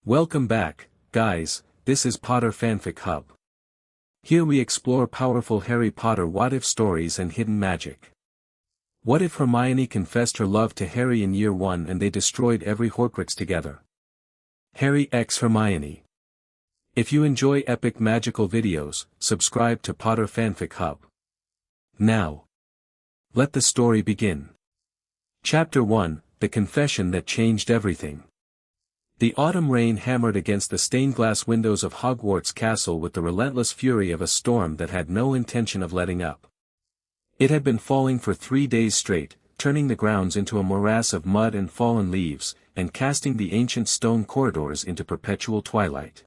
Welcome back, guys. This is Potter Fanfic Hub. Here we explore powerful Harry Potter what-if stories and hidden magic. What if Hermione confessed her love to Harry in year 1 and they destroyed every Horcrux together? Harry x Hermione. If you enjoy epic magical videos, subscribe to Potter Fanfic Hub. Now, let the story begin. Chapter 1, The Confession That Changed Everything. The autumn rain hammered against the stained-glass windows of Hogwarts Castle with the relentless fury of a storm that had no intention of letting up. It had been falling for 3 days straight, turning the grounds into a morass of mud and fallen leaves, and casting the ancient stone corridors into perpetual twilight.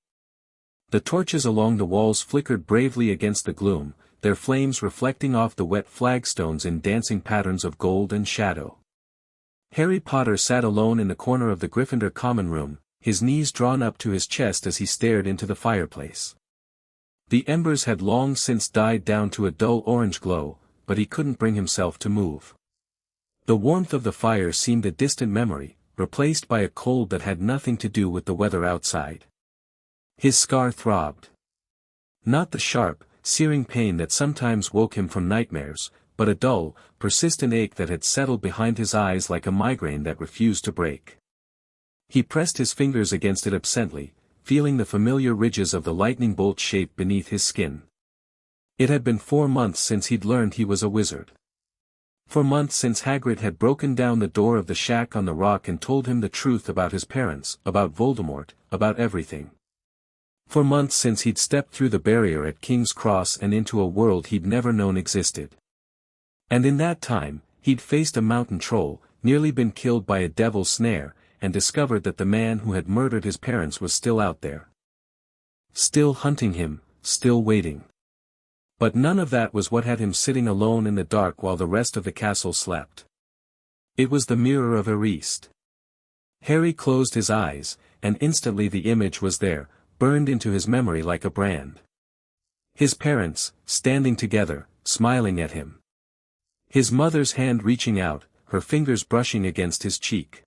The torches along the walls flickered bravely against the gloom, their flames reflecting off the wet flagstones in dancing patterns of gold and shadow. Harry Potter sat alone in the corner of the Gryffindor common room, his knees drawn up to his chest as he stared into the fireplace. The embers had long since died down to a dull orange glow, but he couldn't bring himself to move. The warmth of the fire seemed a distant memory, replaced by a cold that had nothing to do with the weather outside. His scar throbbed. Not the sharp, searing pain that sometimes woke him from nightmares, but a dull, persistent ache that had settled behind his eyes like a migraine that refused to break. He pressed his fingers against it absently, feeling the familiar ridges of the lightning bolt shape beneath his skin. It had been 4 months since he'd learned he was a wizard. 4 months since Hagrid had broken down the door of the shack on the rock and told him the truth about his parents, about Voldemort, about everything. 4 months since he'd stepped through the barrier at King's Cross and into a world he'd never known existed. And in that time, he'd faced a mountain troll, nearly been killed by a devil's snare, and discovered that the man who had murdered his parents was still out there. Still hunting him, still waiting. But none of that was what had him sitting alone in the dark while the rest of the castle slept. It was the mirror of Erist. Harry closed his eyes, and instantly the image was there, burned into his memory like a brand. His parents, standing together, smiling at him. His mother's hand reaching out, her fingers brushing against his cheek.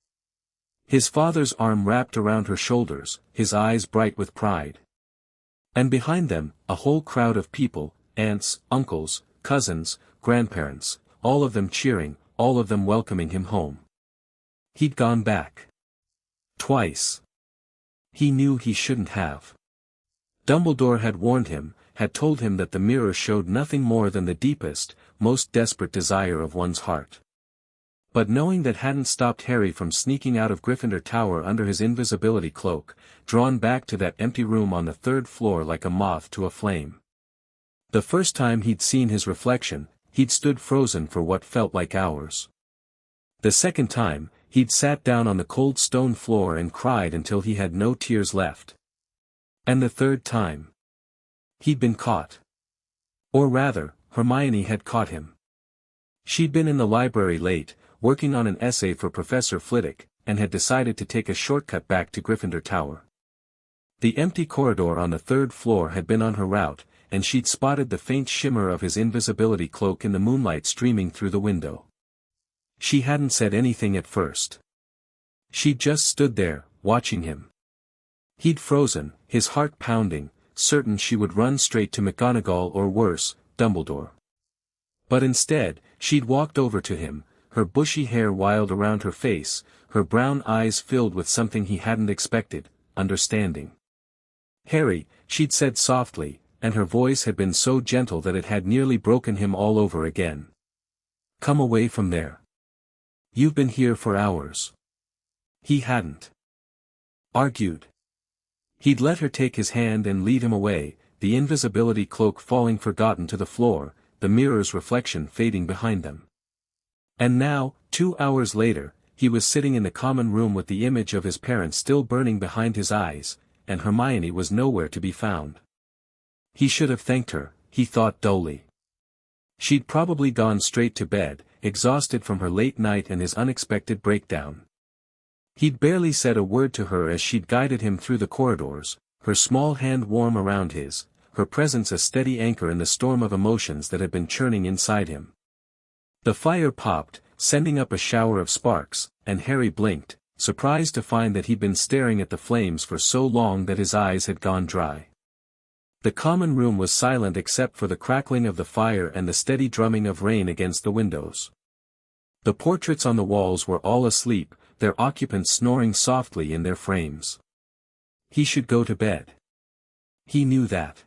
His father's arm wrapped around her shoulders, his eyes bright with pride. And behind them, a whole crowd of people, aunts, uncles, cousins, grandparents, all of them cheering, all of them welcoming him home. He'd gone back. Twice. He knew he shouldn't have. Dumbledore had warned him, had told him that the mirror showed nothing more than the deepest, most desperate desire of one's heart. But knowing that hadn't stopped Harry from sneaking out of Gryffindor Tower under his invisibility cloak, drawn back to that empty room on the 3rd floor like a moth to a flame. The first time he'd seen his reflection, he'd stood frozen for what felt like hours. The second time, he'd sat down on the cold stone floor and cried until he had no tears left. And the third time, he'd been caught. Or rather, Hermione had caught him. She'd been in the library late, working on an essay for Professor Flitwick, and had decided to take a shortcut back to Gryffindor Tower. The empty corridor on the 3rd floor had been on her route, and she'd spotted the faint shimmer of his invisibility cloak in the moonlight streaming through the window. She hadn't said anything at first. She'd just stood there, watching him. He'd frozen, his heart pounding, certain she would run straight to McGonagall or worse, Dumbledore. But instead, she'd walked over to him, her bushy hair wild around her face, her brown eyes filled with something he hadn't expected, understanding. Harry, she'd said softly, and her voice had been so gentle that it had nearly broken him all over again. Come away from there. You've been here for hours. He hadn't argued. He'd let her take his hand and lead him away, the invisibility cloak falling forgotten to the floor, the mirror's reflection fading behind them. And now, 2 hours later, he was sitting in the common room with the image of his parents still burning behind his eyes, and Hermione was nowhere to be found. He should have thanked her, he thought dully. She'd probably gone straight to bed, exhausted from her late night and his unexpected breakdown. He'd barely said a word to her as she'd guided him through the corridors, her small hand warm around his, her presence a steady anchor in the storm of emotions that had been churning inside him. The fire popped, sending up a shower of sparks, and Harry blinked, surprised to find that he'd been staring at the flames for so long that his eyes had gone dry. The common room was silent except for the crackling of the fire and the steady drumming of rain against the windows. The portraits on the walls were all asleep, their occupants snoring softly in their frames. He should go to bed. He knew that.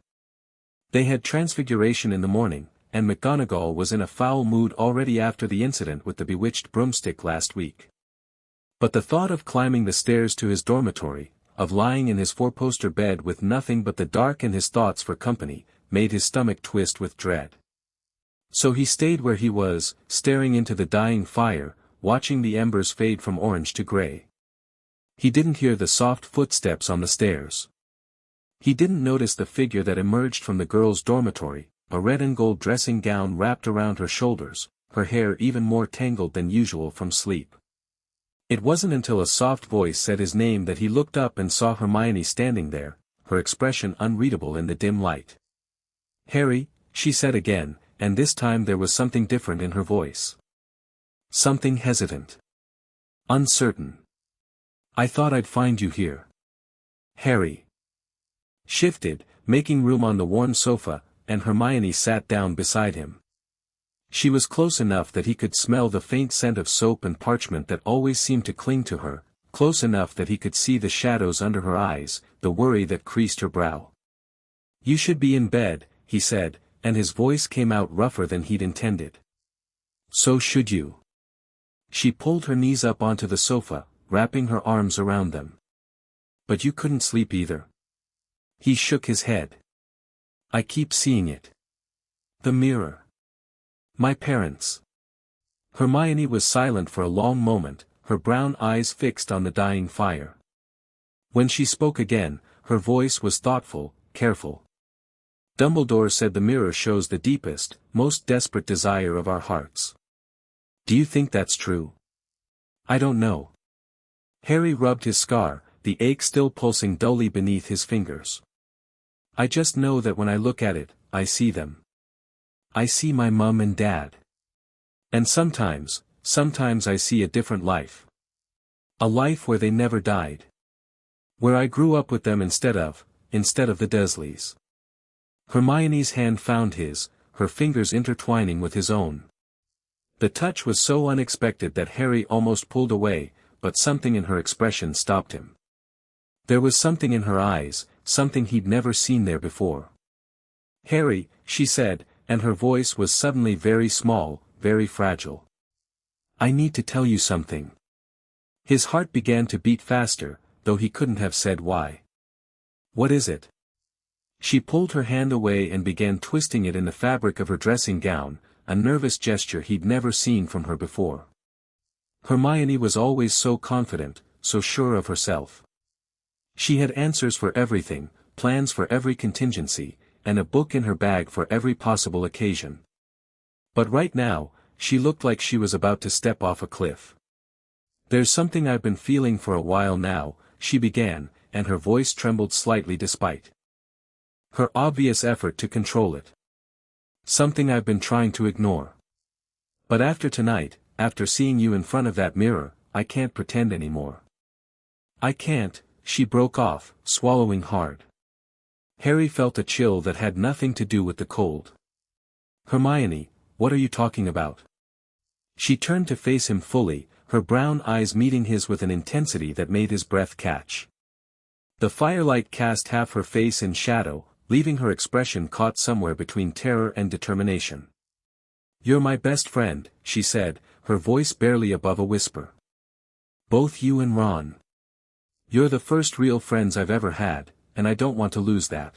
They had transfiguration in the morning, and McGonagall was in a foul mood already after the incident with the bewitched broomstick last week. But the thought of climbing the stairs to his dormitory, of lying in his four-poster bed with nothing but the dark and his thoughts for company, made his stomach twist with dread. So he stayed where he was, staring into the dying fire, watching the embers fade from orange to gray. He didn't hear the soft footsteps on the stairs. He didn't notice the figure that emerged from the girls' dormitory, a red and gold dressing gown wrapped around her shoulders, her hair even more tangled than usual from sleep. It wasn't until a soft voice said his name that he looked up and saw Hermione standing there, her expression unreadable in the dim light. "Harry," she said again, and this time there was something different in her voice. Something hesitant. Uncertain. "I thought I'd find you here." Harry shifted, making room on the worn sofa, and Hermione sat down beside him. She was close enough that he could smell the faint scent of soap and parchment that always seemed to cling to her, close enough that he could see the shadows under her eyes, the worry that creased her brow. "You should be in bed," he said, and his voice came out rougher than he'd intended. "So should you." She pulled her knees up onto the sofa, wrapping her arms around them. "But you couldn't sleep either." He shook his head. "I keep seeing it. The mirror. My parents." Hermione was silent for a long moment, her brown eyes fixed on the dying fire. When she spoke again, her voice was thoughtful, careful. "Dumbledore said the mirror shows the deepest, most desperate desire of our hearts. Do you think that's true?" "I don't know." Harry rubbed his scar, the ache still pulsing dully beneath his fingers. "I just know that when I look at it, I see them. I see my mum and dad. And sometimes I see a different life. A life where they never died. Where I grew up with them instead of the Dursleys." Hermione's hand found his, her fingers intertwining with his own. The touch was so unexpected that Harry almost pulled away, but something in her expression stopped him. There was something in her eyes, something he'd never seen there before. "Harry," she said, and her voice was suddenly very small, very fragile. "I need to tell you something." His heart began to beat faster, though he couldn't have said why. "What is it?" She pulled her hand away and began twisting it in the fabric of her dressing gown, a nervous gesture he'd never seen from her before. Hermione was always so confident, so sure of herself. She had answers for everything, plans for every contingency, and a book in her bag for every possible occasion. But right now, she looked like she was about to step off a cliff. "There's something I've been feeling for a while now," she began, and her voice trembled slightly despite her obvious effort to control it. "Something I've been trying to ignore. But after tonight, after seeing you in front of that mirror, I can't pretend anymore. I can't," she broke off, swallowing hard. Harry felt a chill that had nothing to do with the cold. "Hermione, what are you talking about?" She turned to face him fully, her brown eyes meeting his with an intensity that made his breath catch. The firelight cast half her face in shadow, leaving her expression caught somewhere between terror and determination. "You're my best friend," she said, her voice barely above a whisper. "Both you and Ron. You're the first real friends I've ever had, and I don't want to lose that.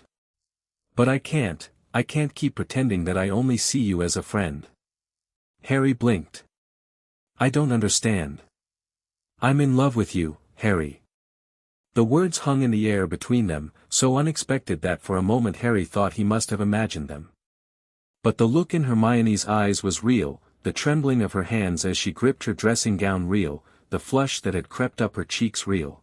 But I can't keep pretending that I only see you as a friend." Harry blinked. "I don't understand." "I'm in love with you, Harry." The words hung in the air between them, so unexpected that for a moment Harry thought he must have imagined them. But the look in Hermione's eyes was real, the trembling of her hands as she gripped her dressing gown real, the flush that had crept up her cheeks real.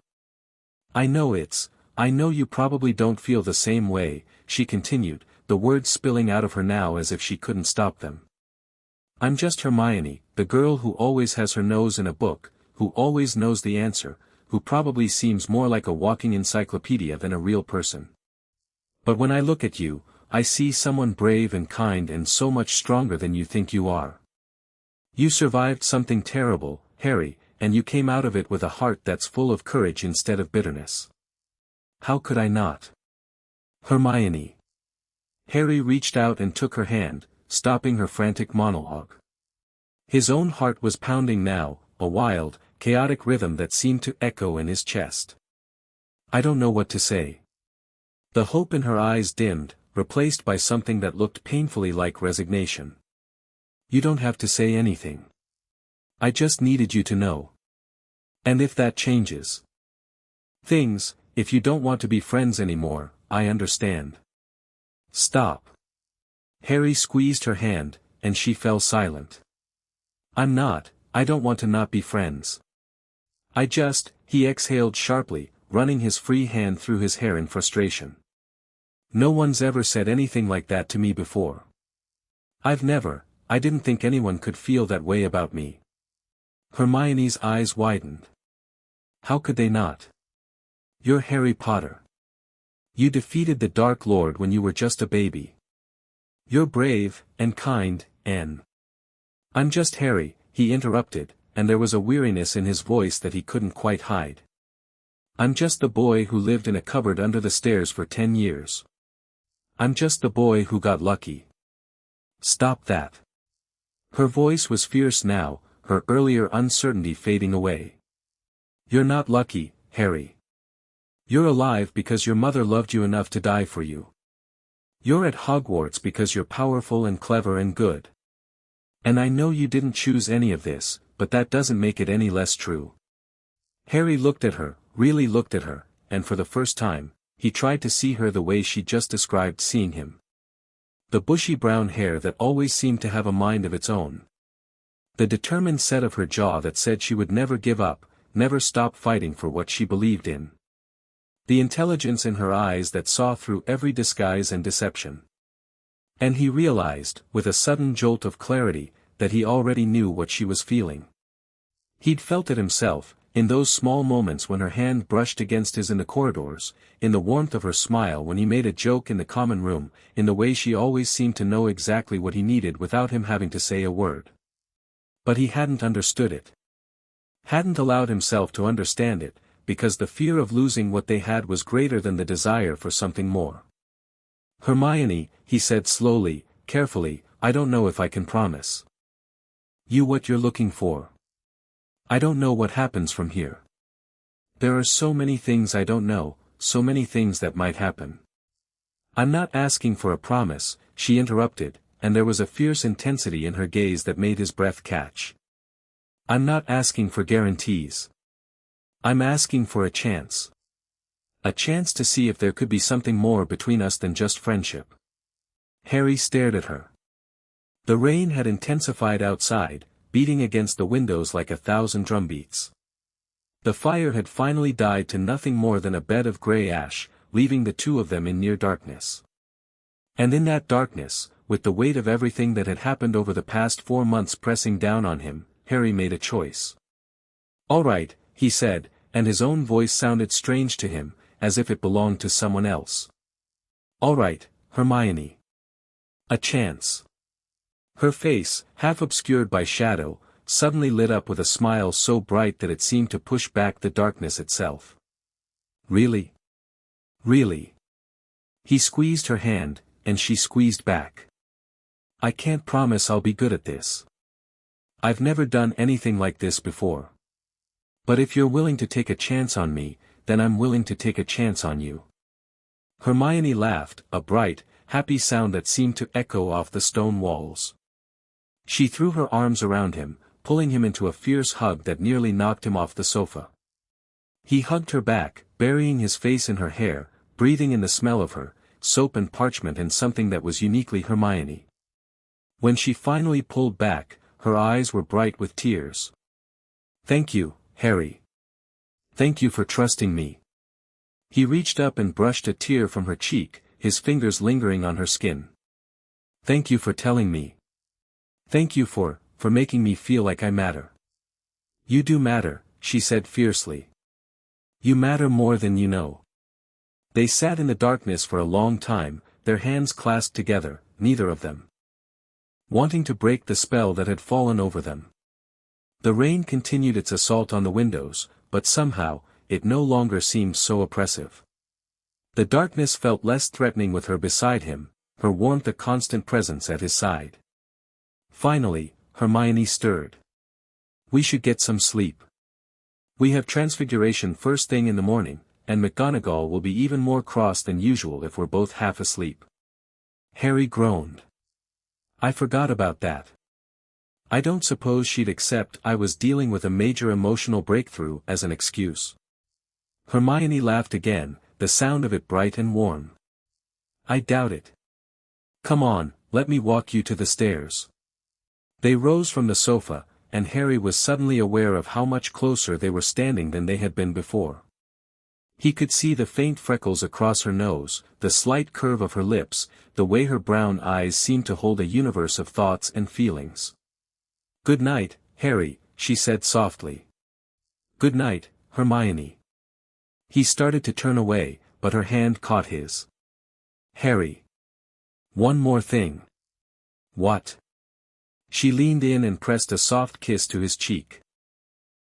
I know you probably don't feel the same way," she continued, the words spilling out of her now as if she couldn't stop them. "I'm just Hermione, the girl who always has her nose in a book, who always knows the answer, who probably seems more like a walking encyclopedia than a real person. But when I look at you, I see someone brave and kind and so much stronger than you think you are. You survived something terrible, Harry, and you came out of it with a heart that's full of courage instead of bitterness. How could I not? Hermione. Harry reached out and took her hand, stopping her frantic monologue. His own heart was pounding now, a wild, chaotic rhythm that seemed to echo in his chest. I don't know what to say. The hope in her eyes dimmed, replaced by something that looked painfully like resignation. You don't have to say anything. I just needed you to know. And if that changes things, if you don't want to be friends anymore, I understand. Stop. Harry squeezed her hand, and she fell silent. I don't want to not be friends. He exhaled sharply, running his free hand through his hair in frustration. No one's ever said anything like that to me before. I didn't think anyone could feel that way about me. Hermione's eyes widened. How could they not? You're Harry Potter. You defeated the Dark Lord when you were just a baby. You're brave, and kind, and... I'm just Harry, he interrupted, and there was a weariness in his voice that he couldn't quite hide. I'm just the boy who lived in a cupboard under the stairs for 10 years. I'm just the boy who got lucky. Stop that. Her voice was fierce now, her earlier uncertainty fading away. You're not lucky, Harry. You're alive because your mother loved you enough to die for you. You're at Hogwarts because you're powerful and clever and good. And I know you didn't choose any of this, but that doesn't make it any less true. Harry looked at her, really looked at her, and for the first time, he tried to see her the way she just described seeing him. The bushy brown hair that always seemed to have a mind of its own. The determined set of her jaw that said she would never give up, never stop fighting for what she believed in. The intelligence in her eyes that saw through every disguise and deception. And he realized, with a sudden jolt of clarity, that he already knew what she was feeling. He'd felt it himself, in those small moments when her hand brushed against his in the corridors, in the warmth of her smile when he made a joke in the common room, in the way she always seemed to know exactly what he needed without him having to say a word. But he hadn't understood it. Hadn't allowed himself to understand it, because the fear of losing what they had was greater than the desire for something more. Hermione, he said slowly, carefully, I don't know if I can promise you what you're looking for. I don't know what happens from here. There are so many things I don't know, so many things that might happen. I'm not asking for a promise, she interrupted, and there was a fierce intensity in her gaze that made his breath catch. I'm not asking for guarantees. I'm asking for a chance. A chance to see if there could be something more between us than just friendship. Harry stared at her. The rain had intensified outside, beating against the windows like 1,000 drumbeats. The fire had finally died to nothing more than a bed of grey ash, leaving the two of them in near darkness. And in that darkness, with the weight of everything that had happened over the past 4 months pressing down on him, Harry made a choice. All right, he said, and his own voice sounded strange to him, as if it belonged to someone else. All right, Hermione. A chance. Her face, half obscured by shadow, suddenly lit up with a smile so bright that it seemed to push back the darkness itself. Really? Really? He squeezed her hand, and she squeezed back. I can't promise I'll be good at this. I've never done anything like this before. But if you're willing to take a chance on me, then I'm willing to take a chance on you. Hermione laughed, a bright, happy sound that seemed to echo off the stone walls. She threw her arms around him, pulling him into a fierce hug that nearly knocked him off the sofa. He hugged her back, burying his face in her hair, breathing in the smell of her, soap and parchment and something that was uniquely Hermione. When she finally pulled back, her eyes were bright with tears. Thank you, Harry. Thank you for trusting me. He reached up and brushed a tear from her cheek, his fingers lingering on her skin. Thank you for telling me. Thank you for making me feel like I matter. You do matter, she said fiercely. You matter more than you know. They sat in the darkness for a long time, their hands clasped together, neither of them wanting to break the spell that had fallen over them. The rain continued its assault on the windows, but somehow, it no longer seemed so oppressive. The darkness felt less threatening with her beside him, her warmth a constant presence at his side. Finally, Hermione stirred. We should get some sleep. We have Transfiguration first thing in the morning, and McGonagall will be even more cross than usual if we're both half asleep. Harry groaned. I forgot about that. I don't suppose she'd accept I was dealing with a major emotional breakthrough as an excuse. Hermione laughed again, the sound of it bright and warm. I doubt it. Come on, let me walk you to the stairs. They rose from the sofa, and Harry was suddenly aware of how much closer they were standing than they had been before. He could see the faint freckles across her nose, the slight curve of her lips, the way her brown eyes seemed to hold a universe of thoughts and feelings. Good night, Harry, she said softly. Good night, Hermione. He started to turn away, but her hand caught his. Harry. One more thing. What? She leaned in and pressed a soft kiss to his cheek.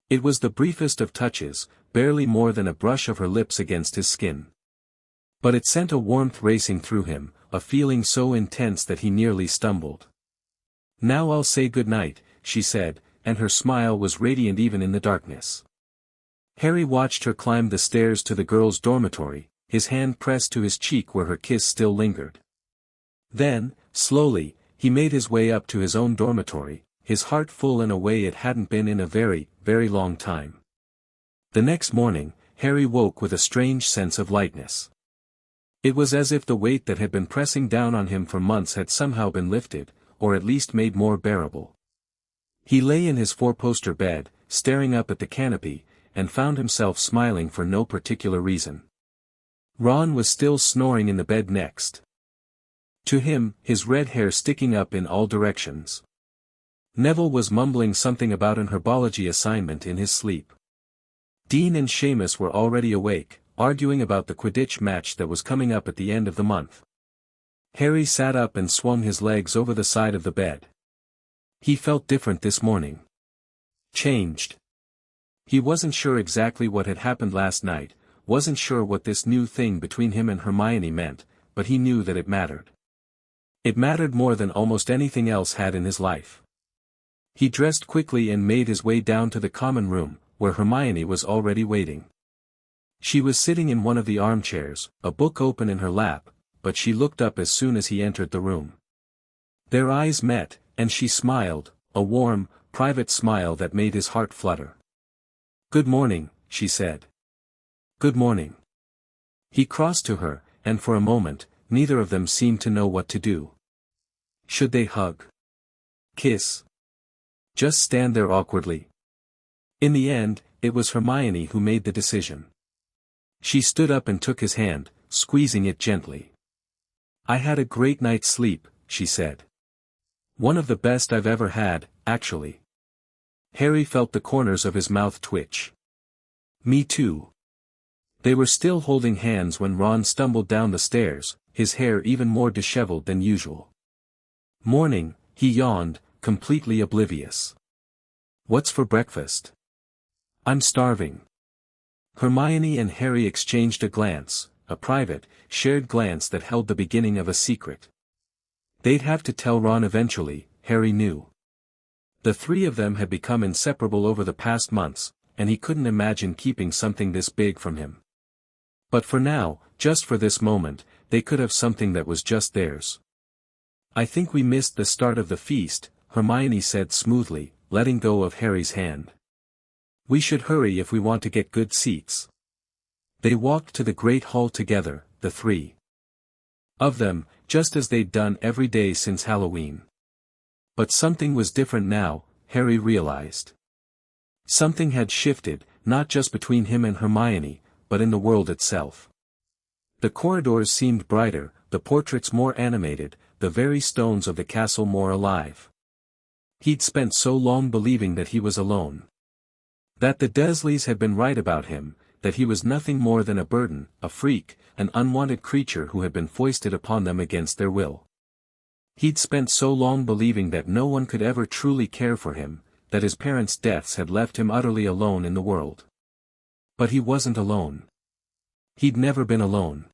It was the briefest of touches, barely more than a brush of her lips against his skin. But it sent a warmth racing through him, a feeling so intense that he nearly stumbled. Now I'll say good night, she said, and her smile was radiant even in the darkness. Harry watched her climb the stairs to the girls' dormitory, his hand pressed to his cheek where her kiss still lingered. Then, slowly, he made his way up to his own dormitory, his heart full in a way it hadn't been in a very, very long time. The next morning, Harry woke with a strange sense of lightness. It was as if the weight that had been pressing down on him for months had somehow been lifted, or at least made more bearable. He lay in his four-poster bed, staring up at the canopy, and found himself smiling for no particular reason. Ron was still snoring in the bed next to him, his red hair sticking up in all directions. Neville was mumbling something about an herbology assignment in his sleep. Dean and Seamus were already awake, arguing about the Quidditch match that was coming up at the end of the month. Harry sat up and swung his legs over the side of the bed. He felt different this morning. Changed. He wasn't sure exactly what had happened last night, wasn't sure what this new thing between him and Hermione meant, but he knew that it mattered. It mattered more than almost anything else had in his life. He dressed quickly and made his way down to the common room, where Hermione was already waiting. She was sitting in one of the armchairs, a book open in her lap, but she looked up as soon as he entered the room. Their eyes met, and she smiled, a warm, private smile that made his heart flutter. Good morning, she said. Good morning. He crossed to her, and for a moment, neither of them seemed to know what to do. Should they hug? Kiss? Just stand there awkwardly? In the end, it was Hermione who made the decision. She stood up and took his hand, squeezing it gently. I had a great night's sleep, she said. One of the best I've ever had, actually. Harry felt the corners of his mouth twitch. Me too. They were still holding hands when Ron stumbled down the stairs, his hair even more disheveled than usual. Morning, he yawned, completely oblivious. What's for breakfast? I'm starving. Hermione and Harry exchanged a glance, a private, shared glance that held the beginning of a secret. They'd have to tell Ron eventually, Harry knew. The three of them had become inseparable over the past months, and he couldn't imagine keeping something this big from him. But for now, just for this moment, they could have something that was just theirs. I think we missed the start of the feast, Hermione said smoothly, letting go of Harry's hand. We should hurry if we want to get good seats. They walked to the great hall together, the three of them, just as they'd done every day since Halloween. But something was different now, Harry realized. Something had shifted, not just between him and Hermione, but in the world itself. The corridors seemed brighter, the portraits more animated, the very stones of the castle more alive. He'd spent so long believing that he was alone. That the Dursleys had been right about him, that he was nothing more than a burden, a freak, an unwanted creature who had been foisted upon them against their will. He'd spent so long believing that no one could ever truly care for him, that his parents' deaths had left him utterly alone in the world. But he wasn't alone. He'd never been alone.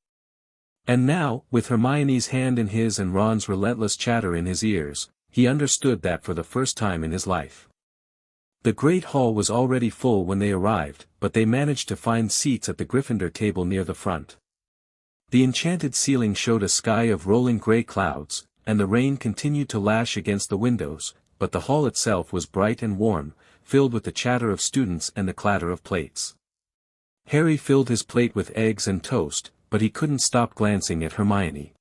And now, with Hermione's hand in his and Ron's relentless chatter in his ears, he understood that for the first time in his life. The Great Hall was already full when they arrived, but they managed to find seats at the Gryffindor table near the front. The enchanted ceiling showed a sky of rolling grey clouds, and the rain continued to lash against the windows, but the hall itself was bright and warm, filled with the chatter of students and the clatter of plates. Harry filled his plate with eggs and toast, but he couldn't stop glancing at Hermione.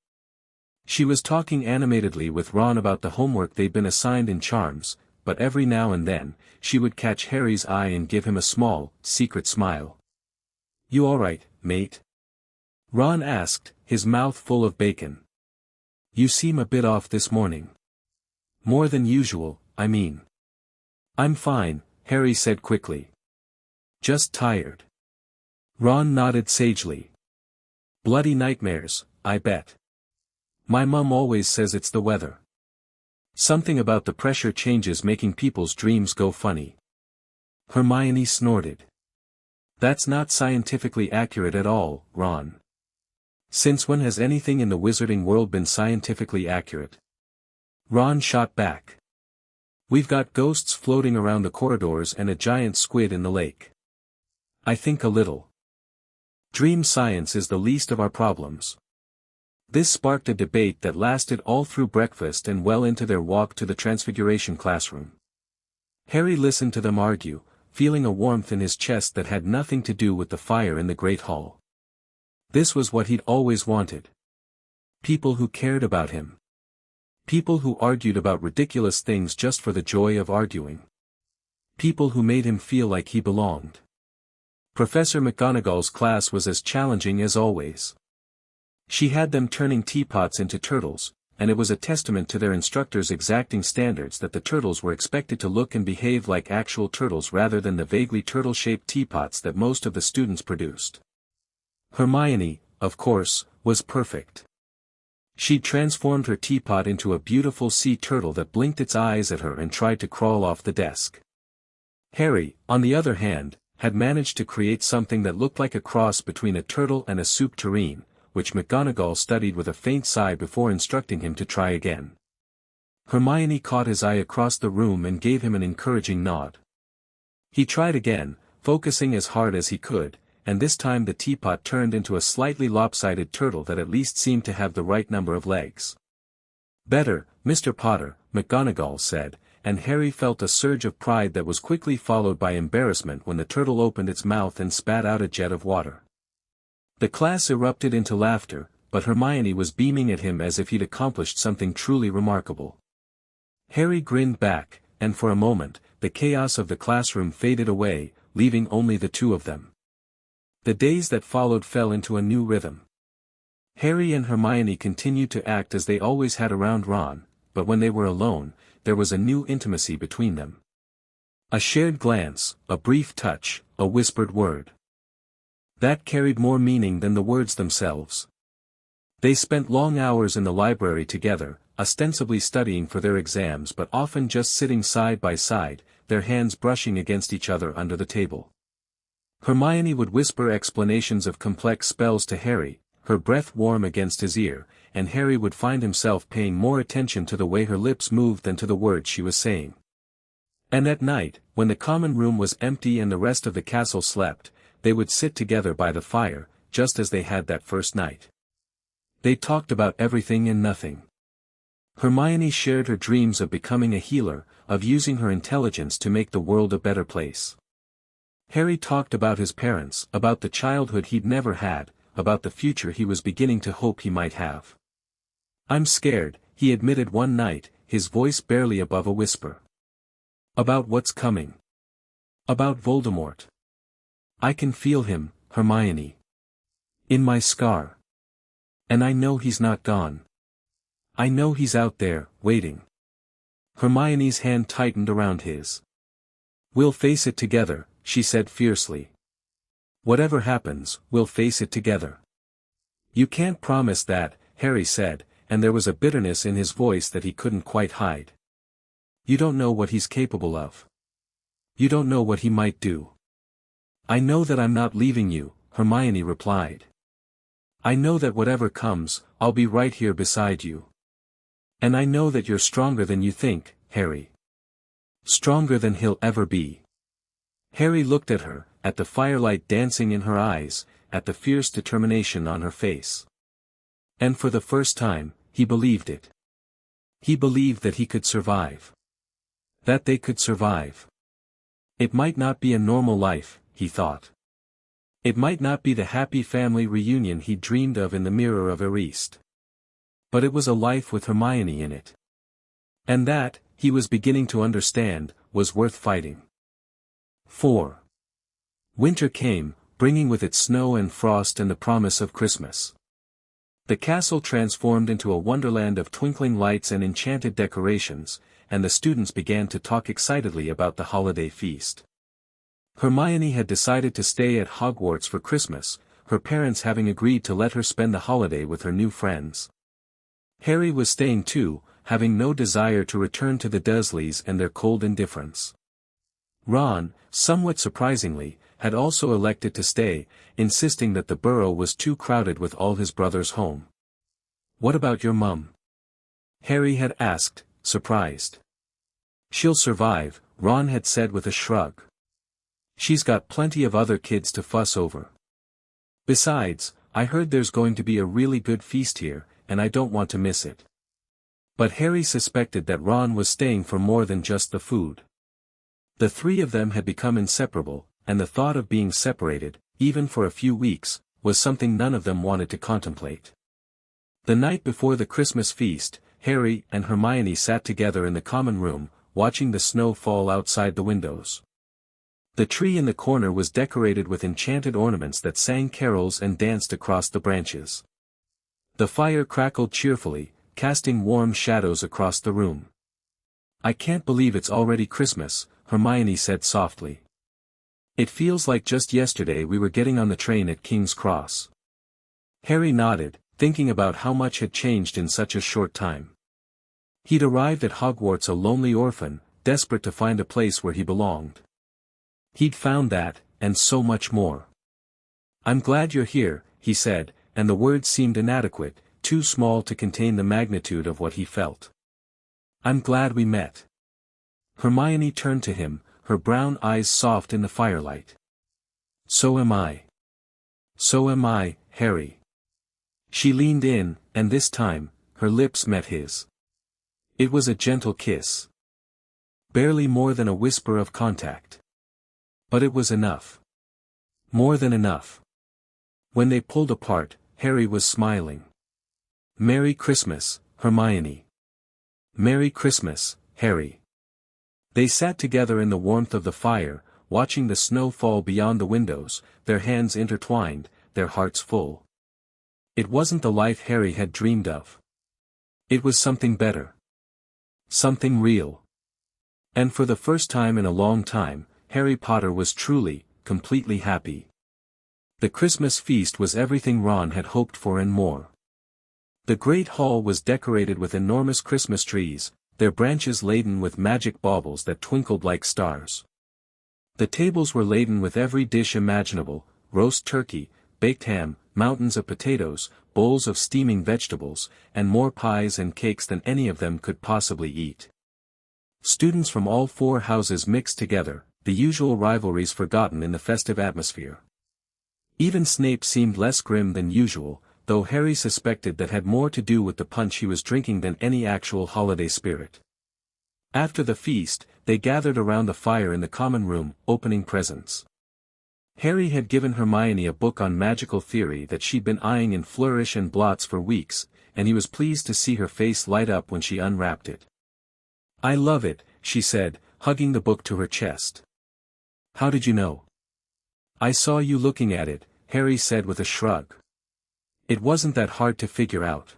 She was talking animatedly with Ron about the homework they'd been assigned in Charms, but every now and then, she would catch Harry's eye and give him a small, secret smile. "You all right, mate?" Ron asked, his mouth full of bacon. "You seem a bit off this morning." "More than usual, I mean." "I'm fine," Harry said quickly. "Just tired." Ron nodded sagely. "Bloody nightmares, I bet. My mum always says it's the weather. Something about the pressure changes making people's dreams go funny." Hermione snorted. "That's not scientifically accurate at all, Ron." "Since when has anything in the wizarding world been scientifically accurate?" Ron shot back. "We've got ghosts floating around the corridors and a giant squid in the lake." "I think a little. Dream science is the least of our problems." This sparked a debate that lasted all through breakfast and well into their walk to the Transfiguration classroom. Harry listened to them argue, feeling a warmth in his chest that had nothing to do with the fire in the Great Hall. This was what he'd always wanted. People who cared about him. People who argued about ridiculous things just for the joy of arguing. People who made him feel like he belonged. Professor McGonagall's class was as challenging as always. She had them turning teapots into turtles, and it was a testament to their instructor's exacting standards that the turtles were expected to look and behave like actual turtles rather than the vaguely turtle-shaped teapots that most of the students produced. Hermione, of course, was perfect. She'd transformed her teapot into a beautiful sea turtle that blinked its eyes at her and tried to crawl off the desk. Harry, on the other hand, had managed to create something that looked like a cross between a turtle and a soup tureen, which McGonagall studied with a faint sigh before instructing him to try again. Hermione caught his eye across the room and gave him an encouraging nod. He tried again, focusing as hard as he could, and this time the teapot turned into a slightly lopsided turtle that at least seemed to have the right number of legs. "Better, Mr. Potter," McGonagall said, and Harry felt a surge of pride that was quickly followed by embarrassment when the turtle opened its mouth and spat out a jet of water. The class erupted into laughter, but Hermione was beaming at him as if he'd accomplished something truly remarkable. Harry grinned back, and for a moment, the chaos of the classroom faded away, leaving only the two of them. The days that followed fell into a new rhythm. Harry and Hermione continued to act as they always had around Ron, but when they were alone, there was a new intimacy between them. A shared glance, a brief touch, a whispered word. That carried more meaning than the words themselves. They spent long hours in the library together, ostensibly studying for their exams but often just sitting side by side, their hands brushing against each other under the table. Hermione would whisper explanations of complex spells to Harry, her breath warm against his ear, and Harry would find himself paying more attention to the way her lips moved than to the words she was saying. And at night, when the common room was empty and the rest of the castle slept, they would sit together by the fire, just as they had that first night. They talked about everything and nothing. Hermione shared her dreams of becoming a healer, of using her intelligence to make the world a better place. Harry talked about his parents, about the childhood he'd never had, about the future he was beginning to hope he might have. "I'm scared," he admitted one night, his voice barely above a whisper. "About what's coming. About Voldemort. I can feel him, Hermione. In my scar. And I know he's not gone. I know he's out there, waiting." Hermione's hand tightened around his. "We'll face it together," she said fiercely. Whatever happens, we'll face it together. You can't promise that, Harry said, and there was a bitterness in his voice that he couldn't quite hide. You don't know what he's capable of. You don't know what he might do. I know that I'm not leaving you, Hermione replied. I know that whatever comes, I'll be right here beside you. And I know that you're stronger than you think, Harry. Stronger than he'll ever be. Harry looked at her, at the firelight dancing in her eyes, at the fierce determination on her face. And for the first time, he believed it. He believed that he could survive. That they could survive. It might not be a normal life, he thought. It might not be the happy family reunion he dreamed of in the mirror of Erist. But it was a life with Hermione in it. And that, he was beginning to understand, was worth fighting. 4. Winter came, bringing with it snow and frost and the promise of Christmas. The castle transformed into a wonderland of twinkling lights and enchanted decorations, and the students began to talk excitedly about the holiday feast. Hermione had decided to stay at Hogwarts for Christmas, her parents having agreed to let her spend the holiday with her new friends. Harry was staying too, having no desire to return to the Dursleys and their cold indifference. Ron, somewhat surprisingly, had also elected to stay, insisting that the burrow was too crowded with all his brothers home. What about your mum? Harry had asked, surprised. She'll survive, Ron had said with a shrug. She's got plenty of other kids to fuss over. Besides, I heard there's going to be a really good feast here, and I don't want to miss it. But Harry suspected that Ron was staying for more than just the food. The three of them had become inseparable, and the thought of being separated, even for a few weeks, was something none of them wanted to contemplate. The night before the Christmas feast, Harry and Hermione sat together in the common room, watching the snow fall outside the windows. The tree in the corner was decorated with enchanted ornaments that sang carols and danced across the branches. The fire crackled cheerfully, casting warm shadows across the room. I can't believe it's already Christmas, Hermione said softly. It feels like just yesterday we were getting on the train at King's Cross. Harry nodded, thinking about how much had changed in such a short time. He'd arrived at Hogwarts a lonely orphan, desperate to find a place where he belonged. He'd found that, and so much more. I'm glad you're here, he said, and the words seemed inadequate, too small to contain the magnitude of what he felt. I'm glad we met. Hermione turned to him, her brown eyes soft in the firelight. So am I. So am I, Harry. She leaned in, and this time, her lips met his. It was a gentle kiss. Barely more than a whisper of contact. But it was enough. More than enough. When they pulled apart, Harry was smiling. Merry Christmas, Hermione. Merry Christmas, Harry. They sat together in the warmth of the fire, watching the snow fall beyond the windows, their hands intertwined, their hearts full. It wasn't the life Harry had dreamed of. It was something better. Something real. And for the first time in a long time, Harry Potter was truly, completely happy. The Christmas feast was everything Ron had hoped for and more. The great hall was decorated with enormous Christmas trees, their branches laden with magic baubles that twinkled like stars. The tables were laden with every dish imaginable, roast turkey, baked ham, mountains of potatoes, bowls of steaming vegetables, and more pies and cakes than any of them could possibly eat. Students from all four houses mixed together, the usual rivalries forgotten in the festive atmosphere. Even Snape seemed less grim than usual, though Harry suspected that had more to do with the punch he was drinking than any actual holiday spirit. After the feast, they gathered around the fire in the common room, opening presents. Harry had given Hermione a book on magical theory that she'd been eyeing in flourish and blots for weeks, and he was pleased to see her face light up when she unwrapped it. I love it, she said, hugging the book to her chest. How did you know? I saw you looking at it, Harry said with a shrug. It wasn't that hard to figure out.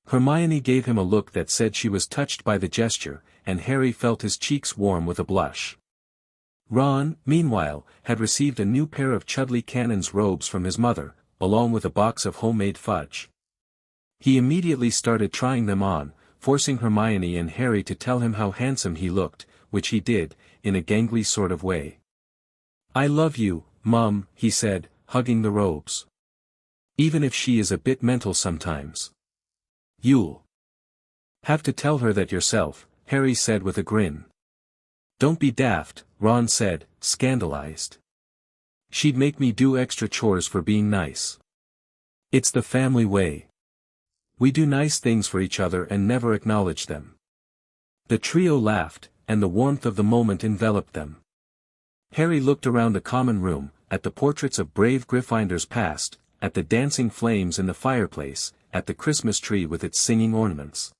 Hermione gave him a look that said she was touched by the gesture, and Harry felt his cheeks warm with a blush. Ron, meanwhile, had received a new pair of Chudley Cannon's robes from his mother, along with a box of homemade fudge. He immediately started trying them on, forcing Hermione and Harry to tell him how handsome he looked, which he did, in a gangly sort of way. "I love you, Mum," he said, hugging the robes. "Even if she is a bit mental sometimes. You'll have to tell her that yourself," Harry said with a grin. "Don't be daft," Ron said, scandalized. "She'd make me do extra chores for being nice. It's the family way. We do nice things for each other and never acknowledge them." The trio laughed, and the warmth of the moment enveloped them. Harry looked around the common room, at the portraits of brave Gryffindors past, at the dancing flames in the fireplace, at the Christmas tree with its singing ornaments.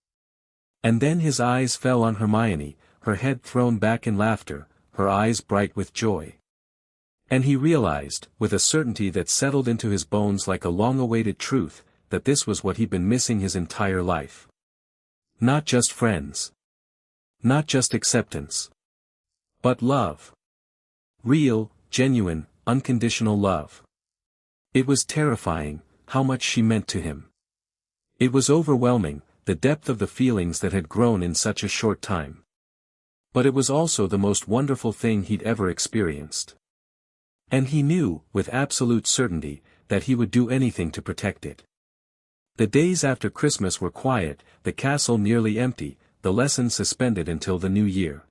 And then his eyes fell on Hermione, her head thrown back in laughter, her eyes bright with joy. And he realized, with a certainty that settled into his bones like a long-awaited truth, that this was what he'd been missing his entire life. Not just friends. Not just acceptance. But love. Real, genuine, unconditional love. It was terrifying, how much she meant to him. It was overwhelming, the depth of the feelings that had grown in such a short time. But it was also the most wonderful thing he'd ever experienced. And he knew, with absolute certainty, that he would do anything to protect it. The days after Christmas were quiet, the castle nearly empty, the lessons suspended until the new year.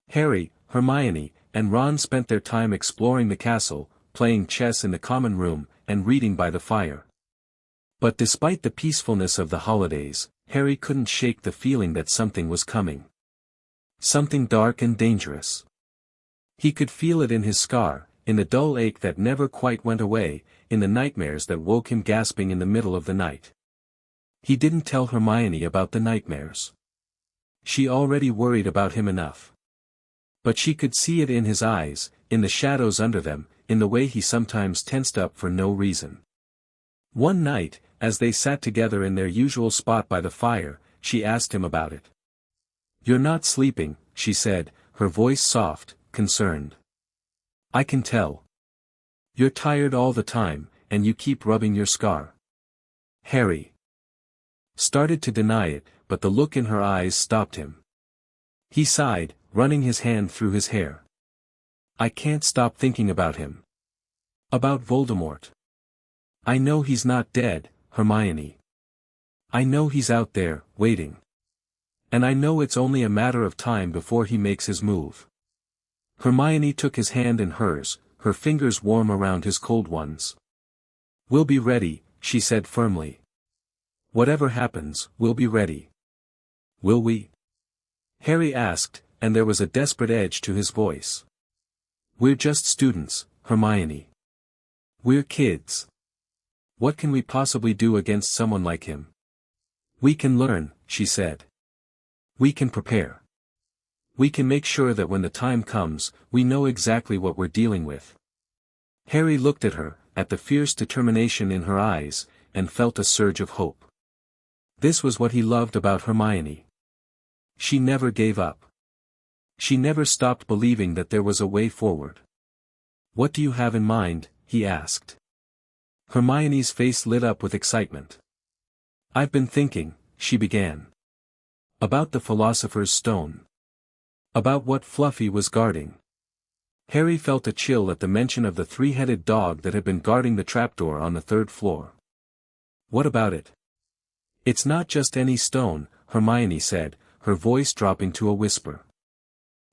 Harry, Hermione, and Ron spent their time exploring the castle, playing chess in the common room, and reading by the fire. But despite the peacefulness of the holidays, Harry couldn't shake the feeling that something was coming. Something dark and dangerous. He could feel it in his scar, in the dull ache that never quite went away, in the nightmares that woke him gasping in the middle of the night. He didn't tell Hermione about the nightmares. She already worried about him enough. But she could see it in his eyes, in the shadows under them, in the way he sometimes tensed up for no reason. One night, as they sat together in their usual spot by the fire, she asked him about it. "You're not sleeping," she said, her voice soft, concerned. "I can tell. You're tired all the time, and you keep rubbing your scar." Harry started to deny it, but the look in her eyes stopped him. He sighed, running his hand through his hair. "I can't stop thinking about him. About Voldemort. I know he's not dead, Hermione. I know he's out there, waiting. And I know it's only a matter of time before he makes his move." Hermione took his hand in hers, her fingers warm around his cold ones. "We'll be ready," she said firmly. "Whatever happens, we'll be ready." "Will we?" Harry asked, and there was a desperate edge to his voice. "We're just students, Hermione. We're kids. What can we possibly do against someone like him?" "We can learn," she said. "We can prepare. We can make sure that when the time comes, we know exactly what we're dealing with." Harry looked at her, at the fierce determination in her eyes, and felt a surge of hope. This was what he loved about Hermione. She never gave up. She never stopped believing that there was a way forward. "What do you have in mind?" he asked. Hermione's face lit up with excitement. "I've been thinking," she began. "About the Philosopher's Stone. About what Fluffy was guarding." Harry felt a chill at the mention of the three-headed dog that had been guarding the trapdoor on the third floor. "What about it?" "It's not just any stone," Hermione said, her voice dropping to a whisper.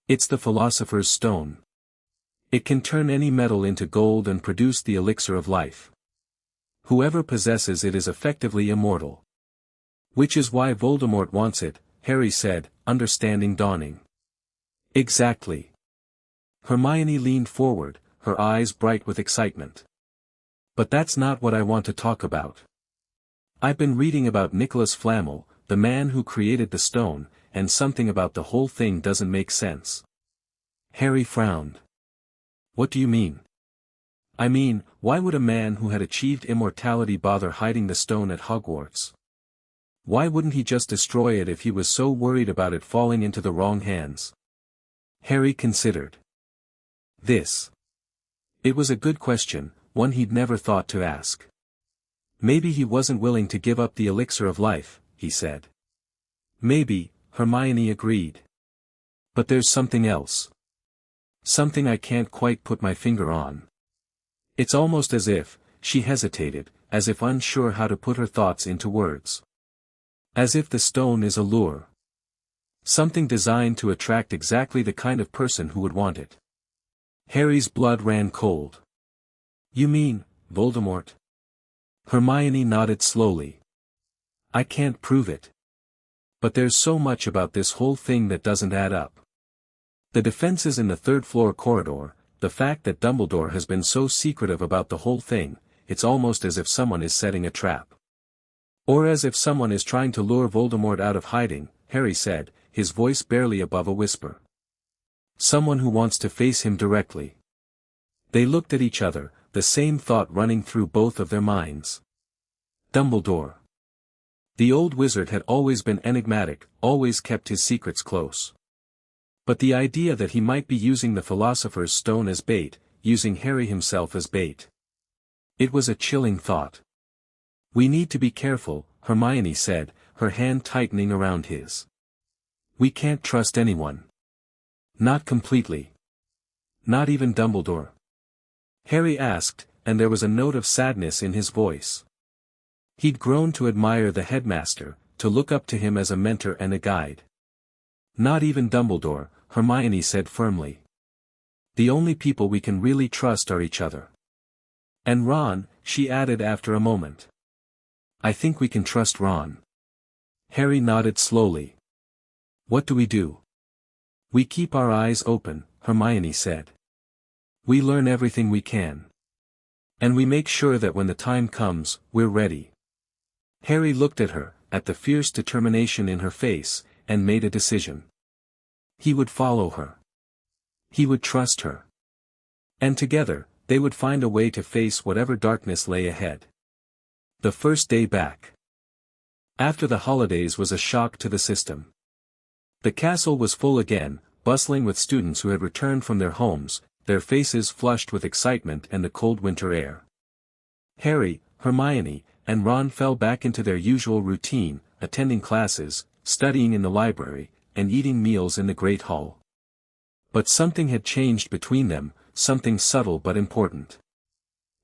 "It's the Philosopher's Stone. It can turn any metal into gold and produce the elixir of life. Whoever possesses it is effectively immortal. Which is why Voldemort wants it," Harry said, understanding dawning. "Exactly." Hermione leaned forward, her eyes bright with excitement. "But that's not what I want to talk about. I've been reading about Nicholas Flamel, the man who created the stone, and something about the whole thing doesn't make sense." Harry frowned. "What do you mean?" "I mean, why would a man who had achieved immortality bother hiding the stone at Hogwarts? Why wouldn't he just destroy it if he was so worried about it falling into the wrong hands?" Harry considered. this? It was a good question, one he'd never thought to ask. Maybe he wasn't willing to give up the elixir of life, he said. Maybe, Hermione agreed. But there's something else. Something I can't quite put my finger on. It's almost as if, she hesitated, as if unsure how to put her thoughts into words. As if the stone is a lure. Something designed to attract exactly the kind of person who would want it. Harry's blood ran cold. You mean, Voldemort? Hermione nodded slowly. I can't prove it. But there's so much about this whole thing that doesn't add up. The defenses in the third-floor corridor, the fact that Dumbledore has been so secretive about the whole thing, it's almost as if someone is setting a trap. Or as if someone is trying to lure Voldemort out of hiding, Harry said, his voice barely above a whisper. Someone who wants to face him directly. They looked at each other, the same thought running through both of their minds. Dumbledore. The old wizard had always been enigmatic, always kept his secrets close. But the idea that he might be using the Philosopher's Stone as bait, using Harry himself as bait. It was a chilling thought. We need to be careful, Hermione said, her hand tightening around his. We can't trust anyone. Not completely. Not even Dumbledore? Harry asked, and there was a note of sadness in his voice. He'd grown to admire the headmaster, to look up to him as a mentor and a guide. Not even Dumbledore, Hermione said firmly. The only people we can really trust are each other. And Ron, she added after a moment. I think we can trust Ron. Harry nodded slowly. What do we do? We keep our eyes open, Hermione said. We learn everything we can. And we make sure that when the time comes, we're ready. Harry looked at her, at the fierce determination in her face, and made a decision. He would follow her. He would trust her. And together, they would find a way to face whatever darkness lay ahead. The first day back. After the holidays was a shock to the system. The castle was full again, bustling with students who had returned from their homes, their faces flushed with excitement and the cold winter air. Harry, Hermione, and Ron fell back into their usual routine, attending classes, studying in the library, and eating meals in the great hall. But something had changed between them, something subtle but important.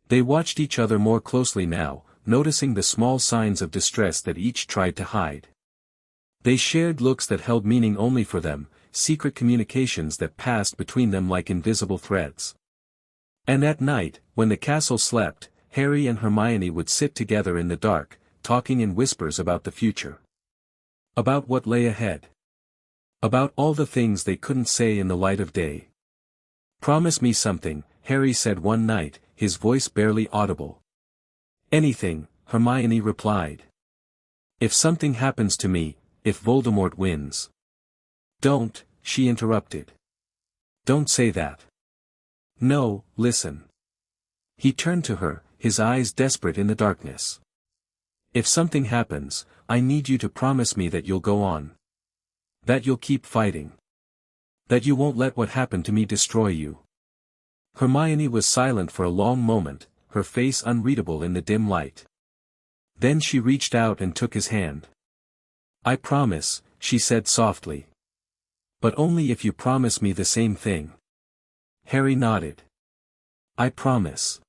They watched each other more closely now, noticing the small signs of distress that each tried to hide. They shared looks that held meaning only for them, secret communications that passed between them like invisible threads. And at night, when the castle slept, Harry and Hermione would sit together in the dark, talking in whispers about the future. About what lay ahead. About all the things they couldn't say in the light of day. Promise me something, Harry said one night, his voice barely audible. Anything, Hermione replied. If something happens to me, if Voldemort wins. Don't, she interrupted. Don't say that. No, listen. He turned to her, his eyes desperate in the darkness. If something happens, I need you to promise me that you'll go on. That you'll keep fighting. That you won't let what happened to me destroy you. Hermione was silent for a long moment, her face unreadable in the dim light. Then she reached out and took his hand. I promise, she said softly. But only if you promise me the same thing. Harry nodded. I promise.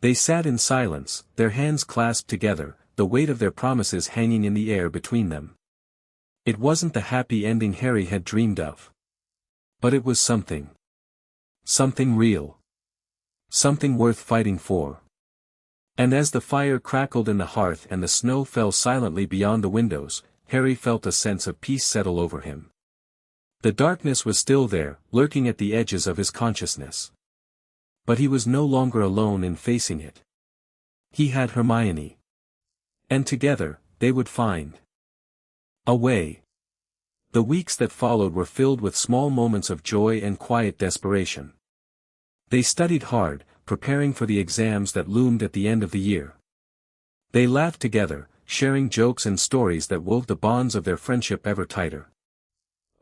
They sat in silence, their hands clasped together, the weight of their promises hanging in the air between them. It wasn't the happy ending Harry had dreamed of. But it was something. Something real. Something worth fighting for. And as the fire crackled in the hearth and the snow fell silently beyond the windows, Harry felt a sense of peace settle over him. The darkness was still there, lurking at the edges of his consciousness. But he was no longer alone in facing it. He had Hermione. And together, they would find a way. The weeks that followed were filled with small moments of joy and quiet desperation. They studied hard, preparing for the exams that loomed at the end of the year. They laughed together, sharing jokes and stories that wove the bonds of their friendship ever tighter.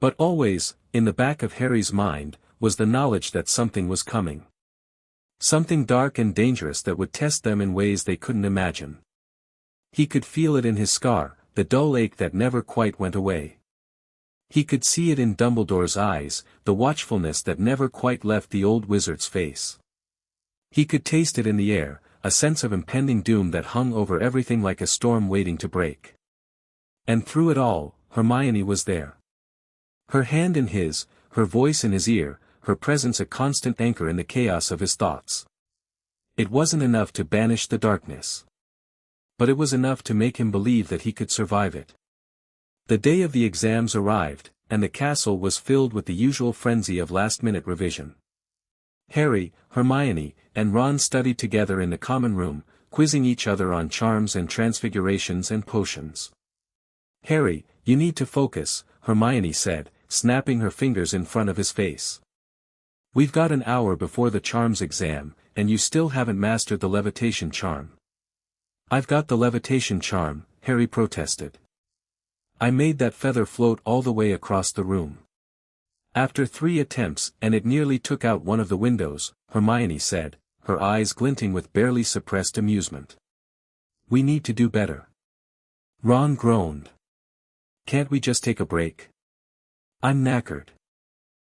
But always, in the back of Harry's mind, was the knowledge that something was coming. Something dark and dangerous that would test them in ways they couldn't imagine. He could feel it in his scar, the dull ache that never quite went away. He could see it in Dumbledore's eyes, the watchfulness that never quite left the old wizard's face. He could taste it in the air, a sense of impending doom that hung over everything like a storm waiting to break. And through it all, Hermione was there. Her hand in his, her voice in his ear, her presence a constant anchor in the chaos of his thoughts. It wasn't enough to banish the darkness. But it was enough to make him believe that he could survive it. The day of the exams arrived, and the castle was filled with the usual frenzy of last-minute revision. Harry, Hermione, and Ron studied together in the common room, quizzing each other on charms and transfigurations and potions. "Harry, you need to focus," Hermione said, snapping her fingers in front of his face. "We've got an hour before the charms exam, and you still haven't mastered the levitation charm." "I've got the levitation charm," Harry protested. "I made that feather float all the way across the room." "After 3 attempts and it nearly took out one of the windows," Hermione said, her eyes glinting with barely suppressed amusement. "We need to do better." Ron groaned. "Can't we just take a break? I'm knackered."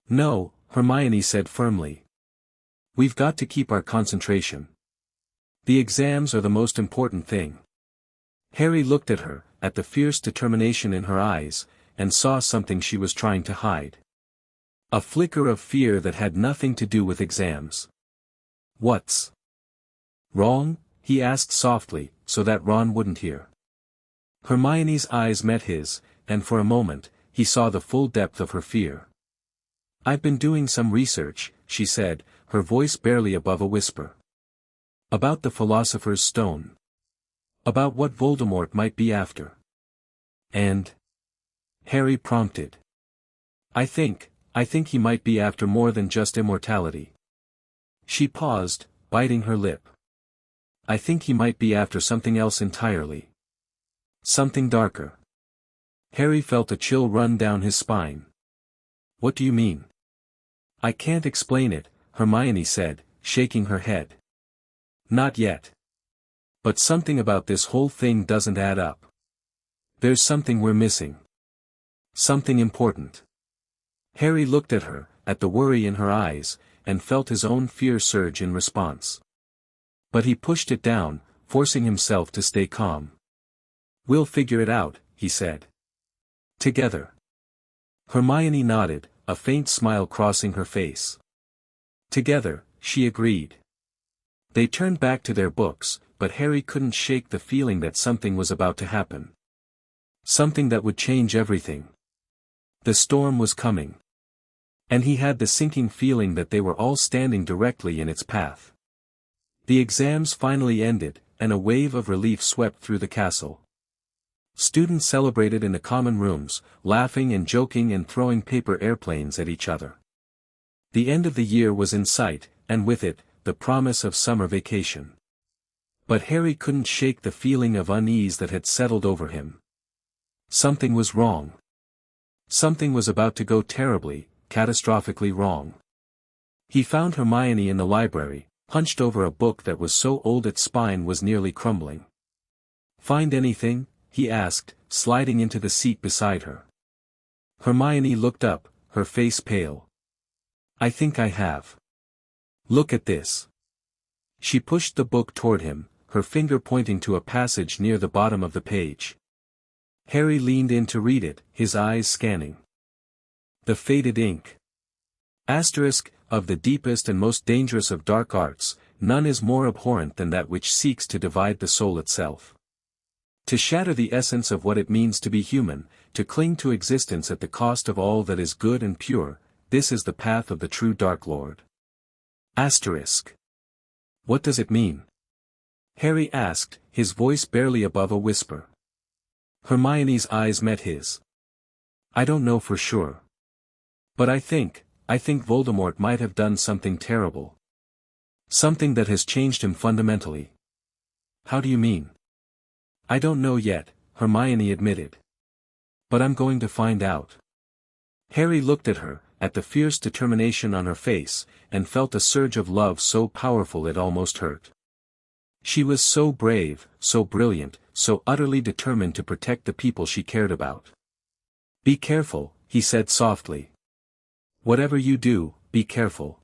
"No," Hermione said firmly. "We've got to keep our concentration. The exams are the most important thing." Harry looked at her, at the fierce determination in her eyes, and saw something she was trying to hide. A flicker of fear that had nothing to do with exams. "What's wrong?" he asked softly, so that Ron wouldn't hear. Hermione's eyes met his, and for a moment, he saw the full depth of her fear. "I've been doing some research," she said, her voice barely above a whisper. "About the Philosopher's Stone. About what Voldemort might be after." "And?" Harry prompted. I think he might be after more than just immortality." She paused, biting her lip. "I think he might be after something else entirely. Something darker." Harry felt a chill run down his spine. "What do you mean?" "I can't explain it," Hermione said, shaking her head. "Not yet. But something about this whole thing doesn't add up. There's something we're missing. Something important." Harry looked at her, at the worry in her eyes, and felt his own fear surge in response. But he pushed it down, forcing himself to stay calm. "We'll figure it out," he said. "Together." Hermione nodded, a faint smile crossing her face. "Together," she agreed. They turned back to their books, but Harry couldn't shake the feeling that something was about to happen. Something that would change everything. The storm was coming. And he had the sinking feeling that they were all standing directly in its path. The exams finally ended, and a wave of relief swept through the castle. Students celebrated in the common rooms, laughing and joking and throwing paper airplanes at each other. The end of the year was in sight, and with it, the promise of summer vacation. But Harry couldn't shake the feeling of unease that had settled over him. Something was wrong. Something was about to go terribly, catastrophically wrong. He found Hermione in the library, hunched over a book that was so old its spine was nearly crumbling. "Find anything?" he asked, sliding into the seat beside her. Hermione looked up, her face pale. "I think I have. Look at this." She pushed the book toward him, her finger pointing to a passage near the bottom of the page. Harry leaned in to read it, his eyes scanning. "The faded ink. Asterisk, of the deepest and most dangerous of dark arts, none is more abhorrent than that which seeks to divide the soul itself. To shatter the essence of what it means to be human, to cling to existence at the cost of all that is good and pure, this is the path of the true Dark Lord." Asterisk. What does it mean? Harry asked, his voice barely above a whisper. Hermione's eyes met his. "I don't know for sure. But I think Voldemort might have done something terrible. Something that has changed him fundamentally." "How do you mean?" "I don't know yet," Hermione admitted. "But I'm going to find out." Harry looked at her, at the fierce determination on her face, and felt a surge of love so powerful it almost hurt. She was so brave, so brilliant, so utterly determined to protect the people she cared about. "Be careful," he said softly. "Whatever you do, be careful."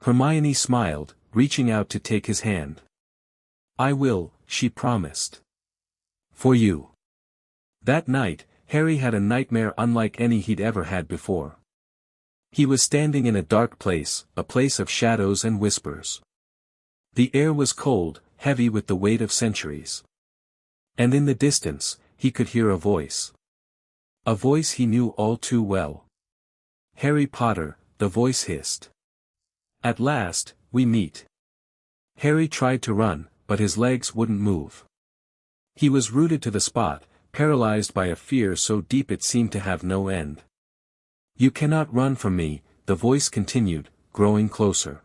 Hermione smiled, reaching out to take his hand. "I will," she promised. "For you." That night, Harry had a nightmare unlike any he'd ever had before. He was standing in a dark place, a place of shadows and whispers. The air was cold, heavy with the weight of centuries. And in the distance, he could hear a voice. A voice he knew all too well. "Harry Potter," the voice hissed. "At last, we meet." Harry tried to run, but his legs wouldn't move. He was rooted to the spot, paralyzed by a fear so deep it seemed to have no end. "You cannot run from me," the voice continued, growing closer.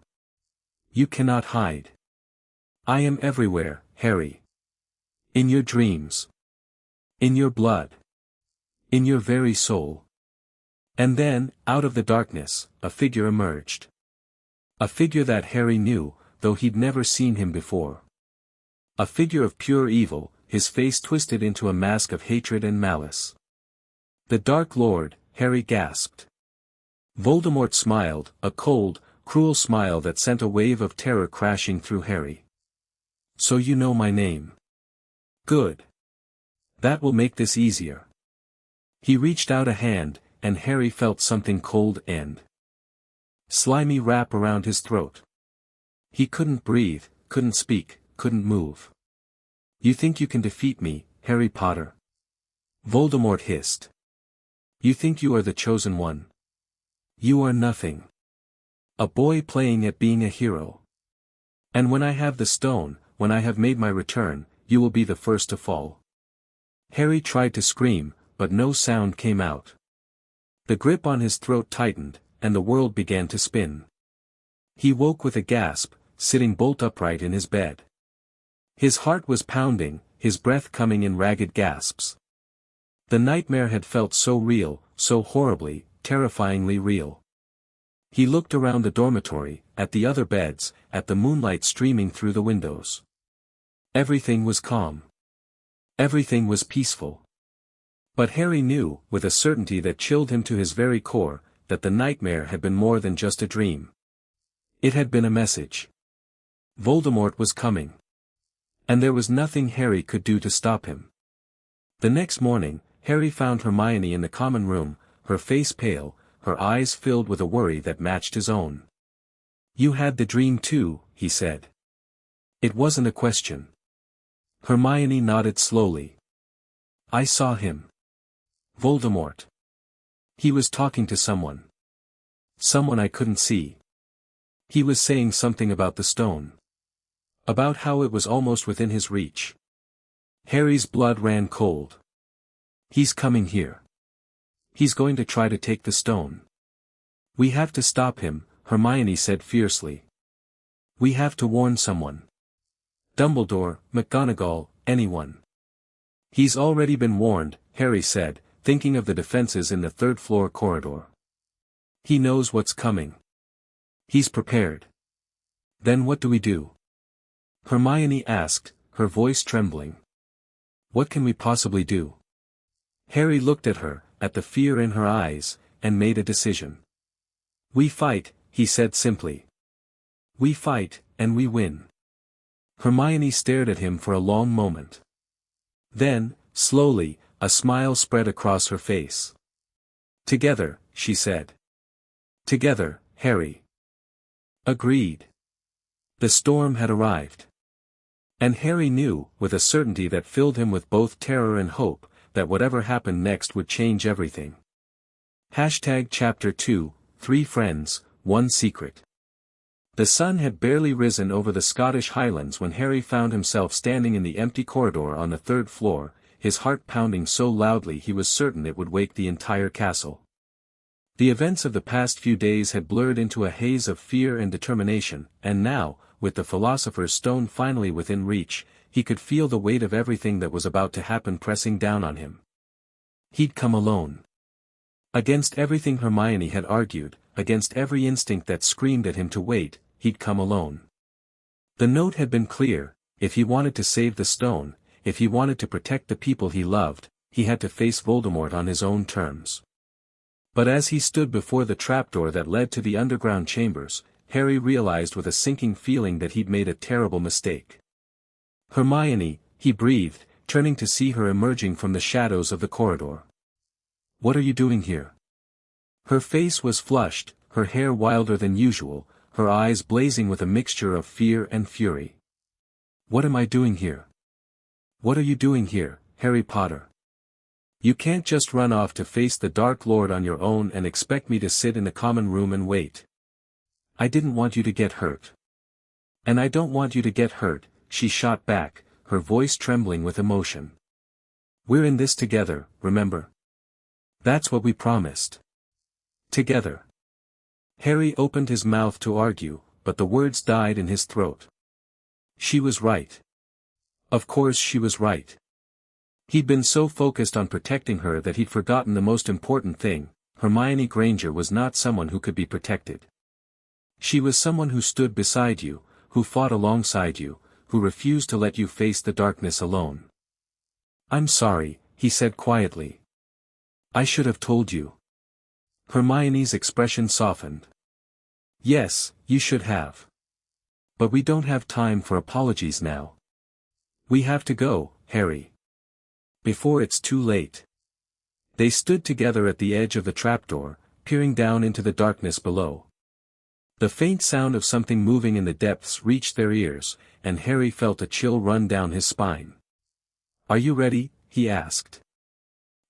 "You cannot hide. I am everywhere, Harry. In your dreams. In your blood. In your very soul." And then, out of the darkness, a figure emerged. A figure that Harry knew, though he'd never seen him before. A figure of pure evil, his face twisted into a mask of hatred and malice. "The Dark Lord," Harry gasped. Voldemort smiled, a cold, cruel smile that sent a wave of terror crashing through Harry. "So you know my name. Good. That will make this easier." He reached out a hand, and Harry felt something cold and slimy wrap around his throat. He couldn't breathe, couldn't speak, couldn't move. "You think you can defeat me, Harry Potter?" Voldemort hissed. "You think you are the chosen one? You are nothing. A boy playing at being a hero. And when I have the stone, when I have made my return, you will be the first to fall." Harry tried to scream, but no sound came out. The grip on his throat tightened, and the world began to spin. He woke with a gasp, sitting bolt upright in his bed. His heart was pounding, his breath coming in ragged gasps. The nightmare had felt so real, so horribly, terrifyingly real. He looked around the dormitory, at the other beds, at the moonlight streaming through the windows. Everything was calm. Everything was peaceful. But Harry knew, with a certainty that chilled him to his very core, that the nightmare had been more than just a dream. It had been a message. Voldemort was coming. And there was nothing Harry could do to stop him. The next morning, Harry found Hermione in the common room, her face pale, her eyes filled with a worry that matched his own. "You had the dream too," he said. It wasn't a question. Hermione nodded slowly. "I saw him. Voldemort. He was talking to someone. Someone I couldn't see. He was saying something about the stone. About how it was almost within his reach." Harry's blood ran cold. "He's coming here. He's going to try to take the stone. We have to stop him," Hermione said fiercely. "We have to warn someone. Dumbledore, McGonagall, anyone." "He's already been warned," Harry said, thinking of the defenses in the third-floor corridor. "He knows what's coming. He's prepared." "Then what do we do?" Hermione asked, her voice trembling. "What can we possibly do?" Harry looked at her, at the fear in her eyes, and made a decision. "We fight," he said simply. "We fight, and we win." Hermione stared at him for a long moment. Then, slowly, a smile spread across her face. "Together," she said. "Together, Harry." Agreed. The storm had arrived. And Harry knew, with a certainty that filled him with both terror and hope, that whatever happened next would change everything. Chapter 2, 3 Friends, 1 Secret. The sun had barely risen over the Scottish Highlands when Harry found himself standing in the empty corridor on the third floor, his heart pounding so loudly he was certain it would wake the entire castle. The events of the past few days had blurred into a haze of fear and determination, and now, with the Philosopher's Stone finally within reach, he could feel the weight of everything that was about to happen pressing down on him. He'd come alone. Against everything Hermione had argued, against every instinct that screamed at him to wait, he'd come alone. The note had been clear: if he wanted to save the stone, if he wanted to protect the people he loved, he had to face Voldemort on his own terms. But as he stood before the trapdoor that led to the underground chambers, Harry realized with a sinking feeling that he'd made a terrible mistake. "Hermione," he breathed, turning to see her emerging from the shadows of the corridor. "What are you doing here?" Her face was flushed, her hair wilder than usual, her eyes blazing with a mixture of fear and fury. "What am I doing here? What are you doing here, Harry Potter? You can't just run off to face the Dark Lord on your own and expect me to sit in a common room and wait. I didn't want you to get hurt. And I don't want you to get hurt," she shot back, her voice trembling with emotion. "We're in this together, remember? That's what we promised. Together." Harry opened his mouth to argue, but the words died in his throat. She was right. Of course she was right. He'd been so focused on protecting her that he'd forgotten the most important thing: Hermione Granger was not someone who could be protected. She was someone who stood beside you, who fought alongside you, who refused to let you face the darkness alone. "I'm sorry," he said quietly. "I should have told you." Hermione's expression softened. "Yes, you should have. But we don't have time for apologies now. We have to go, Harry. Before it's too late." They stood together at the edge of the trapdoor, peering down into the darkness below. The faint sound of something moving in the depths reached their ears, and Harry felt a chill run down his spine. "Are you ready?" he asked.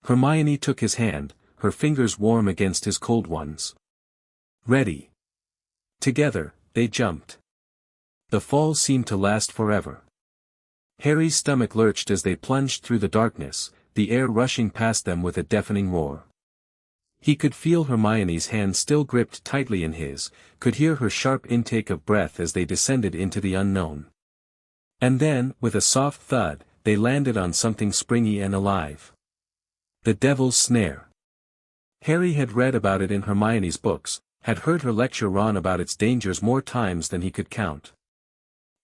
Hermione took his hand, her fingers warm against his cold ones. "Ready." Together, they jumped. The fall seemed to last forever. Harry's stomach lurched as they plunged through the darkness, the air rushing past them with a deafening roar. He could feel Hermione's hand still gripped tightly in his, could hear her sharp intake of breath as they descended into the unknown. And then, with a soft thud, they landed on something springy and alive. The Devil's Snare. Harry had read about it in Hermione's books, had heard her lecture Ron about its dangers more times than he could count.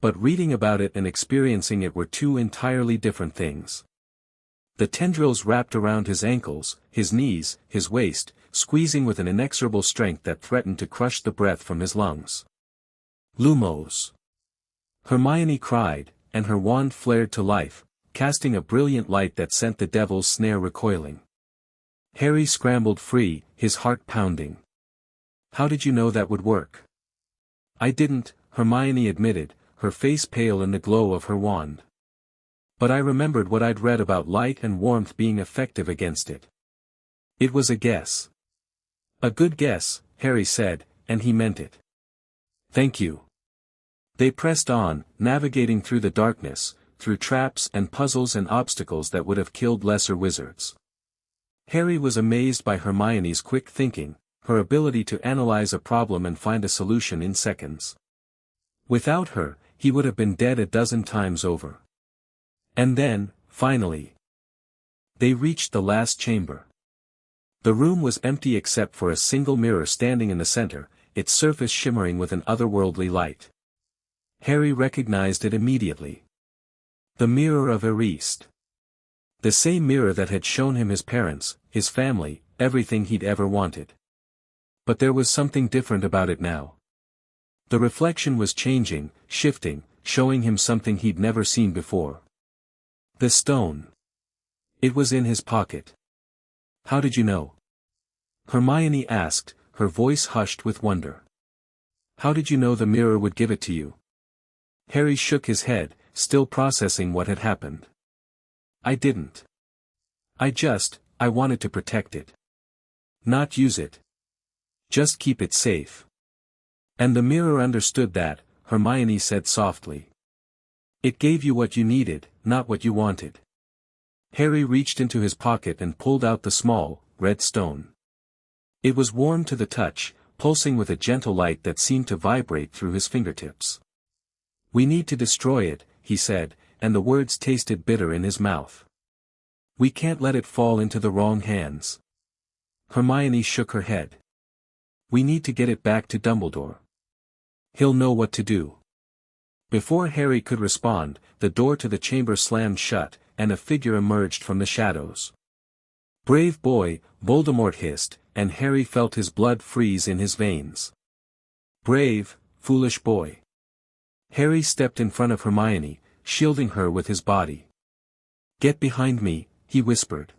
But reading about it and experiencing it were two entirely different things. The tendrils wrapped around his ankles, his knees, his waist, squeezing with an inexorable strength that threatened to crush the breath from his lungs. "Lumos!" Hermione cried, and her wand flared to life, casting a brilliant light that sent the Devil's Snare recoiling. Harry scrambled free, his heart pounding. "How did you know that would work?" "I didn't," Hermione admitted, her face pale in the glow of her wand. "But I remembered what I'd read about light and warmth being effective against it. It was a guess." "A good guess," Harry said, and he meant it. "Thank you." They pressed on, navigating through the darkness, through traps and puzzles and obstacles that would have killed lesser wizards. Harry was amazed by Hermione's quick thinking, her ability to analyze a problem and find a solution in seconds. Without her, he would have been dead a dozen times over. And then, finally, they reached the last chamber. The room was empty except for a single mirror standing in the center, its surface shimmering with an otherworldly light. Harry recognized it immediately. The mirror of Eriste. The same mirror that had shown him his parents, his family, everything he'd ever wanted. But there was something different about it now. The reflection was changing, shifting, showing him something he'd never seen before. The stone. It was in his pocket. "How did you know?" Hermione asked, her voice hushed with wonder. "How did you know the mirror would give it to you?" Harry shook his head, still processing what had happened. "I didn't. I wanted to protect it. Not use it. Just keep it safe." "And the mirror understood that," Hermione said softly. "It gave you what you needed, not what you wanted." Harry reached into his pocket and pulled out the small, red stone. It was warm to the touch, pulsing with a gentle light that seemed to vibrate through his fingertips. "We need to destroy it," he said, and the words tasted bitter in his mouth. "We can't let it fall into the wrong hands." Hermione shook her head. We need to get it back to Dumbledore. He'll know what to do. Before Harry could respond, the door to the chamber slammed shut, and a figure emerged from the shadows. "Brave boy," Voldemort hissed, and Harry felt his blood freeze in his veins. "Brave, foolish boy." Harry stepped in front of Hermione, shielding her with his body. "Get behind me," he whispered.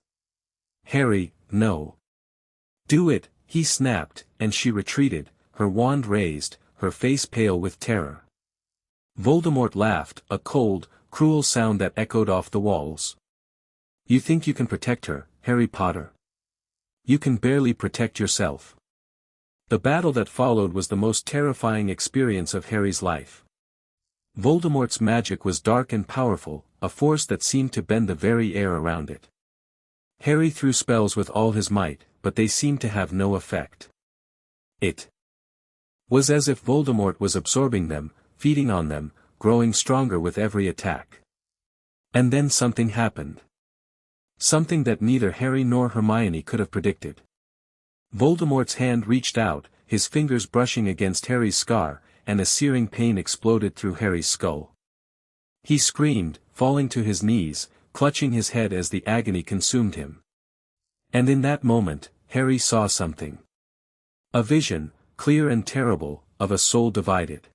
"Harry, no." "Do it," he snapped, and she retreated, her wand raised, her face pale with terror. Voldemort laughed, a cold, cruel sound that echoed off the walls. "You think you can protect her, Harry Potter? You can barely protect yourself." The battle that followed was the most terrifying experience of Harry's life. Voldemort's magic was dark and powerful, a force that seemed to bend the very air around it. Harry threw spells with all his might, but they seemed to have no effect. It was as if Voldemort was absorbing them, feeding on them, growing stronger with every attack. And then something happened. Something that neither Harry nor Hermione could have predicted. Voldemort's hand reached out, his fingers brushing against Harry's scar, and a searing pain exploded through Harry's skull. He screamed, falling to his knees, clutching his head as the agony consumed him. And in that moment, Harry saw something. A vision, clear and terrible, of a soul divided.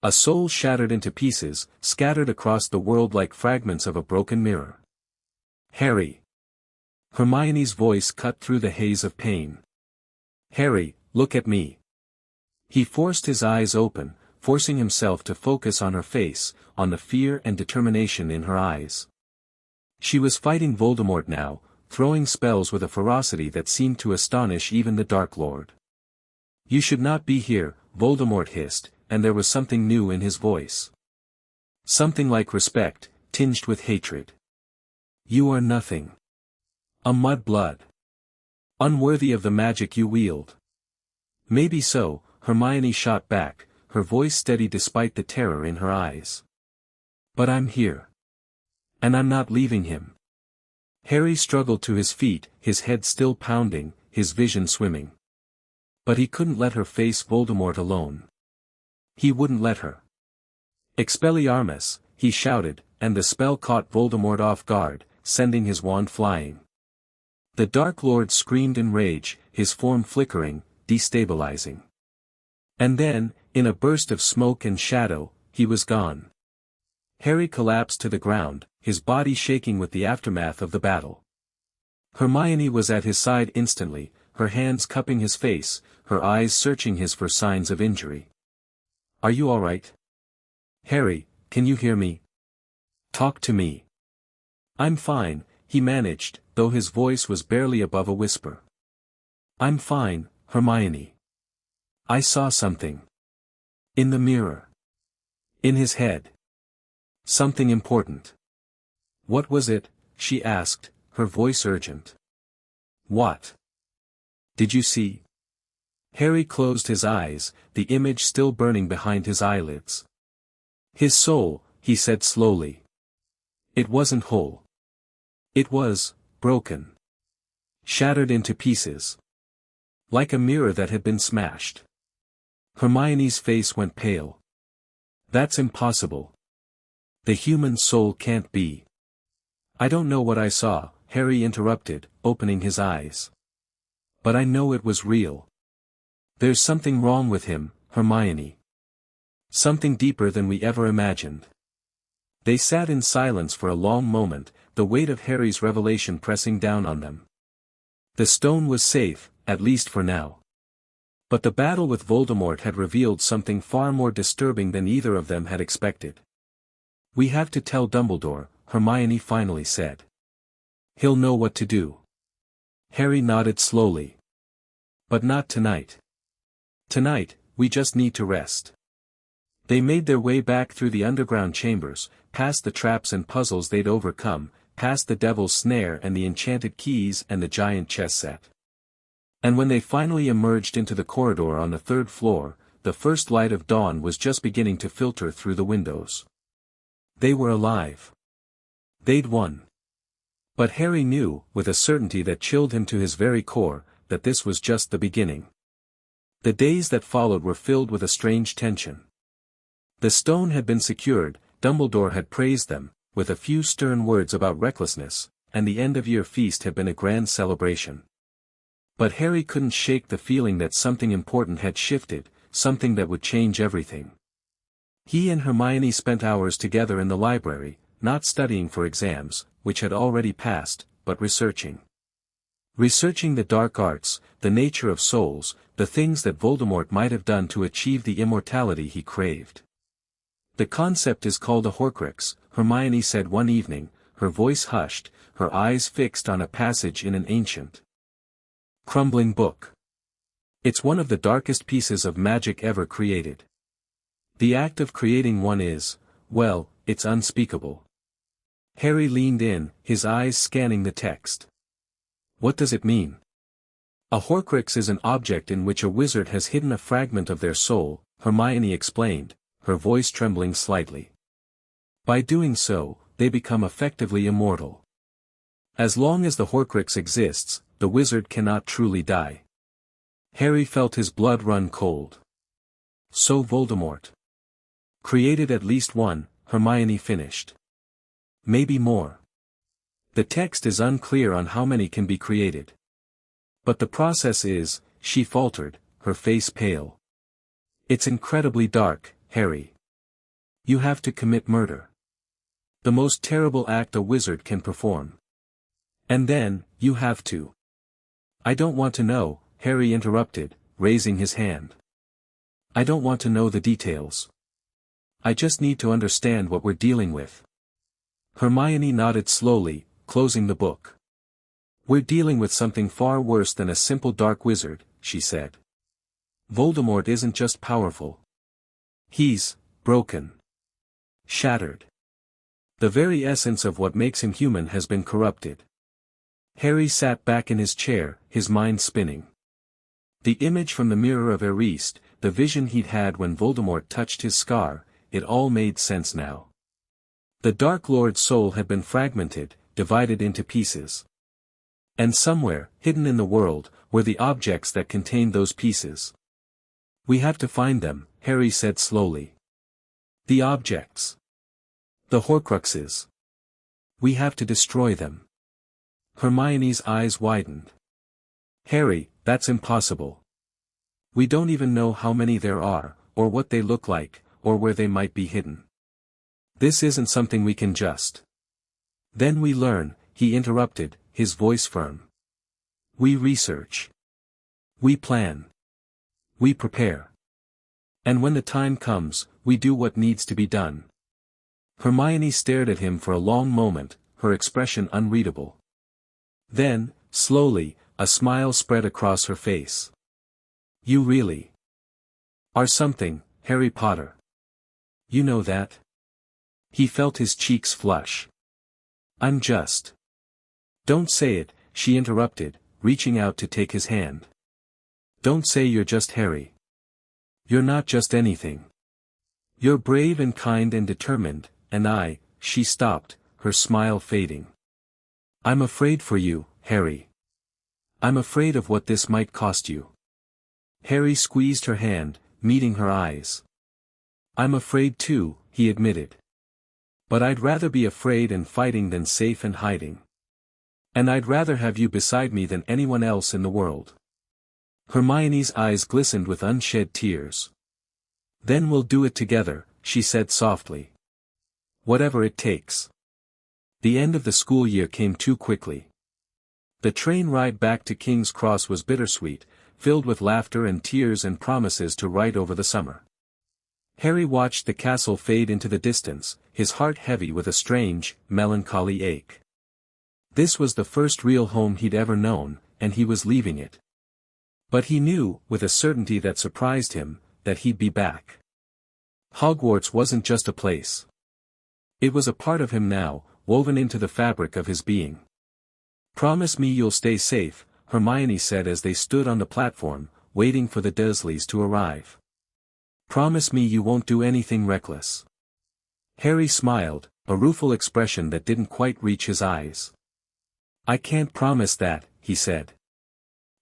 A soul shattered into pieces, scattered across the world like fragments of a broken mirror. "Harry!" Hermione's voice cut through the haze of pain. "Harry, look at me." He forced his eyes open, forcing himself to focus on her face, on the fear and determination in her eyes. She was fighting Voldemort now, throwing spells with a ferocity that seemed to astonish even the Dark Lord. "You should not be here," Voldemort hissed, and there was something new in his voice. Something like respect, tinged with hatred. "You are nothing. A mudblood. Unworthy of the magic you wield." "Maybe so," Hermione shot back, her voice steady despite the terror in her eyes. "But I'm here. And I'm not leaving him." Harry struggled to his feet, his head still pounding, his vision swimming. But he couldn't let her face Voldemort alone. He wouldn't let her. "Expelliarmus," he shouted, and the spell caught Voldemort off guard, sending his wand flying. The Dark Lord screamed in rage, his form flickering, destabilizing. And then, in a burst of smoke and shadow, he was gone. Harry collapsed to the ground, his body shaking with the aftermath of the battle. Hermione was at his side instantly, her hands cupping his face, her eyes searching his for signs of injury. "Are you all right? Harry, can you hear me? Talk to me." "I'm fine," he managed, though his voice was barely above a whisper. "I'm fine, Hermione. I saw something. In the mirror. In his head. Something important." "What was it?" she asked, her voice urgent. "What? Did you see?" Harry closed his eyes, the image still burning behind his eyelids. "His soul," he said slowly. "It wasn't whole. It was broken. Shattered into pieces. Like a mirror that had been smashed." Hermione's face went pale. "That's impossible. The human soul can't be." "I don't know what I saw," Harry interrupted, opening his eyes. "But I know it was real. There's something wrong with him, Hermione. Something deeper than we ever imagined." They sat in silence for a long moment, the weight of Harry's revelation pressing down on them. The stone was safe, at least for now. But the battle with Voldemort had revealed something far more disturbing than either of them had expected. "We have to tell Dumbledore," Hermione finally said. "He'll know what to do." Harry nodded slowly. "But not tonight. Tonight, we just need to rest." They made their way back through the underground chambers, past the traps and puzzles they'd overcome, past the devil's snare and the enchanted keys and the giant chess set. And when they finally emerged into the corridor on the third floor, the first light of dawn was just beginning to filter through the windows. They were alive. They'd won. But Harry knew, with a certainty that chilled him to his very core, that this was just the beginning. The days that followed were filled with a strange tension. The stone had been secured, Dumbledore had praised them, with a few stern words about recklessness, and the end-of-year feast had been a grand celebration. But Harry couldn't shake the feeling that something important had shifted, something that would change everything. He and Hermione spent hours together in the library, not studying for exams, which had already passed, but researching. Researching the dark arts, the nature of souls, the things that Voldemort might have done to achieve the immortality he craved. "The concept is called a Horcrux," Hermione said one evening, her voice hushed, her eyes fixed on a passage in an ancient, crumbling book. "It's one of the darkest pieces of magic ever created. The act of creating one is, well, it's unspeakable." Harry leaned in, his eyes scanning the text. "What does it mean?" "A Horcrux is an object in which a wizard has hidden a fragment of their soul," Hermione explained, her voice trembling slightly. "By doing so, they become effectively immortal. As long as the Horcrux exists, the wizard cannot truly die." Harry felt his blood run cold. "So Voldemort created at least one," Hermione finished. "Maybe more. The text is unclear on how many can be created. But the process is," she faltered, her face pale. "It's incredibly dark, Harry. You have to commit murder. The most terrible act a wizard can perform. And then, you have to—" "I don't want to know," Harry interrupted, raising his hand. "I don't want to know the details. I just need to understand what we're dealing with." Hermione nodded slowly, closing the book. "We're dealing with something far worse than a simple dark wizard," she said. "Voldemort isn't just powerful. He's broken. Shattered. The very essence of what makes him human has been corrupted." Harry sat back in his chair, his mind spinning. The image from the mirror of Eriste, the vision he'd had when Voldemort touched his scar, it all made sense now. The Dark Lord's soul had been fragmented, divided into pieces. And somewhere, hidden in the world, were the objects that contained those pieces. "We have to find them," Harry said slowly. "The objects. The Horcruxes. We have to destroy them." Hermione's eyes widened. "Harry, that's impossible. We don't even know how many there are, or what they look like, or where they might be hidden. This isn't something we can just—" "Then we learn," he interrupted, his voice firm. "We research. We plan. We prepare. And when the time comes, we do what needs to be done." Hermione stared at him for a long moment, her expression unreadable. Then, slowly, a smile spread across her face. "You really are something, Harry Potter. You know that?" He felt his cheeks flush. "I'm just—" "Don't say it," she interrupted, reaching out to take his hand. "Don't say you're just Harry. You're not just anything. You're brave and kind and determined, and she stopped, her smile fading. "I'm afraid for you, Harry. I'm afraid of what this might cost you." Harry squeezed her hand, meeting her eyes. "I'm afraid too," he admitted. "But I'd rather be afraid and fighting than safe and hiding. And I'd rather have you beside me than anyone else in the world." Hermione's eyes glistened with unshed tears. "Then we'll do it together," she said softly. "Whatever it takes." The end of the school year came too quickly. The train ride back to King's Cross was bittersweet, filled with laughter and tears and promises to write over the summer. Harry watched the castle fade into the distance, his heart heavy with a strange, melancholy ache. This was the first real home he'd ever known, and he was leaving it. But he knew, with a certainty that surprised him, that he'd be back. Hogwarts wasn't just a place. It was a part of him now, woven into the fabric of his being. "Promise me you'll stay safe," Hermione said as they stood on the platform, waiting for the Dursleys to arrive. "Promise me you won't do anything reckless." Harry smiled, a rueful expression that didn't quite reach his eyes. "I can't promise that," he said.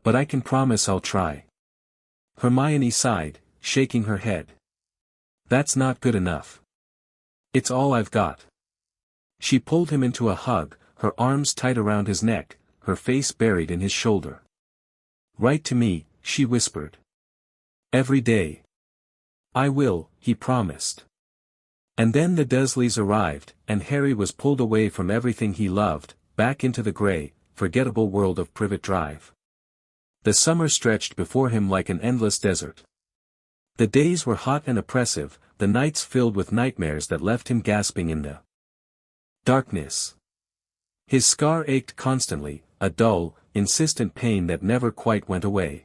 But I can promise I'll try. Hermione sighed, shaking her head. That's not good enough. It's all I've got. She pulled him into a hug, her arms tight around his neck, her face buried in his shoulder. Write to me, she whispered. Every day. I will, he promised. And then the Dursleys arrived, and Harry was pulled away from everything he loved, back into the grey, forgettable world of Privet Drive. The summer stretched before him like an endless desert. The days were hot and oppressive, the nights filled with nightmares that left him gasping in the darkness. His scar ached constantly, a dull, insistent pain that never quite went away.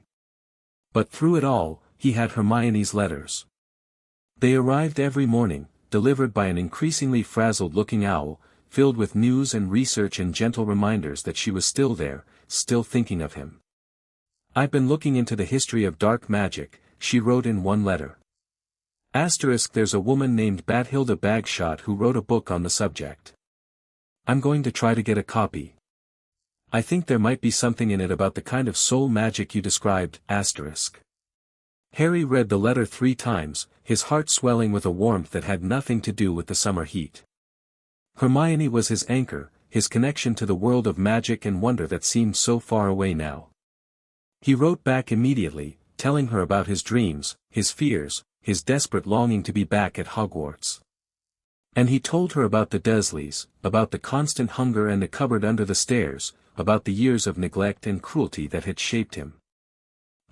But through it all, he had Hermione's letters. They arrived every morning, delivered by an increasingly frazzled-looking owl, filled with news and research and gentle reminders that she was still there, still thinking of him. I've been looking into the history of dark magic, she wrote in one letter. There's a woman named Bathilda Bagshot who wrote a book on the subject. I'm going to try to get a copy. I think there might be something in it about the kind of soul magic you described, Harry read the letter 3 times, his heart swelling with a warmth that had nothing to do with the summer heat. Hermione was his anchor, his connection to the world of magic and wonder that seemed so far away now. He wrote back immediately, telling her about his dreams, his fears, his desperate longing to be back at Hogwarts. And he told her about the Dursleys, about the constant hunger and the cupboard under the stairs, about the years of neglect and cruelty that had shaped him.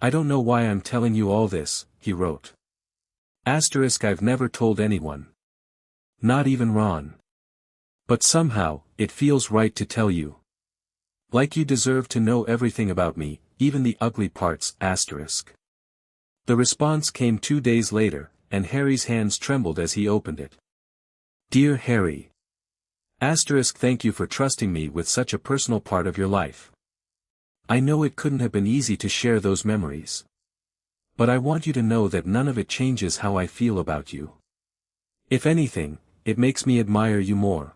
I don't know why I'm telling you all this, he wrote. I've never told anyone. Not even Ron. But somehow, it feels right to tell you. Like you deserve to know everything about me, even the ugly parts, The response came 2 days later, and Harry's hands trembled as he opened it. Dear Harry. Thank you for trusting me with such a personal part of your life. I know it couldn't have been easy to share those memories. But I want you to know that none of it changes how I feel about you. If anything, it makes me admire you more.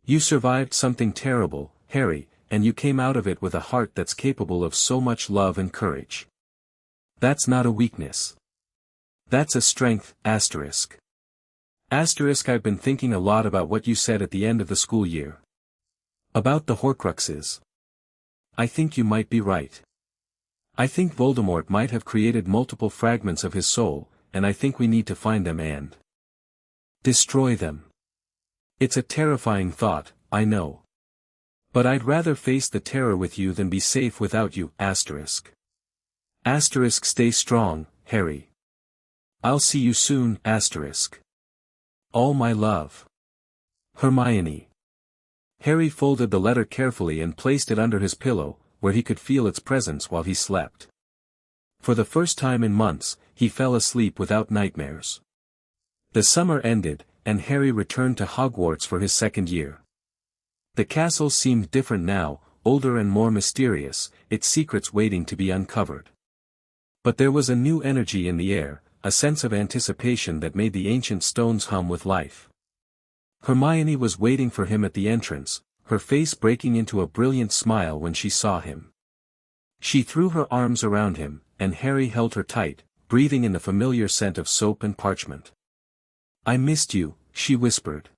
You survived something terrible, Harry, and you came out of it with a heart that's capable of so much love and courage. That's not a weakness. That's a strength, I've been thinking a lot about what you said at the end of the school year. About the Horcruxes. I think you might be right. I think Voldemort might have created multiple fragments of his soul, and I think we need to find them and destroy them. It's a terrifying thought, I know. But I'd rather face the terror with you than be safe without you, Stay strong, Harry. I'll see you soon, All my love. Hermione. Harry folded the letter carefully and placed it under his pillow, where he could feel its presence while he slept. For the first time in months, he fell asleep without nightmares. The summer ended, and Harry returned to Hogwarts for his second year. The castle seemed different now, older and more mysterious, its secrets waiting to be uncovered. But there was a new energy in the air, a sense of anticipation that made the ancient stones hum with life. Hermione was waiting for him at the entrance, her face breaking into a brilliant smile when she saw him. She threw her arms around him, and Harry held her tight, breathing in the familiar scent of soap and parchment. I missed you, she whispered.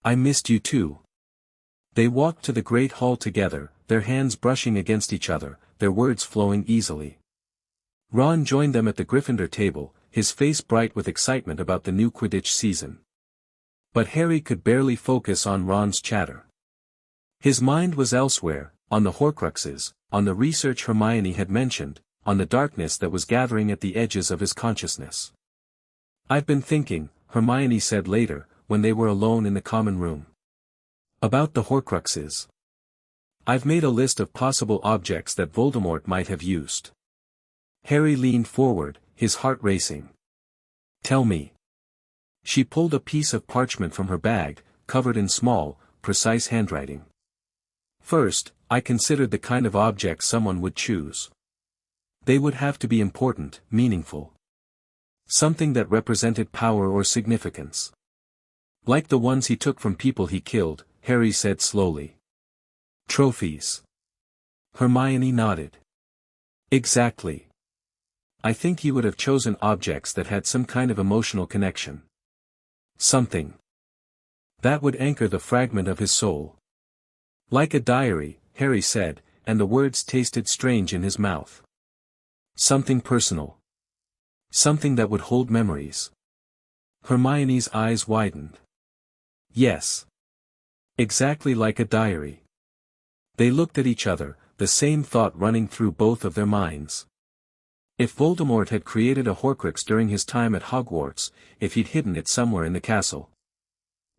I missed you too. They walked to the great hall together, their hands brushing against each other, their words flowing easily. Ron joined them at the Gryffindor table, his face bright with excitement about the new Quidditch season. But Harry could barely focus on Ron's chatter. His mind was elsewhere, on the Horcruxes, on the research Hermione had mentioned, on the darkness that was gathering at the edges of his consciousness. I've been thinking, Hermione said later, when they were alone in the common room. About the Horcruxes. I've made a list of possible objects that Voldemort might have used. Harry leaned forward, his heart racing. Tell me. She pulled a piece of parchment from her bag, covered in small, precise handwriting. First, I considered the kind of object someone would choose. They would have to be important, meaningful. Something that represented power or significance. Like the ones he took from people he killed, Harry said slowly. Trophies. Hermione nodded. Exactly. I think he would have chosen objects that had some kind of emotional connection. Something that would anchor the fragment of his soul. Like a diary, Harry said, and the words tasted strange in his mouth. Something personal. Something that would hold memories. Hermione's eyes widened. Yes. Exactly like a diary. They looked at each other, the same thought running through both of their minds. If Voldemort had created a Horcrux during his time at Hogwarts, if he'd hidden it somewhere in the castle.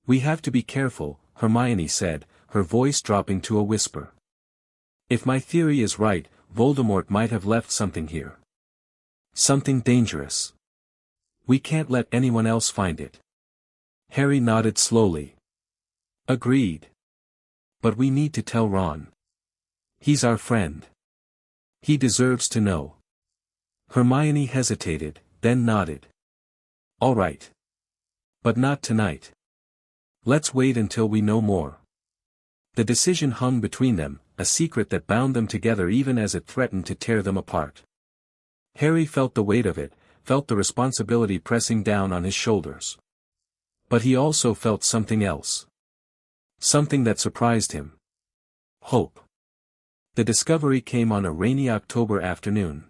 We have to be careful, Hermione said, her voice dropping to a whisper. If my theory is right, Voldemort might have left something here. Something dangerous. We can't let anyone else find it. Harry nodded slowly. Agreed. But we need to tell Ron. He's our friend. He deserves to know. Hermione hesitated, then nodded. All right. But not tonight. Let's wait until we know more. The decision hung between them, a secret that bound them together even as it threatened to tear them apart. Harry felt the weight of it, felt the responsibility pressing down on his shoulders. But he also felt something else. Something that surprised him. Hope. The discovery came on a rainy October afternoon.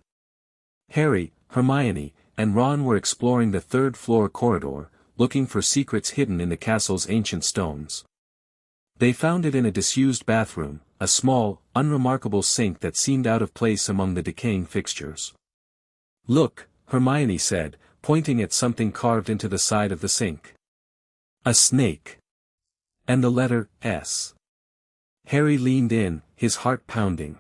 Harry, Hermione, and Ron were exploring the third-floor corridor, looking for secrets hidden in the castle's ancient stones. They found it in a disused bathroom, a small, unremarkable sink that seemed out of place among the decaying fixtures. Look, Hermione said, pointing at something carved into the side of the sink. A snake. And the letter S. Harry leaned in, his heart pounding.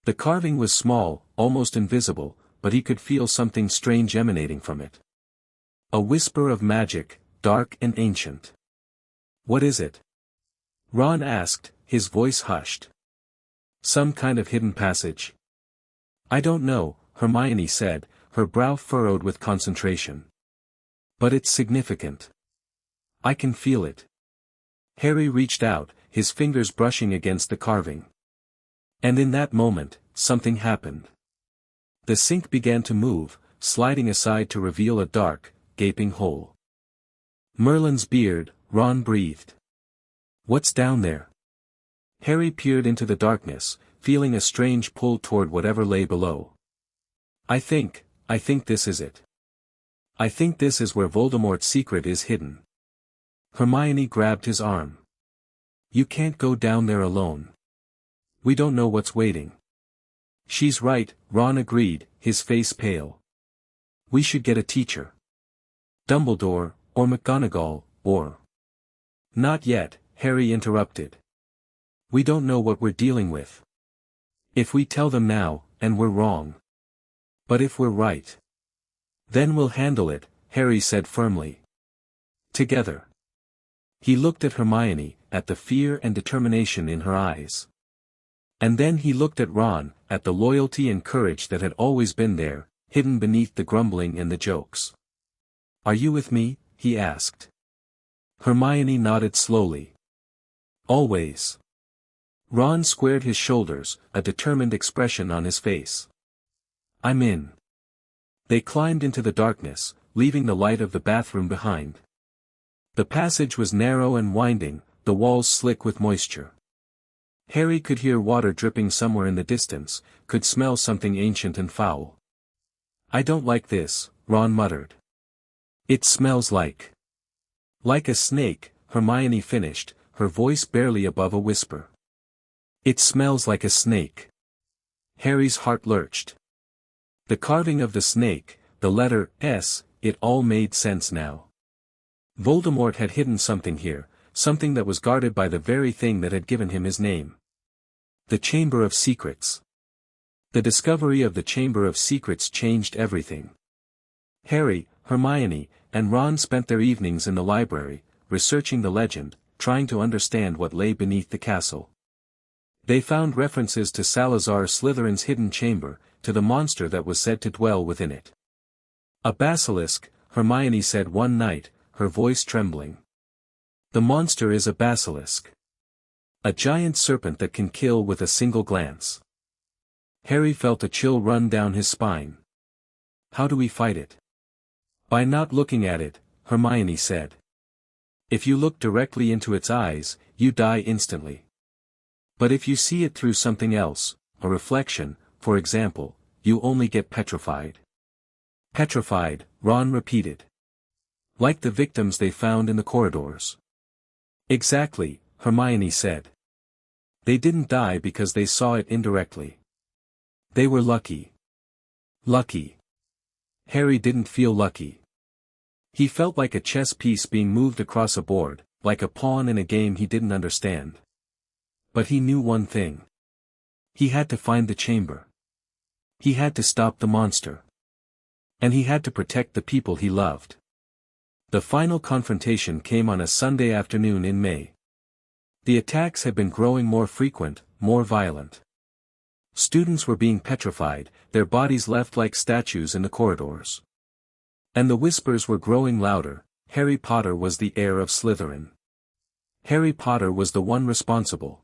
The carving was small, almost invisible, but he could feel something strange emanating from it. A whisper of magic, dark and ancient. What is it? Ron asked, his voice hushed. Some kind of hidden passage. I don't know, Hermione said, her brow furrowed with concentration. But it's significant. I can feel it. Harry reached out, his fingers brushing against the carving. And in that moment, something happened. The sink began to move, sliding aside to reveal a dark, gaping hole. Merlin's beard, Ron breathed. What's down there? Harry peered into the darkness, feeling a strange pull toward whatever lay below. I think this is it. I think this is where Voldemort's secret is hidden. Hermione grabbed his arm. You can't go down there alone. We don't know what's waiting. She's right, Ron agreed, his face pale. We should get a teacher. Dumbledore, or McGonagall, or... Not yet, Harry interrupted. We don't know what we're dealing with. If we tell them now, and we're wrong. But if we're right. Then we'll handle it, Harry said firmly. Together. He looked at Hermione, at the fear and determination in her eyes. And then he looked at Ron, at the loyalty and courage that had always been there, hidden beneath the grumbling and the jokes. Are you with me? He asked. Hermione nodded slowly. Always. Ron squared his shoulders, a determined expression on his face. I'm in. They climbed into the darkness, leaving the light of the bathroom behind. The passage was narrow and winding, the walls slick with moisture. Harry could hear water dripping somewhere in the distance, could smell something ancient and foul. I don't like this, Ron muttered. It smells like a snake, Hermione finished, her voice barely above a whisper. It smells like a snake. Harry's heart lurched. The carving of the snake, the letter S, it all made sense now. Voldemort had hidden something here, something that was guarded by the very thing that had given him his name. The Chamber of Secrets. The discovery of the Chamber of Secrets changed everything. Harry, Hermione, and Ron spent their evenings in the library, researching the legend, trying to understand what lay beneath the castle. They found references to Salazar Slytherin's hidden chamber, to the monster that was said to dwell within it. A basilisk, Hermione said one night, her voice trembling. The monster is a basilisk. A giant serpent that can kill with a single glance. Harry felt a chill run down his spine. How do we fight it? By not looking at it, Hermione said. If you look directly into its eyes, you die instantly. But if you see it through something else, a reflection, for example, you only get petrified. Petrified, Ron repeated. Like the victims they found in the corridors. Exactly, Hermione said. They didn't die because they saw it indirectly. They were lucky. Lucky. Harry didn't feel lucky. He felt like a chess piece being moved across a board, like a pawn in a game he didn't understand. But he knew one thing. He had to find the chamber. He had to stop the monster. And he had to protect the people he loved. The final confrontation came on a Sunday afternoon in May. The attacks had been growing more frequent, more violent. Students were being petrified, their bodies left like statues in the corridors. And the whispers were growing louder. Harry Potter was the heir of Slytherin. Harry Potter was the one responsible.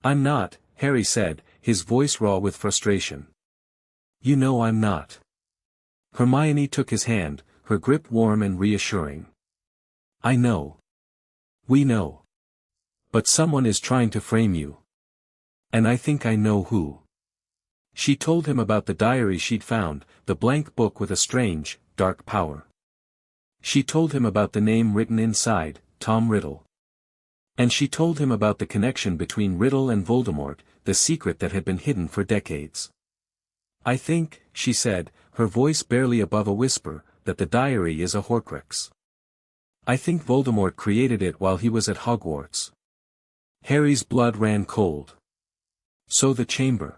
I'm not, Harry said, his voice raw with frustration. You know I'm not. Hermione took his hand, her grip warm and reassuring. I know. We know. But someone is trying to frame you. And I think I know who. She told him about the diary she'd found, the blank book with a strange, dark power. She told him about the name written inside, Tom Riddle. And she told him about the connection between Riddle and Voldemort, the secret that had been hidden for decades. I think, she said, her voice barely above a whisper, that the diary is a Horcrux. I think Voldemort created it while he was at Hogwarts. Harry's blood ran cold. So the chamber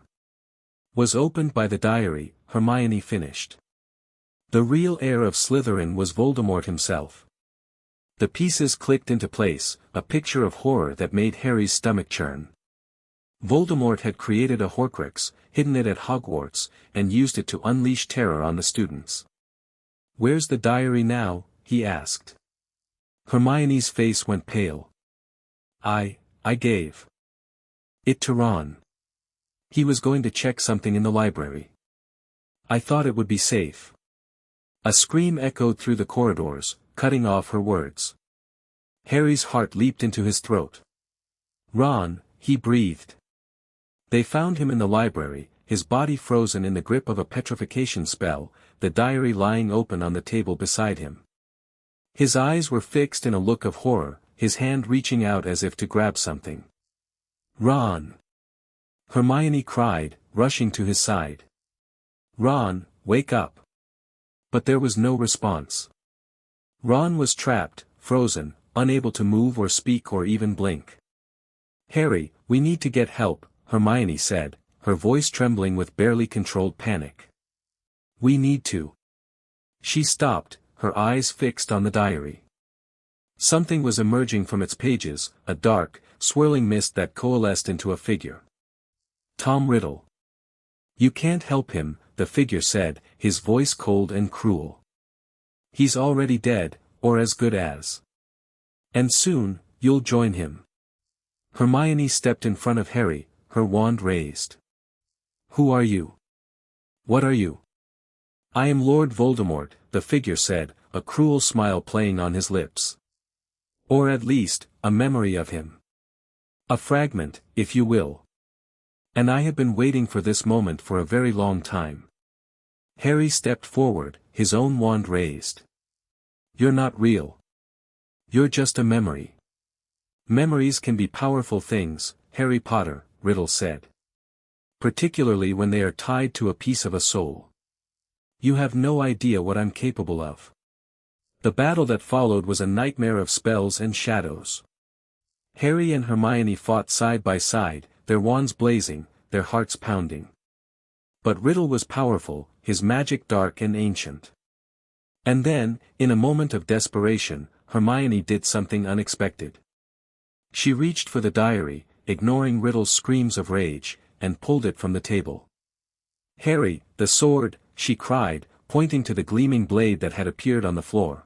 was opened by the diary, Hermione finished. The real heir of Slytherin was Voldemort himself. The pieces clicked into place, a picture of horror that made Harry's stomach churn. Voldemort had created a Horcrux, hidden it at Hogwarts, and used it to unleash terror on the students. Where's the diary now? He asked. Hermione's face went pale. I gave it to Ron. He was going to check something in the library. I thought it would be safe. A scream echoed through the corridors, cutting off her words. Harry's heart leaped into his throat. Ron, he breathed. They found him in the library, his body frozen in the grip of a petrification spell, the diary lying open on the table beside him. His eyes were fixed in a look of horror, his hand reaching out as if to grab something. Ron! Hermione cried, rushing to his side. Ron, wake up! But there was no response. Ron was trapped, frozen, unable to move or speak or even blink. Harry, we need to get help, Hermione said, her voice trembling with barely controlled panic. We need to. She stopped, her eyes fixed on the diary. Something was emerging from its pages, a dark, swirling mist that coalesced into a figure. Tom Riddle. You can't help him, the figure said, his voice cold and cruel. He's already dead, or as good as. And soon, you'll join him. Hermione stepped in front of Harry, her wand raised. Who are you? What are you? I am Lord Voldemort, the figure said, a cruel smile playing on his lips. Or at least, a memory of him. A fragment, if you will. And I have been waiting for this moment for a very long time. Harry stepped forward, his own wand raised. You're not real. You're just a memory. Memories can be powerful things, Harry Potter, Riddle said. Particularly when they are tied to a piece of a soul. You have no idea what I'm capable of. The battle that followed was a nightmare of spells and shadows. Harry and Hermione fought side by side, their wands blazing, their hearts pounding. But Riddle was powerful, his magic dark and ancient. And then, in a moment of desperation, Hermione did something unexpected. She reached for the diary, ignoring Riddle's screams of rage, and pulled it from the table. Harry, the sword, she cried, pointing to the gleaming blade that had appeared on the floor.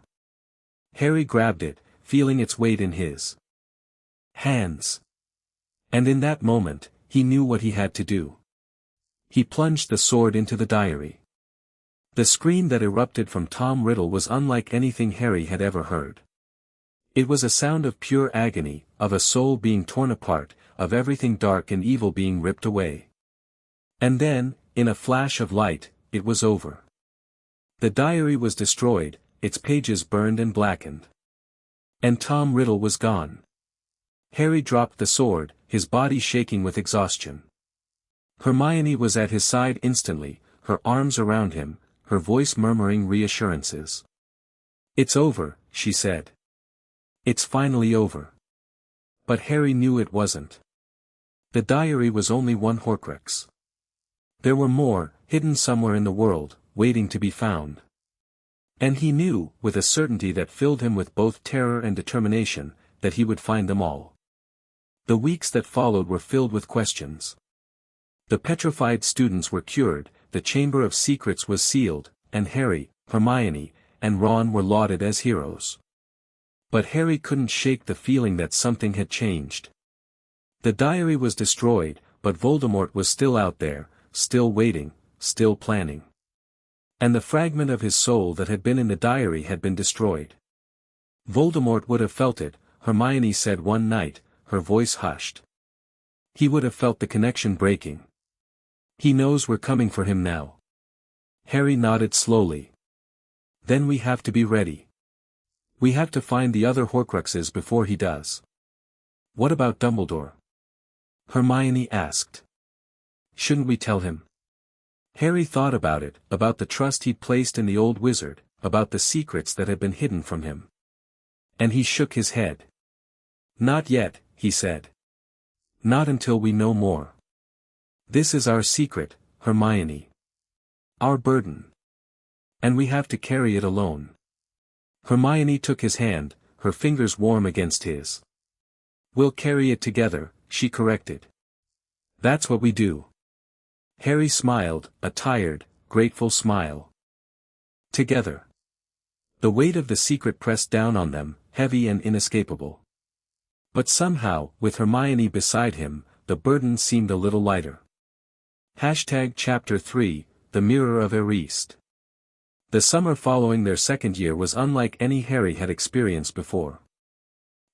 Harry grabbed it, feeling its weight in his hands. And in that moment, he knew what he had to do. He plunged the sword into the diary. The scream that erupted from Tom Riddle was unlike anything Harry had ever heard. It was a sound of pure agony, of a soul being torn apart, of everything dark and evil being ripped away. And then, in a flash of light, it was over. The diary was destroyed, its pages burned and blackened. And Tom Riddle was gone. Harry dropped the sword, his body shaking with exhaustion. Hermione was at his side instantly, her arms around him, her voice murmuring reassurances. "It's over," she said. "It's finally over." But Harry knew it wasn't. The diary was only one Horcrux. There were more, hidden somewhere in the world, waiting to be found. And he knew, with a certainty that filled him with both terror and determination, that he would find them all. The weeks that followed were filled with questions. The petrified students were cured, the Chamber of Secrets was sealed, and Harry, Hermione, and Ron were lauded as heroes. But Harry couldn't shake the feeling that something had changed. The diary was destroyed, but Voldemort was still out there, still waiting, still planning. And the fragment of his soul that had been in the diary had been destroyed. Voldemort would have felt it, Hermione said one night, her voice hushed. He would have felt the connection breaking. He knows we're coming for him now. Harry nodded slowly. Then we have to be ready. We have to find the other Horcruxes before he does. What about Dumbledore? Hermione asked. Shouldn't we tell him? Harry thought about it, about the trust he'd placed in the old wizard, about the secrets that had been hidden from him. And he shook his head. Not yet, he said. Not until we know more. This is our secret, Hermione. Our burden. And we have to carry it alone. Hermione took his hand, her fingers warm against his. We'll carry it together, she corrected. That's what we do. Harry smiled, a tired, grateful smile. Together. The weight of the secret pressed down on them, heavy and inescapable. But somehow, with Hermione beside him, the burden seemed a little lighter. Chapter 3, The Mirror of Eriste. The summer following their second year was unlike any Harry had experienced before.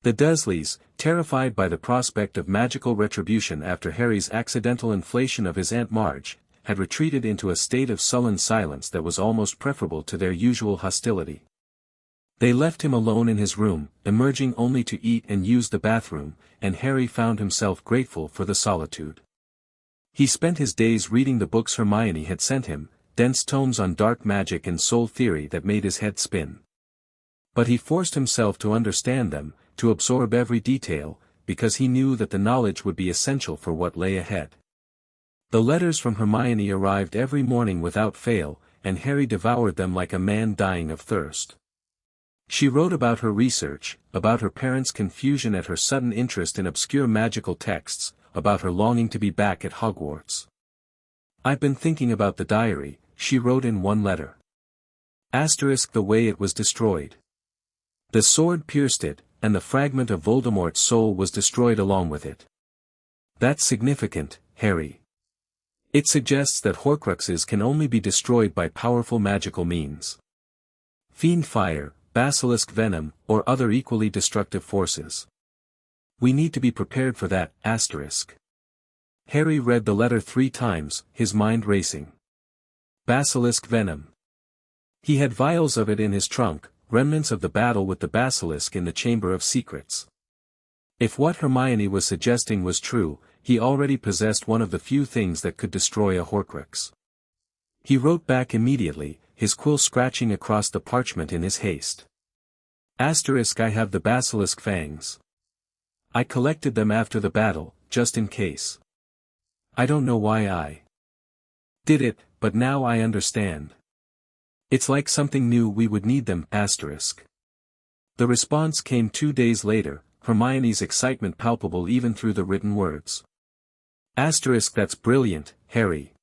The Dursleys, terrified by the prospect of magical retribution after Harry's accidental inflation of his Aunt Marge, had retreated into a state of sullen silence that was almost preferable to their usual hostility. They left him alone in his room, emerging only to eat and use the bathroom, and Harry found himself grateful for the solitude. He spent his days reading the books Hermione had sent him, dense tomes on dark magic and soul theory that made his head spin. But he forced himself to understand them, to absorb every detail, because he knew that the knowledge would be essential for what lay ahead. The letters from Hermione arrived every morning without fail, and Harry devoured them like a man dying of thirst. She wrote about her research, about her parents' confusion at her sudden interest in obscure magical texts, about her longing to be back at Hogwarts. "I've been thinking about the diary," she wrote in one letter. The way it was destroyed. The sword pierced it, and the fragment of Voldemort's soul was destroyed along with it. That's significant, Harry. It suggests that Horcruxes can only be destroyed by powerful magical means. Fiend fire, basilisk venom, or other equally destructive forces. We need to be prepared for that, asterisk. Harry read the letter 3 times, his mind racing. Basilisk venom. He had vials of it in his trunk, remnants of the battle with the basilisk in the Chamber of Secrets. If what Hermione was suggesting was true, he already possessed one of the few things that could destroy a Horcrux. He wrote back immediately, his quill scratching across the parchment in his haste. I have the basilisk fangs. I collected them after the battle, just in case. I don't know why I did it, but now I understand. It's like something knew we would need them, The response came 2 days later, Hermione's excitement palpable even through the written words. That's brilliant, Harry.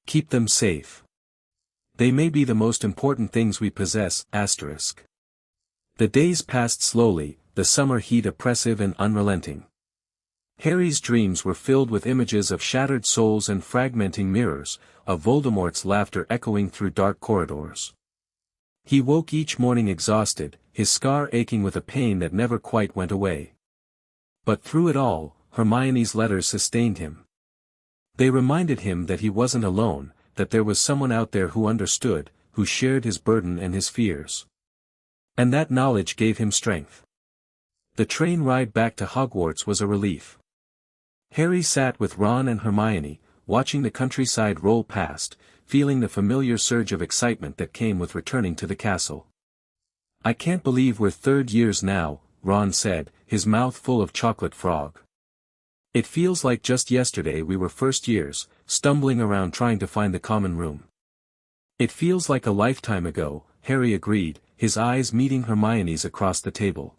Keep them safe. They may be the most important things we possess, The days passed slowly, the summer heat oppressive and unrelenting. Harry's dreams were filled with images of shattered souls and fragmenting mirrors, of Voldemort's laughter echoing through dark corridors. He woke each morning exhausted, his scar aching with a pain that never quite went away. But through it all, Hermione's letters sustained him. They reminded him that he wasn't alone, that there was someone out there who understood, who shared his burden and his fears. And that knowledge gave him strength. The train ride back to Hogwarts was a relief. Harry sat with Ron and Hermione, watching the countryside roll past, feeling the familiar surge of excitement that came with returning to the castle. "I can't believe we're third years now," Ron said, his mouth full of chocolate frog. "It feels like just yesterday we were first years, stumbling around trying to find the common room." "It feels like a lifetime ago," Harry agreed, his eyes meeting Hermione's across the table.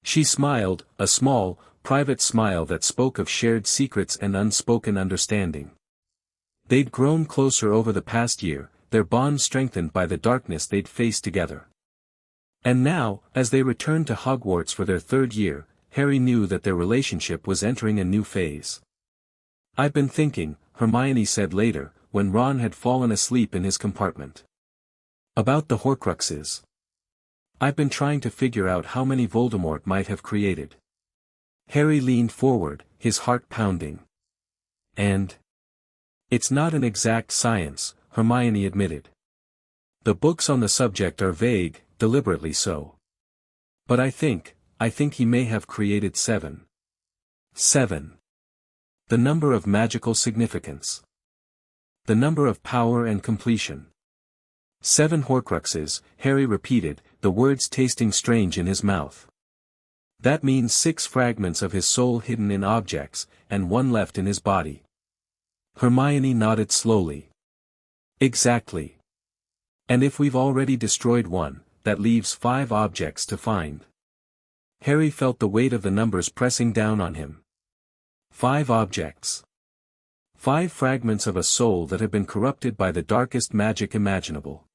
She smiled, a small, private smile that spoke of shared secrets and unspoken understanding. They'd grown closer over the past year, their bond strengthened by the darkness they'd faced together. And now, as they returned to Hogwarts for their third year, Harry knew that their relationship was entering a new phase. "I've been thinking," Hermione said later, when Ron had fallen asleep in his compartment, "about the Horcruxes. I've been trying to figure out how many Voldemort might have created." Harry leaned forward, his heart pounding. "And it's not an exact science," Hermione admitted. "The books on the subject are vague, deliberately so. But I think he may have created 7. 7. The number of magical significance. The number of power and completion. 7 Horcruxes," Harry repeated, the words tasting strange in his mouth. "That means 6 fragments of his soul hidden in objects, and 1 left in his body." Hermione nodded slowly. "Exactly. And if we've already destroyed 1, that leaves 5 objects to find." Harry felt the weight of the numbers pressing down on him. 5 objects. 5 fragments of a soul that had been corrupted by the darkest magic imaginable.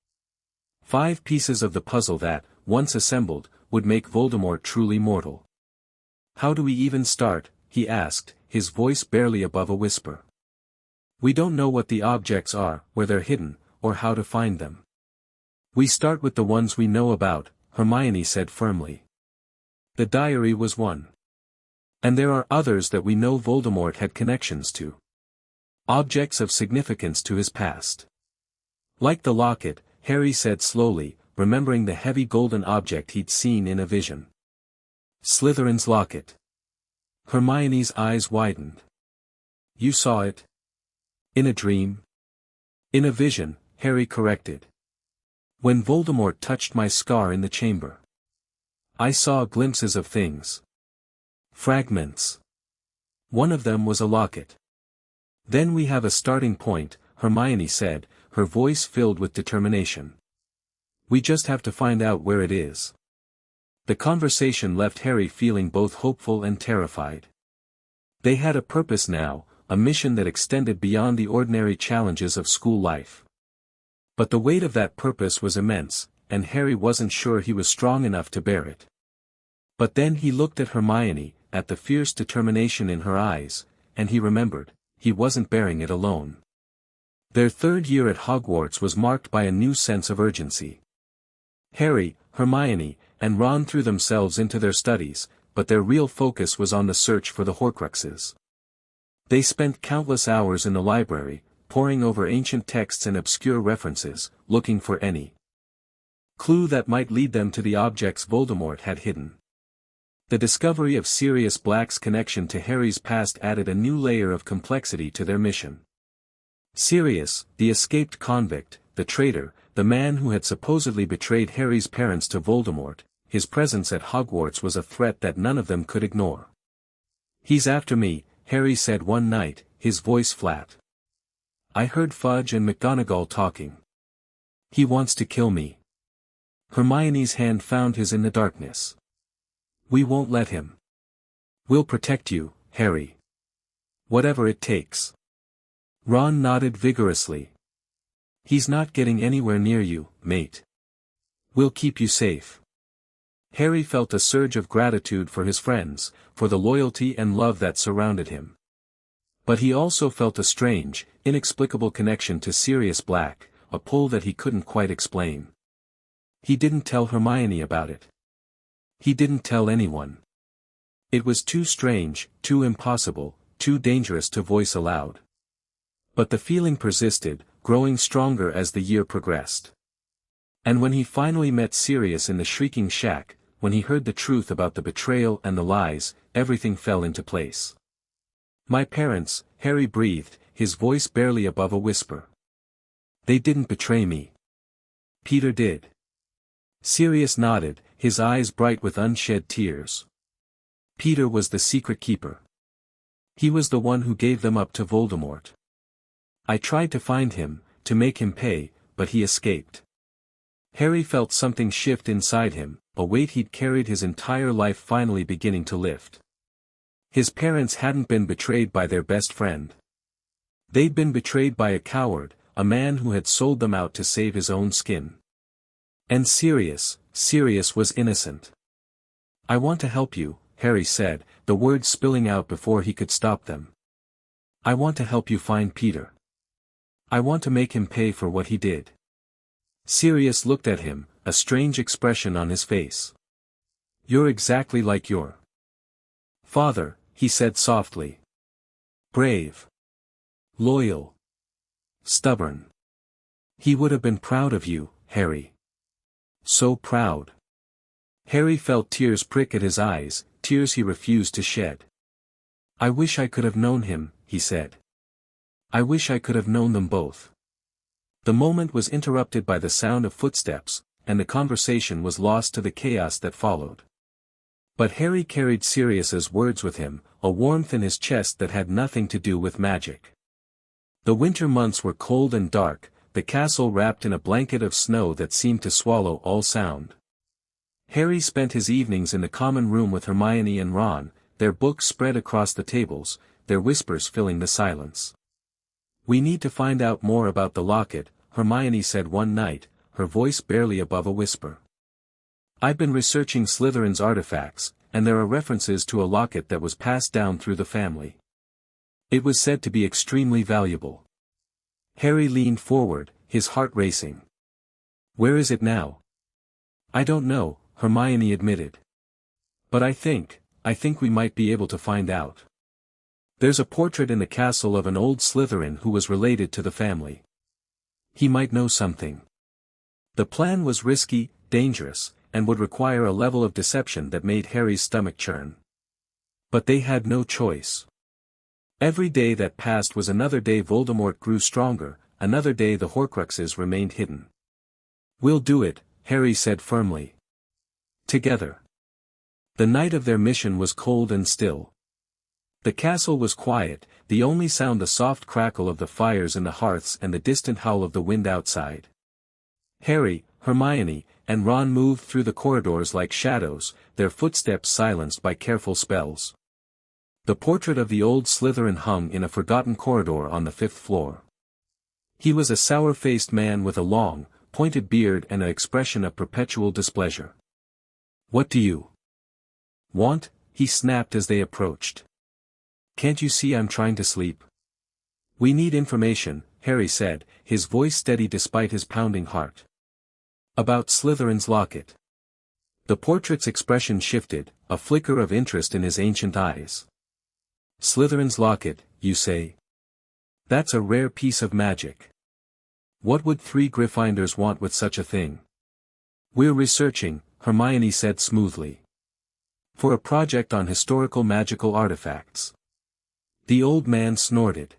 5 pieces of the puzzle that, once assembled, would make Voldemort truly mortal. "How do we even start?" he asked, his voice barely above a whisper. "We don't know what the objects are, where they're hidden, or how to find them. We start with the ones we know about," Hermione said firmly. "The diary was one. And there are others that we know Voldemort had connections to. Objects of significance to his past. Like the locket," Harry said slowly, remembering the heavy golden object he'd seen in a vision. "Slytherin's locket." Hermione's eyes widened. "You saw it? In a dream?" "In a vision," Harry corrected. "When Voldemort touched my scar in the chamber. I saw glimpses of things. Fragments. One of them was a locket." "Then we have a starting point," Hermione said, her voice filled with determination. "We just have to find out where it is." The conversation left Harry feeling both hopeful and terrified. They had a purpose now, a mission that extended beyond the ordinary challenges of school life. But the weight of that purpose was immense, and Harry wasn't sure he was strong enough to bear it. But then he looked at Hermione, at the fierce determination in her eyes, and he remembered, he wasn't bearing it alone. Their third year at Hogwarts was marked by a new sense of urgency. Harry, Hermione, and Ron threw themselves into their studies, but their real focus was on the search for the Horcruxes. They spent countless hours in the library, poring over ancient texts and obscure references, looking for any clue that might lead them to the objects Voldemort had hidden. The discovery of Sirius Black's connection to Harry's past added a new layer of complexity to their mission. Sirius, the escaped convict, the traitor, the man who had supposedly betrayed Harry's parents to Voldemort, his presence at Hogwarts was a threat that none of them could ignore. "He's after me," Harry said one night, his voice flat. "I heard Fudge and McGonagall talking. He wants to kill me." Hermione's hand found his in the darkness. "We won't let him. We'll protect you, Harry. Whatever it takes." Ron nodded vigorously. "He's not getting anywhere near you, mate. We'll keep you safe." Harry felt a surge of gratitude for his friends, for the loyalty and love that surrounded him. But he also felt a strange, inexplicable connection to Sirius Black, a pull that he couldn't quite explain. He didn't tell Hermione about it. He didn't tell anyone. It was too strange, too impossible, too dangerous to voice aloud. But the feeling persisted, growing stronger as the year progressed. And when he finally met Sirius in the Shrieking Shack, when he heard the truth about the betrayal and the lies, everything fell into place. "My parents," Harry breathed, his voice barely above a whisper. "They didn't betray me. Peter did." Sirius nodded, his eyes bright with unshed tears. "Peter was the secret keeper. He was the one who gave them up to Voldemort. I tried to find him, to make him pay, but he escaped." Harry felt something shift inside him, a weight he'd carried his entire life finally beginning to lift. His parents hadn't been betrayed by their best friend. They'd been betrayed by a coward, a man who had sold them out to save his own skin. And Sirius was innocent. "I want to help you," Harry said, the words spilling out before he could stop them. "I want to help you find Peter. I want to make him pay for what he did." Sirius looked at him, a strange expression on his face. "You're exactly like your father," he said softly. "Brave. Loyal. Stubborn. He would have been proud of you, Harry. So proud." Harry felt tears prick at his eyes, tears he refused to shed. "I wish I could have known him," he said. "I wish I could have known them both." The moment was interrupted by the sound of footsteps, and the conversation was lost to the chaos that followed. But Harry carried Sirius's words with him, a warmth in his chest that had nothing to do with magic. The winter months were cold and dark, the castle wrapped in a blanket of snow that seemed to swallow all sound. Harry spent his evenings in the common room with Hermione and Ron, their books spread across the tables, their whispers filling the silence. "We need to find out more about the locket," Hermione said one night, her voice barely above a whisper. "I've been researching Slytherin's artifacts, and there are references to a locket that was passed down through the family. It was said to be extremely valuable." Harry leaned forward, his heart racing. "Where is it now?" "I don't know," Hermione admitted. "But I think we might be able to find out. There's a portrait in the castle of an old Slytherin who was related to the family. He might know something." The plan was risky, dangerous, and would require a level of deception that made Harry's stomach churn. But they had no choice. Every day that passed was another day Voldemort grew stronger, another day the Horcruxes remained hidden. "We'll do it," Harry said firmly. "Together." The night of their mission was cold and still. The castle was quiet, the only sound the soft crackle of the fires in the hearths and the distant howl of the wind outside. Harry, Hermione, and Ron moved through the corridors like shadows, their footsteps silenced by careful spells. The portrait of the old Slytherin hung in a forgotten corridor on the 5th floor. He was a sour-faced man with a long, pointed beard and an expression of perpetual displeasure. "What do you want?" he snapped as they approached. "Can't you see I'm trying to sleep?" "We need information," Harry said, his voice steady despite his pounding heart. "About Slytherin's locket." The portrait's expression shifted, a flicker of interest in his ancient eyes. "Slytherin's locket, you say? That's a rare piece of magic. What would 3 Gryffindors want with such a thing?" "We're researching," Hermione said smoothly. "For a project on historical magical artifacts." The old man snorted.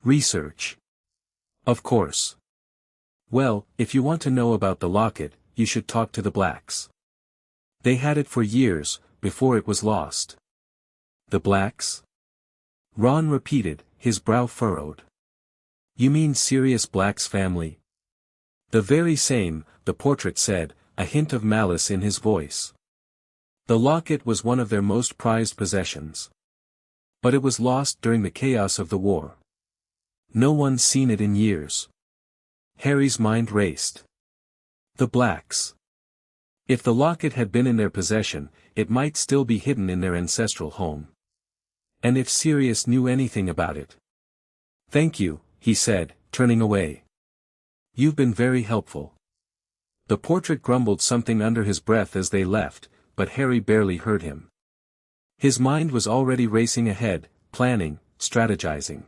"Research? Of course. Well, if you want to know about the locket, you should talk to the Blacks. They had it for years, before it was lost." "The Blacks?" Ron repeated, his brow furrowed. "You mean Sirius Black's family?" "The very same," the portrait said, a hint of malice in his voice. "The locket was one of their most prized possessions. But it was lost during the chaos of the war. No one's seen it in years." Harry's mind raced. The Blacks. If the locket had been in their possession, it might still be hidden in their ancestral home. And if Sirius knew anything about it. "Thank you," he said, turning away. "You've been very helpful." The portrait grumbled something under his breath as they left, but Harry barely heard him. His mind was already racing ahead, planning, strategizing.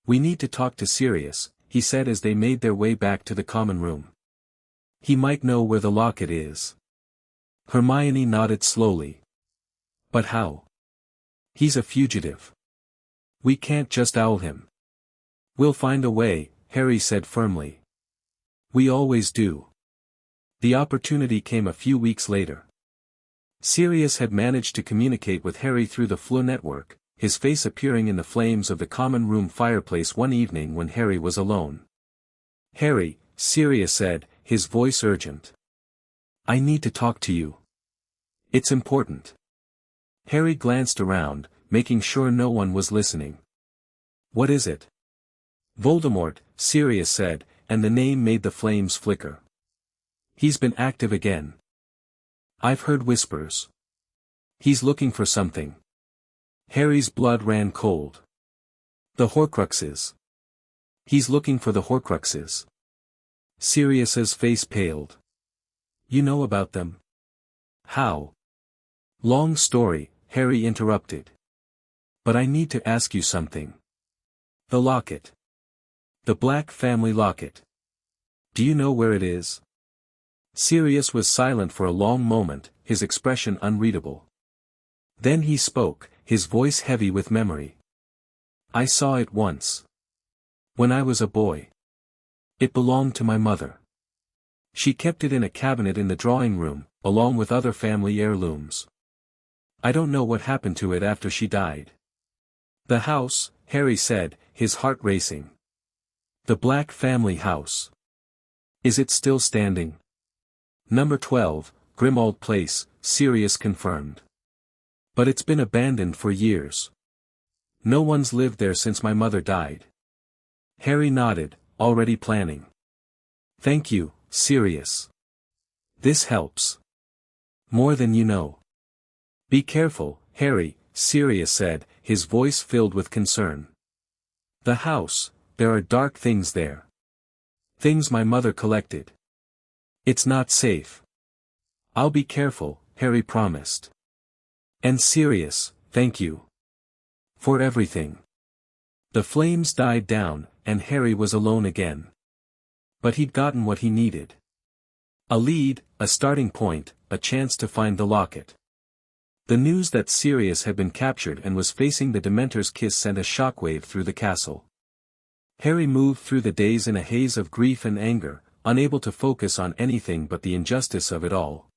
"We need to talk to Sirius," he said as they made their way back to the common room. "He might know where the locket is." Hermione nodded slowly. "But how? He's a fugitive. We can't just owl him." "We'll find a way," Harry said firmly. "We always do." The opportunity came a few weeks later. Sirius had managed to communicate with Harry through the Fleur network, his face appearing in the flames of the common room fireplace one evening when Harry was alone. "Harry," Sirius said, his voice urgent. "I need to talk to you. It's important." Harry glanced around, making sure no one was listening. "What is it?" "Voldemort," Sirius said, and the name made the flames flicker. "He's been active again. I've heard whispers. He's looking for something." Harry's blood ran cold. "The Horcruxes. He's looking for the Horcruxes." Sirius's face paled. "You know about them?" "How?" "Long story," Harry interrupted. "But I need to ask you something. The locket. The Black family locket. Do you know where it is?" Sirius was silent for a long moment, his expression unreadable. Then he spoke, his voice heavy with memory. "I saw it once. When I was a boy. It belonged to my mother. She kept it in a cabinet in the drawing room, along with other family heirlooms. I don't know what happened to it after she died." "The house," Harry said, his heart racing. "The Black family house. Is it still standing?" "Number 12, Grimmauld Place," Sirius confirmed. "But it's been abandoned for years. No one's lived there since my mother died." Harry nodded, already planning. "Thank you, Sirius. This helps. More than you know." "Be careful, Harry," Sirius said, his voice filled with concern. "The house, there are dark things there. Things my mother collected. It's not safe." "I'll be careful," Harry promised. "And Sirius, thank you. For everything." The flames died down, and Harry was alone again. But he'd gotten what he needed. A lead, a starting point, a chance to find the locket. The news that Sirius had been captured and was facing the Dementor's kiss sent a shockwave through the castle. Harry moved through the days in a haze of grief and anger, unable to focus on anything but the injustice of it all.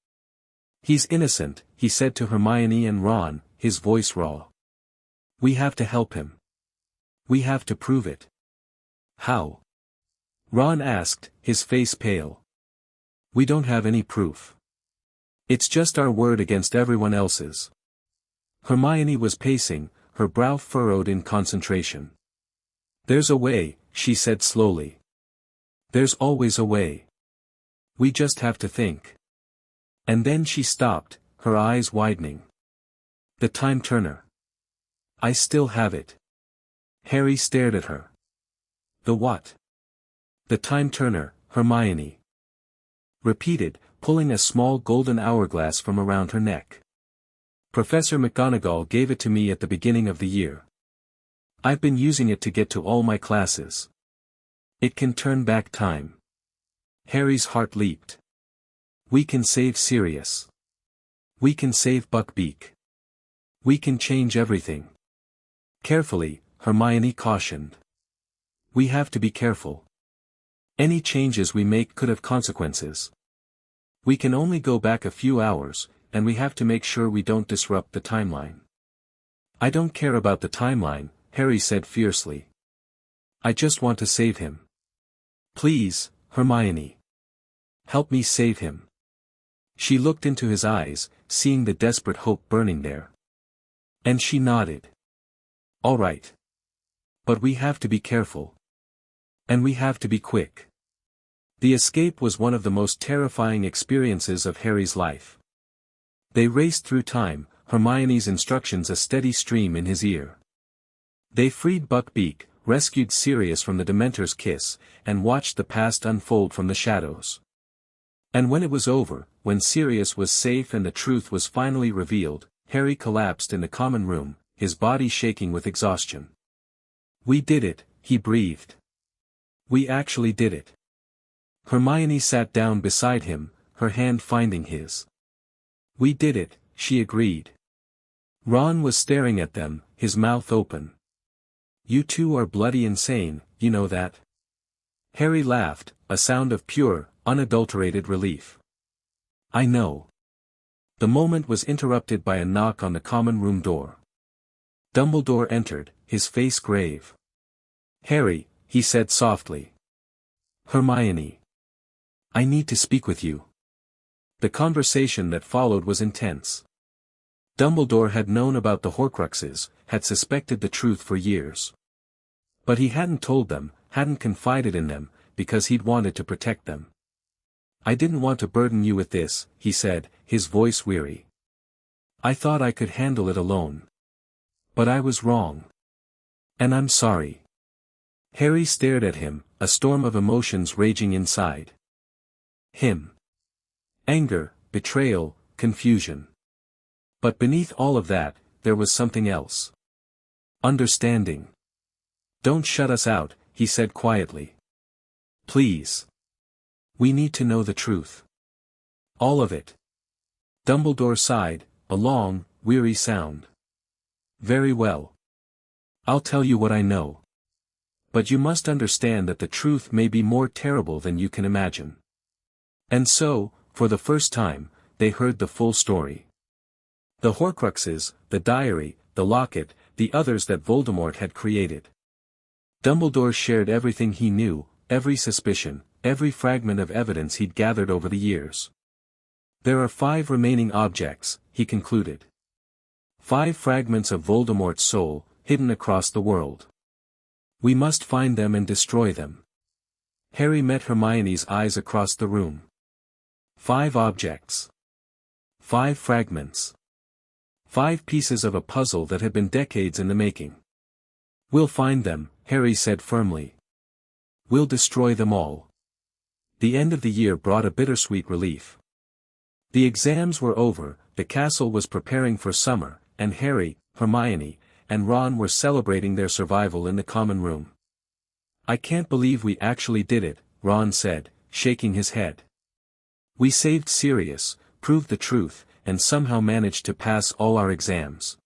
"He's innocent," he said to Hermione and Ron, his voice raw. "We have to help him. We have to prove it." "How?" Ron asked, his face pale. "We don't have any proof. It's just our word against everyone else's." Hermione was pacing, her brow furrowed in concentration. "There's a way," she said slowly. "There's always a way. We just have to think." And then she stopped, her eyes widening. "The time turner. I still have it." Harry stared at her. "The what?" "The time turner," Hermione repeated, pulling a small golden hourglass from around her neck. "Professor McGonagall gave it to me at the beginning of the year. I've been using it to get to all my classes. It can turn back time." Harry's heart leaped. "We can save Sirius. We can save Buckbeak. We can change everything." Carefully, Hermione cautioned. "We have to be careful. Any changes we make could have consequences. We can only go back a few hours, and we have to make sure we don't disrupt the timeline." "I don't care about the timeline," Harry said fiercely. "I just want to save him. Please, Hermione. Help me save him." She looked into his eyes, seeing the desperate hope burning there. And she nodded. "All right. But we have to be careful. And we have to be quick." The escape was one of the most terrifying experiences of Harry's life. They raced through time, Hermione's instructions a steady stream in his ear. They freed Buckbeak, rescued Sirius from the Dementor's kiss, and watched the past unfold from the shadows. And when it was over, when Sirius was safe and the truth was finally revealed, Harry collapsed in the common room, his body shaking with exhaustion. "We did it," he breathed. "We actually did it." Hermione sat down beside him, her hand finding his. "We did it," she agreed. Ron was staring at them, his mouth open. "You two are bloody insane, you know that?" Harry laughed, a sound of pure, unadulterated relief. "I know." The moment was interrupted by a knock on the common room door. Dumbledore entered, his face grave. "Harry," he said softly. "Hermione. I need to speak with you." The conversation that followed was intense. Dumbledore had known about the Horcruxes, had suspected the truth for years. But he hadn't told them, hadn't confided in them, because he'd wanted to protect them. "I didn't want to burden you with this," he said, his voice weary. "I thought I could handle it alone. But I was wrong. And I'm sorry." Harry stared at him, a storm of emotions raging inside him. Anger, betrayal, confusion. But beneath all of that, there was something else. Understanding. "Don't shut us out," he said quietly. "Please. We need to know the truth. All of it." Dumbledore sighed, a long, weary sound. "Very well. I'll tell you what I know. But you must understand that the truth may be more terrible than you can imagine." And so, for the first time, they heard the full story. The Horcruxes, the diary, the locket, the others that Voldemort had created. Dumbledore shared everything he knew, every suspicion, every fragment of evidence he'd gathered over the years. "There are 5 remaining objects," he concluded. 5 fragments of Voldemort's soul, hidden across the world. "We must find them and destroy them." Harry met Hermione's eyes across the room. 5 objects. 5 fragments. 5 pieces of a puzzle that had been decades in the making. "We'll find them," Harry said firmly. "We'll destroy them all." The end of the year brought a bittersweet relief. The exams were over, the castle was preparing for summer, and Harry, Hermione, and Ron were celebrating their survival in the common room. "I can't believe we actually did it," Ron said, shaking his head. "We saved Sirius, proved the truth, and somehow managed to pass all our exams.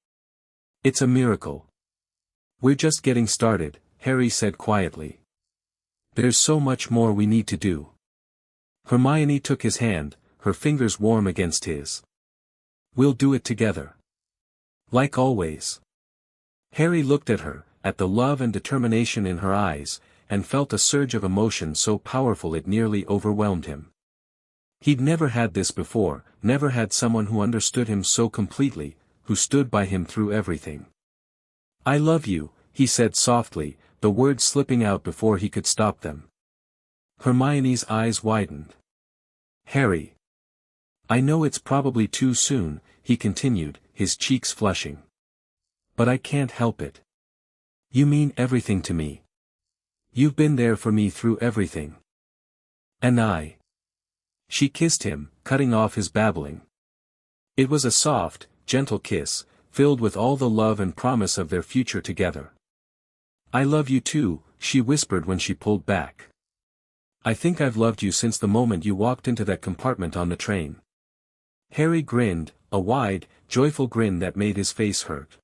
It's a miracle." "We're just getting started," Harry said quietly. "There's so much more we need to do." Hermione took his hand, her fingers warm against his. "We'll do it together. Like always." Harry looked at her, at the love and determination in her eyes, and felt a surge of emotion so powerful it nearly overwhelmed him. He'd never had this before, never had someone who understood him so completely, who stood by him through everything. "I love you," he said softly, the words slipping out before he could stop them. Hermione's eyes widened. "Harry. I know it's probably too soon," he continued, his cheeks flushing. "But I can't help it. You mean everything to me. You've been there for me through everything. And I." She kissed him, cutting off his babbling. It was a soft, gentle kiss, filled with all the love and promise of their future together. "I love you too," she whispered when she pulled back. "I think I've loved you since the moment you walked into that compartment on the train." Harry grinned, a wide, joyful grin that made his face hurt.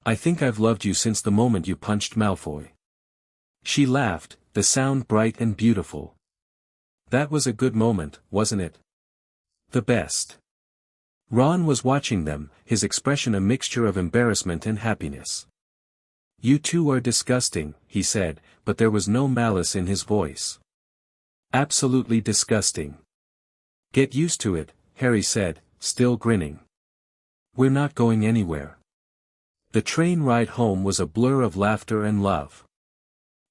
"I think I've loved you since the moment you punched Malfoy." She laughed, the sound bright and beautiful. "That was a good moment, wasn't it? The best." Ron was watching them, his expression a mixture of embarrassment and happiness. "You two are disgusting," he said, but there was no malice in his voice. "Absolutely disgusting." "Get used to it," Harry said, still grinning. "We're not going anywhere." The train ride home was a blur of laughter and love.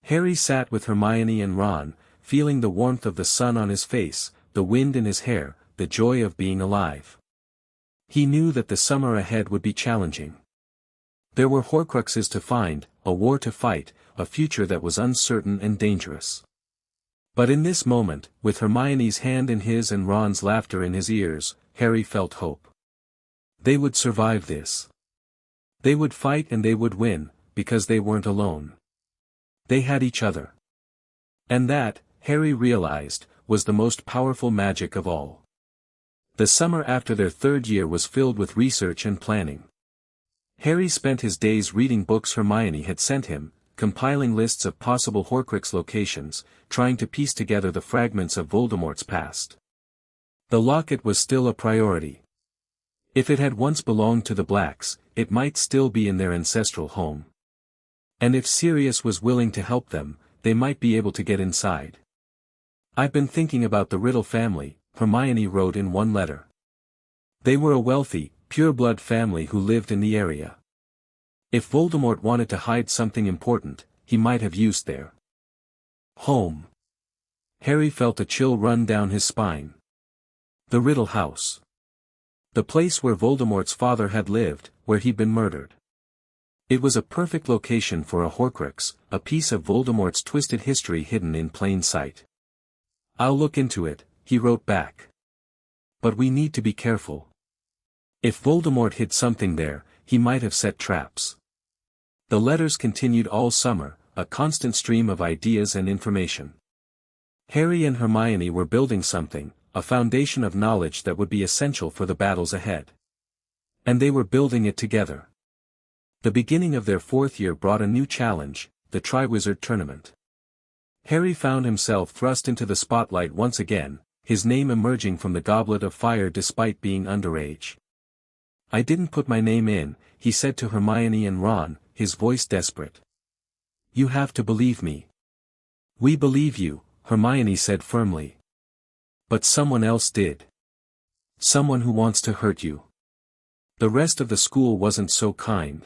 Harry sat with Hermione and Ron, feeling the warmth of the sun on his face, the wind in his hair, the joy of being alive. He knew that the summer ahead would be challenging. There were Horcruxes to find, a war to fight, a future that was uncertain and dangerous. But in this moment, with Hermione's hand in his and Ron's laughter in his ears, Harry felt hope. They would survive this. They would fight and they would win, because they weren't alone. They had each other. And that, Harry realized, was the most powerful magic of all. The summer after their third year was filled with research and planning. Harry spent his days reading books Hermione had sent him, compiling lists of possible Horcrux locations, trying to piece together the fragments of Voldemort's past. The locket was still a priority. If it had once belonged to the Blacks, it might still be in their ancestral home. And if Sirius was willing to help them, they might be able to get inside. "I've been thinking about the Riddle family," Hermione wrote in one letter. They were a wealthy, pure-blood family who lived in the area. If Voldemort wanted to hide something important, he might have used their home. Harry felt a chill run down his spine. The Riddle house. The place where Voldemort's father had lived, where he'd been murdered. It was a perfect location for a Horcrux, a piece of Voldemort's twisted history hidden in plain sight. "I'll look into it," he wrote back. "But we need to be careful. If Voldemort hid something there, he might have set traps." The letters continued all summer, a constant stream of ideas and information. Harry and Hermione were building something, a foundation of knowledge that would be essential for the battles ahead. And they were building it together. The beginning of their fourth year brought a new challenge, the Triwizard Tournament. Harry found himself thrust into the spotlight once again, his name emerging from the Goblet of Fire despite being underage. "I didn't put my name in," he said to Hermione and Ron, his voice desperate. "You have to believe me." "We believe you," Hermione said firmly. "But someone else did. Someone who wants to hurt you. The rest of the school wasn't so kind."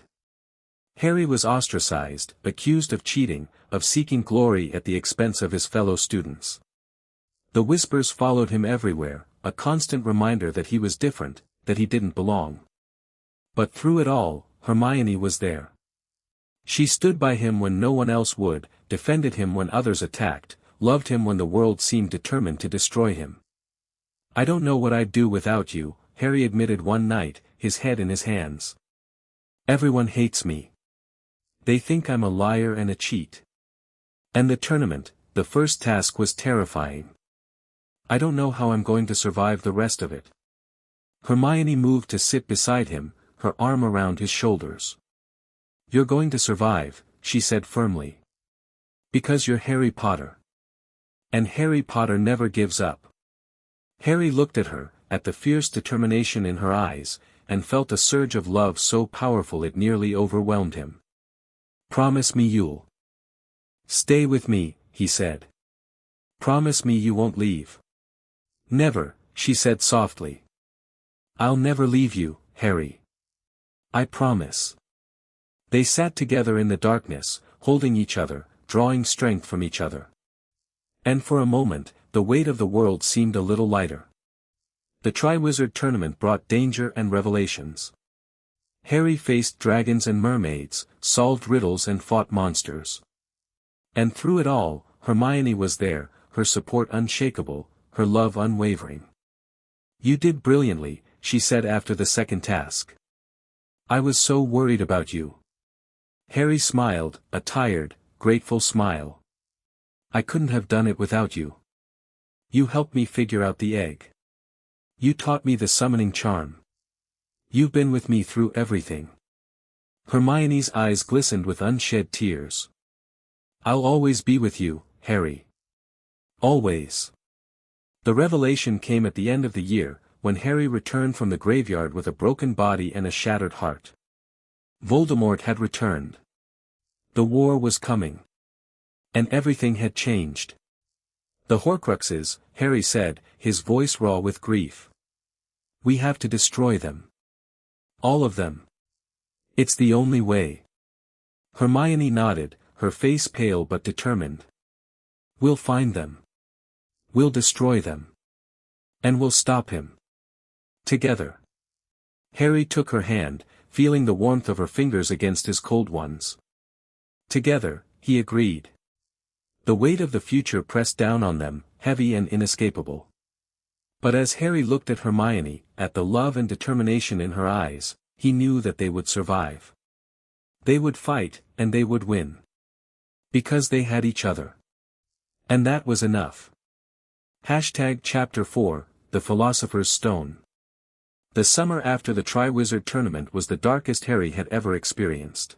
Harry was ostracized, accused of cheating, of seeking glory at the expense of his fellow students. The whispers followed him everywhere, a constant reminder that he was different, that he didn't belong. But through it all, Hermione was there. She stood by him when no one else would, defended him when others attacked, loved him when the world seemed determined to destroy him. "I don't know what I'd do without you," Harry admitted one night, his head in his hands. "Everyone hates me. They think I'm a liar and a cheat. And the tournament, the first task was terrifying. I don't know how I'm going to survive the rest of it." Hermione moved to sit beside him, her arm around his shoulders. "You're going to survive," she said firmly. "Because you're Harry Potter. And Harry Potter never gives up." Harry looked at her, at the fierce determination in her eyes, and felt a surge of love so powerful it nearly overwhelmed him. "Promise me you'll stay with me," he said. "Promise me you won't leave." "Never," she said softly. "I'll never leave you, Harry. I promise." They sat together in the darkness, holding each other, drawing strength from each other. And for a moment, the weight of the world seemed a little lighter. The Triwizard Tournament brought danger and revelations. Harry faced dragons and mermaids, solved riddles and fought monsters. And through it all, Hermione was there, her support unshakable, her love unwavering. "You did brilliantly," she said after the second task. "I was so worried about you." Harry smiled, a tired, grateful smile. "I couldn't have done it without you. You helped me figure out the egg. You taught me the summoning charm. You've been with me through everything." Hermione's eyes glistened with unshed tears. "I'll always be with you, Harry. Always." The revelation came at the end of the year, when Harry returned from the graveyard with a broken body and a shattered heart. Voldemort had returned. The war was coming. And everything had changed. "The Horcruxes," Harry said, his voice raw with grief. "We have to destroy them. All of them. It's the only way." Hermione nodded, her face pale but determined. "We'll find them. We'll destroy them. And we'll stop him. Together. Harry took her hand, feeling the warmth of her fingers against his cold ones. Together, he agreed. The weight of the future pressed down on them, heavy and inescapable. But as Harry looked at Hermione, at the love and determination in her eyes, he knew that they would survive. They would fight, and they would win. Because they had each other. And that was enough. Chapter 4, The Philosopher's Stone. The summer after the Triwizard Tournament was the darkest Harry had ever experienced.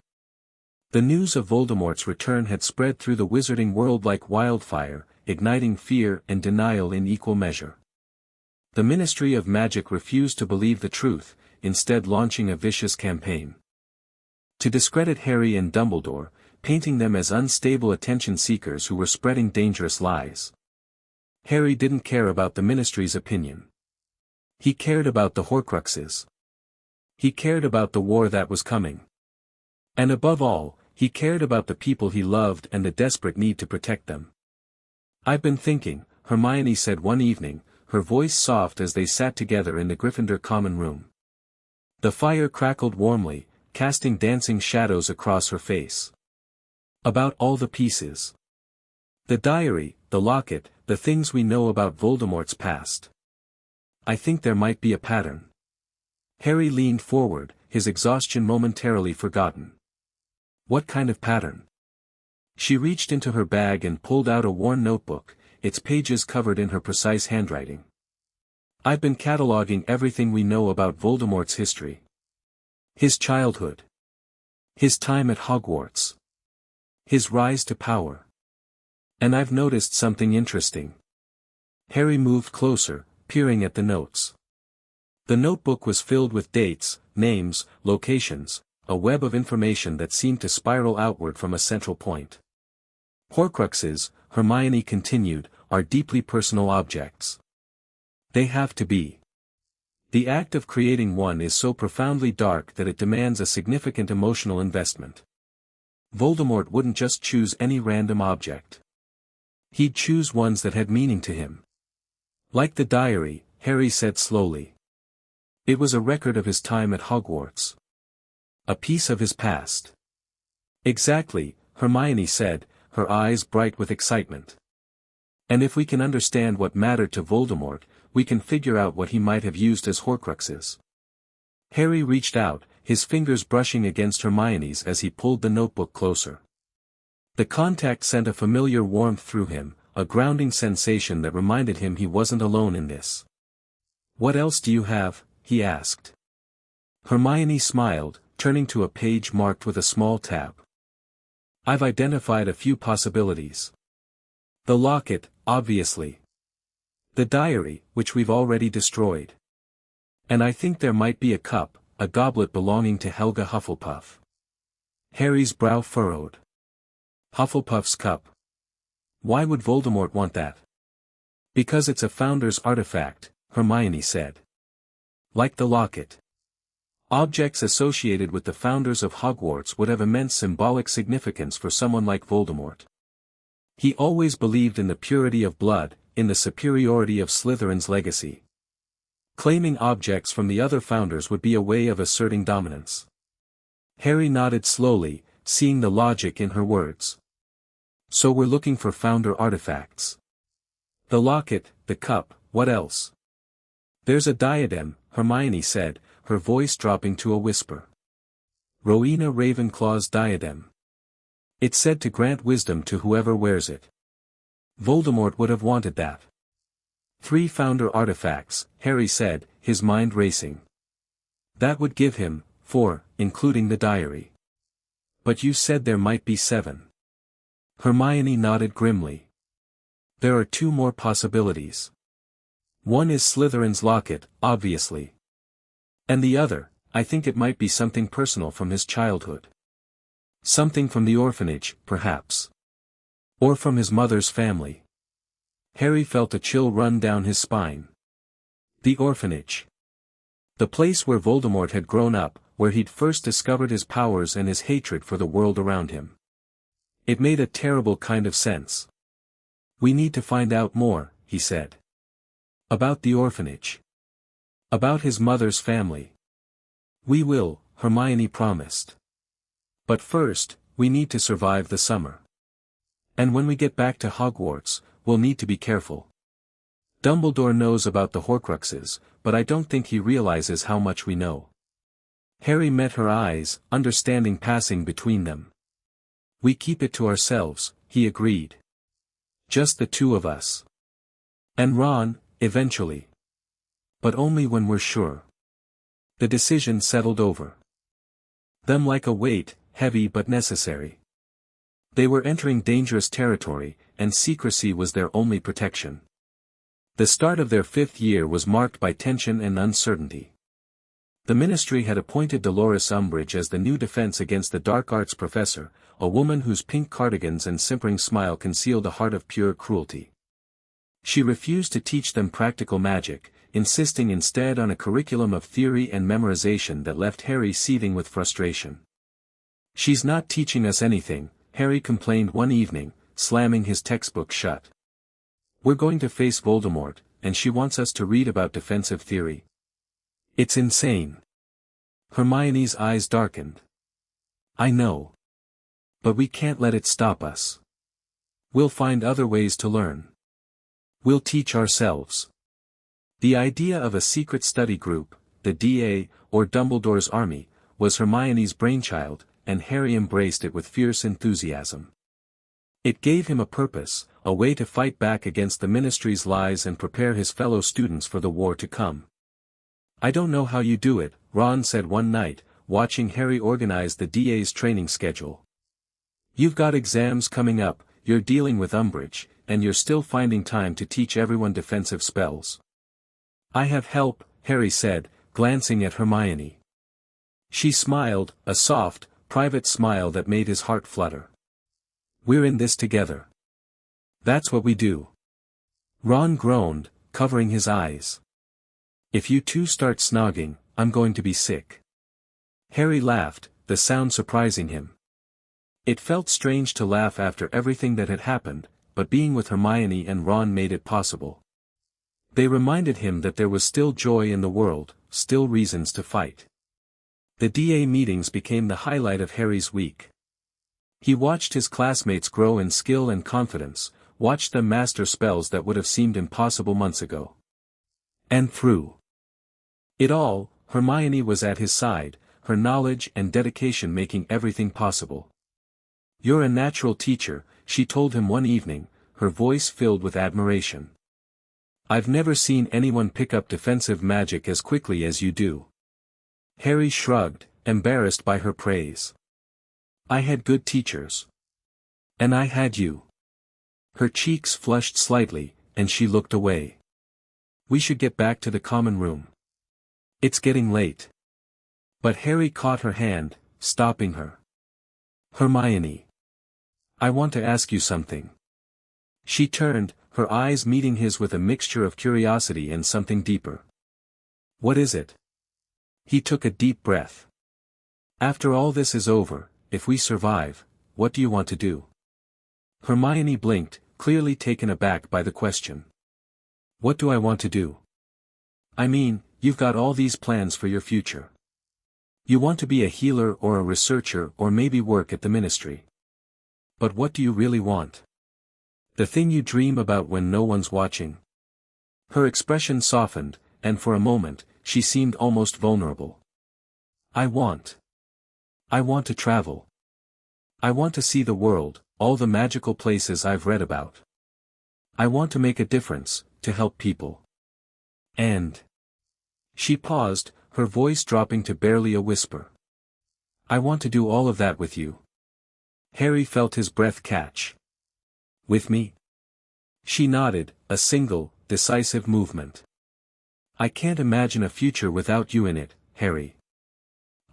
The news of Voldemort's return had spread through the wizarding world like wildfire, igniting fear and denial in equal measure. The Ministry of Magic refused to believe the truth, instead launching a vicious campaign to discredit Harry and Dumbledore, painting them as unstable attention-seekers who were spreading dangerous lies. Harry didn't care about the Ministry's opinion. He cared about the Horcruxes. He cared about the war that was coming. And above all, he cared about the people he loved and the desperate need to protect them. "I've been thinking," Hermione said one evening, her voice soft as they sat together in the Gryffindor common room. The fire crackled warmly, casting dancing shadows across her face. "About all the pieces. The diary, the locket, the things we know about Voldemort's past. I think there might be a pattern." Harry leaned forward, his exhaustion momentarily forgotten. "What kind of pattern?" She reached into her bag and pulled out a worn notebook, its pages covered in her precise handwriting. "I've been cataloging everything we know about Voldemort's history. His childhood. His time at Hogwarts. His rise to power. And I've noticed something interesting." Harry moved closer, peering at the notes. The notebook was filled with dates, names, locations, a web of information that seemed to spiral outward from a central point. "Horcruxes," Hermione continued, "are deeply personal objects. They have to be. The act of creating one is so profoundly dark that it demands a significant emotional investment. Voldemort wouldn't just choose any random object. He'd choose ones that had meaning to him. Like the diary," Harry said slowly. "It was a record of his time at Hogwarts. A piece of his past." "Exactly," Hermione said, her eyes bright with excitement. "And if we can understand what mattered to Voldemort, we can figure out what he might have used as Horcruxes." Harry reached out, his fingers brushing against Hermione's as he pulled the notebook closer. The contact sent a familiar warmth through him, a grounding sensation that reminded him he wasn't alone in this. "What else do you have?" he asked. Hermione smiled, turning to a page marked with a small tab. "I've identified a few possibilities. The locket, obviously. The diary, which we've already destroyed. And I think there might be a cup, a goblet belonging to Helga Hufflepuff." Harry's brow furrowed. Hufflepuff's cup. Why would Voldemort want that? "Because it's a Founder's artifact," Hermione said. "Like the locket. Objects associated with the Founders of Hogwarts would have immense symbolic significance for someone like Voldemort. He always believed in the purity of blood, in the superiority of Slytherin's legacy. Claiming objects from the other Founders would be a way of asserting dominance." Harry nodded slowly, seeing the logic in her words. "So we're looking for Founder artifacts. The locket, the cup, what else?" "There's a diadem," Hermione said, her voice dropping to a whisper. "Rowena Ravenclaw's diadem. It's said to grant wisdom to whoever wears it. Voldemort would have wanted that." "3 Founder artifacts," Harry said, his mind racing. "That would give him 4, including the diary. But you said there might be 7. Hermione nodded grimly. "There are 2 more possibilities. One is Slytherin's locket, obviously. And the other, I think it might be something personal from his childhood. Something from the orphanage, perhaps. Or from his mother's family." Harry felt a chill run down his spine. The orphanage. The place where Voldemort had grown up, where he'd first discovered his powers and his hatred for the world around him. It made a terrible kind of sense. "We need to find out more," he said. About the orphanage. About his mother's family. We will, Hermione promised. But first, we need to survive the summer. And when we get back to Hogwarts, we'll need to be careful. Dumbledore knows about the Horcruxes, but I don't think he realizes how much we know. Harry met her eyes, understanding passing between them. We keep it to ourselves, he agreed. Just the two of us. And Ron, eventually. But only when we're sure. The decision settled over them like a weight, heavy but necessary. They were entering dangerous territory, and secrecy was their only protection. The start of their 5th year was marked by tension and uncertainty. The Ministry had appointed Dolores Umbridge as the new defense against the dark arts professor, a woman whose pink cardigans and simpering smile concealed a heart of pure cruelty. She refused to teach them practical magic, insisting instead on a curriculum of theory and memorization that left Harry seething with frustration. "She's not teaching us anything," Harry complained one evening, slamming his textbook shut. "We're going to face Voldemort, and she wants us to read about defensive theory. It's insane." Hermione's eyes darkened. "I know. But we can't let it stop us. We'll find other ways to learn. We'll teach ourselves." The idea of a secret study group, the DA, or Dumbledore's army, was Hermione's brainchild, and Harry embraced it with fierce enthusiasm. It gave him a purpose, a way to fight back against the Ministry's lies and prepare his fellow students for the war to come. "I don't know how you do it," Ron said one night, watching Harry organize the DA's training schedule. "You've got exams coming up, you're dealing with Umbridge, and you're still finding time to teach everyone defensive spells." "I have help," Harry said, glancing at Hermione. She smiled, a soft, private smile that made his heart flutter. "We're in this together. That's what we do." Ron groaned, covering his eyes. "If you two start snogging, I'm going to be sick." Harry laughed, the sound surprising him. It felt strange to laugh after everything that had happened, but being with Hermione and Ron made it possible. They reminded him that there was still joy in the world, still reasons to fight. The DA meetings became the highlight of Harry's week. He watched his classmates grow in skill and confidence, watched them master spells that would have seemed impossible months ago. And through it all, Hermione was at his side, her knowledge and dedication making everything possible. "You're a natural teacher," she told him one evening, her voice filled with admiration. "I've never seen anyone pick up defensive magic as quickly as you do." Harry shrugged, embarrassed by her praise. "I had good teachers. And I had you." Her cheeks flushed slightly, and she looked away. "We should get back to the common room. It's getting late." But Harry caught her hand, stopping her. "Hermione. I want to ask you something." She turned, her eyes meeting his with a mixture of curiosity and something deeper. "What is it?" He took a deep breath. "After all this is over, if we survive, what do you want to do?" Hermione blinked, clearly taken aback by the question. "What do I want to do?" "I mean, you've got all these plans for your future. You want to be a healer or a researcher or maybe work at the Ministry. But what do you really want? The thing you dream about when no one's watching?" Her expression softened, and for a moment, she seemed almost vulnerable. I want to travel. I want to see the world, all the magical places I've read about. I want to make a difference, to help people. And..." She paused, her voice dropping to barely a whisper. "I want to do all of that with you." Harry felt his breath catch. "With me?" She nodded, a single, decisive movement. "I can't imagine a future without you in it, Harry.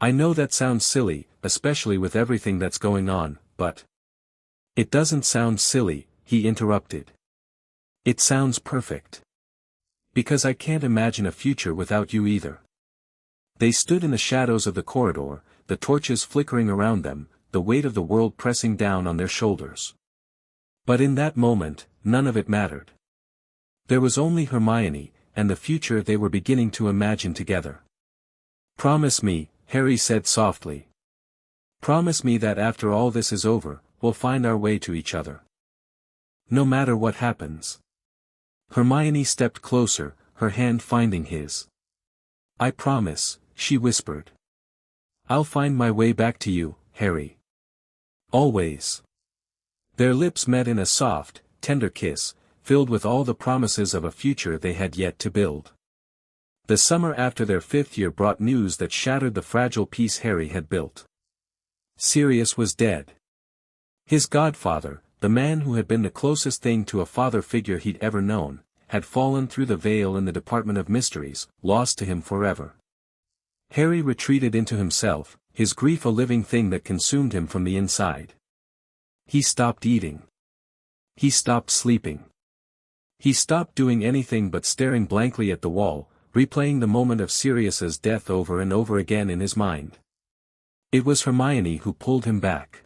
I know that sounds silly, especially with everything that's going on, but..." "It doesn't sound silly," he interrupted. "It sounds perfect. Because I can't imagine a future without you either." They stood in the shadows of the corridor, the torches flickering around them, the weight of the world pressing down on their shoulders. But in that moment, none of it mattered. There was only Hermione, and the future they were beginning to imagine together. "Promise me," Harry said softly. "Promise me that after all this is over, we'll find our way to each other. No matter what happens." Hermione stepped closer, her hand finding his. "I promise," she whispered. "I'll find my way back to you, Harry. Always." Their lips met in a soft, tender kiss, filled with all the promises of a future they had yet to build. The summer after their 5th year brought news that shattered the fragile peace Harry had built. Sirius was dead. His godfather, the man who had been the closest thing to a father figure he'd ever known, had fallen through the veil in the Department of Mysteries, lost to him forever. Harry retreated into himself, his grief a living thing that consumed him from the inside. He stopped eating. He stopped sleeping. He stopped doing anything but staring blankly at the wall, replaying the moment of Sirius's death over and over again in his mind. It was Hermione who pulled him back.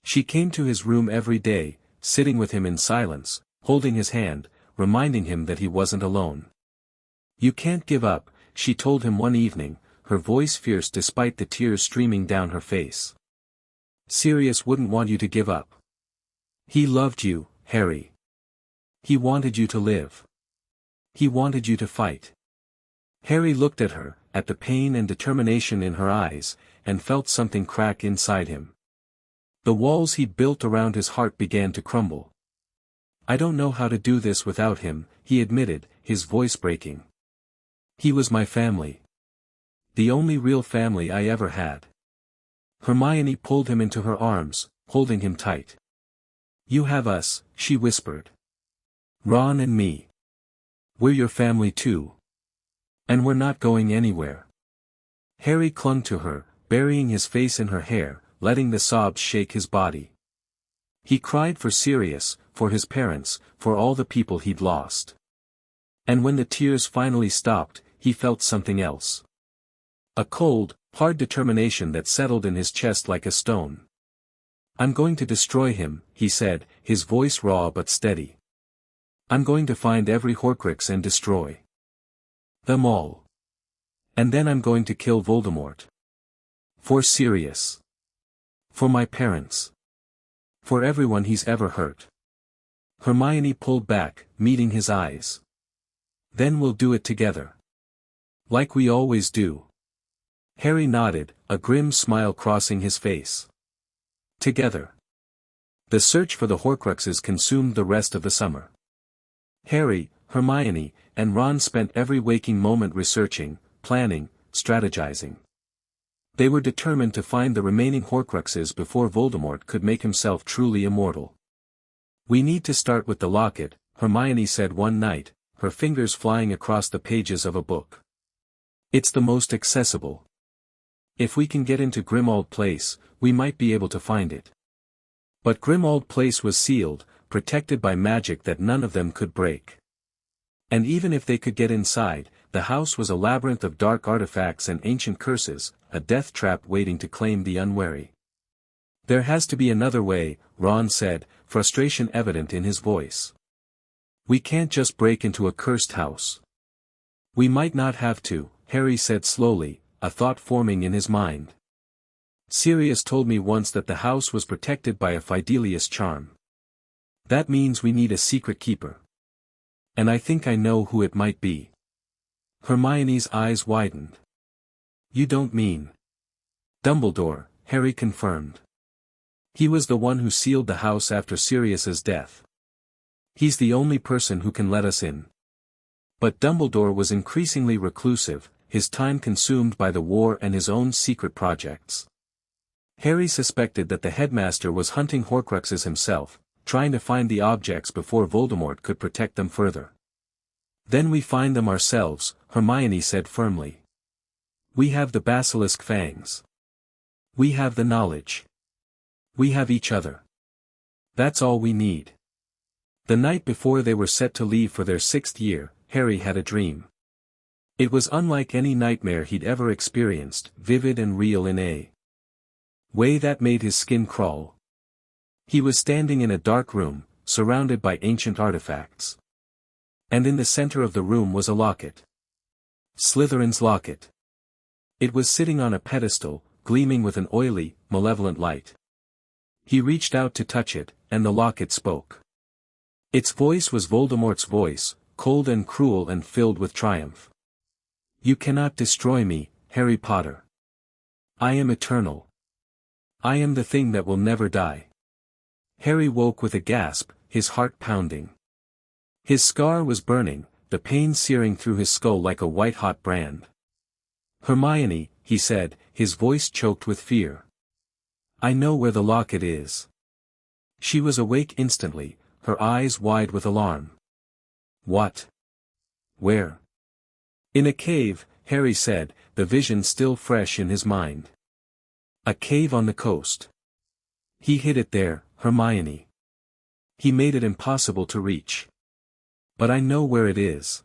She came to his room every day, sitting with him in silence, holding his hand, reminding him that he wasn't alone. "You can't give up," she told him one evening, her voice fierce despite the tears streaming down her face. "Sirius wouldn't want you to give up. He loved you, Harry. He wanted you to live. He wanted you to fight." Harry looked at her, at the pain and determination in her eyes, and felt something crack inside him. The walls he'd built around his heart began to crumble. "I don't know how to do this without him," he admitted, his voice breaking. "He was my family. The only real family I ever had." Hermione pulled him into her arms, holding him tight. "You have us," she whispered. "Ron and me. We're your family too. And we're not going anywhere." Harry clung to her, burying his face in her hair, letting the sobs shake his body. He cried for Sirius, for his parents, for all the people he'd lost. And when the tears finally stopped, he felt something else. A cold, hard determination that settled in his chest like a stone. "I'm going to destroy him," he said, his voice raw but steady. "I'm going to find every Horcrux and destroy them all. And then I'm going to kill Voldemort. For Sirius. For my parents. For everyone he's ever hurt." Hermione pulled back, meeting his eyes. "Then we'll do it together. Like we always do." Harry nodded, a grim smile crossing his face. Together. The search for the Horcruxes consumed the rest of the summer. Harry, Hermione, and Ron spent every waking moment researching, planning, strategizing. They were determined to find the remaining Horcruxes before Voldemort could make himself truly immortal. "We need to start with the locket," Hermione said one night, her fingers flying across the pages of a book. "It's the most accessible. If we can get into Grimmauld Place, we might be able to find it." But Grimmauld Place was sealed, protected by magic that none of them could break. And even if they could get inside, the house was a labyrinth of dark artifacts and ancient curses, a death trap waiting to claim the unwary. "There has to be another way," Ron said, frustration evident in his voice. "We can't just break into a cursed house." "We might not have to," Harry said slowly, a thought forming in his mind. "Sirius told me once that the house was protected by a Fidelius charm. That means we need a secret keeper. And I think I know who it might be." Hermione's eyes widened. "You don't mean Dumbledore," Harry confirmed. "He was the one who sealed the house after Sirius's death. He's the only person who can let us in." But Dumbledore was increasingly reclusive, his time consumed by the war and his own secret projects. Harry suspected that the headmaster was hunting Horcruxes himself, trying to find the objects before Voldemort could protect them further. "Then we find them ourselves," Hermione said firmly. "We have the basilisk fangs. We have the knowledge. We have each other. That's all we need." The night before they were set to leave for their 6th year, Harry had a dream. It was unlike any nightmare he'd ever experienced, vivid and real in a way that made his skin crawl. He was standing in a dark room, surrounded by ancient artifacts. And in the center of the room was a locket. Slytherin's locket. It was sitting on a pedestal, gleaming with an oily, malevolent light. He reached out to touch it, and the locket spoke. Its voice was Voldemort's voice, cold and cruel and filled with triumph. You cannot destroy me, Harry Potter. I am eternal. I am the thing that will never die. Harry woke with a gasp, his heart pounding. His scar was burning, the pain searing through his skull like a white-hot brand. Hermione, he said, his voice choked with fear. I know where the locket is. She was awake instantly, her eyes wide with alarm. What? Where? In a cave, Harry said, the vision still fresh in his mind. A cave on the coast. He hid it there, Hermione. He made it impossible to reach. But I know where it is.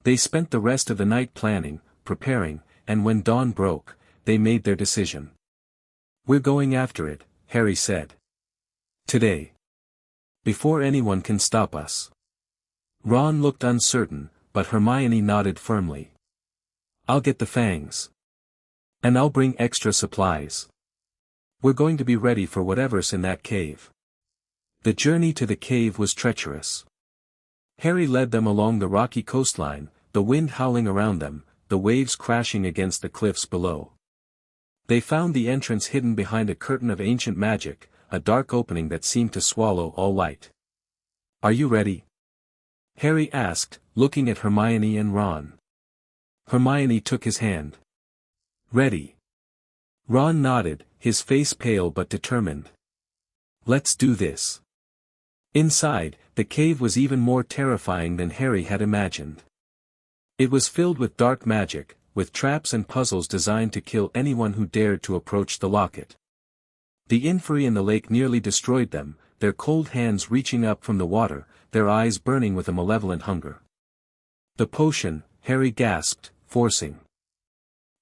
They spent the rest of the night planning, preparing, and when dawn broke, they made their decision. We're going after it, Harry said. Today. Before anyone can stop us. Ron looked uncertain, but Hermione nodded firmly. I'll get the fangs. And I'll bring extra supplies. We're going to be ready for whatever's in that cave. The journey to the cave was treacherous. Harry led them along the rocky coastline, the wind howling around them, the waves crashing against the cliffs below. They found the entrance hidden behind a curtain of ancient magic, a dark opening that seemed to swallow all light. Are you ready? Harry asked, looking at Hermione and Ron. Hermione took his hand. Ready. Ron nodded, his face pale but determined. Let's do this. Inside, the cave was even more terrifying than Harry had imagined. It was filled with dark magic, with traps and puzzles designed to kill anyone who dared to approach the locket. The Inferi in the lake nearly destroyed them, their cold hands reaching up from the water, their eyes burning with a malevolent hunger. The potion, Harry gasped, forcing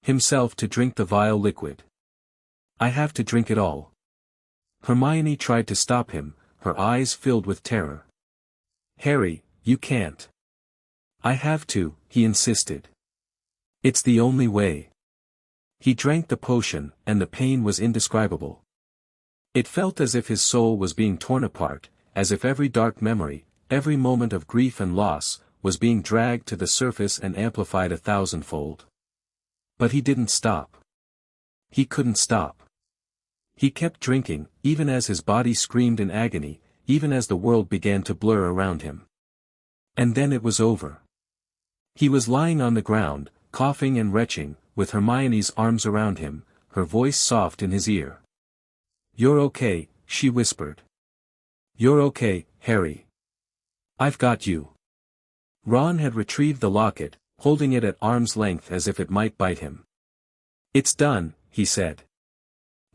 himself to drink the vile liquid. I have to drink it all. Hermione tried to stop him, her eyes filled with terror. Harry, you can't. I have to, he insisted. It's the only way. He drank the potion, and the pain was indescribable. It felt as if his soul was being torn apart, as if every dark memory, every moment of grief and loss, was being dragged to the surface and amplified 1,000-fold. But he didn't stop. He couldn't stop. He kept drinking, even as his body screamed in agony, even as the world began to blur around him. And then it was over. He was lying on the ground, coughing and retching, with Hermione's arms around him, her voice soft in his ear. You're okay, she whispered. You're okay, Harry. I've got you. Ron had retrieved the locket, holding it at arm's length as if it might bite him. It's done, he said.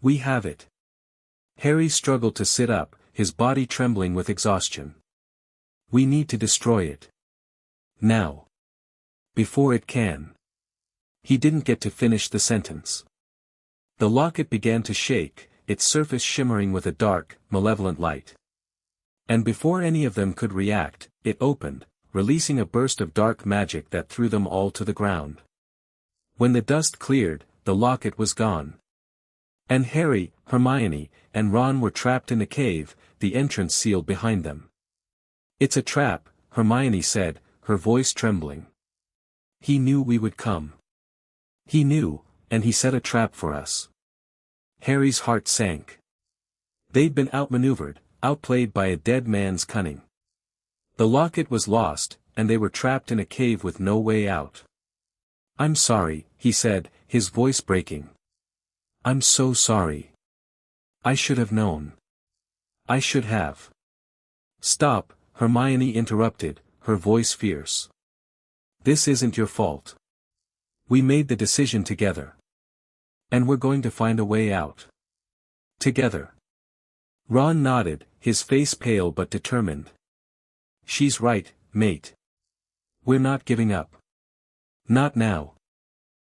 We have it. Harry struggled to sit up, his body trembling with exhaustion. We need to destroy it. Now. Before it can. He didn't get to finish the sentence. The locket began to shake, its surface shimmering with a dark, malevolent light. And before any of them could react, it opened, releasing a burst of dark magic that threw them all to the ground. When the dust cleared, the locket was gone. And Harry, Hermione, and Ron were trapped in a cave, the entrance sealed behind them. It's a trap, Hermione said, her voice trembling. He knew we would come. He knew, and he set a trap for us. Harry's heart sank. They'd been outmaneuvered, outplayed by a dead man's cunning. The locket was lost, and they were trapped in a cave with no way out. I'm sorry, he said, his voice breaking. I'm so sorry. I should have known. I should have. Stop, Hermione interrupted, her voice fierce. This isn't your fault. We made the decision together. And we're going to find a way out. Together. Ron nodded, his face pale but determined. She's right, mate. We're not giving up. Not now.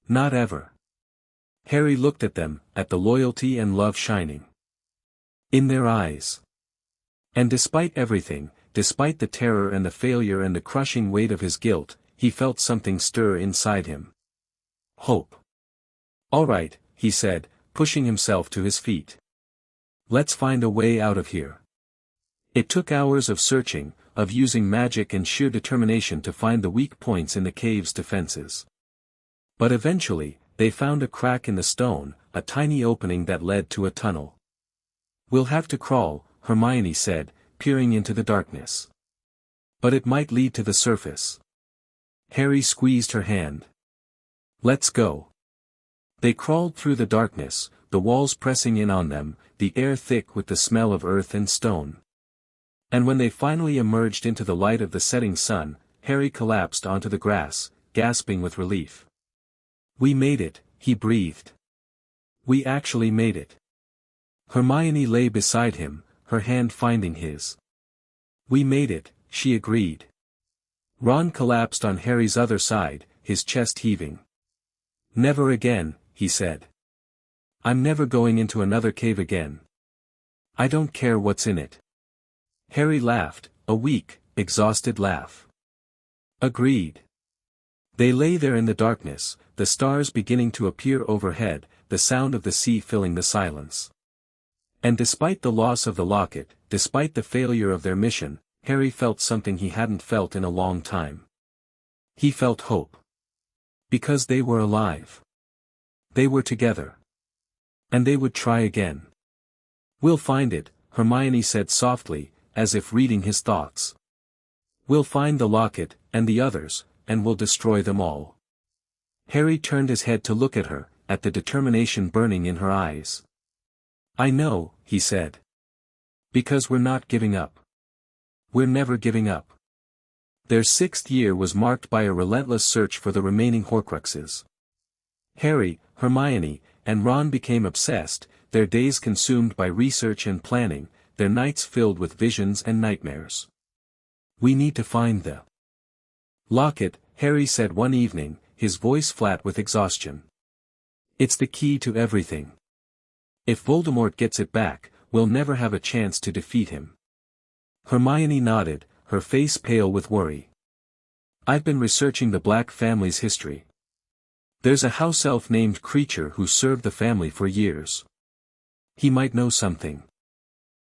Not ever. Harry looked at them, at the loyalty and love shining in their eyes. And despite everything, despite the terror and the failure and the crushing weight of his guilt, he felt something stir inside him. Hope. "All right," he said, pushing himself to his feet. "Let's find a way out of here." It took hours of searching, of using magic and sheer determination to find the weak points in the cave's defenses. But eventually, they found a crack in the stone, a tiny opening that led to a tunnel. "We'll have to crawl," Hermione said, peering into the darkness. "But it might lead to the surface." Harry squeezed her hand. "Let's go." They crawled through the darkness, the walls pressing in on them, the air thick with the smell of earth and stone. And when they finally emerged into the light of the setting sun, Harry collapsed onto the grass, gasping with relief. "We made it," he breathed. "We actually made it." Hermione lay beside him, her hand finding his. "We made it," she agreed. Ron collapsed on Harry's other side, his chest heaving. "Never again," he said. "I'm never going into another cave again. I don't care what's in it." Harry laughed, a weak, exhausted laugh. "Agreed." They lay there in the darkness, the stars beginning to appear overhead, the sound of the sea filling the silence. And despite the loss of the locket, despite the failure of their mission, Harry felt something he hadn't felt in a long time. He felt hope. Because they were alive. They were together. And they would try again. "We'll find it," Hermione said softly, as if reading his thoughts. "We'll find the locket, and the others, and we'll destroy them all." Harry turned his head to look at her, at the determination burning in her eyes. "I know," he said. "Because we're not giving up. We're never giving up." Their 6th year was marked by a relentless search for the remaining Horcruxes. Harry, Hermione, and Ron became obsessed, their days consumed by research and planning, their nights filled with visions and nightmares. "We need to find the locket," Harry said one evening, his voice flat with exhaustion. "It's the key to everything. If Voldemort gets it back, we'll never have a chance to defeat him." Hermione nodded, her face pale with worry. "I've been researching the Black family's history. There's a house elf named Creature who served the family for years. He might know something."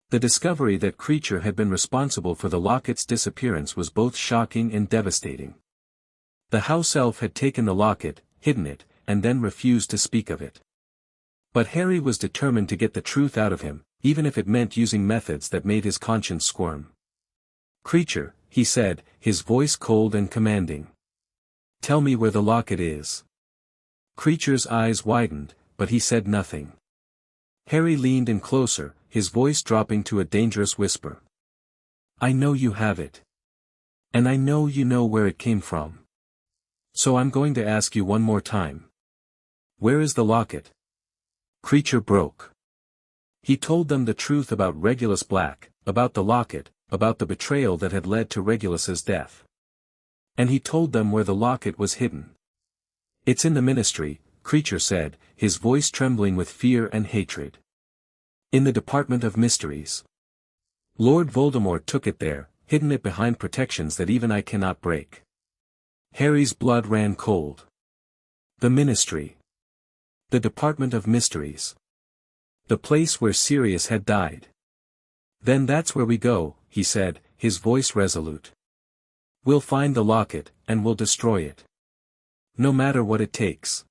The discovery that Creature had been responsible for the locket's disappearance was both shocking and devastating. The house elf had taken the locket, hidden it, and then refused to speak of it. But Harry was determined to get the truth out of him, even if it meant using methods that made his conscience squirm. "Creature," he said, his voice cold and commanding. "Tell me where the locket is." Creature's eyes widened, but he said nothing. Harry leaned in closer, his voice dropping to a dangerous whisper. "I know you have it. And I know you know where it came from. So I'm going to ask you one more time. Where is the locket?" Creature broke. He told them the truth about Regulus Black, about the locket, about the betrayal that had led to Regulus's death. And he told them where the locket was hidden. "It's in the Ministry," Creature said, his voice trembling with fear and hatred. "In the Department of Mysteries. Lord Voldemort took it there, hidden it behind protections that even I cannot break." Harry's blood ran cold. The Ministry. The Department of Mysteries. The place where Sirius had died. "Then that's where we go," he said, his voice resolute. "We'll find the locket, and we'll destroy it. No matter what it takes."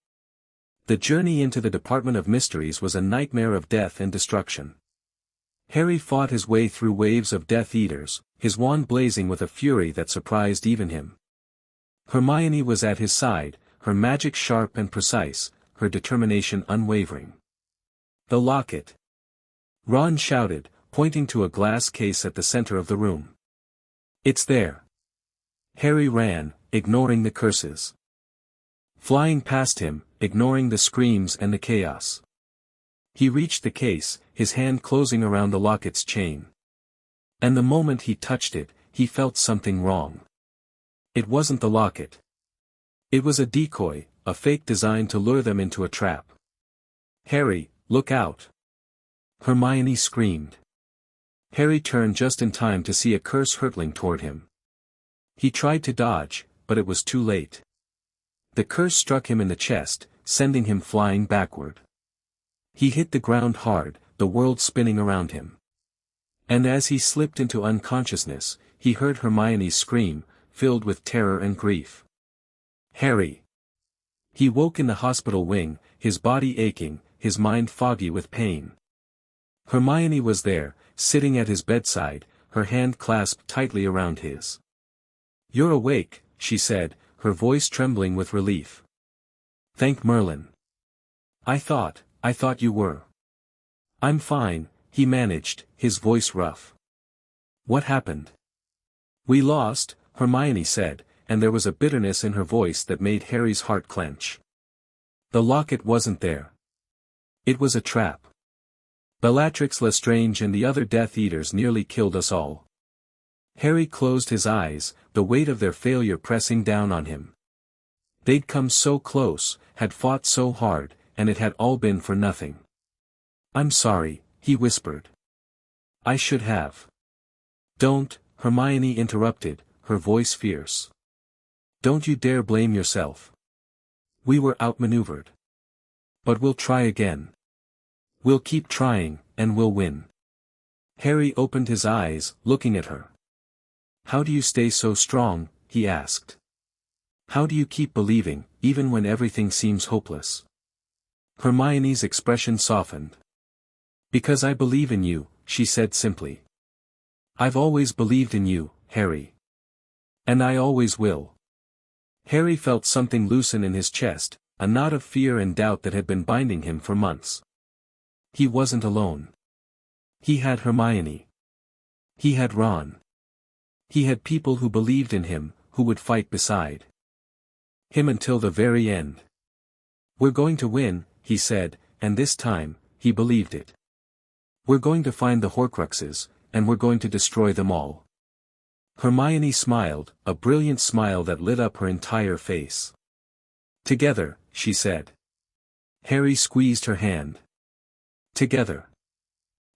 The journey into the Department of Mysteries was a nightmare of death and destruction. Harry fought his way through waves of Death Eaters, his wand blazing with a fury that surprised even him. Hermione was at his side, her magic sharp and precise, her determination unwavering. "The locket!" Ron shouted, pointing to a glass case at the center of the room. "It's there." Harry ran, ignoring the curses. Flying past him, ignoring the screams and the chaos. He reached the case, his hand closing around the locket's chain. And the moment he touched it, he felt something wrong. It wasn't the locket. It was a decoy, a fake designed to lure them into a trap. "Harry, look out!" Hermione screamed. Harry turned just in time to see a curse hurtling toward him. He tried to dodge, but it was too late. The curse struck him in the chest, sending him flying backward. He hit the ground hard, the world spinning around him. And as he slipped into unconsciousness, he heard Hermione's scream, filled with terror and grief. Harry! He woke in the hospital wing, his body aching, his mind foggy with pain. Hermione was there, sitting at his bedside, her hand clasped tightly around his. "You're awake," she said, her voice trembling with relief. "Thank Merlin. I thought you were." "I'm fine," he managed, his voice rough. "What happened?" "We lost," Hermione said, and there was a bitterness in her voice that made Harry's heart clench. "The locket wasn't there. It was a trap. Bellatrix Lestrange and the other Death Eaters nearly killed us all." Harry closed his eyes, the weight of their failure pressing down on him. They'd come so close, had fought so hard, and it had all been for nothing. "I'm sorry," he whispered. "I should have." "Don't," Hermione interrupted, her voice fierce. "Don't you dare blame yourself. We were outmaneuvered. But we'll try again. We'll keep trying, and we'll win." Harry opened his eyes, looking at her. "How do you stay so strong?" he asked. "How do you keep believing, even when everything seems hopeless?" Hermione's expression softened. "Because I believe in you," she said simply. "I've always believed in you, Harry. And I always will." Harry felt something loosen in his chest, a knot of fear and doubt that had been binding him for months. He wasn't alone. He had Hermione. He had Ron. He had people who believed in him, who would fight beside him until the very end. "We're going to win," he said, and this time, he believed it. "We're going to find the Horcruxes, and we're going to destroy them all." Hermione smiled, a brilliant smile that lit up her entire face. "Together," she said. Harry squeezed her hand. Together.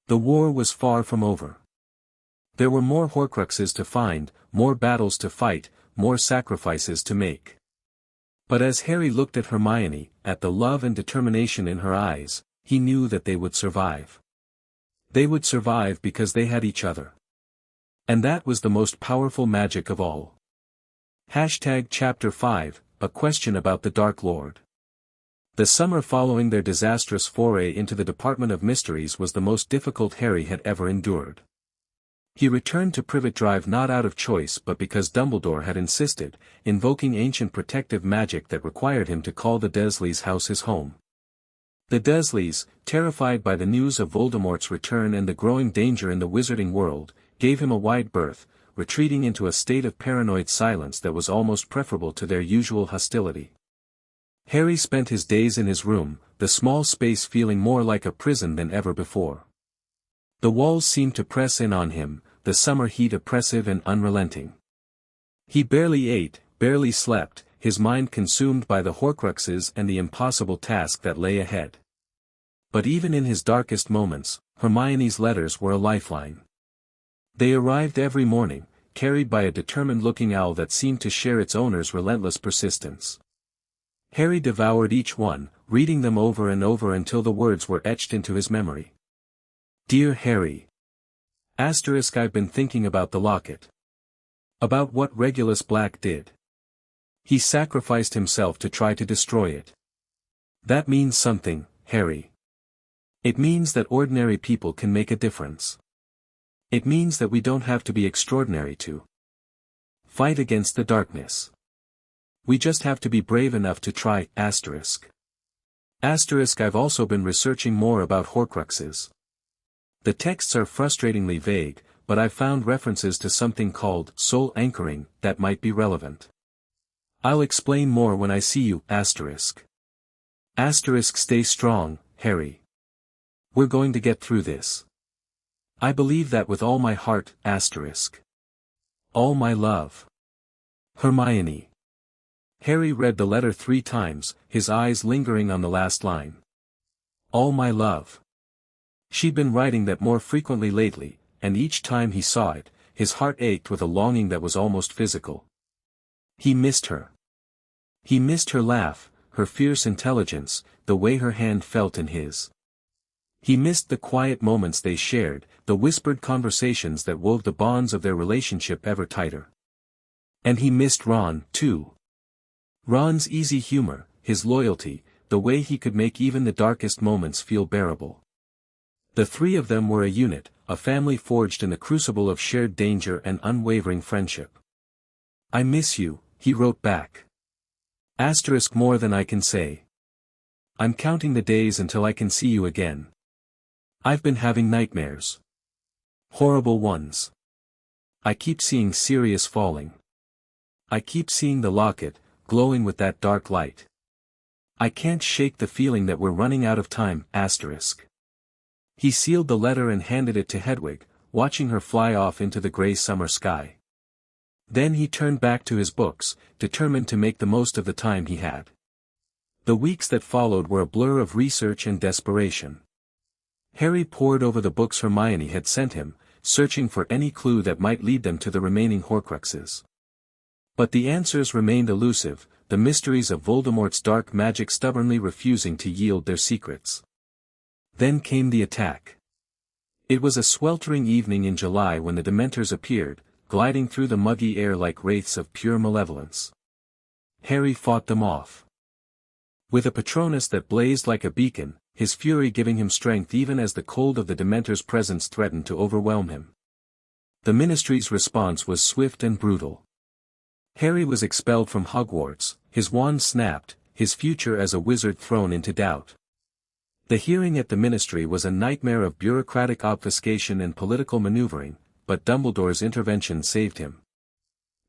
The war was far from over. There were more Horcruxes to find, more battles to fight, more sacrifices to make. But as Harry looked at Hermione, at the love and determination in her eyes, he knew that they would survive. They would survive because they had each other. And that was the most powerful magic of all. Chapter 5, A Question About the Dark Lord. The summer following their disastrous foray into the Department of Mysteries was the most difficult Harry had ever endured. He returned to Privet Drive not out of choice but because Dumbledore had insisted, invoking ancient protective magic that required him to call the Dursleys' house his home. The Dursleys, terrified by the news of Voldemort's return and the growing danger in the wizarding world, gave him a wide berth, retreating into a state of paranoid silence that was almost preferable to their usual hostility. Harry spent his days in his room, the small space feeling more like a prison than ever before. The walls seemed to press in on him, the summer heat oppressive and unrelenting. He barely ate, barely slept, his mind consumed by the Horcruxes and the impossible task that lay ahead. But even in his darkest moments, Hermione's letters were a lifeline. They arrived every morning, carried by a determined-looking owl that seemed to share its owner's relentless persistence. Harry devoured each one, reading them over and over until the words were etched into his memory. "Dear Harry. I've been thinking about the locket. About what Regulus Black did. He sacrificed himself to try to destroy it. That means something, Harry. It means that ordinary people can make a difference. It means that we don't have to be extraordinary to fight against the darkness. We just have to be brave enough to try, I've also been researching more about Horcruxes. The texts are frustratingly vague, but I've found references to something called soul anchoring that might be relevant. I'll explain more when I see you, Stay strong, Harry. We're going to get through this. I believe that with all my heart, All my love. Hermione. Harry read the letter 3 times, his eyes lingering on the last line. All my love. She'd been writing that more frequently lately, and each time he saw it, his heart ached with a longing that was almost physical. He missed her. He missed her laugh, her fierce intelligence, the way her hand felt in his. He missed the quiet moments they shared, the whispered conversations that wove the bonds of their relationship ever tighter. And he missed Ron, too. Ron's easy humor, his loyalty, the way he could make even the darkest moments feel bearable. The three of them were a unit, a family forged in the crucible of shared danger and unwavering friendship. "I miss you," he wrote back. * more than I can say. I'm counting the days until I can see you again. I've been having nightmares. Horrible ones. I keep seeing Sirius falling. I keep seeing the locket, glowing with that dark light. I can't shake the feeling that we're running out of time. He sealed the letter and handed it to Hedwig, watching her fly off into the gray summer sky. Then he turned back to his books, determined to make the most of the time he had. The weeks that followed were a blur of research and desperation. Harry pored over the books Hermione had sent him, searching for any clue that might lead them to the remaining Horcruxes. But the answers remained elusive, the mysteries of Voldemort's dark magic stubbornly refusing to yield their secrets. Then came the attack. It was a sweltering evening in July when the Dementors appeared, gliding through the muggy air like wraiths of pure malevolence. Harry fought them off. With a Patronus that blazed like a beacon, his fury giving him strength even as the cold of the Dementor's presence threatened to overwhelm him. The Ministry's response was swift and brutal. Harry was expelled from Hogwarts, his wand snapped, his future as a wizard thrown into doubt. The hearing at the Ministry was a nightmare of bureaucratic obfuscation and political maneuvering, but Dumbledore's intervention saved him.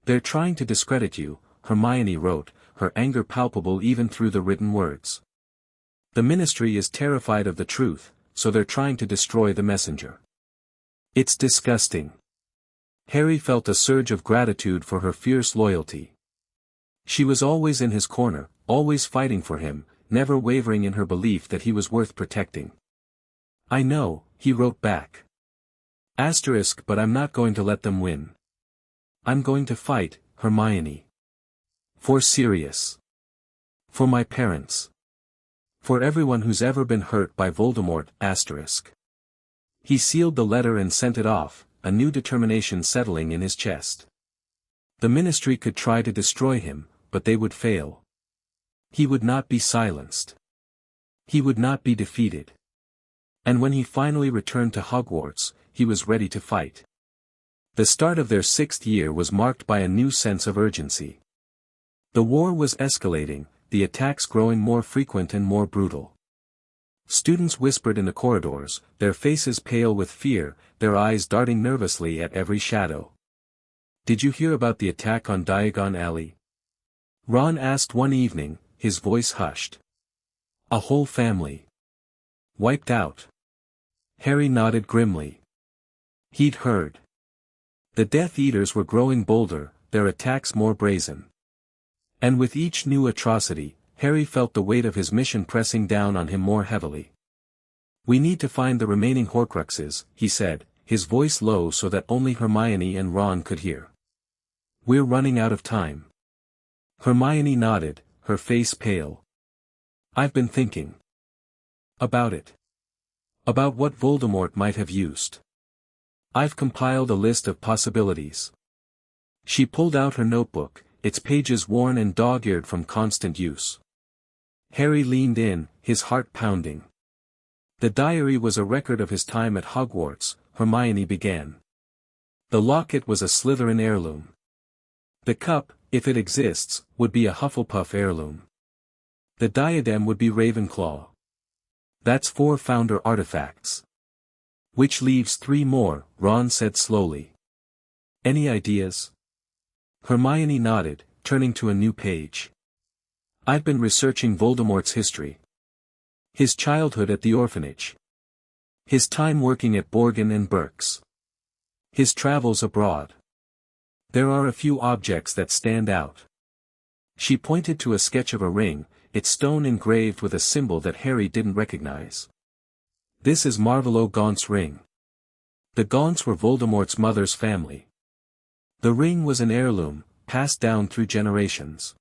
"They're trying to discredit you," Hermione wrote, her anger palpable even through the written words. "The Ministry is terrified of the truth, so they're trying to destroy the messenger. It's disgusting." Harry felt a surge of gratitude for her fierce loyalty. She was always in his corner, always fighting for him, never wavering in her belief that he was worth protecting. "I know," he wrote back. But I'm not going to let them win. I'm going to fight, Hermione. For Sirius. For my parents. For everyone who's ever been hurt by Voldemort. He sealed the letter and sent it off, a new determination settling in his chest. The Ministry could try to destroy him, but they would fail. He would not be silenced. He would not be defeated. And when he finally returned to Hogwarts, he was ready to fight. The start of their 6th year was marked by a new sense of urgency. The war was escalating, the attacks growing more frequent and more brutal. Students whispered in the corridors, their faces pale with fear, their eyes darting nervously at every shadow. "Did you hear about the attack on Diagon Alley?" Ron asked one evening, his voice hushed. "A whole family. Wiped out." Harry nodded grimly. He'd heard. The Death Eaters were growing bolder, their attacks more brazen. And with each new atrocity, Harry felt the weight of his mission pressing down on him more heavily. "We need to find the remaining Horcruxes," he said, his voice low so that only Hermione and Ron could hear. "We're running out of time." Hermione nodded, her face pale. "I've been thinking. About it. About what Voldemort might have used. I've compiled a list of possibilities." She pulled out her notebook, its pages worn and dog-eared from constant use. Harry leaned in, his heart pounding. "The diary was a record of his time at Hogwarts," Hermione began. "The locket was a Slytherin heirloom. The cup, if it exists, would be a Hufflepuff heirloom. The diadem would be Ravenclaw. That's 4 founder artifacts. Which leaves 3 more," Ron said slowly. "Any ideas?" Hermione nodded, turning to a new page. "I've been researching Voldemort's history. His childhood at the orphanage. His time working at Borgin and Burke's. His travels abroad. There are a few objects that stand out." She pointed to a sketch of a ring, its stone engraved with a symbol that Harry didn't recognize. "This is Marvolo Gaunt's ring. The Gaunts were Voldemort's mother's family. The ring was an heirloom, passed down through generations.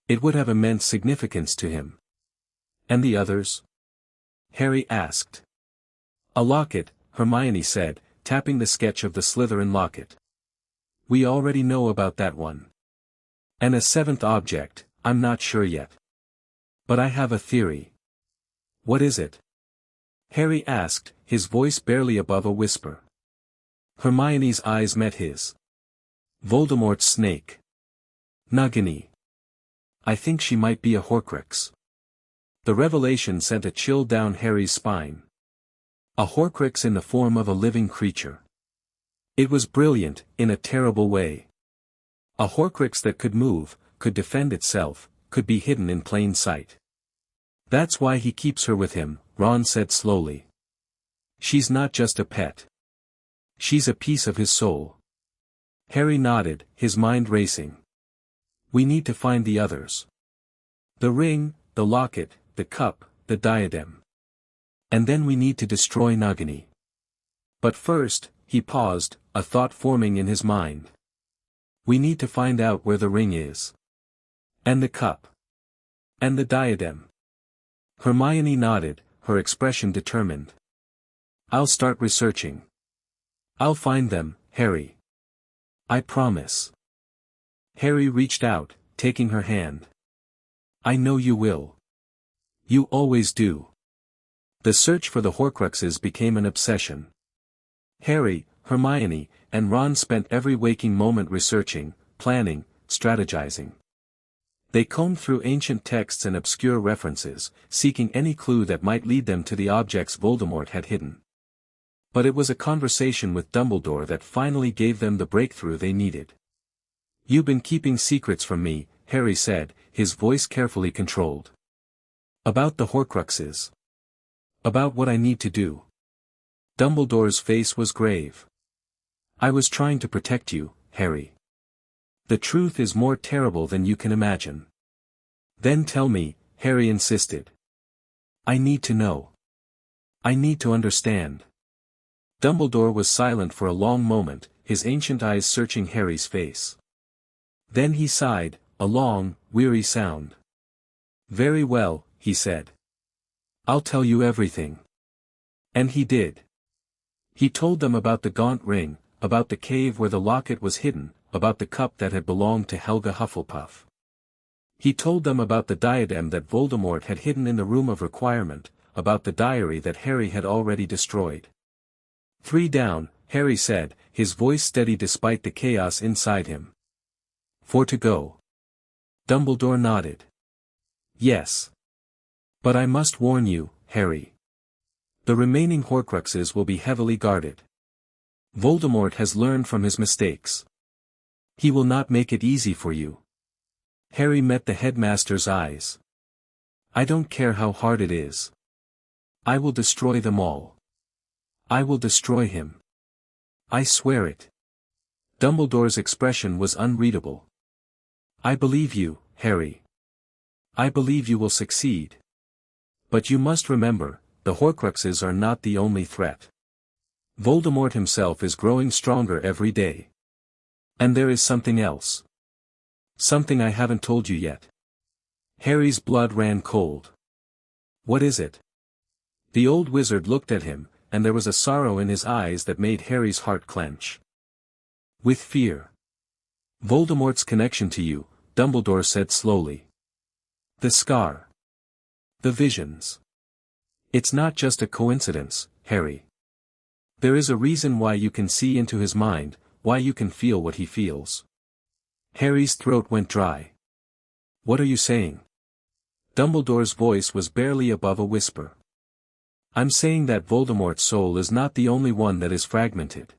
It would have immense significance to him. And the others? Harry asked. A locket, Hermione said, tapping the sketch of the Slytherin locket. We already know about that one. And a seventh object, I'm not sure yet. But I have a theory. What is it? Harry asked, his voice barely above a whisper. Hermione's eyes met his. Voldemort's snake. Nagini. I think she might be a Horcrux. The revelation sent a chill down Harry's spine. A Horcrux in the form of a living creature. It was brilliant, in a terrible way. A Horcrux that could move, could defend itself, could be hidden in plain sight. That's why he keeps her with him, Ron said slowly. She's not just a pet. She's a piece of his soul. Harry nodded, his mind racing. We need to find the others. The ring, the locket, the cup, the diadem. And then we need to destroy Nagini. But first, he paused, a thought forming in his mind. We need to find out where the ring is. And the cup. And the diadem. Hermione nodded, her expression determined. I'll start researching. I'll find them, Harry. I promise. Harry reached out, taking her hand. I know you will. You always do. The search for the Horcruxes became an obsession. Harry, Hermione, and Ron spent every waking moment researching, planning, strategizing. They combed through ancient texts and obscure references, seeking any clue that might lead them to the objects Voldemort had hidden. But it was a conversation with Dumbledore that finally gave them the breakthrough they needed. You've been keeping secrets from me, Harry said, his voice carefully controlled. About the Horcruxes. About what I need to do. Dumbledore's face was grave. I was trying to protect you, Harry. The truth is more terrible than you can imagine. Then tell me, Harry insisted. I need to know. I need to understand. Dumbledore was silent for a long moment, his ancient eyes searching Harry's face. Then he sighed, a long, weary sound. Very well, he said. I'll tell you everything. And he did. He told them about the gaunt ring, about the cave where the locket was hidden, about the cup that had belonged to Helga Hufflepuff. He told them about the diadem that Voldemort had hidden in the Room of Requirement, about the diary that Harry had already destroyed. 3 down, Harry said, his voice steady despite the chaos inside him. 4 to go. Dumbledore nodded. Yes. But I must warn you, Harry. The remaining Horcruxes will be heavily guarded. Voldemort has learned from his mistakes. He will not make it easy for you. Harry met the headmaster's eyes. I don't care how hard it is. I will destroy them all. I will destroy him. I swear it. Dumbledore's expression was unreadable. I believe you, Harry. I believe you will succeed. But you must remember, the Horcruxes are not the only threat. Voldemort himself is growing stronger every day. And there is something else. Something I haven't told you yet. Harry's blood ran cold. What is it? The old wizard looked at him, and there was a sorrow in his eyes that made Harry's heart clench. With fear. Voldemort's connection to you, Dumbledore said slowly. The scar. The visions. It's not just a coincidence, Harry. There is a reason why you can see into his mind, why you can feel what he feels. Harry's throat went dry. What are you saying? Dumbledore's voice was barely above a whisper. I'm saying that Voldemort's soul is not the only one that is fragmented.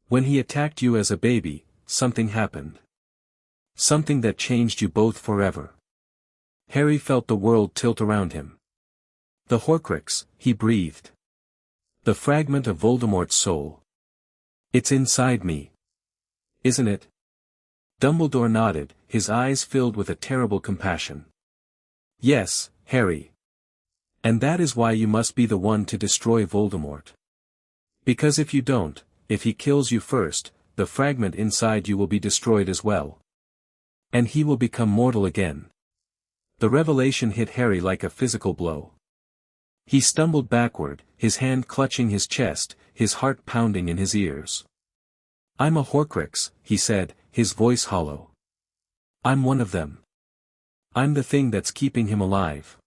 When he attacked you as a baby, something happened. Something that changed you both forever. Harry felt the world tilt around him. The Horcrux, he breathed. The fragment of Voldemort's soul. It's inside me. Isn't it? Dumbledore nodded, his eyes filled with a terrible compassion. Yes, Harry. And that is why you must be the one to destroy Voldemort. Because if you don't, if he kills you first, the fragment inside you will be destroyed as well. And he will become mortal again. The revelation hit Harry like a physical blow. He stumbled backward, his hand clutching his chest, his heart pounding in his ears. I'm a Horcrux, he said, his voice hollow. I'm one of them. I'm the thing that's keeping him alive.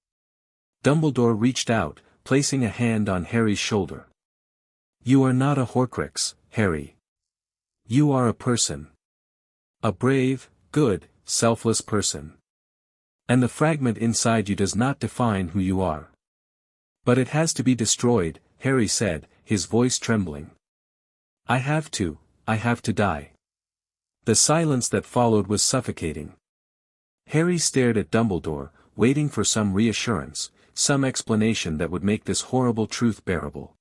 Dumbledore reached out, placing a hand on Harry's shoulder. You are not a Horcrux, Harry. You are a person. A brave, good, selfless person. And the fragment inside you does not define who you are. But it has to be destroyed, Harry said, his voice trembling. I have to die. The silence that followed was suffocating. Harry stared at Dumbledore, waiting for some reassurance, some explanation that would make this horrible truth bearable.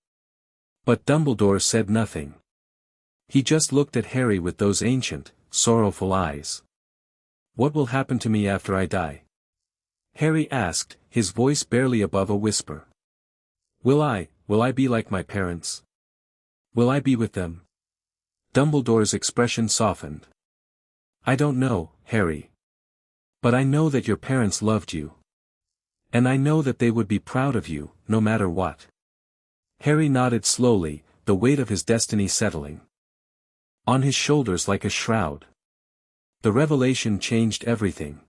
But Dumbledore said nothing. He just looked at Harry with those ancient, sorrowful eyes. What will happen to me after I die? Harry asked, his voice barely above a whisper. Will I be like my parents? Will I be with them? Dumbledore's expression softened. I don't know, Harry. But I know that your parents loved you. And I know that they would be proud of you, no matter what. Harry nodded slowly, the weight of his destiny settling on his shoulders like a shroud. The revelation changed everything.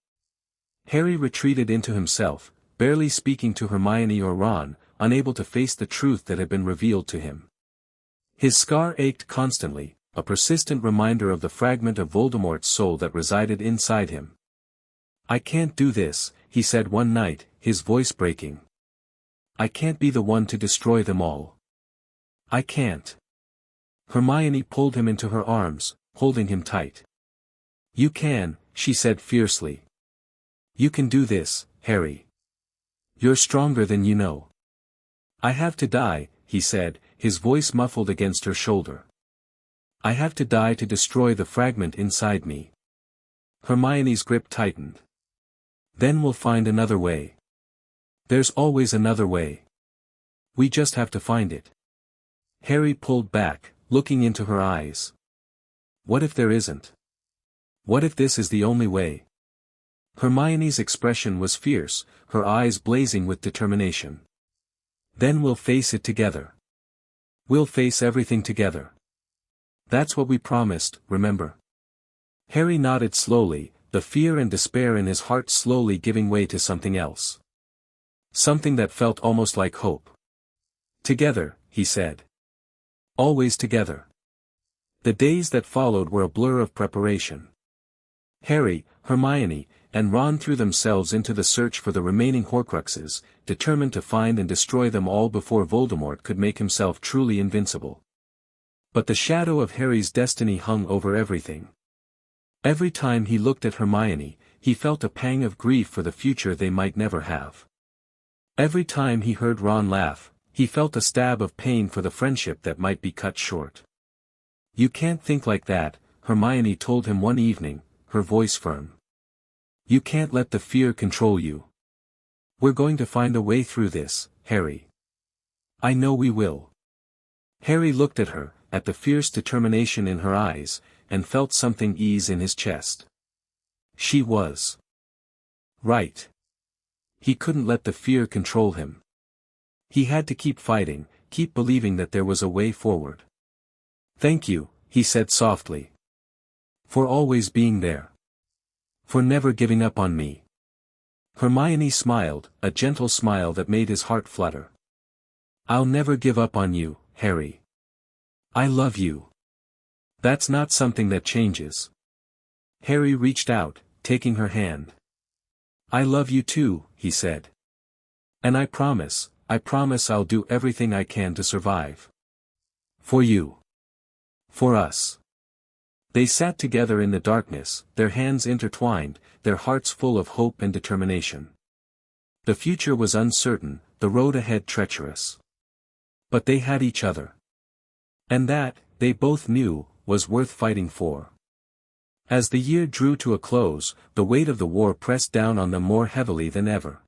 Harry retreated into himself, barely speaking to Hermione or Ron, unable to face the truth that had been revealed to him. His scar ached constantly, a persistent reminder of the fragment of Voldemort's soul that resided inside him. I can't do this, he said one night, his voice breaking. I can't be the one to destroy them all. I can't. Hermione pulled him into her arms, holding him tight. You can, she said fiercely. You can do this, Harry. You're stronger than you know. I have to die, he said, his voice muffled against her shoulder. I have to die to destroy the fragment inside me. Hermione's grip tightened. Then we'll find another way. There's always another way. We just have to find it. Harry pulled back, looking into her eyes. What if there isn't? What if this is the only way? Hermione's expression was fierce, her eyes blazing with determination. Then we'll face it together. We'll face everything together. That's what we promised, remember? Harry nodded slowly, the fear and despair in his heart slowly giving way to something else. Something that felt almost like hope. Together, he said. Always together. The days that followed were a blur of preparation. Harry, Hermione, and Ron threw themselves into the search for the remaining Horcruxes, determined to find and destroy them all before Voldemort could make himself truly invincible. But the shadow of Harry's destiny hung over everything. Every time he looked at Hermione, he felt a pang of grief for the future they might never have. Every time he heard Ron laugh, he felt a stab of pain for the friendship that might be cut short. You can't think like that, Hermione told him one evening, her voice firm. You can't let the fear control you. We're going to find a way through this, Harry. I know we will. Harry looked at her, at the fierce determination in her eyes, and felt something ease in his chest. She was right. He couldn't let the fear control him. He had to keep fighting, keep believing that there was a way forward. Thank you, he said softly. For always being there. For never giving up on me. Hermione smiled, a gentle smile that made his heart flutter. I'll never give up on you, Harry. I love you. That's not something that changes. Harry reached out, taking her hand. I love you too, he said. And I promise I'll do everything I can to survive. For you. For us. They sat together in the darkness, their hands intertwined, their hearts full of hope and determination. The future was uncertain, the road ahead treacherous. But they had each other. And that, they both knew, was worth fighting for. As the year drew to a close, the weight of the war pressed down on them more heavily than ever.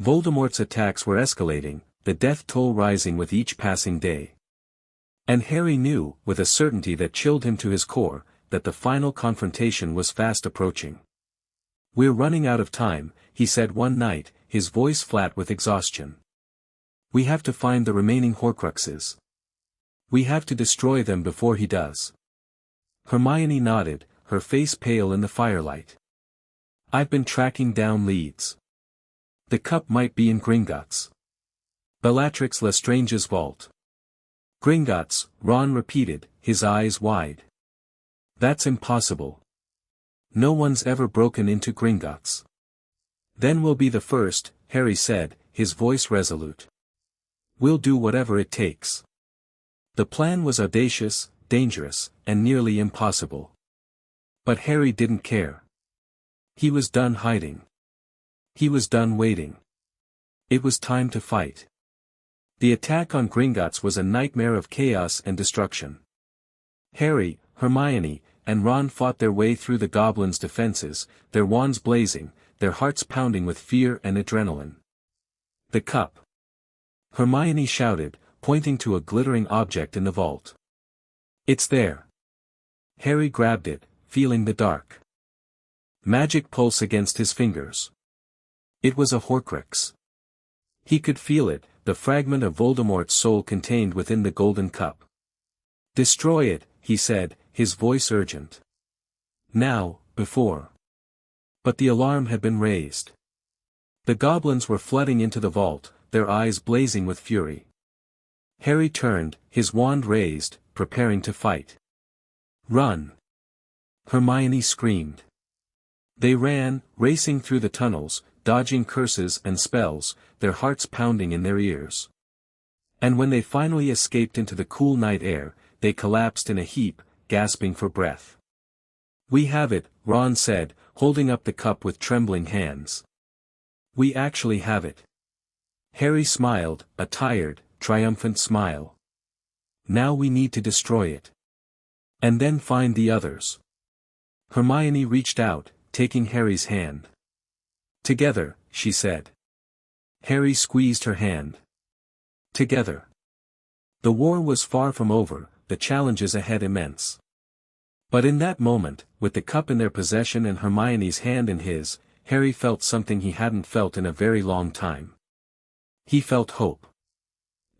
Voldemort's attacks were escalating, the death toll rising with each passing day. And Harry knew, with a certainty that chilled him to his core, that the final confrontation was fast approaching. "We're running out of time," he said one night, his voice flat with exhaustion. "We have to find the remaining Horcruxes. We have to destroy them before he does." Hermione nodded, her face pale in the firelight. "I've been tracking down leads. The cup might be in Gringotts. Bellatrix Lestrange's vault." "Gringotts," Ron repeated, his eyes wide. "That's impossible. No one's ever broken into Gringotts." "Then we'll be the first," Harry said, his voice resolute. "We'll do whatever it takes." The plan was audacious, dangerous, and nearly impossible. But Harry didn't care. He was done hiding. He was done waiting. It was time to fight. The attack on Gringotts was a nightmare of chaos and destruction. Harry, Hermione, and Ron fought their way through the goblins' defenses, their wands blazing, their hearts pounding with fear and adrenaline. "The cup!" Hermione shouted, pointing to a glittering object in the vault. "It's there." Harry grabbed it, feeling the dark magic pulse against his fingers. It was a Horcrux. He could feel it, the fragment of Voldemort's soul contained within the golden cup. "Destroy it," he said, his voice urgent. "Now, before." But the alarm had been raised. The goblins were flooding into the vault, their eyes blazing with fury. Harry turned, his wand raised, preparing to fight. "Run!" Hermione screamed. They ran, racing through the tunnels, dodging curses and spells, their hearts pounding in their ears. And when they finally escaped into the cool night air, they collapsed in a heap, gasping for breath. "We have it," Ron said, holding up the cup with trembling hands. "We actually have it." Harry smiled, a tired, triumphant smile. "Now we need to destroy it. And then find the others." Hermione reached out, taking Harry's hand. "Together," she said. Harry squeezed her hand. Together. The war was far from over, the challenges ahead immense. But in that moment, with the cup in their possession and Hermione's hand in his, Harry felt something he hadn't felt in a very long time. He felt hope.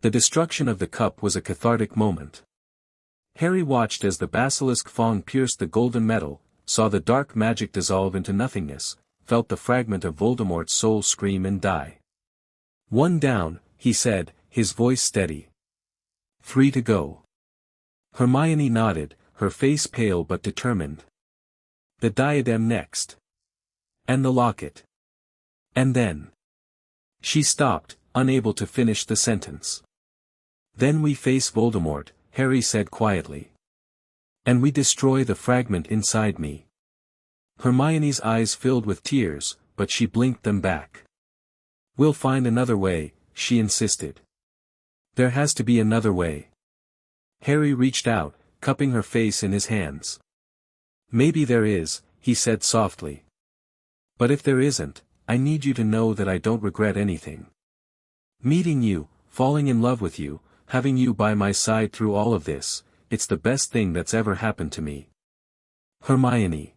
The destruction of the cup was a cathartic moment. Harry watched as the basilisk fang pierced the golden metal, saw the dark magic dissolve into nothingness, felt the fragment of Voldemort's soul scream and die. "One down," he said, his voice steady. "3 to go." Hermione nodded, her face pale but determined. "The diadem next. And the locket. And then." She stopped, unable to finish the sentence. "Then we face Voldemort," Harry said quietly. "And we destroy the fragment inside me." Hermione's eyes filled with tears, but she blinked them back. "We'll find another way," she insisted. "There has to be another way." Harry reached out, cupping her face in his hands. "Maybe there is," he said softly. "But if there isn't, I need you to know that I don't regret anything. Meeting you, falling in love with you, having you by my side through all of this, it's the best thing that's ever happened to me." Hermione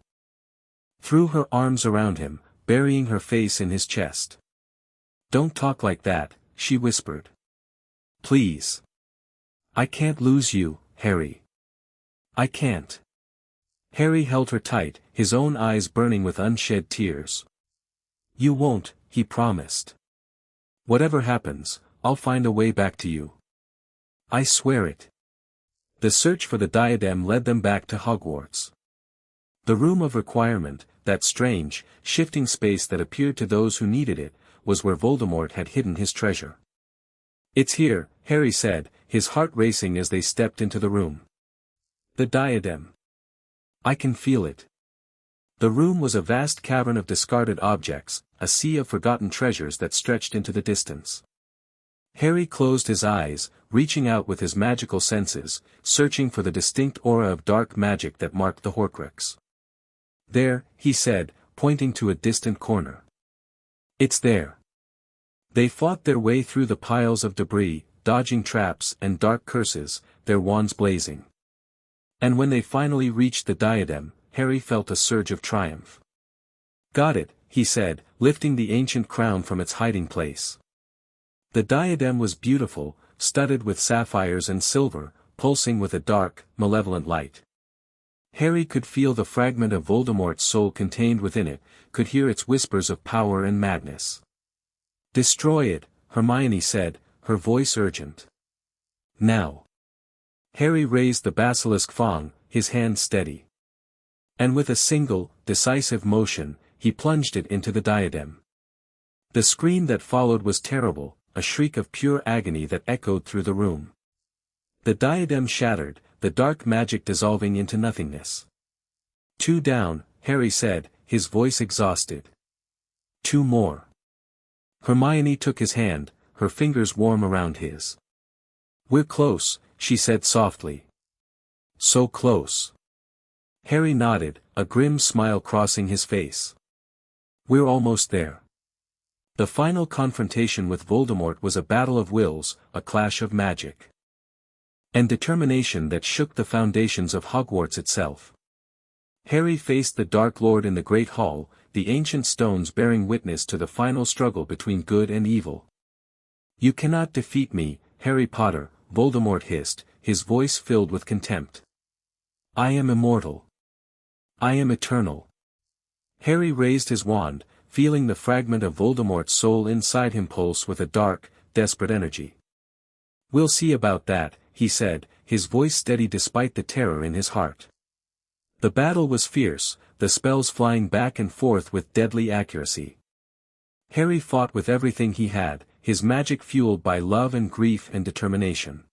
threw her arms around him, burying her face in his chest. "Don't talk like that," she whispered. "Please. I can't lose you, Harry. I can't." Harry held her tight, his own eyes burning with unshed tears. "You won't," he promised. "Whatever happens, I'll find a way back to you. I swear it." The search for the diadem led them back to Hogwarts. The room of requirement, that strange, shifting space that appeared to those who needed it, was where Voldemort had hidden his treasure. "It's here," Harry said, his heart racing as they stepped into the room. "The diadem. I can feel it." The room was a vast cavern of discarded objects, a sea of forgotten treasures that stretched into the distance. Harry closed his eyes, reaching out with his magical senses, searching for the distinct aura of dark magic that marked the Horcrux. "There," he said, pointing to a distant corner. "It's there." They fought their way through the piles of debris, dodging traps and dark curses, their wands blazing. And when they finally reached the diadem, Harry felt a surge of triumph. "Got it," he said, lifting the ancient crown from its hiding place. The diadem was beautiful, studded with sapphires and silver, pulsing with a dark, malevolent light. Harry could feel the fragment of Voldemort's soul contained within it, could hear its whispers of power and madness. "Destroy it," Hermione said, her voice urgent. "Now." Harry raised the basilisk fang, his hand steady. And with a single, decisive motion, he plunged it into the diadem. The scream that followed was terrible, a shriek of pure agony that echoed through the room. The diadem shattered, the dark magic dissolving into nothingness. "Two down," Harry said, his voice exhausted. "Two more." Hermione took his hand, her fingers warm around his. "We're close," she said softly. "So close." Harry nodded, a grim smile crossing his face. "We're almost there." The final confrontation with Voldemort was a battle of wills, a clash of magic and determination that shook the foundations of Hogwarts itself. Harry faced the Dark Lord in the Great Hall, the ancient stones bearing witness to the final struggle between good and evil. "You cannot defeat me, Harry Potter," Voldemort hissed, his voice filled with contempt. "I am immortal. I am eternal." Harry raised his wand, feeling the fragment of Voldemort's soul inside him pulse with a dark, desperate energy. "We'll see about that," he said, his voice steady despite the terror in his heart. The battle was fierce, the spells flying back and forth with deadly accuracy. Harry fought with everything he had, his magic fueled by love and grief and determination.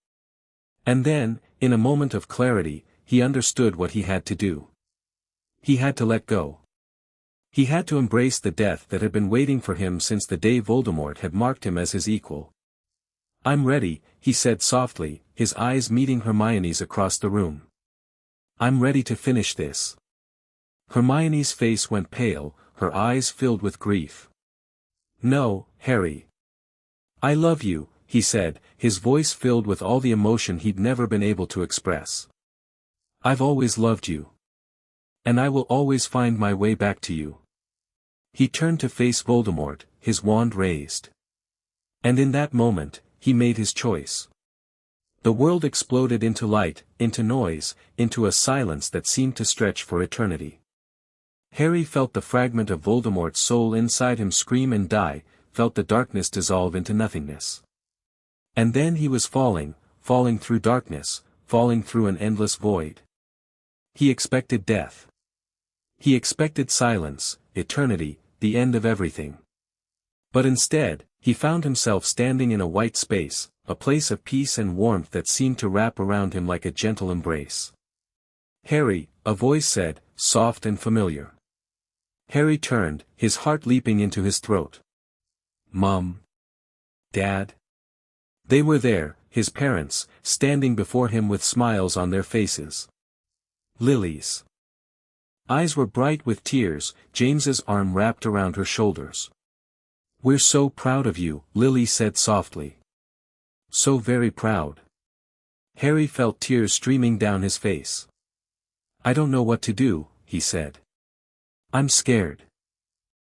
And then, in a moment of clarity, he understood what he had to do. He had to let go. He had to embrace the death that had been waiting for him since the day Voldemort had marked him as his equal. "I'm ready," he said softly, his eyes meeting Hermione's across the room. "I'm ready to finish this." Hermione's face went pale, her eyes filled with grief. "No, Harry. I love you," he said, his voice filled with all the emotion he'd never been able to express. "I've always loved you. And I will always find my way back to you." He turned to face Voldemort, his wand raised. And in that moment, he made his choice. The world exploded into light, into noise, into a silence that seemed to stretch for eternity. Harry felt the fragment of Voldemort's soul inside him scream and die, felt the darkness dissolve into nothingness. And then he was falling through darkness, falling through an endless void. He expected death. He expected silence, eternity, the end of everything. But instead, he found himself standing in a white space, a place of peace and warmth that seemed to wrap around him like a gentle embrace. "Harry," a voice said, soft and familiar. Harry turned, his heart leaping into his throat. "Mom? Dad?" They were there, his parents, standing before him with smiles on their faces. Lily's eyes were bright with tears, James's arm wrapped around her shoulders. "We're so proud of you," Lily said softly. "So very proud." Harry felt tears streaming down his face. "I don't know what to do," he said. "I'm scared."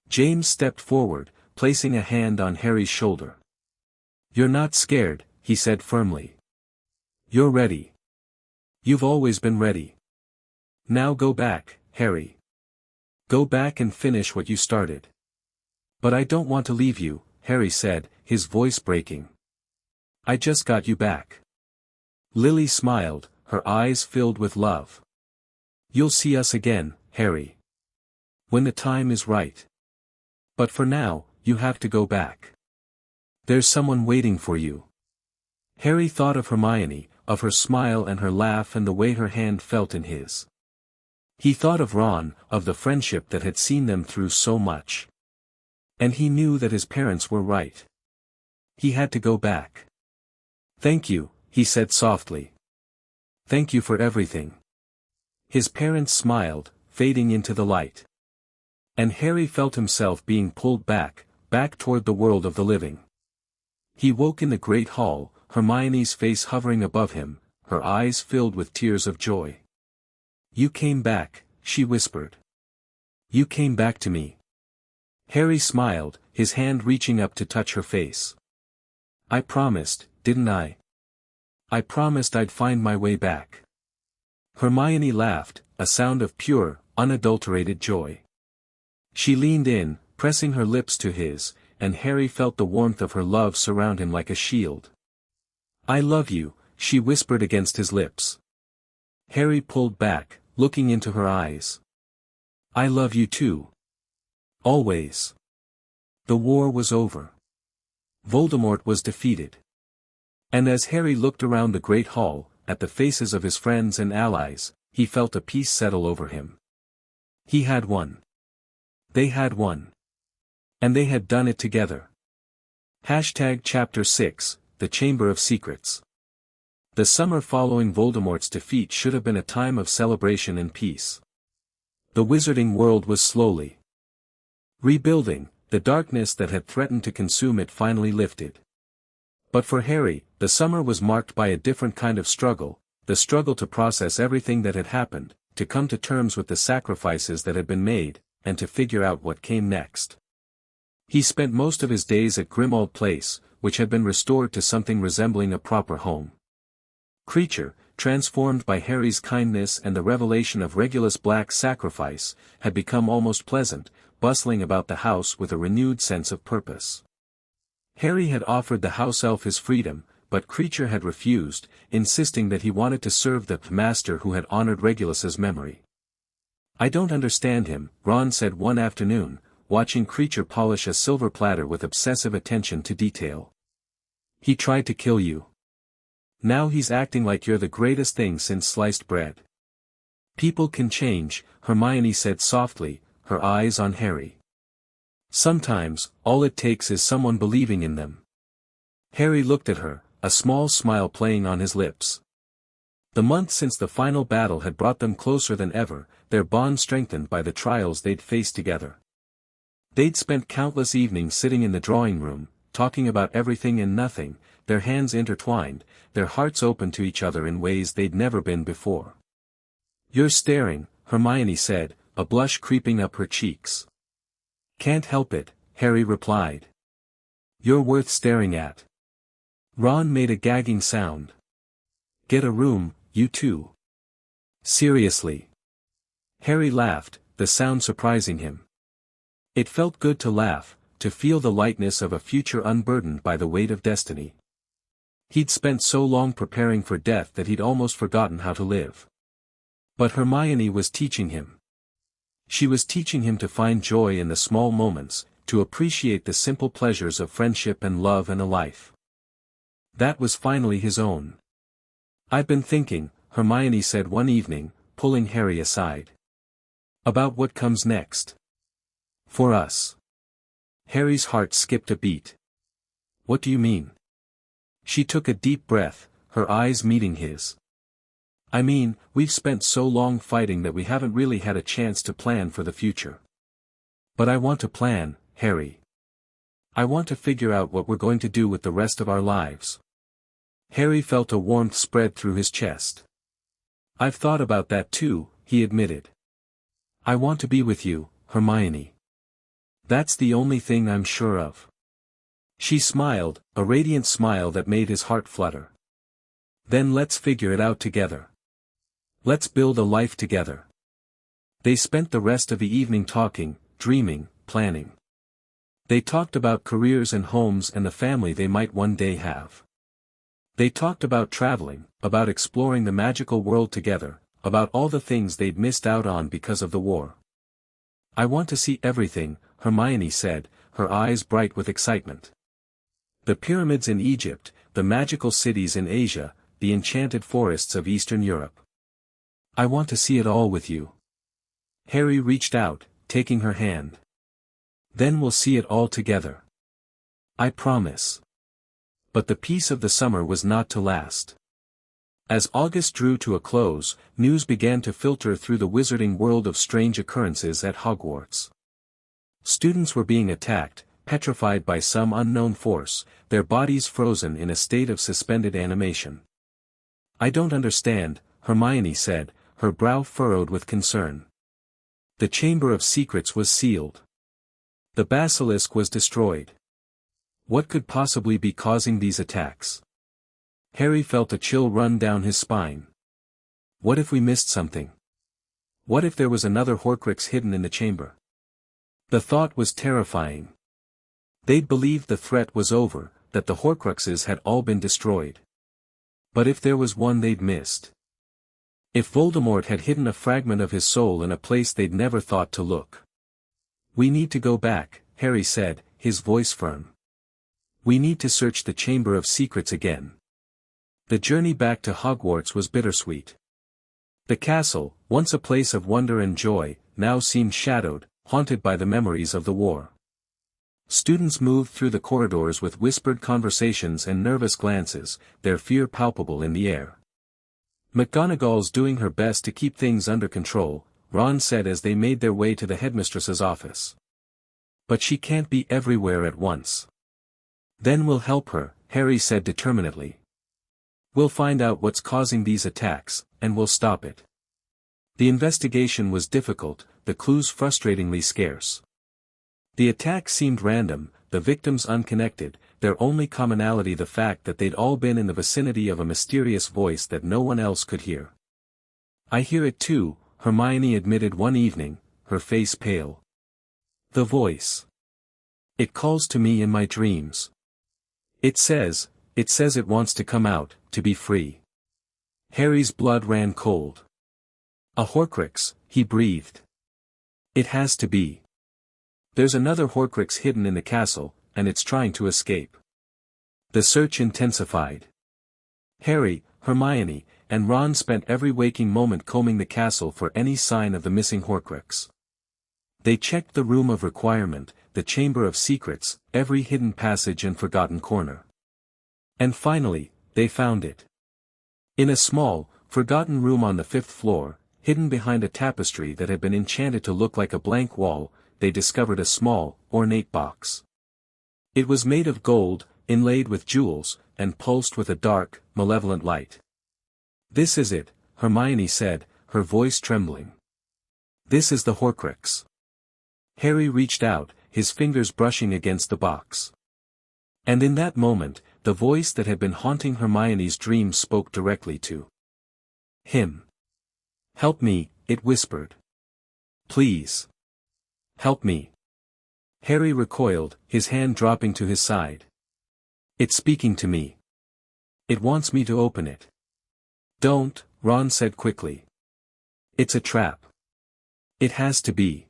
James stepped forward, placing a hand on Harry's shoulder. "You're not scared," he said firmly. "You're ready. You've always been ready. Now go back, Harry. Go back and finish what you started." "But I don't want to leave you," Harry said, his voice breaking. "I just got you back." Lily smiled, her eyes filled with love. "You'll see us again, Harry. When the time is right. But for now, you have to go back. There's someone waiting for you." Harry thought of Hermione, of her smile and her laugh and the way her hand felt in his. He thought of Ron, of the friendship that had seen them through so much. And he knew that his parents were right. He had to go back. "Thank you," he said softly. "Thank you for everything." His parents smiled, fading into the light. And Harry felt himself being pulled back toward the world of the living. He woke in the great hall, Hermione's face hovering above him, her eyes filled with tears of joy. "You came back," she whispered. "You came back to me." Harry smiled, his hand reaching up to touch her face. "I promised, didn't I? I promised I'd find my way back." Hermione laughed, a sound of pure, unadulterated joy. She leaned in, pressing her lips to his, and Harry felt the warmth of her love surround him like a shield. "I love you," she whispered against his lips. Harry pulled back, looking into her eyes. "I love you too. Always." The war was over. Voldemort was defeated. And as Harry looked around the great hall, at the faces of his friends and allies, he felt a peace settle over him. He had won. They had won. And they had done it together. Chapter 6, The Chamber of Secrets. The summer following Voldemort's defeat should have been a time of celebration and peace. The wizarding world was slowly rebuilding, the darkness that had threatened to consume it finally lifted. But for Harry, the summer was marked by a different kind of struggle, the struggle to process everything that had happened, to come to terms with the sacrifices that had been made, and to figure out what came next. He spent most of his days at Grimmauld Place, which had been restored to something resembling a proper home. Creature, transformed by Harry's kindness and the revelation of Regulus Black's sacrifice, had become almost pleasant, bustling about the house with a renewed sense of purpose. Harry had offered the house elf his freedom, but Creature had refused, insisting that he wanted to serve the master who had honored Regulus's memory. "I don't understand him," Ron said one afternoon, watching Creature polish a silver platter with obsessive attention to detail. "He tried to kill you. Now he's acting like you're the greatest thing since sliced bread." "People can change," Hermione said softly, her eyes on Harry. "Sometimes, all it takes is someone believing in them." Harry looked at her, a small smile playing on his lips. The month since the final battle had brought them closer than ever, their bond strengthened by the trials they'd faced together. They'd spent countless evenings sitting in the drawing room, talking about everything and nothing, their hands intertwined, their hearts open to each other in ways they'd never been before. "You're staring," Hermione said, a blush creeping up her cheeks. "Can't help it," Harry replied. "You're worth staring at." Ron made a gagging sound. "Get a room, you two." "Seriously." Harry laughed, the sound surprising him. It felt good to laugh, to feel the lightness of a future unburdened by the weight of destiny. He'd spent so long preparing for death that he'd almost forgotten how to live. But Hermione was teaching him. She was teaching him to find joy in the small moments, to appreciate the simple pleasures of friendship and love and a life that was finally his own. "I've been thinking," Hermione said one evening, pulling Harry aside, "about what comes next. For us." Harry's heart skipped a beat. "What do you mean?" She took a deep breath, her eyes meeting his. "I mean, we've spent so long fighting that we haven't really had a chance to plan for the future. But I want to plan, Harry. I want to figure out what we're going to do with the rest of our lives." Harry felt a warmth spread through his chest. "I've thought about that too," he admitted. "I want to be with you, Hermione. That's the only thing I'm sure of." She smiled, a radiant smile that made his heart flutter. "Then let's figure it out together. Let's build a life together." They spent the rest of the evening talking, dreaming, planning. They talked about careers and homes and the family they might one day have. They talked about traveling, about exploring the magical world together, about all the things they'd missed out on because of the war. "I want to see everything," Hermione said, her eyes bright with excitement. "The pyramids in Egypt, the magical cities in Asia, the enchanted forests of Eastern Europe. I want to see it all with you." Harry reached out, taking her hand. "Then we'll see it all together. I promise." But the peace of the summer was not to last. As August drew to a close, news began to filter through the wizarding world of strange occurrences at Hogwarts. Students were being attacked, petrified by some unknown force, their bodies frozen in a state of suspended animation. "I don't understand," Hermione said, her brow furrowed with concern. The Chamber of Secrets was sealed. The basilisk was destroyed. What could possibly be causing these attacks? Harry felt a chill run down his spine. What if we missed something? What if there was another Horcrux hidden in the chamber? The thought was terrifying. They'd believed the threat was over, that the Horcruxes had all been destroyed. But if there was one they'd missed? If Voldemort had hidden a fragment of his soul in a place they'd never thought to look? "We need to go back," Harry said, his voice firm. "We need to search the Chamber of Secrets again." The journey back to Hogwarts was bittersweet. The castle, once a place of wonder and joy, now seemed shadowed, haunted by the memories of the war. Students moved through the corridors with whispered conversations and nervous glances, their fear palpable in the air. "McGonagall's doing her best to keep things under control," Ron said as they made their way to the headmistress's office. "But she can't be everywhere at once." "Then we'll help her," Harry said determinedly. "We'll find out what's causing these attacks, and we'll stop it." The investigation was difficult, the clues frustratingly scarce. The attack seemed random, the victims unconnected, their only commonality the fact that they'd all been in the vicinity of a mysterious voice that no one else could hear. "I hear it too," Hermione admitted one evening, her face pale. "The voice. It calls to me in my dreams. It says it wants to come out, to be free." Harry's blood ran cold. "A Horcrux," he breathed. "It has to be. There's another Horcrux hidden in the castle, and it's trying to escape." The search intensified. Harry, Hermione, and Ron spent every waking moment combing the castle for any sign of the missing Horcrux. They checked the Room of Requirement, the Chamber of Secrets, every hidden passage and forgotten corner. And finally, they found it. In a small, forgotten room on the 5th floor, hidden behind a tapestry that had been enchanted to look like a blank wall, they discovered a small, ornate box. It was made of gold, inlaid with jewels, and pulsed with a dark, malevolent light. "This is it," Hermione said, her voice trembling. "This is the Horcrux." Harry reached out, his fingers brushing against the box. And in that moment, the voice that had been haunting Hermione's dreams spoke directly to him. "Help me," it whispered. "Please. Help me." Harry recoiled, his hand dropping to his side. "It's speaking to me. It wants me to open it." "Don't," Ron said quickly. "It's a trap. It has to be."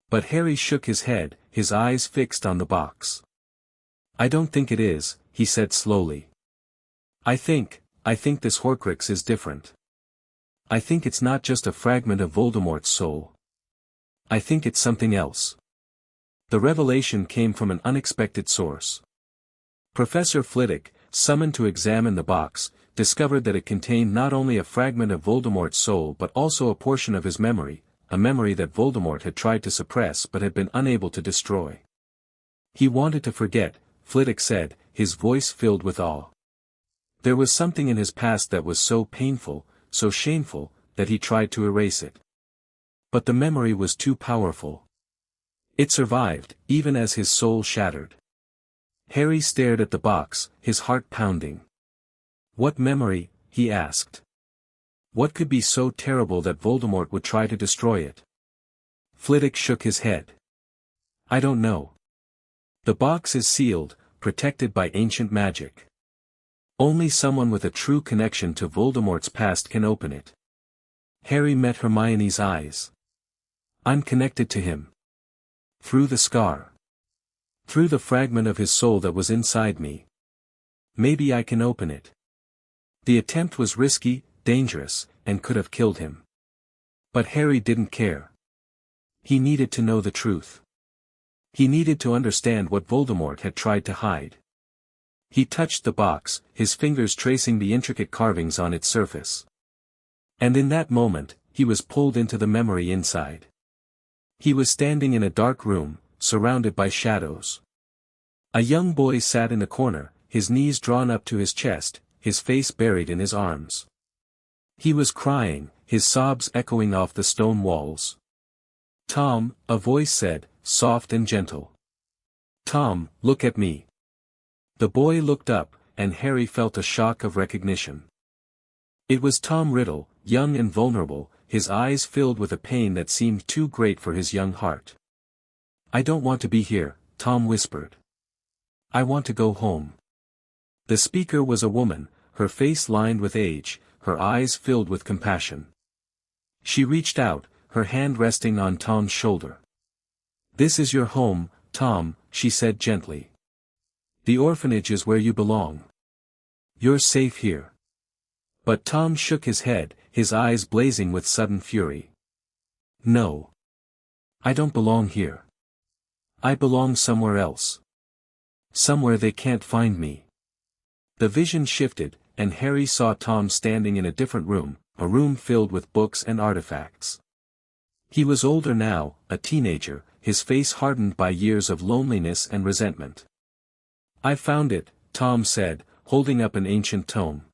But Harry shook his head, his eyes fixed on the box. "I don't think it is," he said slowly. I think this Horcrux is different. I think it's not just a fragment of Voldemort's soul. I think it's something else." The revelation came from an unexpected source. Professor Flitwick, summoned to examine the box, discovered that it contained not only a fragment of Voldemort's soul but also a portion of his memory, a memory that Voldemort had tried to suppress but had been unable to destroy. "He wanted to forget," Flitwick said, his voice filled with awe. "There was something in his past that was so painful, so shameful, that he tried to erase it. But the memory was too powerful. It survived, even as his soul shattered." Harry stared at the box, his heart pounding. "What memory?" he asked. "What could be so terrible that Voldemort would try to destroy it?" Flitwick shook his head. "I don't know. The box is sealed, protected by ancient magic. Only someone with a true connection to Voldemort's past can open it." Harry met Hermione's eyes. "I'm connected to him. Through the scar. Through the fragment of his soul that was inside me. Maybe I can open it." The attempt was risky, dangerous, and could have killed him. But Harry didn't care. He needed to know the truth. He needed to understand what Voldemort had tried to hide. He touched the box, his fingers tracing the intricate carvings on its surface. And in that moment, he was pulled into the memory inside. He was standing in a dark room, surrounded by shadows. A young boy sat in a corner, his knees drawn up to his chest, his face buried in his arms. He was crying, his sobs echoing off the stone walls. "Tom," a voice said, soft and gentle. "Tom, look at me." The boy looked up, and Harry felt a shock of recognition. It was Tom Riddle, young and vulnerable, his eyes filled with a pain that seemed too great for his young heart. "I don't want to be here," Tom whispered. "I want to go home." The speaker was a woman, her face lined with age, her eyes filled with compassion. She reached out, her hand resting on Tom's shoulder. "This is your home, Tom," she said gently. "The orphanage is where you belong. You're safe here." But Tom shook his head, his eyes blazing with sudden fury. "No. I don't belong here. I belong somewhere else. Somewhere they can't find me." The vision shifted, and Harry saw Tom standing in a different room, a room filled with books and artifacts. He was older now, a teenager, his face hardened by years of loneliness and resentment. "I found it," Tom said, holding up an ancient tome.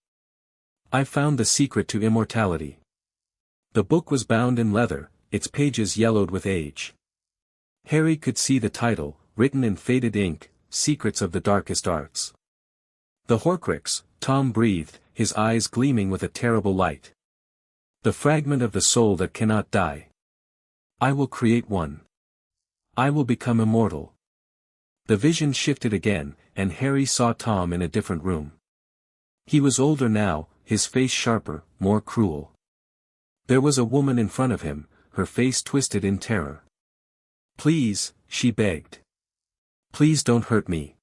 "I found the secret to immortality." The book was bound in leather, its pages yellowed with age. Harry could see the title, written in faded ink, "Secrets of the Darkest Arts." "The Horcrux," Tom breathed, his eyes gleaming with a terrible light. "The fragment of the soul that cannot die. I will create one. I will become immortal." The vision shifted again, and Harry saw Tom in a different room. He was older now, his face sharper, more cruel. There was a woman in front of him, her face twisted in terror. "Please," she begged. "Please don't hurt me.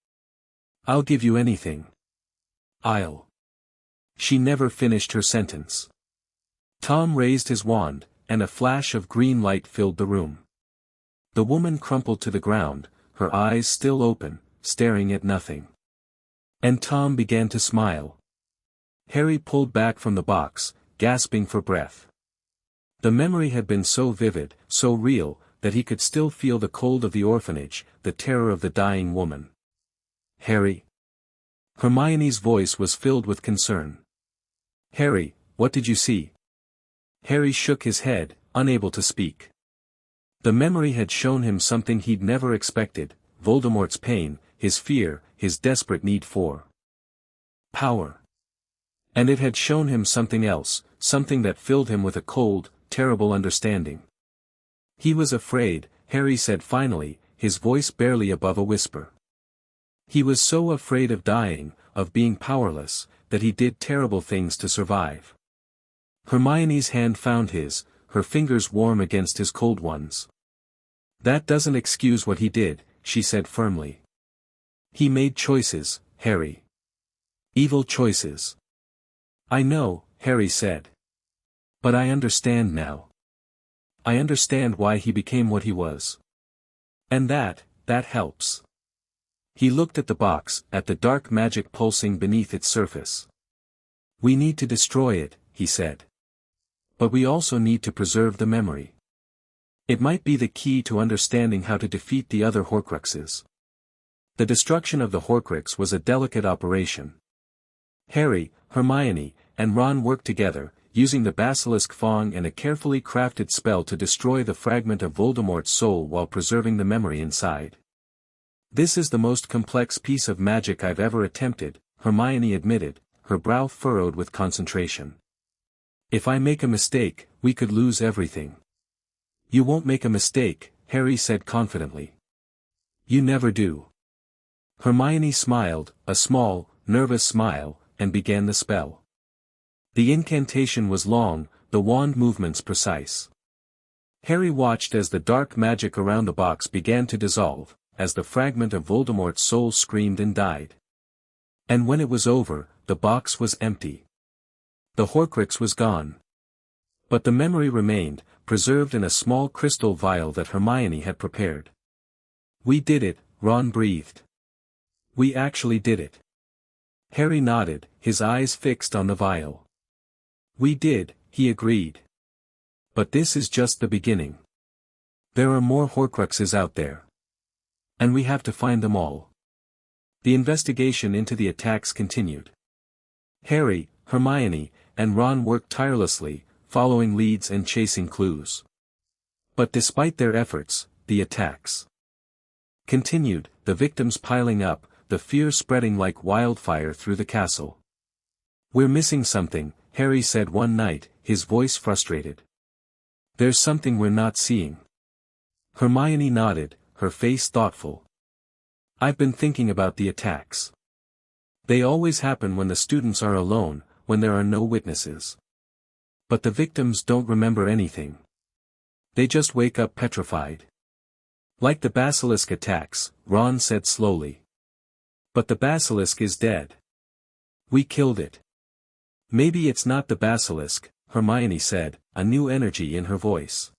I'll give you anything. I'll—" She never finished her sentence. Tom raised his wand, and a flash of green light filled the room. The woman crumpled to the ground, her eyes still open, staring at nothing. And Tom began to smile. Harry pulled back from the box, gasping for breath. The memory had been so vivid, so real, that he could still feel the cold of the orphanage, the terror of the dying woman. "Harry?" Hermione's voice was filled with concern. "Harry, what did you see?" Harry shook his head, unable to speak. The memory had shown him something he'd never expected, Voldemort's pain, his fear, his desperate need for power. And it had shown him something else, something that filled him with a cold, terrible understanding. "He was afraid," Harry said finally, his voice barely above a whisper. "He was so afraid of dying, of being powerless, that he did terrible things to survive." Hermione's hand found his, her fingers warm against his cold ones. "That doesn't excuse what he did," she said firmly. "He made choices, Harry. Evil choices." "I know," Harry said. "But I understand now. I understand why he became what he was. And that helps." He looked at the box, at the dark magic pulsing beneath its surface. "We need to destroy it," he said. "But we also need to preserve the memory. It might be the key to understanding how to defeat the other Horcruxes." The destruction of the Horcrux was a delicate operation. Harry, Hermione, and Ron worked together, using the basilisk fang and a carefully crafted spell to destroy the fragment of Voldemort's soul while preserving the memory inside. "This is the most complex piece of magic I've ever attempted," Hermione admitted, her brow furrowed with concentration. "If I make a mistake, we could lose everything." "You won't make a mistake," Harry said confidently. "You never do." Hermione smiled, a small, nervous smile, and began the spell. The incantation was long, the wand movements precise. Harry watched as the dark magic around the box began to dissolve, as the fragment of Voldemort's soul screamed and died. And when it was over, the box was empty. The Horcrux was gone. But the memory remained, preserved in a small crystal vial that Hermione had prepared. "We did it," Ron breathed. "We actually did it." Harry nodded, his eyes fixed on the vial. "We did," he agreed. "But this is just the beginning. There are more Horcruxes out there. And we have to find them all." The investigation into the attacks continued. Harry, Hermione, and Ron worked tirelessly, following leads and chasing clues. But despite their efforts, the attacks continued, the victims piling up, the fear spreading like wildfire through the castle. "We're missing something," Harry said one night, his voice frustrated. "There's something we're not seeing." Hermione nodded, her face thoughtful. "I've been thinking about the attacks. They always happen when the students are alone, when there are no witnesses. But the victims don't remember anything. They just wake up petrified. Like the basilisk attacks," Ron said slowly. "But the basilisk is dead. We killed it." "Maybe it's not the basilisk," Hermione said, a new energy in her voice.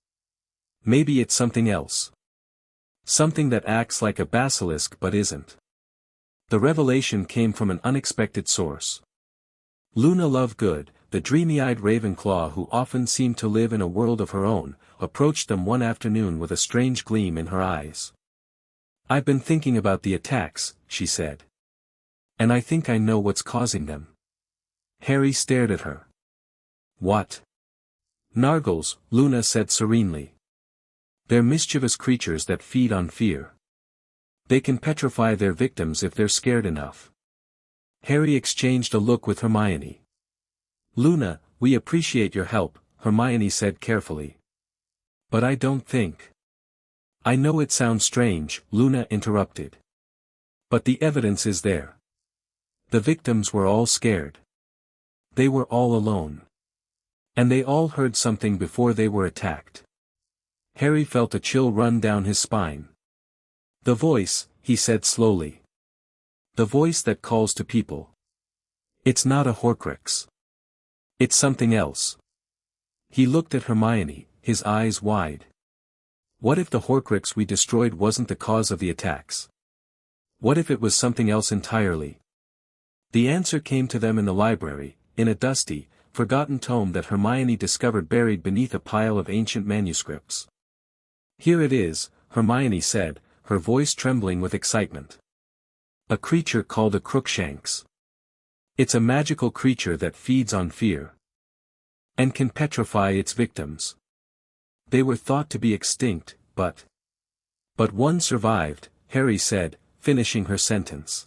"Maybe it's something else. Something that acts like a basilisk but isn't." The revelation came from an unexpected source. Luna Lovegood, the dreamy-eyed Ravenclaw who often seemed to live in a world of her own, approached them one afternoon with a strange gleam in her eyes. "I've been thinking about the attacks," she said. "And I think I know what's causing them." Harry stared at her. "What?" "Nargles," Luna said serenely. "They're mischievous creatures that feed on fear. They can petrify their victims if they're scared enough." Harry exchanged a look with Hermione. "Luna, we appreciate your help," Hermione said carefully. "But I don't think—" "I know it sounds strange," Luna interrupted. "But the evidence is there. The victims were all scared. They were all alone. And they all heard something before they were attacked." Harry felt a chill run down his spine. "The voice," he said slowly. "The voice that calls to people. It's not a Horcrux. It's something else." He looked at Hermione, his eyes wide. "What if the Horcrux we destroyed wasn't the cause of the attacks? What if it was something else entirely?" The answer came to them in the library, in a dusty, forgotten tome that Hermione discovered buried beneath a pile of ancient manuscripts. "Here it is," Hermione said, her voice trembling with excitement. "A creature called a Crookshanks. It's a magical creature that feeds on fear. And can petrify its victims. They were thought to be extinct, but one survived," Harry said, finishing her sentence.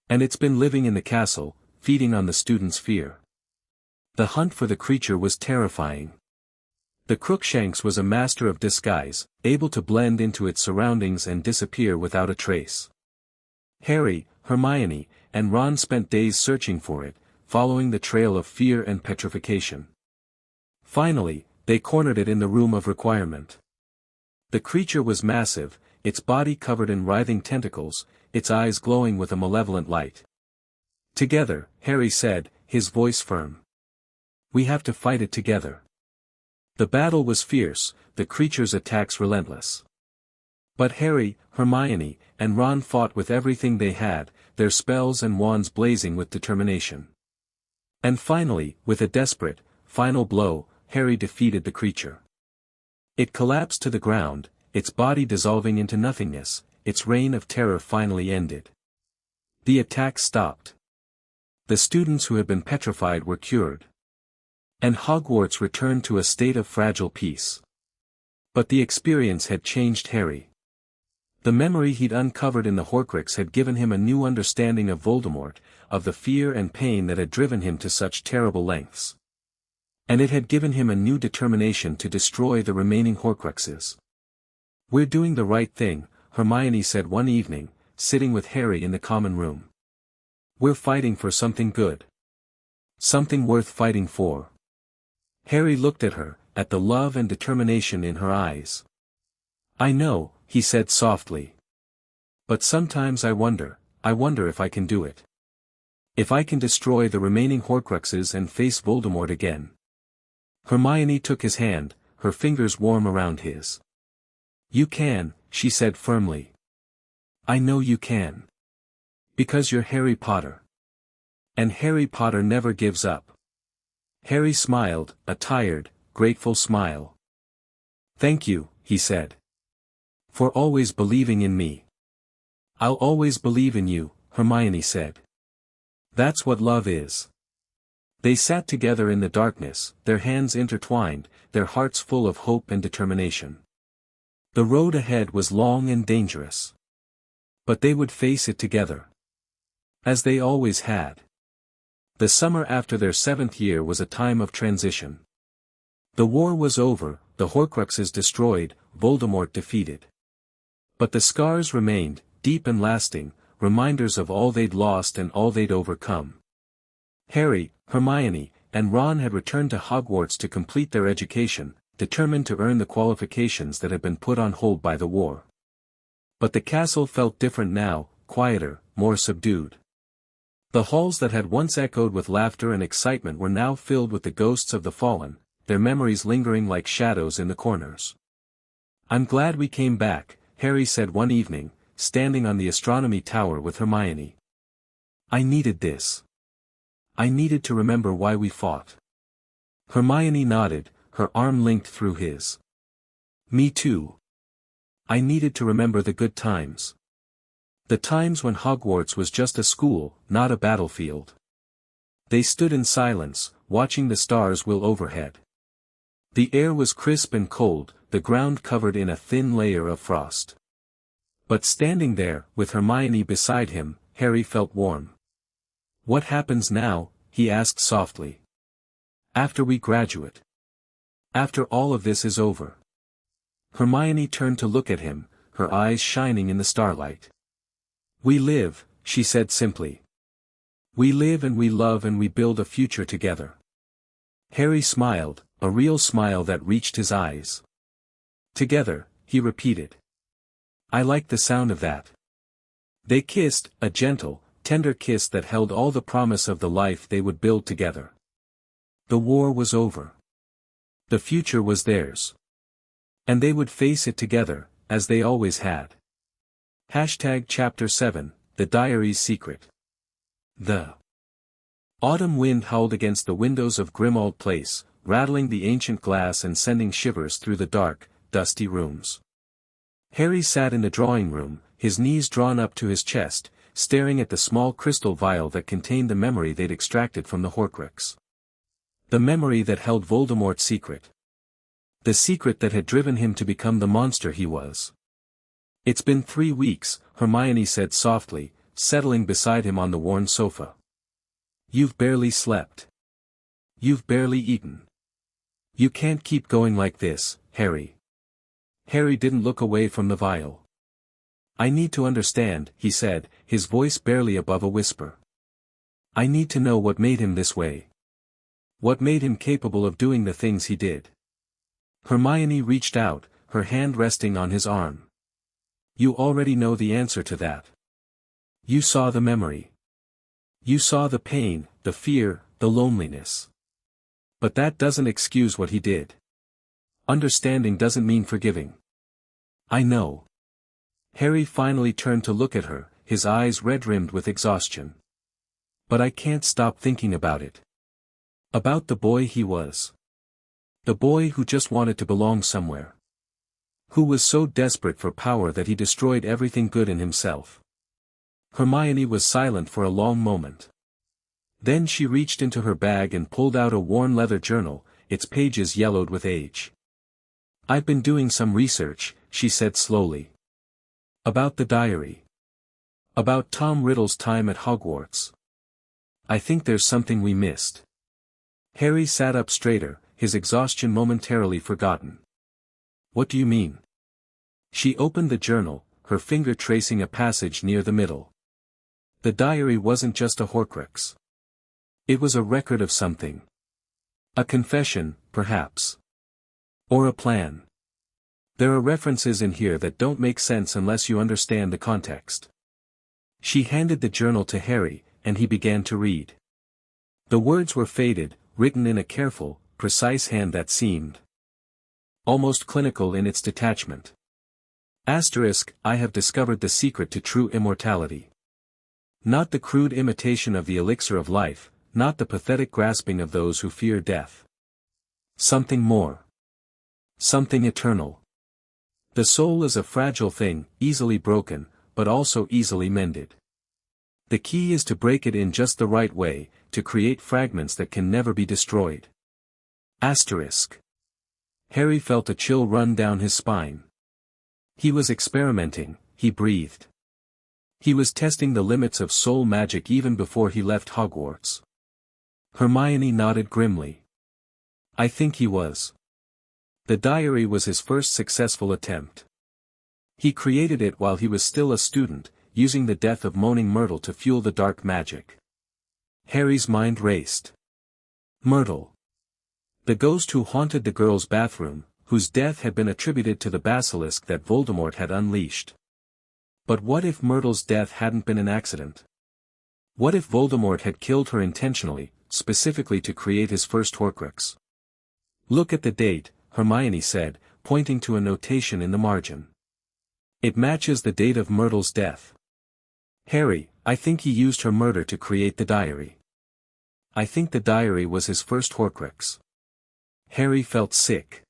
"And it's been living in the castle, feeding on the students' fear." The hunt for the creature was terrifying. The Crookshanks was a master of disguise, able to blend into its surroundings and disappear without a trace. Harry, Hermione, and Ron spent days searching for it, following the trail of fear and petrification. Finally, they cornered it in the room of requirement. The creature was massive, its body covered in writhing tentacles, its eyes glowing with a malevolent light. "Together," Harry said, his voice firm. "We have to fight it together." The battle was fierce, the creature's attacks relentless. But Harry, Hermione, and Ron fought with everything they had, their spells and wands blazing with determination. And finally, with a desperate, final blow, Harry defeated the creature. It collapsed to the ground, its body dissolving into nothingness, its reign of terror finally ended. The attack stopped. The students who had been petrified were cured. And Hogwarts returned to a state of fragile peace. But the experience had changed Harry. The memory he'd uncovered in the Horcrux had given him a new understanding of Voldemort, of the fear and pain that had driven him to such terrible lengths. And it had given him a new determination to destroy the remaining Horcruxes. "We're doing the right thing," Hermione said one evening, sitting with Harry in the common room. "We're fighting for something good. Something worth fighting for." Harry looked at her, at the love and determination in her eyes. "I know," he said softly. "But sometimes I wonder if I can do it. If I can destroy the remaining Horcruxes and face Voldemort again." Hermione took his hand, her fingers warm around his. "You can," she said firmly. "I know you can. Because you're Harry Potter. And Harry Potter never gives up." Harry smiled, a tired, grateful smile. "Thank you," he said. "For always believing in me." "I'll always believe in you," Hermione said. That's what love is. They sat together in the darkness, their hands intertwined, their hearts full of hope and determination. The road ahead was long and dangerous. But they would face it together. As they always had. The summer after their 7th year was a time of transition. The war was over, the Horcruxes destroyed, Voldemort defeated. But the scars remained, deep and lasting, reminders of all they'd lost and all they'd overcome. Harry, Hermione, and Ron had returned to Hogwarts to complete their education, determined to earn the qualifications that had been put on hold by the war. But the castle felt different now, quieter, more subdued. The halls that had once echoed with laughter and excitement were now filled with the ghosts of the fallen, their memories lingering like shadows in the corners. "I'm glad we came back," Harry said one evening, standing on the astronomy tower with Hermione. "I needed this. I needed to remember why we fought." Hermione nodded, her arm linked through his. "Me too. I needed to remember the good times. The times when Hogwarts was just a school, not a battlefield." They stood in silence, watching the stars wheel overhead. The air was crisp and cold, the ground covered in a thin layer of frost. But standing there, with Hermione beside him, Harry felt warm. "What happens now?" he asked softly. "After we graduate. After all of this is over." Hermione turned to look at him, her eyes shining in the starlight. "We live," she said simply. "We live and we love and we build a future together." Harry smiled, a real smile that reached his eyes. "Together," he repeated. "I like the sound of that." They kissed, a gentle, tender kiss that held all the promise of the life they would build together. The war was over. The future was theirs. And they would face it together, as they always had. Chapter 7, The Diary's Secret. The autumn wind howled against the windows of Grimmauld Place, rattling the ancient glass and sending shivers through the dark, dusty rooms. Harry sat in the drawing room, his knees drawn up to his chest, staring at the small crystal vial that contained the memory they'd extracted from the Horcrux. The memory that held Voldemort's secret. The secret that had driven him to become the monster he was. "It's been 3 weeks," Hermione said softly, settling beside him on the worn sofa. "You've barely slept. You've barely eaten. You can't keep going like this, Harry." Harry didn't look away from the vial. "I need to understand," he said, his voice barely above a whisper. "I need to know what made him this way. What made him capable of doing the things he did." Hermione reached out, her hand resting on his arm. "You already know the answer to that. You saw the memory. You saw the pain, the fear, the loneliness. But that doesn't excuse what he did. Understanding doesn't mean forgiving." "I know." Harry finally turned to look at her, his eyes red-rimmed with exhaustion. "But I can't stop thinking about it. About the boy he was. The boy who just wanted to belong somewhere. Who was so desperate for power that he destroyed everything good in himself." Hermione was silent for a long moment. Then she reached into her bag and pulled out a worn leather journal, its pages yellowed with age. "I've been doing some research," she said slowly. "About the diary. About Tom Riddle's time at Hogwarts. I think there's something we missed." Harry sat up straighter, his exhaustion momentarily forgotten. "What do you mean?" She opened the journal, her finger tracing a passage near the middle. The diary wasn't just a Horcrux. It was a record of something. A confession, perhaps. Or a plan. There are references in here that don't make sense unless you understand the context. She handed the journal to Harry, and he began to read. The words were faded, written in a careful, precise hand that seemed almost clinical in its detachment. "I have discovered the secret to true immortality. Not the crude imitation of the elixir of life, not the pathetic grasping of those who fear death. Something more. Something eternal. The soul is a fragile thing, easily broken, but also easily mended. The key is to break it in just the right way, to create fragments that can never be destroyed. Asterisk. Harry felt a chill run down his spine. He was experimenting, he breathed. He was testing the limits of soul magic even before he left Hogwarts. Hermione nodded grimly. I think he was. The diary was his first successful attempt. He created it while he was still a student, using the death of Moaning Myrtle to fuel the dark magic. Harry's mind raced. Myrtle. The ghost who haunted the girls' bathroom, whose death had been attributed to the basilisk that Voldemort had unleashed. But what if Myrtle's death hadn't been an accident? What if Voldemort had killed her intentionally, specifically to create his first Horcrux? Look at the date, Hermione said, pointing to a notation in the margin. It matches the date of Myrtle's death. Harry, I think he used her murder to create the diary. I think the diary was his first Horcrux. Harry felt sick.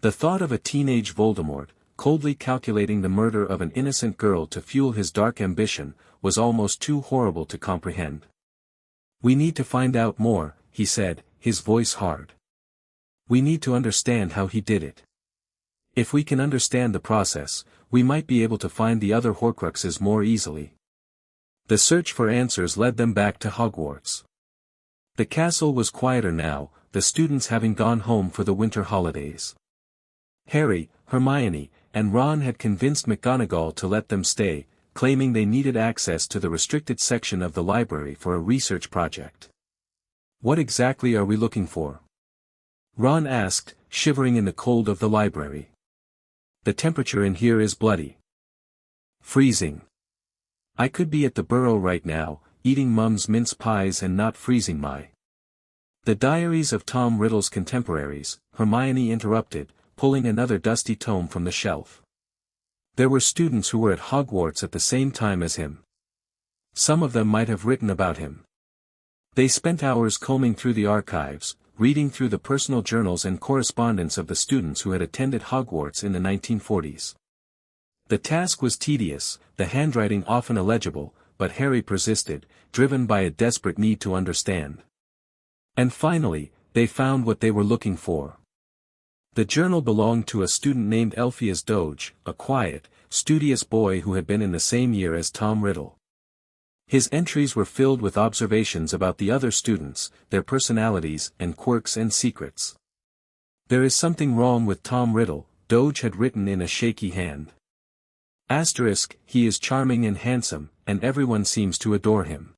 The thought of a teenage Voldemort, coldly calculating the murder of an innocent girl to fuel his dark ambition, was almost too horrible to comprehend. We need to find out more, he said, his voice hard. We need to understand how he did it. If we can understand the process, we might be able to find the other Horcruxes more easily. The search for answers led them back to Hogwarts. The castle was quieter now, the students having gone home for the winter holidays. Harry, Hermione, and Ron had convinced McGonagall to let them stay, claiming they needed access to the restricted section of the library for a research project. What exactly are we looking for? Ron asked, shivering in the cold of the library. The temperature in here is bloody. Freezing. I could be at the Burrow right now, eating Mum's mince pies and not freezing my. The diaries of Tom Riddle's contemporaries, Hermione interrupted, pulling another dusty tome from the shelf. There were students who were at Hogwarts at the same time as him. Some of them might have written about him. They spent hours combing through the archives, reading through the personal journals and correspondence of the students who had attended Hogwarts in the 1940s. The task was tedious, the handwriting often illegible, but Harry persisted, driven by a desperate need to understand. And finally, they found what they were looking for. The journal belonged to a student named Elphias Doge, a quiet, studious boy who had been in the same year as Tom Riddle. His entries were filled with observations about the other students, their personalities and quirks and secrets. There is something wrong with Tom Riddle, Doge had written in a shaky hand. Asterisk, he is charming and handsome, and everyone seems to adore him.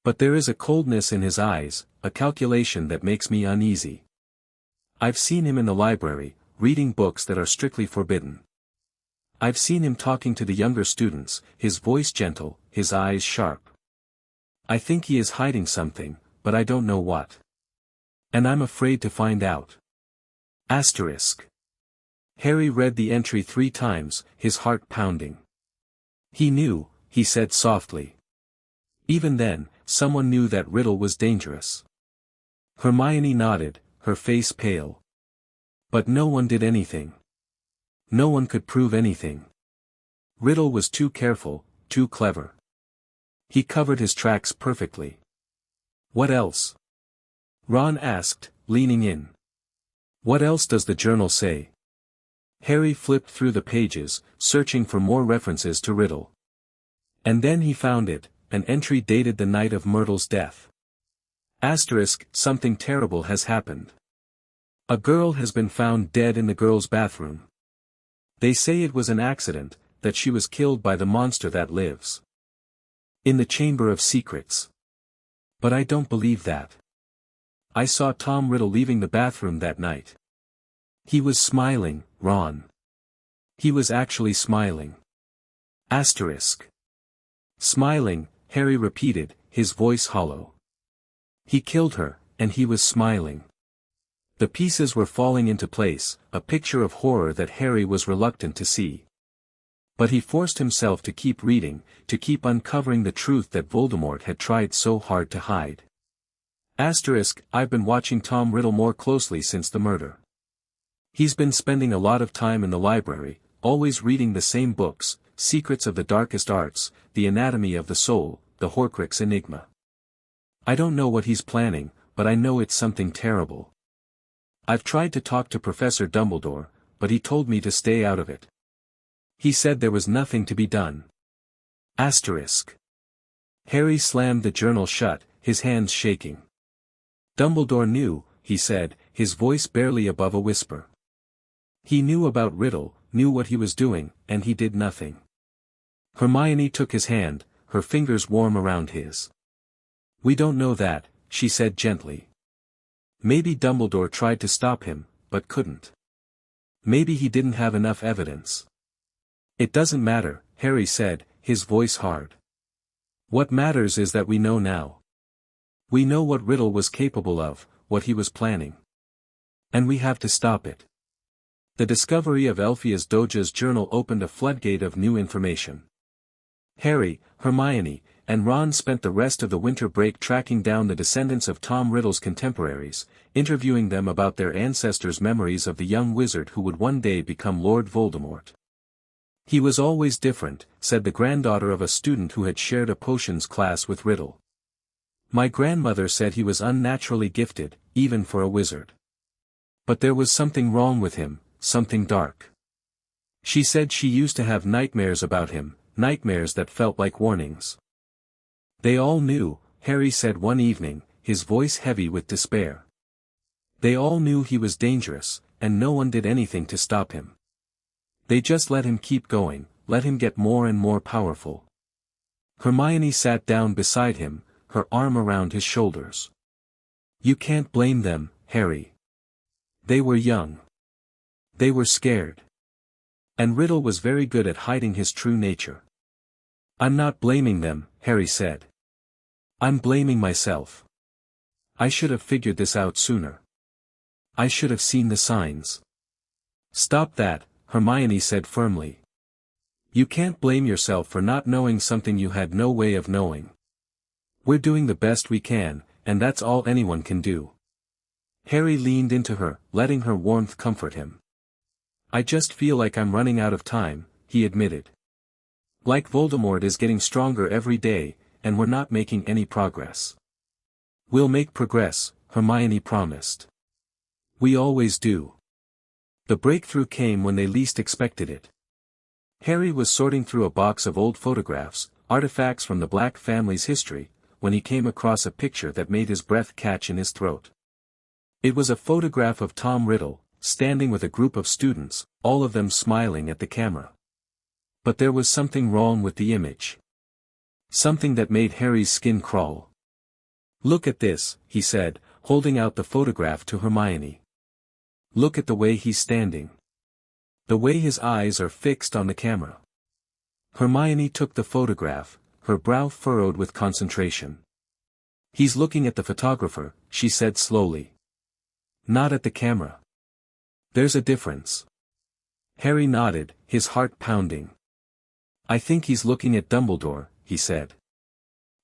But there is a coldness in his eyes, a calculation that makes me uneasy. I've seen him in the library, reading books that are strictly forbidden. I've seen him talking to the younger students, his voice gentle, his eyes sharp. I think he is hiding something, but I don't know what. And I'm afraid to find out. Asterisk. Harry read the entry 3 times, his heart pounding. He knew, he said softly. Even then, someone knew that Riddle was dangerous. Hermione nodded, her face pale. But no one did anything. No one could prove anything. Riddle was too careful, too clever. He covered his tracks perfectly. What else? Ron asked, leaning in. What else does the journal say? Harry flipped through the pages, searching for more references to Riddle. And then he found it, an entry dated the night of Myrtle's death. Asterisk, something terrible has happened. A girl has been found dead in the girls' bathroom. They say it was an accident, that she was killed by the monster that lives in the Chamber of Secrets. But I don't believe that. I saw Tom Riddle leaving the bathroom that night. He was smiling, Ron. He was actually smiling. Asterisk. Smiling, Harry repeated, his voice hollow. He killed her, and he was smiling. The pieces were falling into place, a picture of horror that Harry was reluctant to see. But he forced himself to keep reading, to keep uncovering the truth that Voldemort had tried so hard to hide. Asterisk, I've been watching Tom Riddle more closely since the murder. He's been spending a lot of time in the library, always reading the same books, Secrets of the Darkest Arts, The Anatomy of the Soul, the Horcrux enigma. I don't know what he's planning, but I know it's something terrible. I've tried to talk to Professor Dumbledore, but he told me to stay out of it. He said there was nothing to be done. Asterisk. Harry slammed the journal shut, his hands shaking. Dumbledore knew, he said, his voice barely above a whisper. He knew about Riddle, knew what he was doing, and he did nothing. Hermione took his hand, her fingers warm around his. We don't know that, she said gently. Maybe Dumbledore tried to stop him, but couldn't. Maybe he didn't have enough evidence. It doesn't matter, Harry said, his voice hard. What matters is that we know now. We know what Riddle was capable of, what he was planning. And we have to stop it. The discovery of Elphias Doge's journal opened a floodgate of new information. Harry, Hermione, and Ron spent the rest of the winter break tracking down the descendants of Tom Riddle's contemporaries, interviewing them about their ancestors' memories of the young wizard who would one day become Lord Voldemort. He was always different, said the granddaughter of a student who had shared a potions class with Riddle. My grandmother said he was unnaturally gifted, even for a wizard. But there was something wrong with him, something dark. She said she used to have nightmares about him, nightmares that felt like warnings. They all knew, Harry said one evening, his voice heavy with despair. They all knew he was dangerous, and no one did anything to stop him. They just let him keep going, let him get more and more powerful. Hermione sat down beside him, her arm around his shoulders. You can't blame them, Harry. They were young. They were scared. And Riddle was very good at hiding his true nature. I'm not blaming them, Harry said. I'm blaming myself. I should have figured this out sooner. I should have seen the signs. Stop that, Hermione said firmly. You can't blame yourself for not knowing something you had no way of knowing. We're doing the best we can, and that's all anyone can do. Harry leaned into her, letting her warmth comfort him. I just feel like I'm running out of time, he admitted. Like Voldemort is getting stronger every day, and we're not making any progress. We'll make progress, Hermione promised. We always do. The breakthrough came when they least expected it. Harry was sorting through a box of old photographs, artifacts from the Black family's history, when he came across a picture that made his breath catch in his throat. It was a photograph of Tom Riddle, standing with a group of students, all of them smiling at the camera. But there was something wrong with the image. Something that made Harry's skin crawl. Look at this, he said, holding out the photograph to Hermione. Look at the way he's standing. The way his eyes are fixed on the camera. Hermione took the photograph, her brow furrowed with concentration. He's looking at the photographer, she said slowly. Not at the camera. There's a difference. Harry nodded, his heart pounding. I think he's looking at Dumbledore, he said.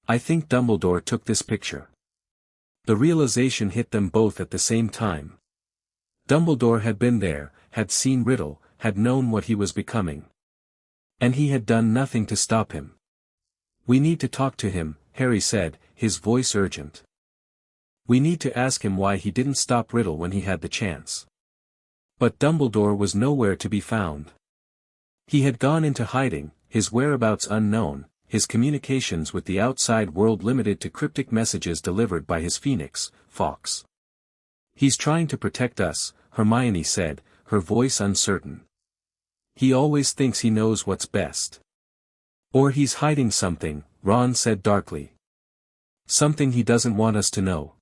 I think Dumbledore took this picture. The realization hit them both at the same time. Dumbledore had been there, had seen Riddle, had known what he was becoming. And he had done nothing to stop him. We need to talk to him, Harry said, his voice urgent. We need to ask him why he didn't stop Riddle when he had the chance. But Dumbledore was nowhere to be found. He had gone into hiding, his whereabouts unknown, his communications with the outside world limited to cryptic messages delivered by his phoenix, Fawkes. He's trying to protect us, Hermione said, her voice uncertain. He always thinks he knows what's best. Or he's hiding something, Ron said darkly. Something he doesn't want us to know.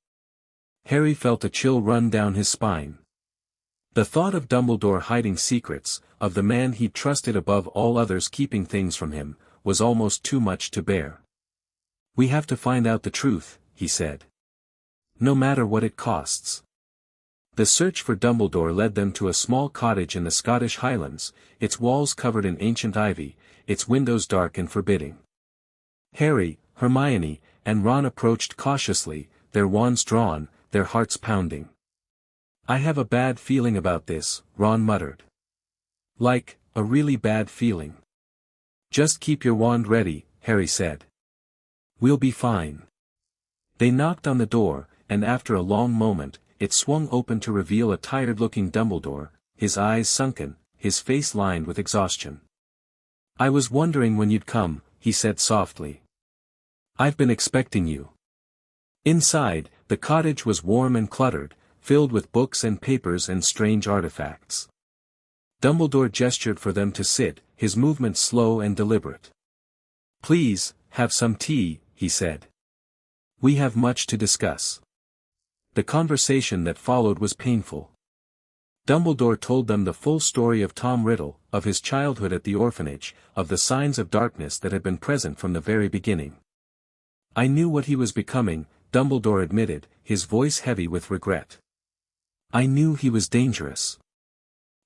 Harry felt a chill run down his spine. The thought of Dumbledore hiding secrets, of the man he'd trusted above all others keeping things from him, was almost too much to bear. We have to find out the truth, he said. No matter what it costs. The search for Dumbledore led them to a small cottage in the Scottish Highlands, its walls covered in ancient ivy, its windows dark and forbidding. Harry, Hermione, and Ron approached cautiously, their wands drawn, their hearts pounding. I have a bad feeling about this, Ron muttered. Like, a really bad feeling. Just keep your wand ready, Harry said. We'll be fine. They knocked on the door, and after a long moment, it swung open to reveal a tired-looking Dumbledore, his eyes sunken, his face lined with exhaustion. "I was wondering when you'd come," he said softly. "I've been expecting you." Inside, the cottage was warm and cluttered, filled with books and papers and strange artifacts. Dumbledore gestured for them to sit, his movements slow and deliberate. "Please, have some tea," he said. "We have much to discuss." The conversation that followed was painful. Dumbledore told them the full story of Tom Riddle, of his childhood at the orphanage, of the signs of darkness that had been present from the very beginning. "I knew what he was becoming," Dumbledore admitted, his voice heavy with regret. "I knew he was dangerous.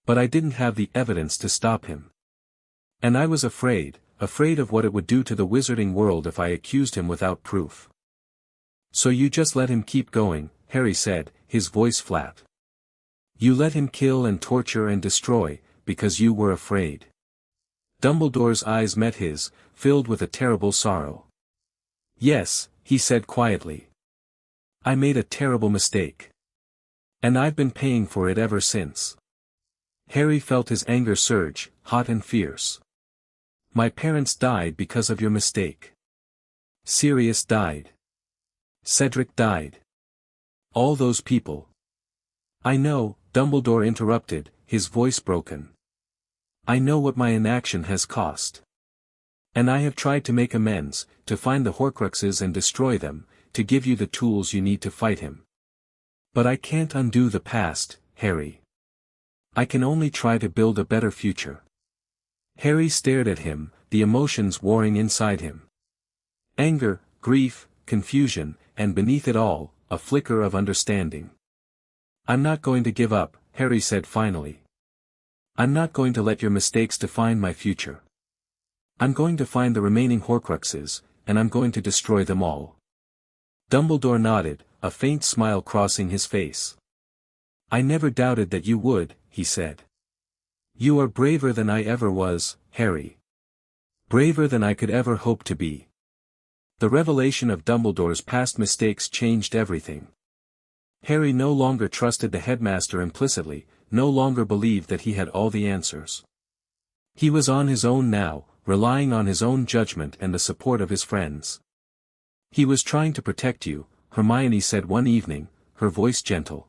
But I didn't have the evidence to stop him. And I was afraid of what it would do to the wizarding world if I accused him without proof." "So you just let him keep going," Harry said, his voice flat. "You let him kill and torture and destroy, because you were afraid." Dumbledore's eyes met his, filled with a terrible sorrow. "Yes," he said quietly. "I made a terrible mistake. And I've been paying for it ever since." Harry felt his anger surge, hot and fierce. "My parents died because of your mistake. Sirius died. Cedric died. All those people." "I know," Dumbledore interrupted, his voice broken. "I know what my inaction has cost. And I have tried to make amends, to find the Horcruxes and destroy them, to give you the tools you need to fight him. But I can't undo the past, Harry. I can only try to build a better future." Harry stared at him, the emotions warring inside him. Anger, grief, confusion, and beneath it all, a flicker of understanding. "I'm not going to give up," Harry said finally. "I'm not going to let your mistakes define my future. I'm going to find the remaining Horcruxes, and I'm going to destroy them all." Dumbledore nodded, a faint smile crossing his face. "I never doubted that you would," he said. "You are braver than I ever was, Harry. Braver than I could ever hope to be." The revelation of Dumbledore's past mistakes changed everything. Harry no longer trusted the headmaster implicitly, no longer believed that he had all the answers. He was on his own now, relying on his own judgment and the support of his friends. "He was trying to protect you," Hermione said one evening, her voice gentle.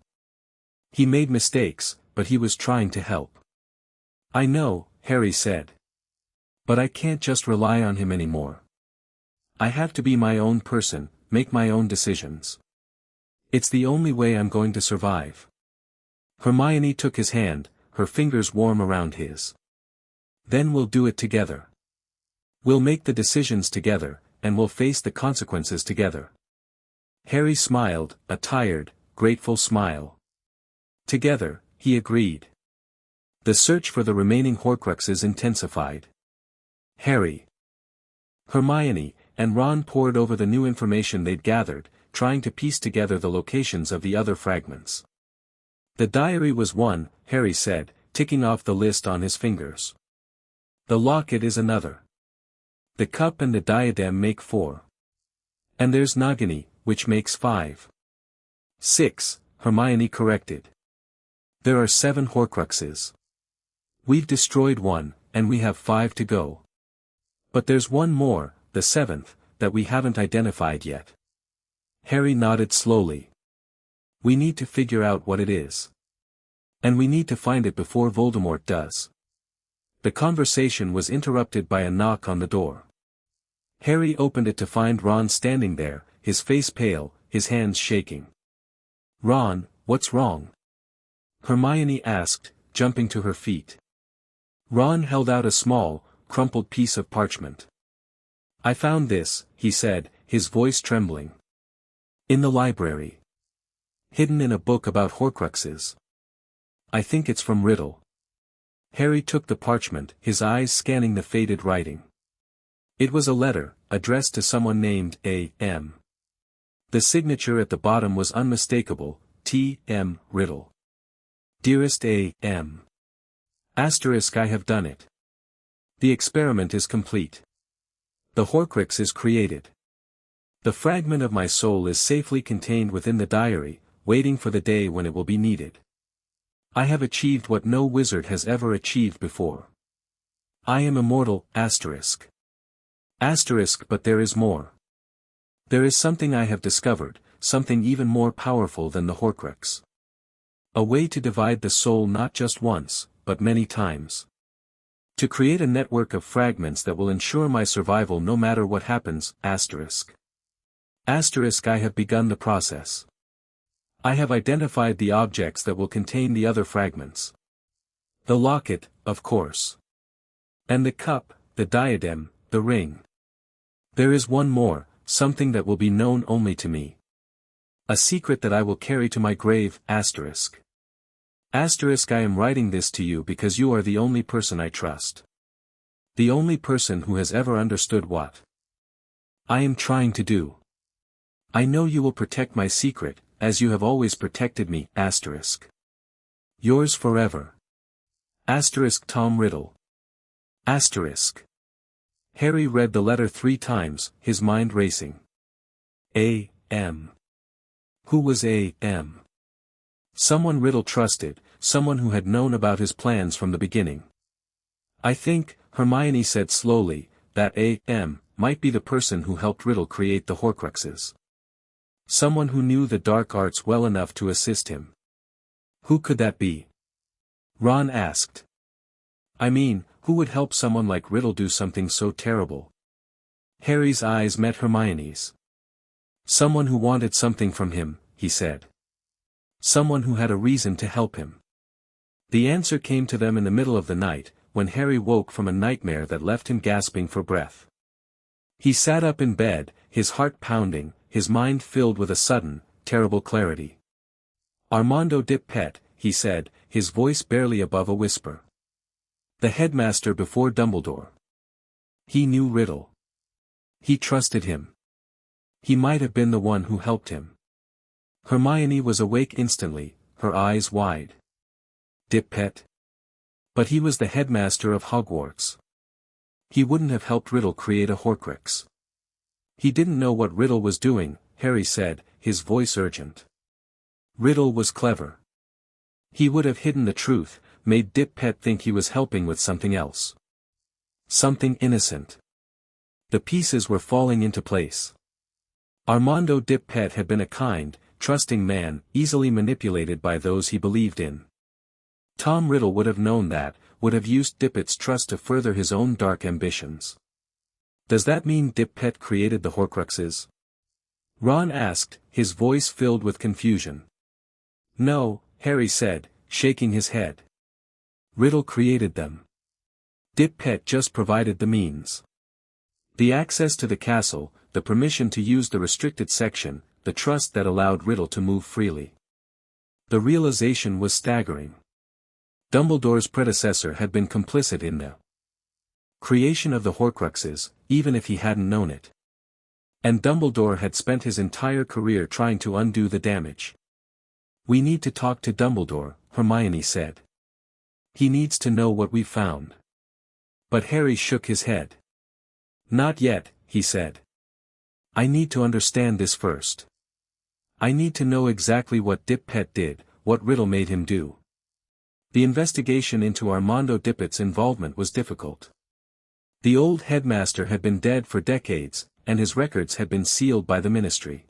"He made mistakes, but he was trying to help." "I know," Harry said. "But I can't just rely on him anymore. I have to be my own person, make my own decisions. It's the only way I'm going to survive." Hermione took his hand, her fingers warm around his. "Then we'll do it together. We'll make the decisions together, and we'll face the consequences together." Harry smiled, a tired, grateful smile. "Together," he agreed. The search for the remaining Horcruxes intensified. Harry, Hermione, and Ron pored over the new information they'd gathered, trying to piece together the locations of the other fragments. "The diary was one," Harry said, ticking off the list on his fingers. "The locket is another. The cup and the diadem make 4. And there's Nagini, which makes 5. 6, Hermione corrected. There are 7 Horcruxes. We've destroyed 1, and we have 5 to go. But there's one more, the 7th, that we haven't identified yet." Harry nodded slowly. "We need to figure out what it is. And we need to find it before Voldemort does." The conversation was interrupted by a knock on the door. Harry opened it to find Ron standing there, his face pale, his hands shaking. "Ron, what's wrong?" Hermione asked, jumping to her feet. Ron held out a small, crumpled piece of parchment. "I found this," he said, his voice trembling. "In the library. Hidden in a book about Horcruxes. I think it's from Riddle." Harry took the parchment, his eyes scanning the faded writing. It was a letter, addressed to someone named A.M. The signature at the bottom was unmistakable, T.M. Riddle. "Dearest A.M. Asterisk, I have done it. The experiment is complete. The Horcrux is created. The fragment of my soul is safely contained within the diary, waiting for the day when it will be needed. I have achieved what no wizard has ever achieved before. I am immortal, asterisk. Asterisk, but there is more. There is something I have discovered, something even more powerful than the Horcrux. A way to divide the soul not just once, but many times. To create a network of fragments that will ensure my survival no matter what happens, asterisk. Asterisk, I have begun the process. I have identified the objects that will contain the other fragments. The locket, of course. And the cup, the diadem, the ring. There is one more, something that will be known only to me. A secret that I will carry to my grave, asterisk. Asterisk, I am writing this to you because you are the only person I trust. The only person who has ever understood what I am trying to do. I know you will protect my secret, as you have always protected me, asterisk. Yours forever. Asterisk, Tom Riddle. Asterisk. Harry read the letter 3 times, his mind racing. A.M. Who was A.M.? Someone Riddle trusted, someone who had known about his plans from the beginning. I think, Hermione said slowly, that A.M. might be the person who helped Riddle create the Horcruxes. Someone who knew the dark arts well enough to assist him. Who could that be? Ron asked. I mean, who would help someone like Riddle do something so terrible? Harry's eyes met Hermione's. Someone who wanted something from him, he said. Someone who had a reason to help him. The answer came to them in the middle of the night, when Harry woke from a nightmare that left him gasping for breath. He sat up in bed, his heart pounding, his mind filled with a sudden, terrible clarity. Armando Dip-Pet, he said, his voice barely above a whisper. The headmaster before Dumbledore. He knew Riddle. He trusted him. He might have been the one who helped him. Hermione was awake instantly, her eyes wide. Dip-Pet? But he was the headmaster of Hogwarts. He wouldn't have helped Riddle create a Horcrux. He didn't know what Riddle was doing, Harry said, his voice urgent. Riddle was clever. He would have hidden the truth, made Dip-Pet think he was helping with something else. Something innocent. The pieces were falling into place. Armando Dip-Pet had been a kind, trusting man, easily manipulated by those he believed in. Tom Riddle would have known that, would have used Dip-Pet's trust to further his own dark ambitions. Does that mean Dip-Pet created the Horcruxes? Ron asked, his voice filled with confusion. No, Harry said, shaking his head. Riddle created them. Dip-Pet just provided the means. The access to the castle, the permission to use the restricted section, the trust that allowed Riddle to move freely. The realization was staggering. Dumbledore's predecessor had been complicit in the creation of the Horcruxes, even if he hadn't known it. And Dumbledore had spent his entire career trying to undo the damage. We need to talk to Dumbledore, Hermione said. He needs to know what we've found. But Harry shook his head. Not yet, he said. I need to understand this first. I need to know exactly what Dip-Pet did, what Riddle made him do. The investigation into Armando Dip-Pet's involvement was difficult. The old headmaster had been dead for decades, and his records had been sealed by the ministry.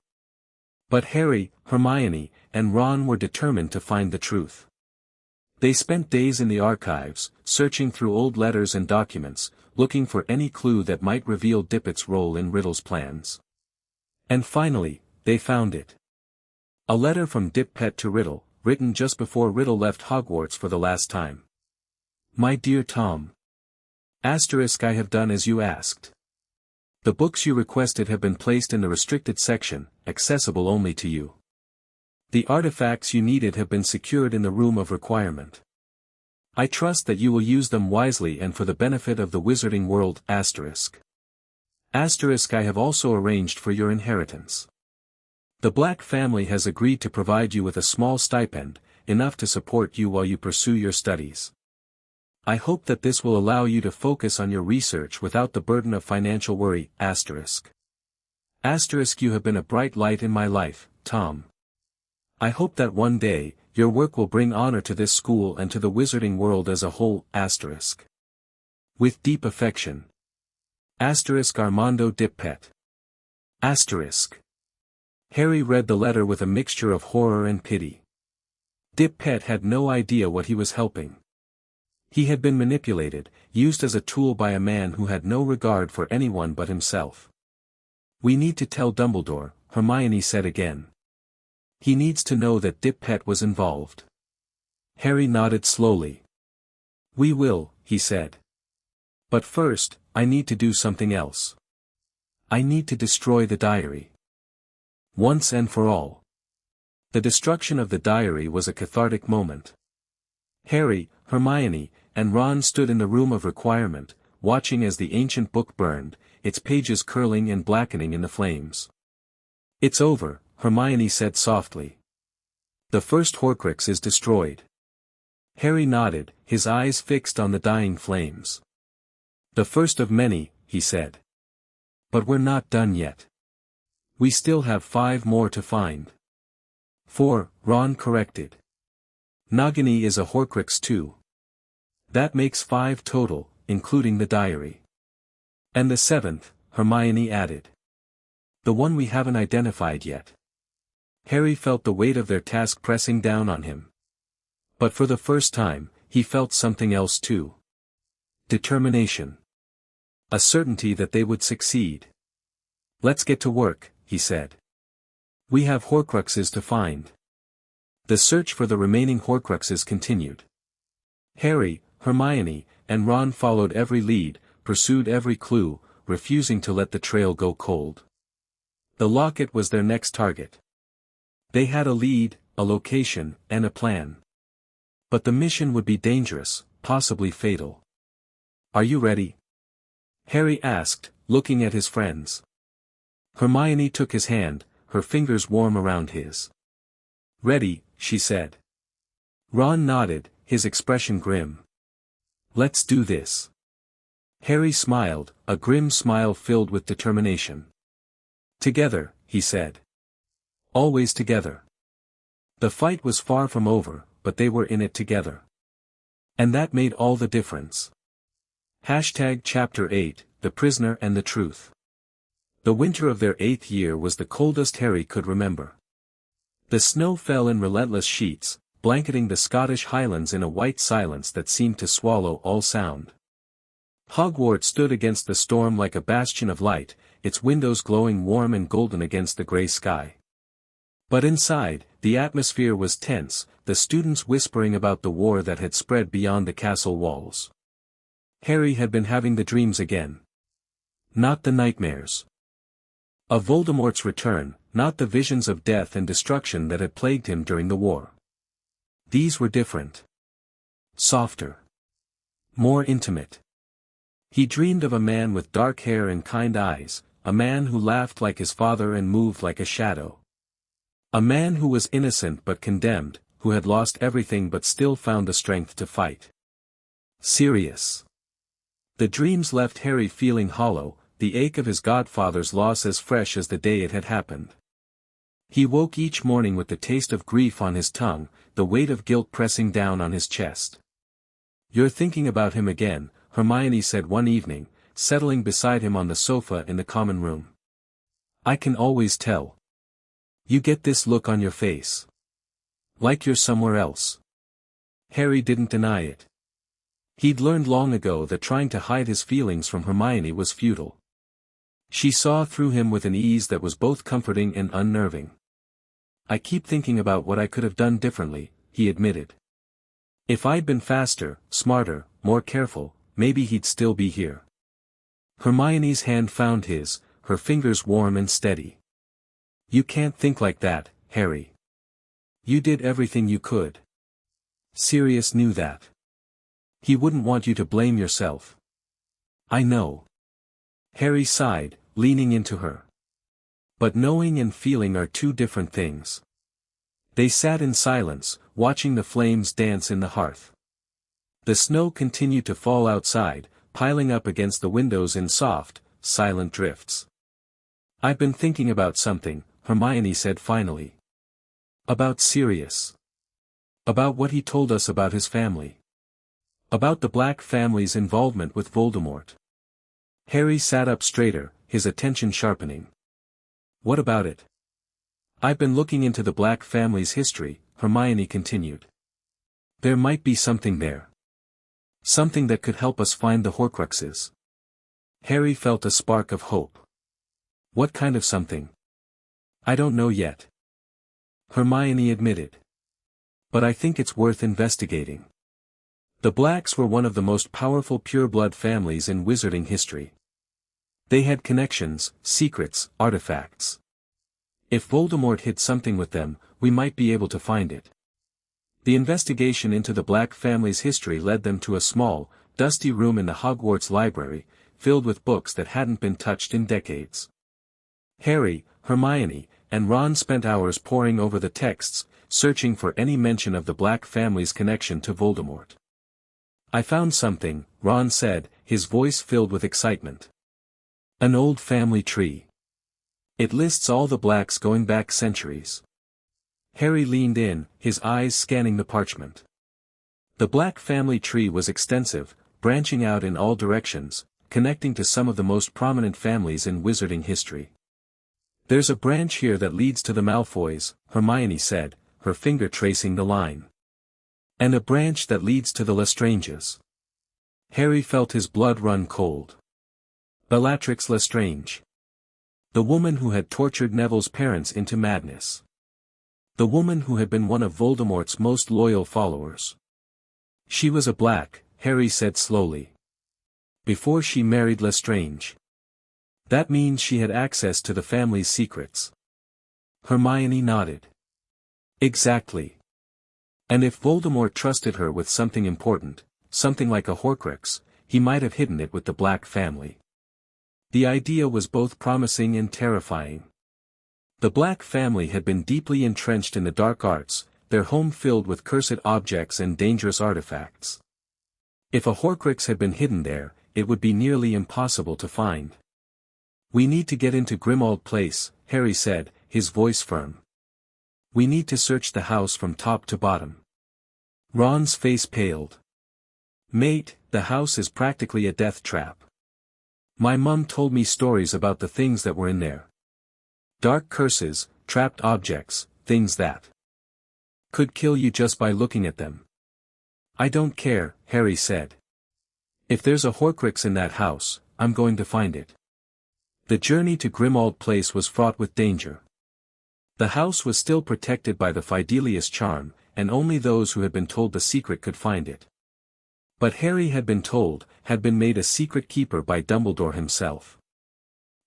But Harry, Hermione, and Ron were determined to find the truth. They spent days in the archives, searching through old letters and documents, looking for any clue that might reveal Dip-Pet's role in Riddle's plans. And finally, they found it. A letter from Dip-Pet to Riddle, written just before Riddle left Hogwarts for the last time. My dear Tom. Asterisk, I have done as you asked. The books you requested have been placed in the restricted section, accessible only to you. The artifacts you needed have been secured in the room of requirement. I trust that you will use them wisely and for the benefit of the wizarding world, asterisk. Asterisk, I have also arranged for your inheritance. The Black family has agreed to provide you with a small stipend, enough to support you while you pursue your studies. I hope that this will allow you to focus on your research without the burden of financial worry, asterisk. You have been a bright light in my life, Tom. I hope that one day, your work will bring honor to this school and to the wizarding world as a whole. With deep affection. Armando Dippet. Harry read the letter with a mixture of horror and pity. Dippet had no idea what he was helping. He had been manipulated, used as a tool by a man who had no regard for anyone but himself. We need to tell Dumbledore, Hermione said again. He needs to know that Dippet was involved. Harry nodded slowly. We will, he said. But first, I need to do something else. I need to destroy the diary. Once and for all. The destruction of the diary was a cathartic moment. Harry, Hermione, and Ron stood in the room of requirement, watching as the ancient book burned, its pages curling and blackening in the flames. It's over, Hermione said softly. The first Horcrux is destroyed. Harry nodded, his eyes fixed on the dying flames. The first of many, he said. But we're not done yet. We still have 5 more to find. 4, Ron corrected. Nagini is a Horcrux too. That makes 5 total, including the diary. And the 7th, Hermione added. The one we haven't identified yet. Harry felt the weight of their task pressing down on him. But for the first time, he felt something else too. Determination. A certainty that they would succeed. Let's get to work, he said. We have Horcruxes to find. The search for the remaining Horcruxes continued. Harry, Hermione, and Ron followed every lead, pursued every clue, refusing to let the trail go cold. The locket was their next target. They had a lead, a location, and a plan. But the mission would be dangerous, possibly fatal. Are you ready? Harry asked, looking at his friends. Hermione took his hand, her fingers warm around his. Ready, she said. Ron nodded, his expression grim. Let's do this. Harry smiled, a grim smile filled with determination. Together, he said. Always together. The fight was far from over, but they were in it together. And that made all the difference. Chapter 8, The Prisoner and the Truth. The winter of their 8th year was the coldest Harry could remember. The snow fell in relentless sheets, blanketing the Scottish Highlands in a white silence that seemed to swallow all sound. Hogwarts stood against the storm like a bastion of light, its windows glowing warm and golden against the grey sky. But inside, the atmosphere was tense, the students whispering about the war that had spread beyond the castle walls. Harry had been having the dreams again. Not the nightmares. Of Voldemort's return, not the visions of death and destruction that had plagued him during the war. These were different. Softer. More intimate. He dreamed of a man with dark hair and kind eyes, a man who laughed like his father and moved like a shadow. A man who was innocent but condemned, who had lost everything but still found the strength to fight. Sirius. The dreams left Harry feeling hollow, the ache of his godfather's loss as fresh as the day it had happened. He woke each morning with the taste of grief on his tongue, the weight of guilt pressing down on his chest. You're thinking about him again, Hermione said one evening, settling beside him on the sofa in the common room. I can always tell. You get this look on your face. Like you're somewhere else. Harry didn't deny it. He'd learned long ago that trying to hide his feelings from Hermione was futile. She saw through him with an ease that was both comforting and unnerving. I keep thinking about what I could have done differently, he admitted. If I'd been faster, smarter, more careful, maybe he'd still be here. Hermione's hand found his, her fingers warm and steady. You can't think like that, Harry. You did everything you could. Sirius knew that. He wouldn't want you to blame yourself. I know. Harry sighed, leaning into her. But knowing and feeling are two different things. They sat in silence, watching the flames dance in the hearth. The snow continued to fall outside, piling up against the windows in soft, silent drifts. "I've been thinking about something," Hermione said finally. "About Sirius. About what he told us about his family. About the Black family's involvement with Voldemort." Harry sat up straighter, his attention sharpening. "What about it?" "I've been looking into the Black family's history," Hermione continued. "There might be something there. Something that could help us find the Horcruxes." Harry felt a spark of hope. "What kind of something?" "I don't know yet," Hermione admitted. "But I think it's worth investigating. The Blacks were one of the most powerful pureblood families in wizarding history. They had connections, secrets, artifacts. If Voldemort hid something with them, we might be able to find it." The investigation into the Black family's history led them to a small, dusty room in the Hogwarts library, filled with books that hadn't been touched in decades. Harry, Hermione, and Ron spent hours poring over the texts, searching for any mention of the Black family's connection to Voldemort. "I found something," Ron said, his voice filled with excitement. "An old family tree. It lists all the Blacks going back centuries." Harry leaned in, his eyes scanning the parchment. The Black family tree was extensive, branching out in all directions, connecting to some of the most prominent families in wizarding history. "There's a branch here that leads to the Malfoys," Hermione said, her finger tracing the line. "And a branch that leads to the Lestranges." Harry felt his blood run cold. Bellatrix Lestrange. The woman who had tortured Neville's parents into madness. The woman who had been one of Voldemort's most loyal followers. "She was a Black," Harry said slowly. "Before she married Lestrange. That means she had access to the family's secrets." Hermione nodded. "Exactly. And if Voldemort trusted her with something important, something like a Horcrux, he might have hidden it with the Black family." The idea was both promising and terrifying. The Black family had been deeply entrenched in the dark arts, their home filled with cursed objects and dangerous artifacts. If a Horcrux had been hidden there, it would be nearly impossible to find. "We need to get into Grimmauld Place," Harry said, his voice firm. "We need to search the house from top to bottom." Ron's face paled. "Mate, the house is practically a death trap. My mum told me stories about the things that were in there. Dark curses, trapped objects, things that could kill you just by looking at them." "I don't care," Harry said. "If there's a Horcrux in that house, I'm going to find it." The journey to Grimmauld Place was fraught with danger. The house was still protected by the Fidelius charm, and only those who had been told the secret could find it. But Harry had been told, had been made a secret keeper by Dumbledore himself.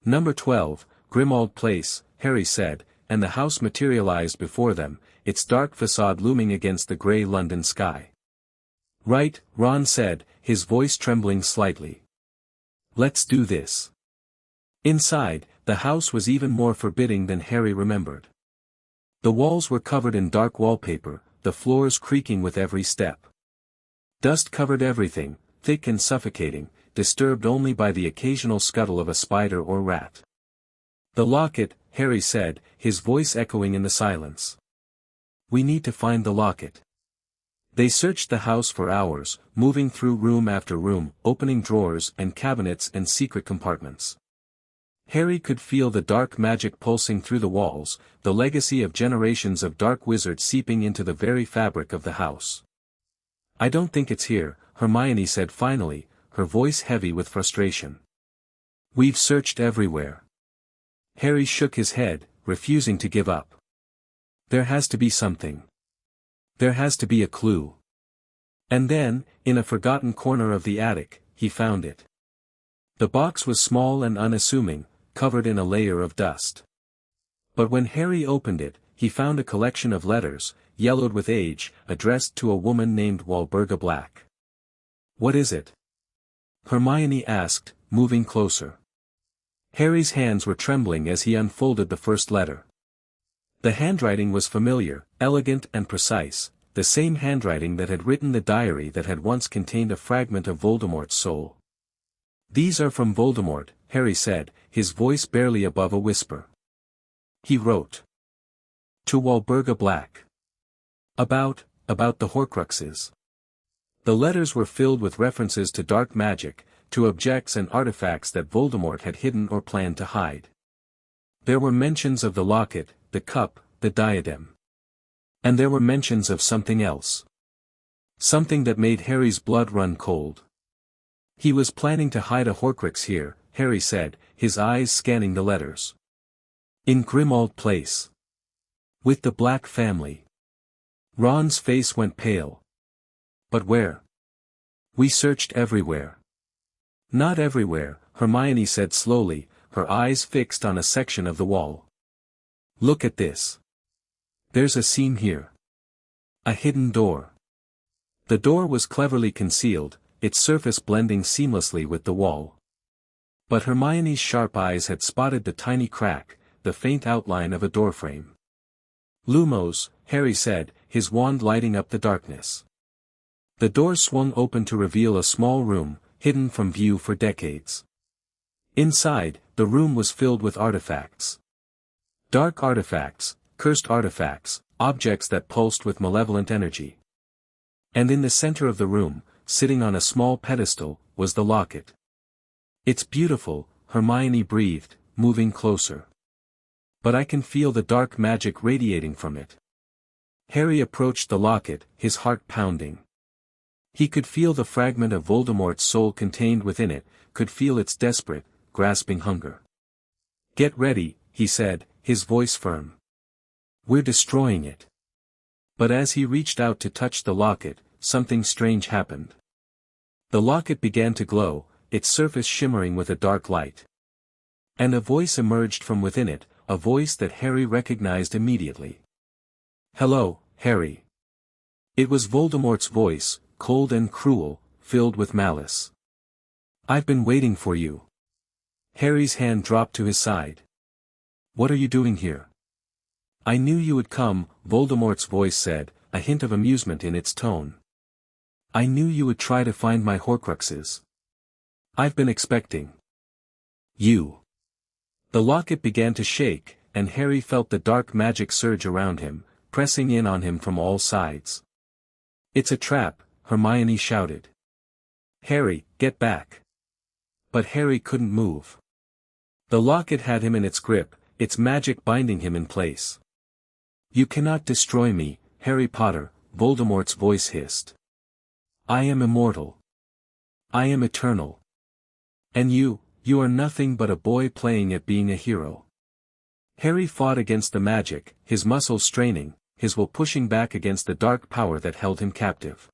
"Number 12, Grimmauld Place," Harry said, and the house materialized before them, its dark facade looming against the grey London sky. "Right," Ron said, his voice trembling slightly. "Let's do this." Inside, the house was even more forbidding than Harry remembered. The walls were covered in dark wallpaper, the floors creaking with every step. Dust covered everything, thick and suffocating, disturbed only by the occasional scuttle of a spider or rat. "The locket," Harry said, his voice echoing in the silence. "We need to find the locket." They searched the house for hours, moving through room after room, opening drawers and cabinets and secret compartments. Harry could feel the dark magic pulsing through the walls, the legacy of generations of dark wizards seeping into the very fabric of the house. "I don't think it's here," Hermione said finally, her voice heavy with frustration. "We've searched everywhere." Harry shook his head, refusing to give up. "There has to be something. There has to be a clue." And then, in a forgotten corner of the attic, he found it. The box was small and unassuming, covered in a layer of dust. But when Harry opened it, he found a collection of letters, yellowed with age, addressed to a woman named Walburga Black. "What is it?" Hermione asked, moving closer. Harry's hands were trembling as he unfolded the first letter. The handwriting was familiar, elegant and precise, the same handwriting that had written the diary that had once contained a fragment of Voldemort's soul. "These are from Voldemort," Harry said, his voice barely above a whisper. He wrote. To Walburga Black. About the Horcruxes. The letters were filled with references to dark magic, to objects and artifacts that Voldemort had hidden or planned to hide. There were mentions of the locket, the cup, the diadem. And there were mentions of something else. Something that made Harry's blood run cold. He was planning to hide a Horcrux here, Harry said, his eyes scanning the letters. In Grimmauld Place. With the Black family. Ron's face went pale. But where? We searched everywhere. Not everywhere, Hermione said slowly, her eyes fixed on a section of the wall. Look at this. There's a seam here. A hidden door. The door was cleverly concealed, its surface blending seamlessly with the wall. But Hermione's sharp eyes had spotted the tiny crack, the faint outline of a doorframe. Lumos, Harry said, his wand lighting up the darkness. The door swung open to reveal a small room, hidden from view for decades. Inside, the room was filled with artifacts. Dark artifacts, cursed artifacts, objects that pulsed with malevolent energy. And in the center of the room, sitting on a small pedestal, was the locket. It's beautiful, Hermione breathed, moving closer. But I can feel the dark magic radiating from it. Harry approached the locket, his heart pounding. He could feel the fragment of Voldemort's soul contained within it, could feel its desperate, grasping hunger. Get ready, he said, his voice firm. We're destroying it. But as he reached out to touch the locket, something strange happened. The locket began to glow, its surface shimmering with a dark light. And a voice emerged from within it, a voice that Harry recognized immediately. Hello, Harry. It was Voldemort's voice, cold and cruel, filled with malice. I've been waiting for you. Harry's hand dropped to his side. What are you doing here? I knew you would come, Voldemort's voice said, a hint of amusement in its tone. I knew you would try to find my Horcruxes. I've been expecting you. The locket began to shake, and Harry felt the dark magic surge around him, pressing in on him from all sides. It's a trap, Hermione shouted. Harry, get back. But Harry couldn't move. The locket had him in its grip, its magic binding him in place. You cannot destroy me, Harry Potter, Voldemort's voice hissed. I am immortal. I am eternal. And you are nothing but a boy playing at being a hero. Harry fought against the magic, his muscles straining, his will pushing back against the dark power that held him captive.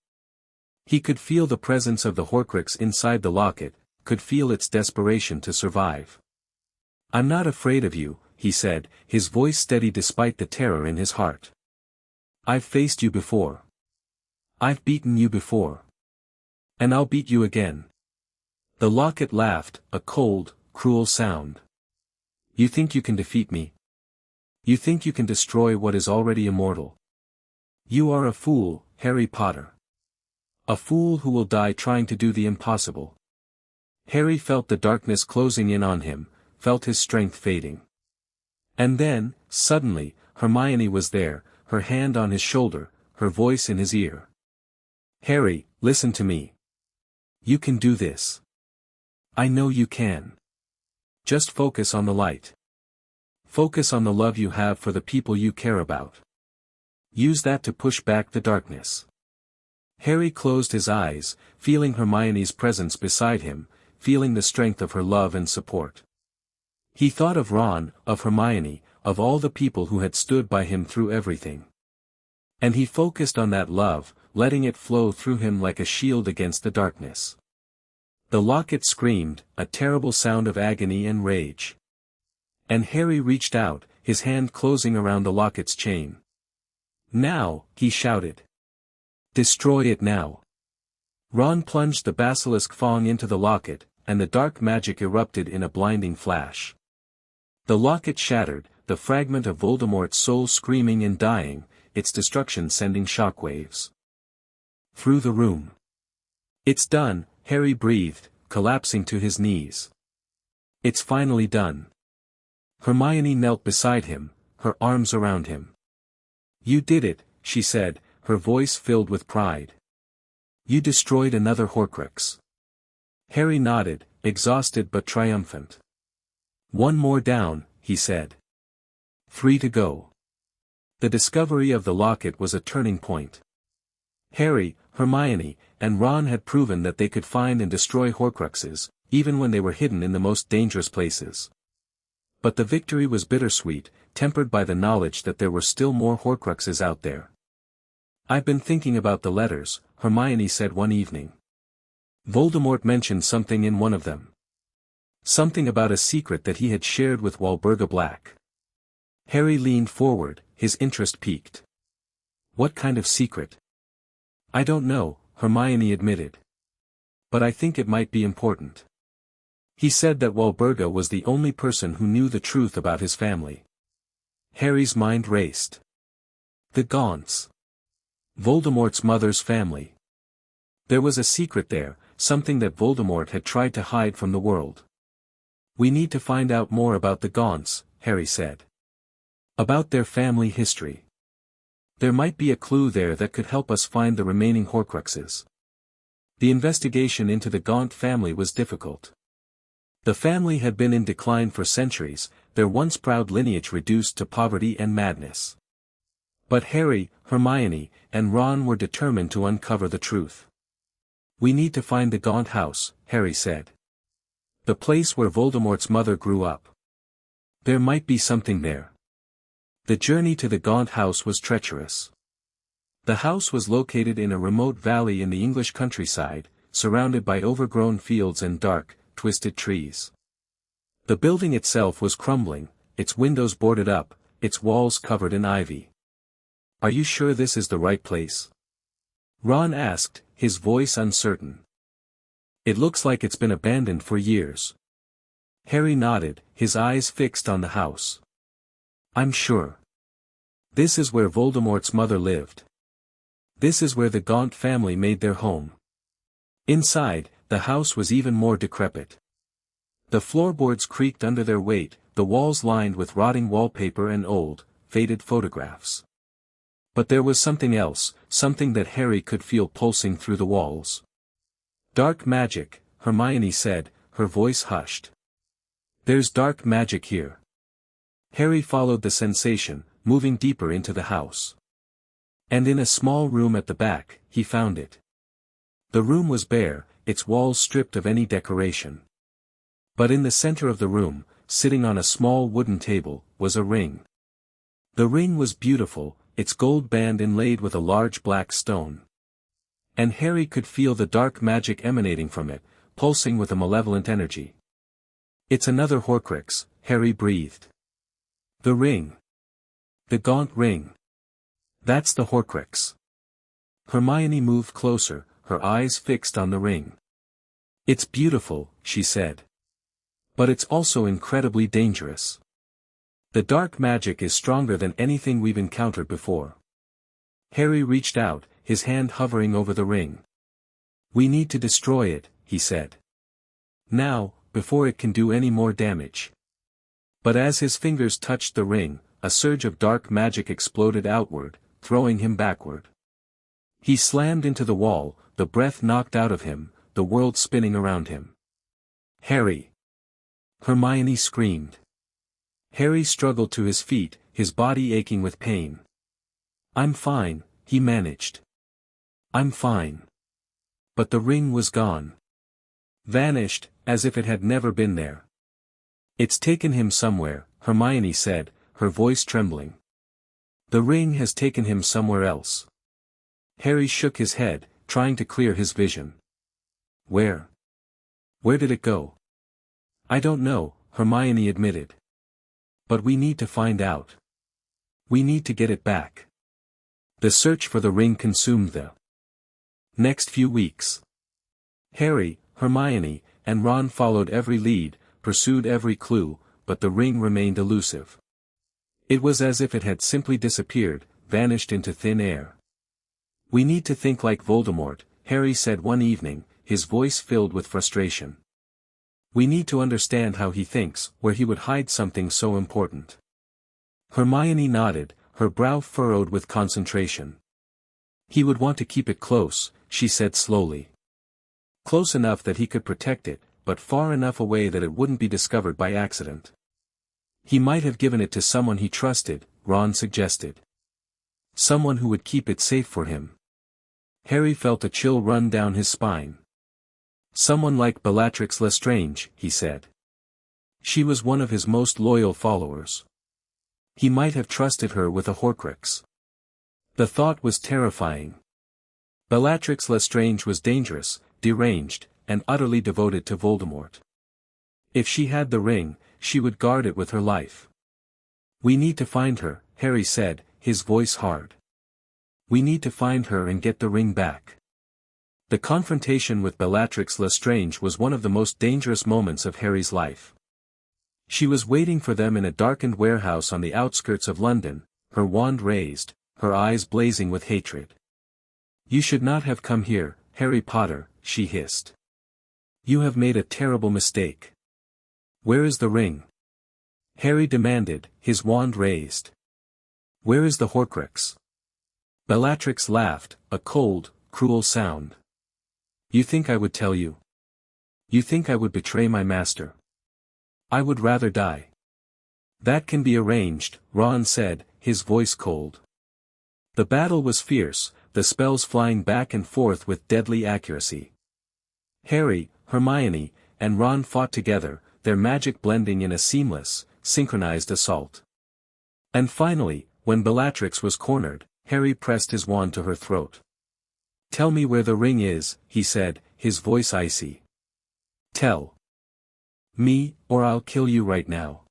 He could feel the presence of the Horcrux inside the locket, could feel its desperation to survive. I'm not afraid of you, he said, his voice steady despite the terror in his heart. I've faced you before. I've beaten you before. And I'll beat you again. The locket laughed, a cold, cruel sound. You think you can defeat me? You think you can destroy what is already immortal? You are a fool, Harry Potter. A fool who will die trying to do the impossible. Harry felt the darkness closing in on him, felt his strength fading. And then, suddenly, Hermione was there, her hand on his shoulder, her voice in his ear. Harry, listen to me. You can do this. I know you can. Just focus on the light. Focus on the love you have for the people you care about. Use that to push back the darkness. Harry closed his eyes, feeling Hermione's presence beside him, feeling the strength of her love and support. He thought of Ron, of Hermione, of all the people who had stood by him through everything. And he focused on that love, letting it flow through him like a shield against the darkness. The locket screamed, a terrible sound of agony and rage. And Harry reached out, his hand closing around the locket's chain. Now, he shouted. Destroy it now. Ron plunged the basilisk fang into the locket, and the dark magic erupted in a blinding flash. The locket shattered, the fragment of Voldemort's soul screaming and dying, its destruction sending shockwaves through the room. It's done, Harry breathed, collapsing to his knees. It's finally done. Hermione knelt beside him, her arms around him. You did it, she said, her voice filled with pride. You destroyed another Horcrux. Harry nodded, exhausted but triumphant. One more down, he said. 3 to go. The discovery of the locket was a turning point. Harry, Hermione, and Ron had proven that they could find and destroy Horcruxes, even when they were hidden in the most dangerous places. But the victory was bittersweet, tempered by the knowledge that there were still more Horcruxes out there. I've been thinking about the letters, Hermione said one evening. Voldemort mentioned something in one of them. Something about a secret that he had shared with Walburga Black. Harry leaned forward, his interest piqued. What kind of secret? I don't know, Hermione admitted. But I think it might be important. He said that Walburga was the only person who knew the truth about his family. Harry's mind raced. The Gaunts. Voldemort's mother's family. There was a secret there, something that Voldemort had tried to hide from the world. We need to find out more about the Gaunts, Harry said. About their family history. There might be a clue there that could help us find the remaining Horcruxes. The investigation into the Gaunt family was difficult. The family had been in decline for centuries, their once proud lineage reduced to poverty and madness. But Harry, Hermione, and Ron were determined to uncover the truth. We need to find the Gaunt house, Harry said. The place where Voldemort's mother grew up. There might be something there. The journey to the Gaunt house was treacherous. The house was located in a remote valley in the English countryside, surrounded by overgrown fields and dark, twisted trees. The building itself was crumbling, its windows boarded up, its walls covered in ivy. Are you sure this is the right place? Ron asked, his voice uncertain. It looks like it's been abandoned for years. Harry nodded, his eyes fixed on the house. I'm sure. This is where Voldemort's mother lived. This is where the Gaunt family made their home. Inside, the house was even more decrepit. The floorboards creaked under their weight, the walls lined with rotting wallpaper and old, faded photographs. But there was something else, something that Harry could feel pulsing through the walls. Dark magic, Hermione said, her voice hushed. There's dark magic here. Harry followed the sensation, moving deeper into the house. And in a small room at the back, he found it. The room was bare, its walls stripped of any decoration. But in the center of the room, sitting on a small wooden table, was a ring. The ring was beautiful, its gold band inlaid with a large black stone. And Harry could feel the dark magic emanating from it, pulsing with a malevolent energy. It's another Horcrux, Harry breathed. The ring. The Gaunt ring. That's the Horcrux. Hermione moved closer, her eyes fixed on the ring. It's beautiful, she said. But it's also incredibly dangerous. The dark magic is stronger than anything we've encountered before. Harry reached out, his hand hovering over the ring. We need to destroy it, he said. Now, before it can do any more damage. But as his fingers touched the ring, a surge of dark magic exploded outward, throwing him backward. He slammed into the wall, the breath knocked out of him, the world spinning around him. Harry! Hermione screamed. Harry struggled to his feet, his body aching with pain. I'm fine, he managed. I'm fine. But the ring was gone. Vanished, as if it had never been there. It's taken him somewhere, Hermione said, her voice trembling. The ring has taken him somewhere else. Harry shook his head, trying to clear his vision. Where? Where did it go? I don't know, Hermione admitted. But we need to find out. We need to get it back. The search for the ring consumed the next few weeks. Harry, Hermione, and Ron followed every lead, pursued every clue, but the ring remained elusive. It was as if it had simply disappeared, vanished into thin air. We need to think like Voldemort, Harry said one evening, his voice filled with frustration. We need to understand how he thinks, where he would hide something so important. Hermione nodded, her brow furrowed with concentration. He would want to keep it close, she said slowly. Close enough that he could protect it, but far enough away that it wouldn't be discovered by accident. He might have given it to someone he trusted, Ron suggested. Someone who would keep it safe for him. Harry felt a chill run down his spine. Someone like Bellatrix Lestrange, he said. She was one of his most loyal followers. He might have trusted her with a Horcrux. The thought was terrifying. Bellatrix Lestrange was dangerous, deranged, and utterly devoted to Voldemort. If she had the ring, she would guard it with her life. We need to find her, Harry said, his voice hard. We need to find her and get the ring back. The confrontation with Bellatrix Lestrange was one of the most dangerous moments of Harry's life. She was waiting for them in a darkened warehouse on the outskirts of London, her wand raised, her eyes blazing with hatred. You should not have come here, Harry Potter, she hissed. You have made a terrible mistake. Where is the ring? Harry demanded, his wand raised. Where is the Horcrux? Bellatrix laughed, a cold, cruel sound. You think I would tell you? You think I would betray my master? I would rather die. That can be arranged, Ron said, his voice cold. The battle was fierce, the spells flying back and forth with deadly accuracy. Harry, Hermione, and Ron fought together, their magic blending in a seamless, synchronized assault. And finally, when Bellatrix was cornered, Harry pressed his wand to her throat. Tell me where the ring is, he said, his voice icy. Tell me, or I'll kill you right now.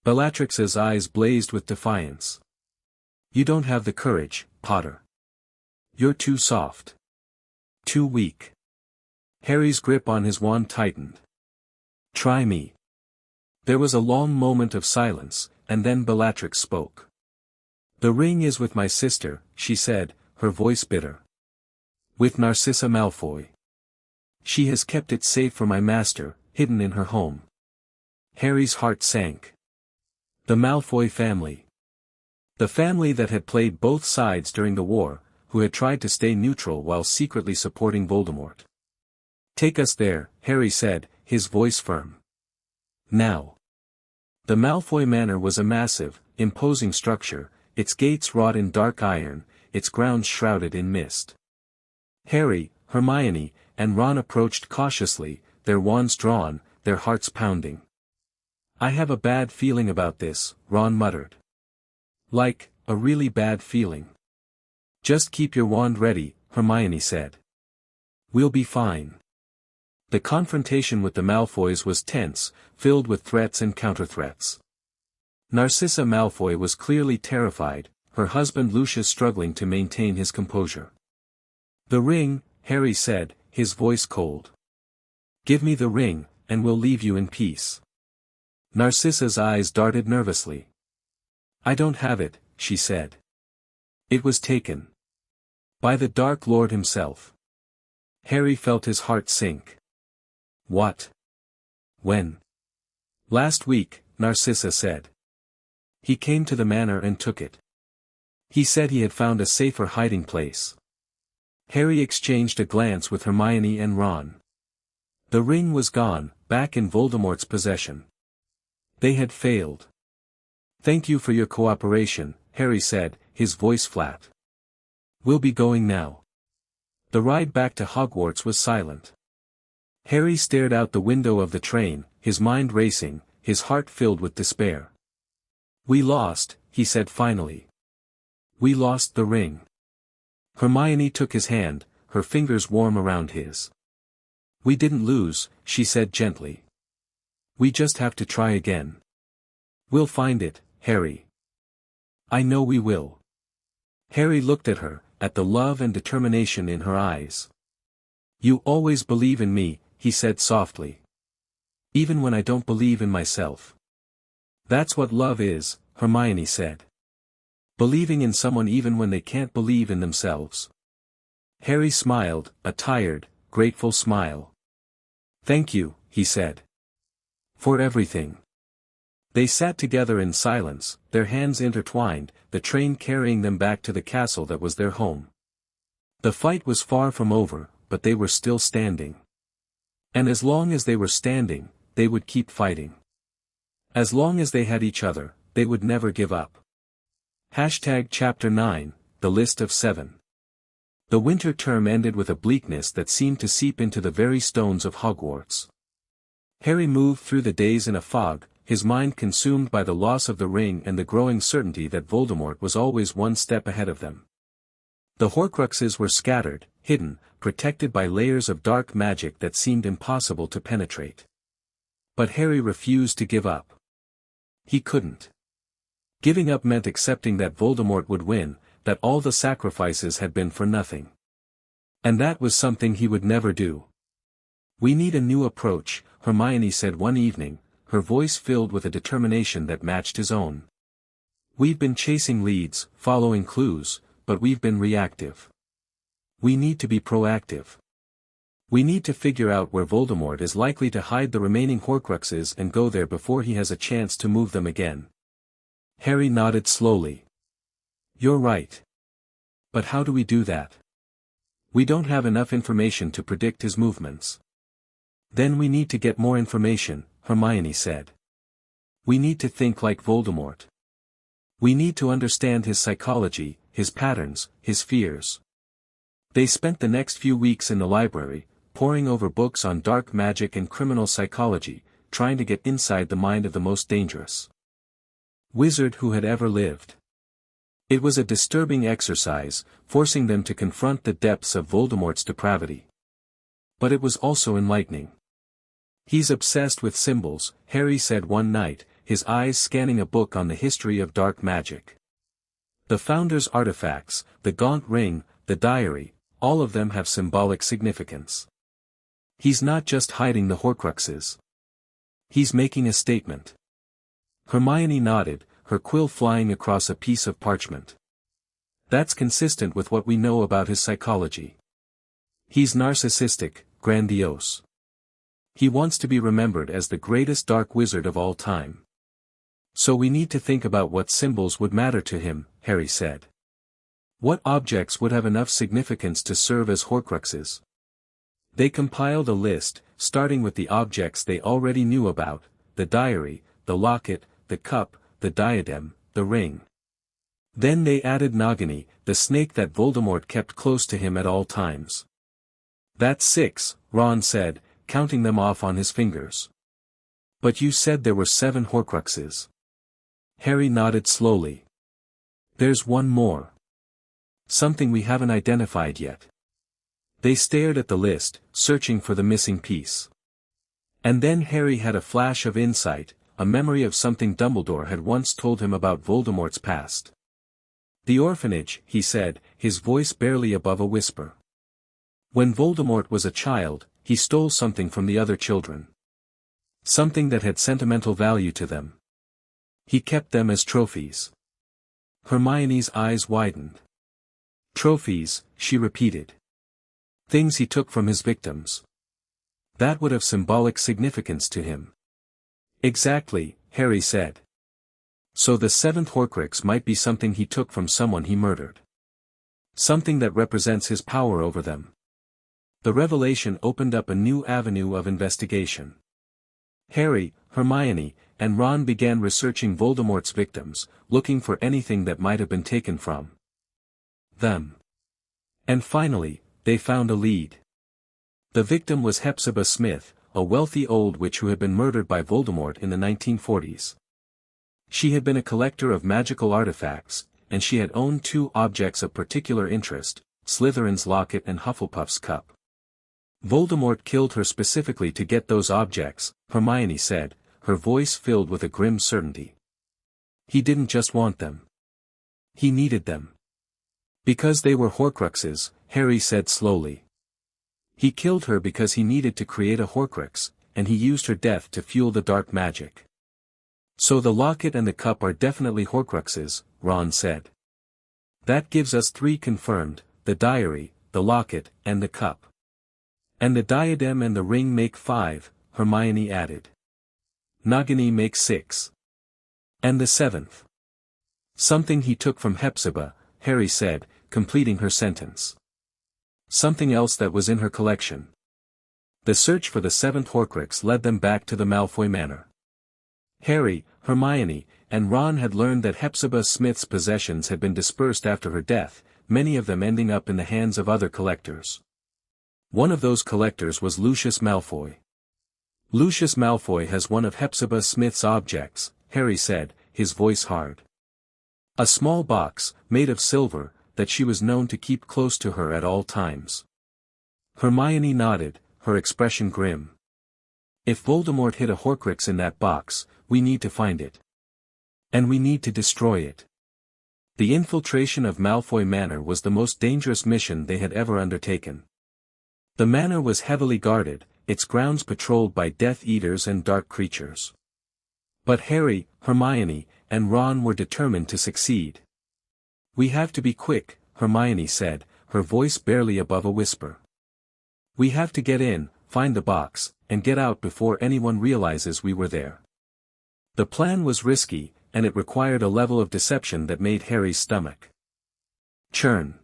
Bellatrix's eyes blazed with defiance. You don't have the courage, Potter. You're too soft. Too weak. Harry's grip on his wand tightened. Try me. There was a long moment of silence, and then Bellatrix spoke. The ring is with my sister, she said, her voice bitter. With Narcissa Malfoy. She has kept it safe for my master, hidden in her home. Harry's heart sank. The Malfoy family. The family that had played both sides during the war, who had tried to stay neutral while secretly supporting Voldemort. Take us there, Harry said, his voice firm. Now. The Malfoy Manor was a massive, imposing structure, its gates wrought in dark iron, its grounds shrouded in mist. Harry, Hermione, and Ron approached cautiously, their wands drawn, their hearts pounding. I have a bad feeling about this, Ron muttered. Like, a really bad feeling. Just keep your wand ready, Hermione said. We'll be fine. The confrontation with the Malfoys was tense, filled with threats and counter-threats. Narcissa Malfoy was clearly terrified, her husband Lucius struggling to maintain his composure. The ring, Harry said, his voice cold. Give me the ring, and we'll leave you in peace. Narcissa's eyes darted nervously. I don't have it, she said. It was taken. By the Dark Lord himself. Harry felt his heart sink. What? When? Last week, Narcissa said. He came to the manor and took it. He said he had found a safer hiding place. Harry exchanged a glance with Hermione and Ron. The ring was gone, back in Voldemort's possession. They had failed. Thank you for your cooperation, Harry said, his voice flat. We'll be going now. The ride back to Hogwarts was silent. Harry stared out the window of the train, his mind racing, his heart filled with despair. We lost, he said finally. We lost the ring. Hermione took his hand, her fingers warm around his. We didn't lose, she said gently. We just have to try again. We'll find it, Harry. I know we will. Harry looked at her, at the love and determination in her eyes. You always believe in me, he said softly. Even when I don't believe in myself. That's what love is, Hermione said. Believing in someone even when they can't believe in themselves. Harry smiled, a tired, grateful smile. Thank you, he said. For everything. They sat together in silence, their hands intertwined, the train carrying them back to the castle that was their home. The fight was far from over, but they were still standing. And as long as they were standing, they would keep fighting. As long as they had each other, they would never give up. Chapter 9, The List of Seven. The winter term ended with a bleakness that seemed to seep into the very stones of Hogwarts. Harry moved through the days in a fog, his mind consumed by the loss of the ring and the growing certainty that Voldemort was always one step ahead of them. The Horcruxes were scattered, hidden, protected by layers of dark magic that seemed impossible to penetrate. But Harry refused to give up. He couldn't. Giving up meant accepting that Voldemort would win, that all the sacrifices had been for nothing. And that was something he would never do. "We need a new approach," Hermione said one evening, her voice filled with a determination that matched his own. "We've been chasing leads, following clues, but we've been reactive. We need to be proactive. We need to figure out where Voldemort is likely to hide the remaining Horcruxes and go there before he has a chance to move them again." Harry nodded slowly. "You're right. But how do we do that? We don't have enough information to predict his movements." "Then we need to get more information," Hermione said. "We need to think like Voldemort. We need to understand his psychology, his patterns, his fears." They spent the next few weeks in the library, poring over books on dark magic and criminal psychology, trying to get inside the mind of the most dangerous wizard who had ever lived. It was a disturbing exercise, forcing them to confront the depths of Voldemort's depravity. But it was also enlightening. "He's obsessed with symbols," Harry said one night, his eyes scanning a book on the history of dark magic. "The Founder's artifacts, the Gaunt Ring, the diary, all of them have symbolic significance. He's not just hiding the Horcruxes. He's making a statement." Hermione nodded, her quill flying across a piece of parchment. "That's consistent with what we know about his psychology. He's narcissistic, grandiose. He wants to be remembered as the greatest dark wizard of all time. So we need to think about what symbols would matter to him," Harry said. "What objects would have enough significance to serve as Horcruxes?" They compiled a list, starting with the objects they already knew about: the diary, the locket, the cup, the diadem, the ring. Then they added Nagini, the snake that Voldemort kept close to him at all times. "That's 6, Ron said, counting them off on his fingers. "But you said there were 7 Horcruxes." Harry nodded slowly. "There's one more. Something we haven't identified yet." They stared at the list, searching for the missing piece. And then Harry had a flash of insight, a memory of something Dumbledore had once told him about Voldemort's past. "The orphanage," he said, his voice barely above a whisper. "When Voldemort was a child, he stole something from the other children. Something that had sentimental value to them. He kept them as trophies." Hermione's eyes widened. "Trophies," she repeated. "Things he took from his victims. That would have symbolic significance to him." "Exactly," Harry said. "So the 7th Horcrux might be something he took from someone he murdered. Something that represents his power over them." The revelation opened up a new avenue of investigation. Harry, Hermione, and Ron began researching Voldemort's victims, looking for anything that might have been taken from them. And finally, they found a lead. The victim was Hepzibah Smith, a wealthy old witch who had been murdered by Voldemort in the 1940s. She had been a collector of magical artifacts, and she had owned 2 objects of particular interest, Slytherin's locket and Hufflepuff's cup. Voldemort killed her specifically to get those objects, Hermione said, her voice filled with a grim certainty. He didn't just want them. He needed them. Because they were Horcruxes, Harry said slowly. He killed her because he needed to create a Horcrux, and he used her death to fuel the dark magic. "So the locket and the cup are definitely Horcruxes," Ron said. "That gives us 3 confirmed, the diary, the locket, and the cup. And the diadem and the ring make 5, Hermione added. Nagini makes 6. And the 7th. Something he took from Hepzibah, Harry said, completing her sentence. Something else that was in her collection. The search for the 7th Horcrux led them back to the Malfoy Manor. Harry, Hermione, and Ron had learned that Hepzibah Smith's possessions had been dispersed after her death, many of them ending up in the hands of other collectors. One of those collectors was Lucius Malfoy. Lucius Malfoy has one of Hepzibah Smith's objects, Harry said, his voice hard. A small box, made of silver, that she was known to keep close to her at all times. Hermione nodded, her expression grim. If Voldemort hid a Horcrux in that box, we need to find it. And we need to destroy it. The infiltration of Malfoy Manor was the most dangerous mission they had ever undertaken. The manor was heavily guarded, its grounds patrolled by Death Eaters and dark creatures. But Harry, Hermione, and Ron were determined to succeed. "We have to be quick," Hermione said, her voice barely above a whisper. "We have to get in, find the box, and get out before anyone realizes we were there." The plan was risky, and it required a level of deception that made Harry's stomach churn.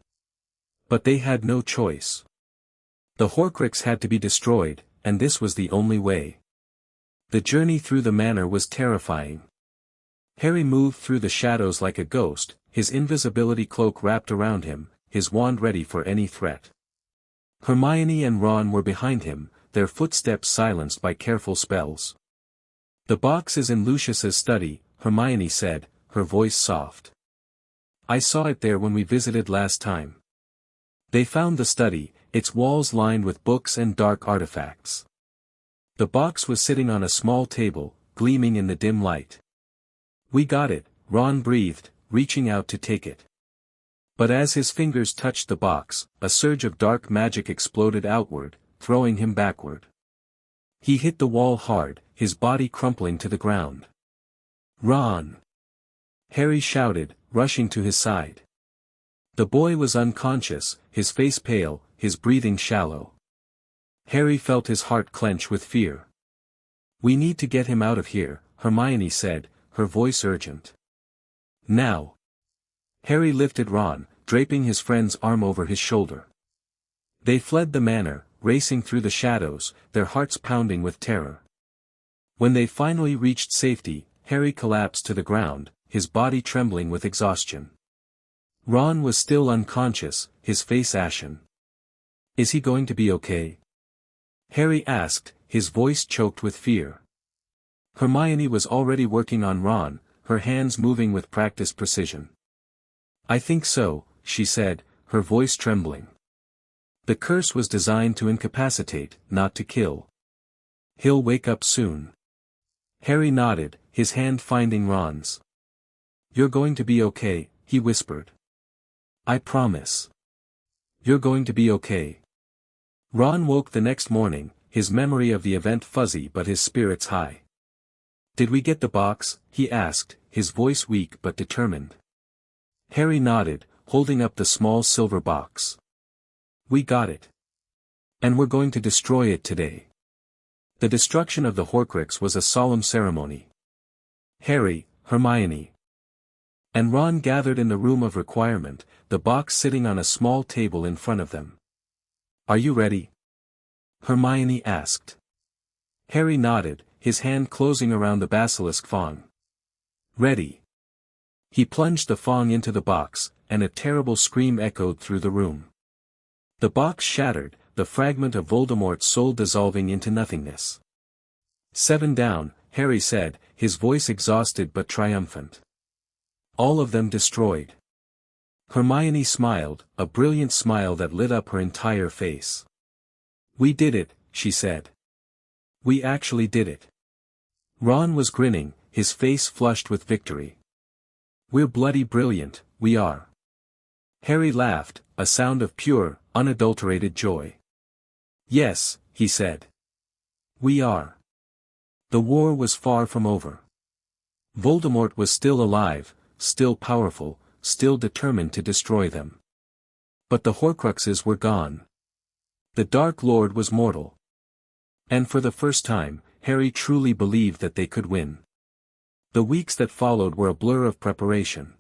But they had no choice. The Horcrux had to be destroyed, and this was the only way. The journey through the manor was terrifying. Harry moved through the shadows like a ghost, his invisibility cloak wrapped around him, his wand ready for any threat. Hermione and Ron were behind him, their footsteps silenced by careful spells. "The box is in Lucius's study," Hermione said, her voice soft. "I saw it there when we visited last time." They found the study, its walls lined with books and dark artifacts. The box was sitting on a small table, gleaming in the dim light. "We got it," Ron breathed, reaching out to take it. But as his fingers touched the box, a surge of dark magic exploded outward, throwing him backward. He hit the wall hard, his body crumpling to the ground. "Ron!" Harry shouted, rushing to his side. The boy was unconscious, his face pale, his breathing shallow. Harry felt his heart clench with fear. "We need to get him out of here," Hermione said, her voice urgent. "Now!" Harry lifted Ron, draping his friend's arm over his shoulder. They fled the manor, racing through the shadows, their hearts pounding with terror. When they finally reached safety, Harry collapsed to the ground, his body trembling with exhaustion. Ron was still unconscious, his face ashen. "Is he going to be okay?" Harry asked, his voice choked with fear. Hermione was already working on Ron, her hands moving with practiced precision. "I think so," she said, her voice trembling. "The curse was designed to incapacitate, not to kill. He'll wake up soon." Harry nodded, his hand finding Ron's. "You're going to be okay," he whispered. "I promise. You're going to be okay." Ron woke the next morning, his memory of the event fuzzy but his spirits high. "Did we get the box?" he asked, his voice weak but determined. Harry nodded, holding up the small silver box. "We got it. And we're going to destroy it today." The destruction of the Horcrux was a solemn ceremony. Harry, Hermione, and Ron gathered in the room of requirement, the box sitting on a small table in front of them. "Are you ready?" Hermione asked. Harry nodded, his hand closing around the basilisk fong. "Ready." He plunged the fong into the box, and a terrible scream echoed through the room. The box shattered, the fragment of Voldemort's soul dissolving into nothingness. "7 down," Harry said, his voice exhausted but triumphant. "All of them destroyed." Hermione smiled, a brilliant smile that lit up her entire face. "We did it," she said. "We actually did it." Ron was grinning, his face flushed with victory. "We're bloody brilliant, we are." Harry laughed, a sound of pure, unadulterated joy. "Yes," he said. "We are." The war was far from over. Voldemort was still alive, still powerful, still determined to destroy them. But the Horcruxes were gone. The Dark Lord was mortal. And for the first time, Harry truly believed that they could win. The weeks that followed were a blur of preparation.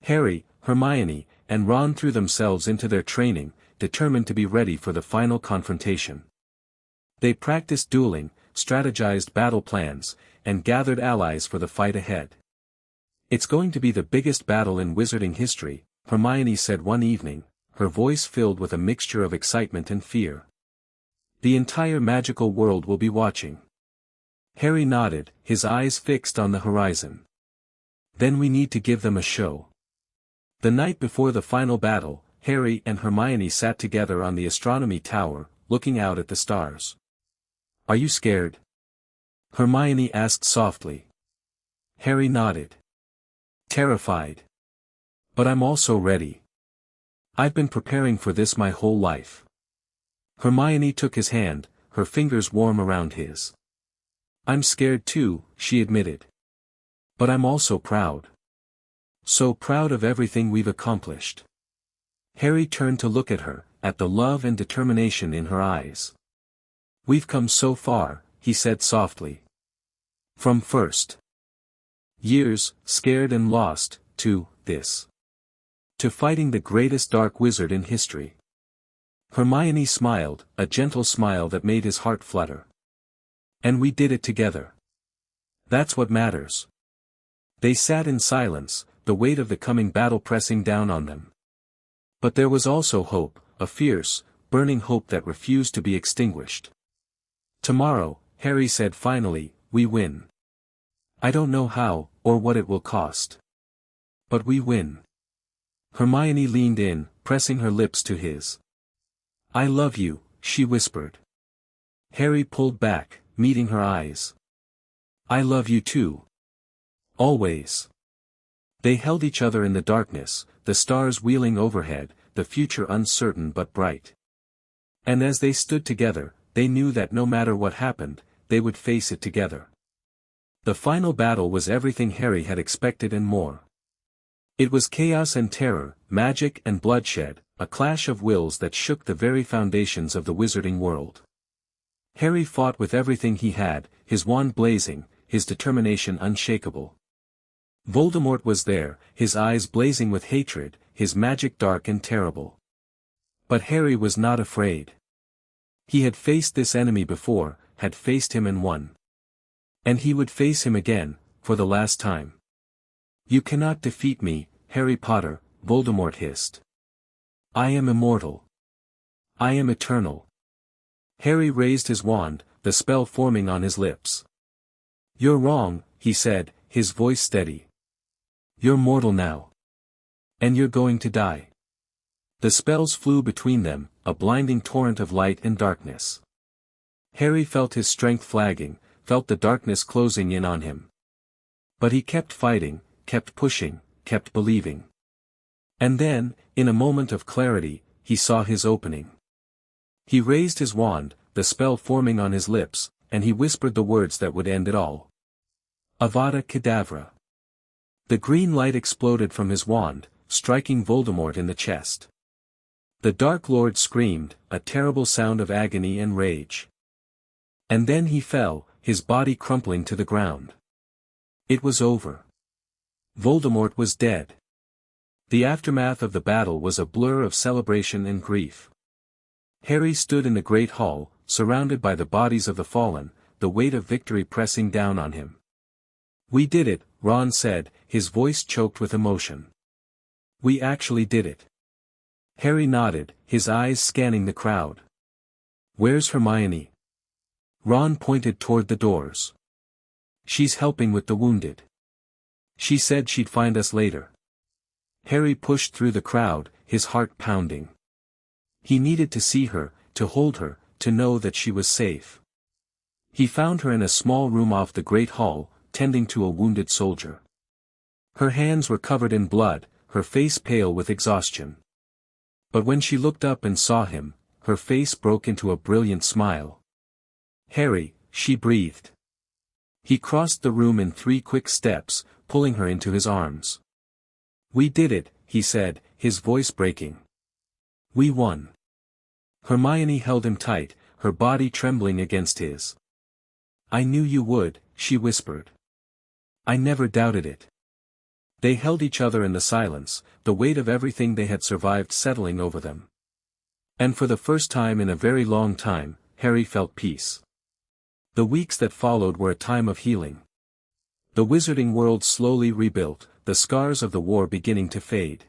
Harry, Hermione, and Ron threw themselves into their training, determined to be ready for the final confrontation. They practiced dueling, strategized battle plans, and gathered allies for the fight ahead. "It's going to be the biggest battle in wizarding history," Hermione said one evening, her voice filled with a mixture of excitement and fear. "The entire magical world will be watching." Harry nodded, his eyes fixed on the horizon. "Then we need to give them a show." The night before the final battle, Harry and Hermione sat together on the astronomy tower, looking out at the stars. "Are you scared?" Hermione asked softly. Harry nodded. "Terrified. But I'm also ready. I've been preparing for this my whole life." Hermione took his hand, her fingers warm around his. "I'm scared too," she admitted. "But I'm also proud. So proud of everything we've accomplished." Harry turned to look at her, at the love and determination in her eyes. "We've come so far," he said softly. "From first years, scared and lost, to this. To fighting the greatest dark wizard in history." Hermione smiled, a gentle smile that made his heart flutter. "And we did it together. That's what matters." They sat in silence, the weight of the coming battle pressing down on them. But there was also hope, a fierce, burning hope that refused to be extinguished. "Tomorrow," Harry said finally, "we win. I don't know how, or what it will cost. But we win." Hermione leaned in, pressing her lips to his. "I love you," she whispered. Harry pulled back, meeting her eyes. "I love you too. Always." They held each other in the darkness, the stars wheeling overhead, the future uncertain but bright. And as they stood together, they knew that no matter what happened, they would face it together. The final battle was everything Harry had expected and more. It was chaos and terror, magic and bloodshed, a clash of wills that shook the very foundations of the wizarding world. Harry fought with everything he had, his wand blazing, his determination unshakable. Voldemort was there, his eyes blazing with hatred, his magic dark and terrible. But Harry was not afraid. He had faced this enemy before, had faced him and won. And he would face him again, for the last time. "You cannot defeat me, Harry Potter," Voldemort hissed. "I am immortal. I am eternal." Harry raised his wand, the spell forming on his lips. "You're wrong," he said, his voice steady. "You're mortal now. And you're going to die." The spells flew between them, a blinding torrent of light and darkness. Harry felt his strength flagging, felt the darkness closing in on him. But he kept fighting, kept pushing, kept believing. And then, in a moment of clarity, he saw his opening. He raised his wand, the spell forming on his lips, and he whispered the words that would end it all. "Avada Kedavra." The green light exploded from his wand, striking Voldemort in the chest. The Dark Lord screamed, a terrible sound of agony and rage. And then he fell, his body crumpling to the ground. It was over. Voldemort was dead. The aftermath of the battle was a blur of celebration and grief. Harry stood in the great hall, surrounded by the bodies of the fallen, the weight of victory pressing down on him. "We did it," Ron said, his voice choked with emotion. "We actually did it." Harry nodded, his eyes scanning the crowd. "Where's Hermione?" Ron pointed toward the doors. "She's helping with the wounded. She said she'd find us later." Harry pushed through the crowd, his heart pounding. He needed to see her, to hold her, to know that she was safe. He found her in a small room off the great hall, tending to a wounded soldier. Her hands were covered in blood, her face pale with exhaustion. But when she looked up and saw him, her face broke into a brilliant smile. "Harry," she breathed. He crossed the room in 3 quick steps, pulling her into his arms. "We did it," he said, his voice breaking. "We won." Hermione held him tight, her body trembling against his. I knew you would, she whispered. I never doubted it. They held each other in the silence, the weight of everything they had survived settling over them. And for the first time in a very long time, Harry felt peace. The weeks that followed were a time of healing. The wizarding world slowly rebuilt, the scars of the war beginning to fade.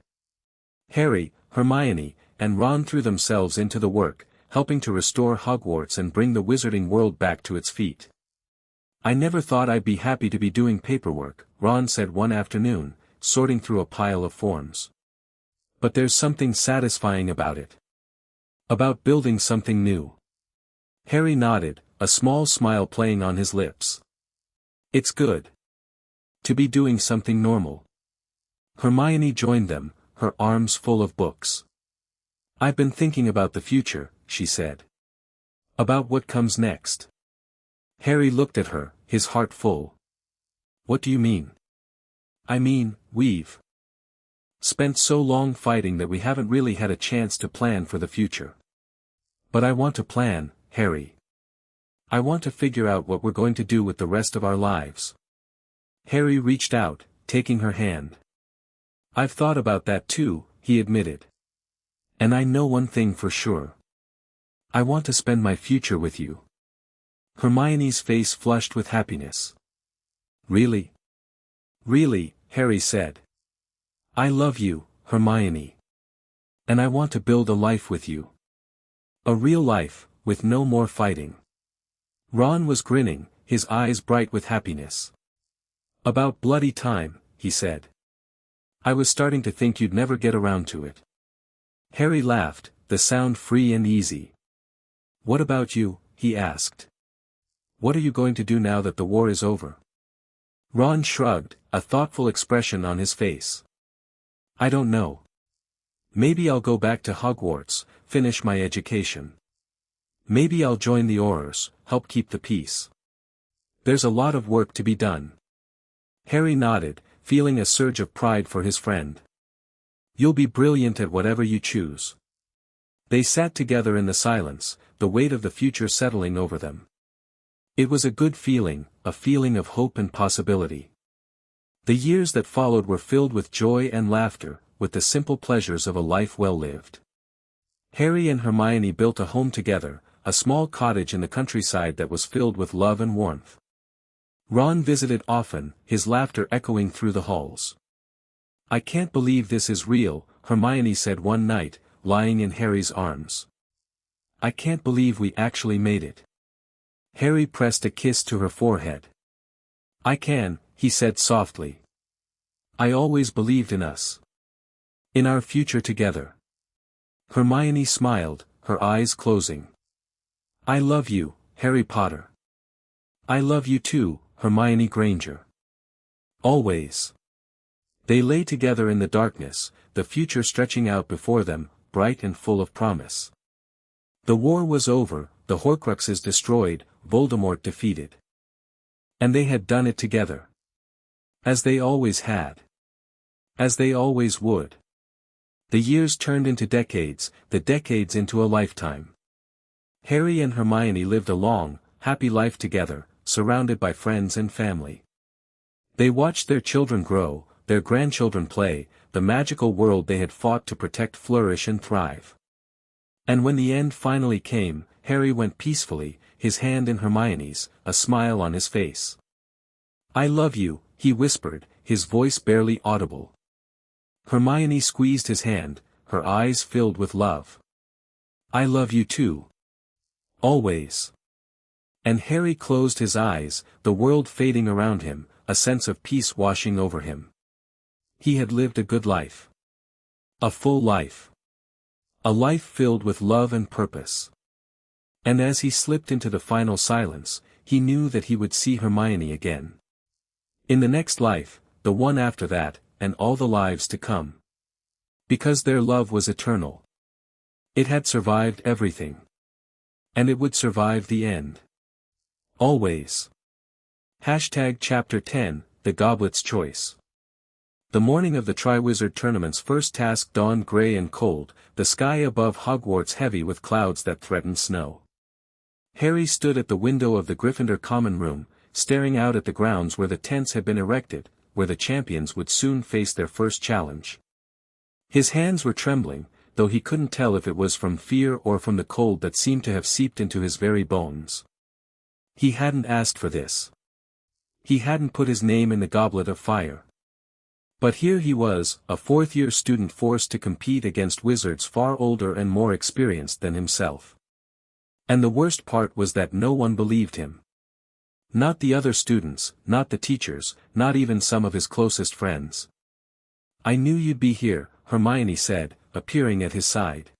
Harry, Hermione, and Ron threw themselves into the work, helping to restore Hogwarts and bring the wizarding world back to its feet. I never thought I'd be happy to be doing paperwork, Ron said one afternoon, sorting through a pile of forms. But there's something satisfying about it. About building something new. Harry nodded, a small smile playing on his lips. It's good to be doing something normal. Hermione joined them, her arms full of books. I've been thinking about the future, she said. About what comes next. Harry looked at her, his heart full. What do you mean? I mean, we've spent so long fighting that we haven't really had a chance to plan for the future. But I want to plan, Harry. I want to figure out what we're going to do with the rest of our lives. Harry reached out, taking her hand. I've thought about that too, he admitted. And I know one thing for sure. I want to spend my future with you. Hermione's face flushed with happiness. Really? Really, Harry said. I love you, Hermione. And I want to build a life with you. A real life, with no more fighting. Ron was grinning, his eyes bright with happiness. About bloody time, he said. I was starting to think you'd never get around to it. Harry laughed, the sound free and easy. What about you? He asked. What are you going to do now that the war is over? Ron shrugged, a thoughtful expression on his face. I don't know. Maybe I'll go back to Hogwarts, finish my education. Maybe I'll join the Aurors, help keep the peace. There's a lot of work to be done. Harry nodded, feeling a surge of pride for his friend. You'll be brilliant at whatever you choose. They sat together in the silence, the weight of the future settling over them. It was a good feeling, a feeling of hope and possibility. The years that followed were filled with joy and laughter, with the simple pleasures of a life well lived. Harry and Hermione built a home together, a small cottage in the countryside that was filled with love and warmth. Ron visited often, his laughter echoing through the halls. I can't believe this is real, Hermione said one night, lying in Harry's arms. I can't believe we actually made it. Harry pressed a kiss to her forehead. I can, he said softly. I always believed in us. In our future together. Hermione smiled, her eyes closing. I love you, Harry Potter. I love you too, Hermione Granger. Always. They lay together in the darkness, the future stretching out before them, bright and full of promise. The war was over, the Horcruxes destroyed, Voldemort defeated. And they had done it together. As they always had. As they always would. The years turned into decades, the decades into a lifetime. Harry and Hermione lived a long, happy life together, surrounded by friends and family. They watched their children grow, their grandchildren play, the magical world they had fought to protect flourish and thrive. And when the end finally came, Harry went peacefully, his hand in Hermione's, a smile on his face. I love you, he whispered, his voice barely audible. Hermione squeezed his hand, her eyes filled with love. I love you too. Always. And Harry closed his eyes, the world fading around him, a sense of peace washing over him. He had lived a good life. A full life. A life filled with love and purpose. And as he slipped into the final silence, he knew that he would see Hermione again. In the next life, the one after that, and all the lives to come. Because their love was eternal. It had survived everything. And it would survive the end. Always. Chapter 10, The Goblet's Choice. The morning of the Triwizard Tournament's first task dawned gray and cold, the sky above Hogwarts heavy with clouds that threatened snow. Harry stood at the window of the Gryffindor common room, staring out at the grounds where the tents had been erected, where the champions would soon face their first challenge. His hands were trembling, though he couldn't tell if it was from fear or from the cold that seemed to have seeped into his very bones. He hadn't asked for this. He hadn't put his name in the goblet of fire. But here he was, a fourth-year student forced to compete against wizards far older and more experienced than himself. And the worst part was that no one believed him. Not the other students, not the teachers, not even some of his closest friends. "I knew you'd be here," Hermione said, appearing at his side.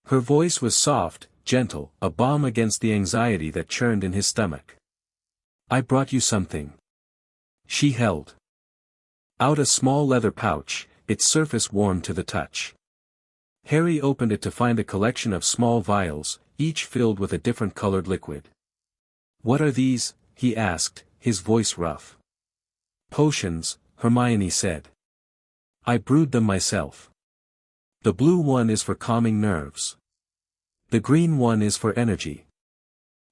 Her voice was soft, gentle, a balm against the anxiety that churned in his stomach. "I brought you something." She held out a small leather pouch, its surface warm to the touch. Harry opened it to find a collection of small vials, each filled with a different colored liquid. "What are these?" he asked, his voice rough. "Potions," Hermione said. "I brewed them myself. The blue one is for calming nerves. The green one is for energy.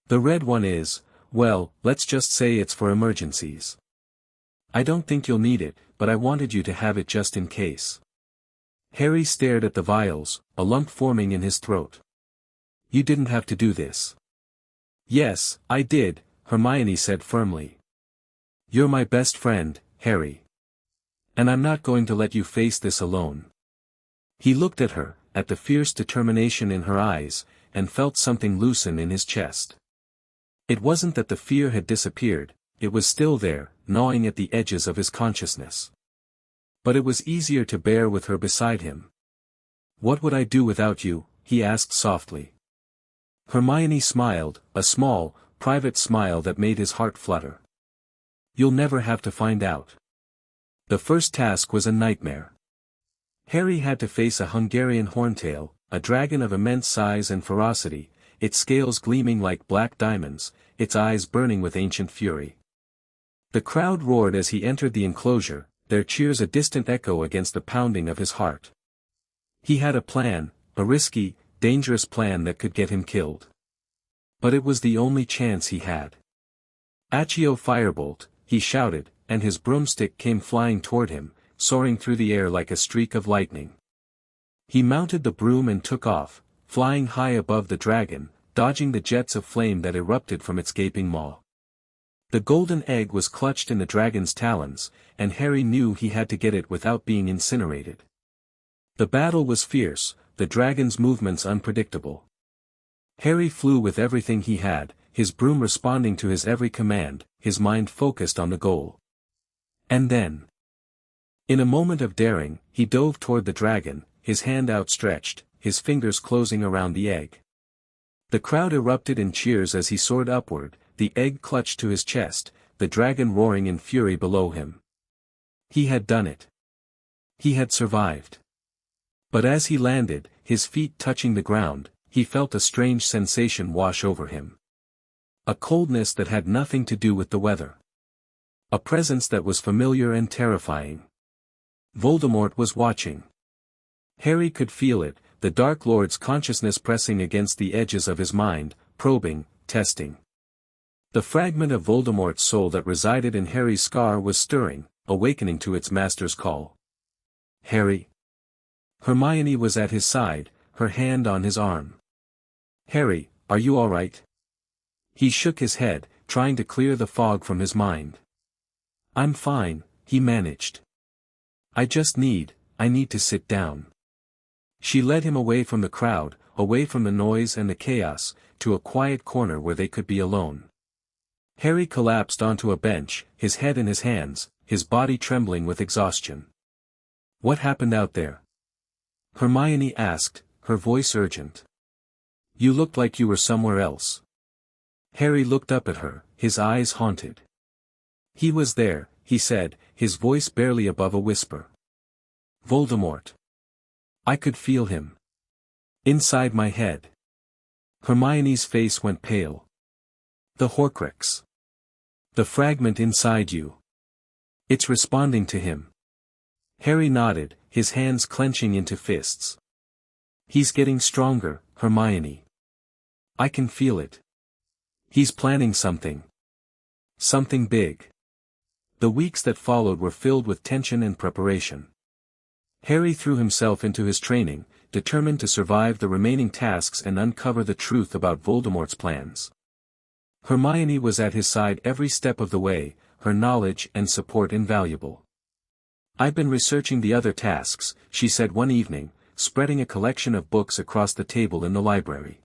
The red one is, well, let's just say it's for emergencies. I don't think you'll need it, but I wanted you to have it just in case." Harry stared at the vials, a lump forming in his throat. "You didn't have to do this." "Yes, I did," Hermione said firmly. "You're my best friend, Harry. And I'm not going to let you face this alone." He looked at her, at the fierce determination in her eyes, and felt something loosen in his chest. It wasn't that the fear had disappeared, it was still there, gnawing at the edges of his consciousness. But it was easier to bear with her beside him. "What would I do without you?" he asked softly. Hermione smiled, a small, private smile that made his heart flutter. "You'll never have to find out." The first task was a nightmare. Harry had to face a Hungarian horntail, a dragon of immense size and ferocity, its scales gleaming like black diamonds, its eyes burning with ancient fury. The crowd roared as he entered the enclosure, their cheers a distant echo against the pounding of his heart. He had a plan, a risky, dangerous plan that could get him killed. But it was the only chance he had. "Accio firebolt," he shouted, and his broomstick came flying toward him, soaring through the air like a streak of lightning. He mounted the broom and took off, flying high above the dragon, dodging the jets of flame that erupted from its gaping maw. The golden egg was clutched in the dragon's talons, and Harry knew he had to get it without being incinerated. The battle was fierce, the dragon's movements unpredictable. Harry flew with everything he had, his broom responding to his every command, his mind focused on the goal. And then, in a moment of daring, he dove toward the dragon, his hand outstretched, his fingers closing around the egg. The crowd erupted in cheers as he soared upward, the egg clutched to his chest, the dragon roaring in fury below him. He had done it. He had survived. But as he landed, his feet touching the ground, he felt a strange sensation wash over him. A coldness that had nothing to do with the weather. A presence that was familiar and terrifying. Voldemort was watching. Harry could feel it, the Dark Lord's consciousness pressing against the edges of his mind, probing, testing. The fragment of Voldemort's soul that resided in Harry's scar was stirring, awakening to its master's call. "Harry?" Hermione was at his side, her hand on his arm. "Harry, are you all right?" He shook his head, trying to clear the fog from his mind. "I'm fine," he managed. I need to sit down." She led him away from the crowd, away from the noise and the chaos, to a quiet corner where they could be alone. Harry collapsed onto a bench, his head in his hands, his body trembling with exhaustion. "What happened out there?" Hermione asked, her voice urgent. "You looked like you were somewhere else." Harry looked up at her, his eyes haunted. "He was there," he said, his voice barely above a whisper. "Voldemort. I could feel him. Inside my head." Hermione's face went pale. "The Horcrux. The fragment inside you. It's responding to him." Harry nodded, his hands clenching into fists. "He's getting stronger, Hermione. I can feel it. He's planning something. Something big. The weeks that followed were filled with tension and preparation. Harry threw himself into his training, determined to survive the remaining tasks and uncover the truth about Voldemort's plans. Hermione was at his side every step of the way, her knowledge and support invaluable. "I've been researching the other tasks," she said one evening, spreading a collection of books across the table in the library.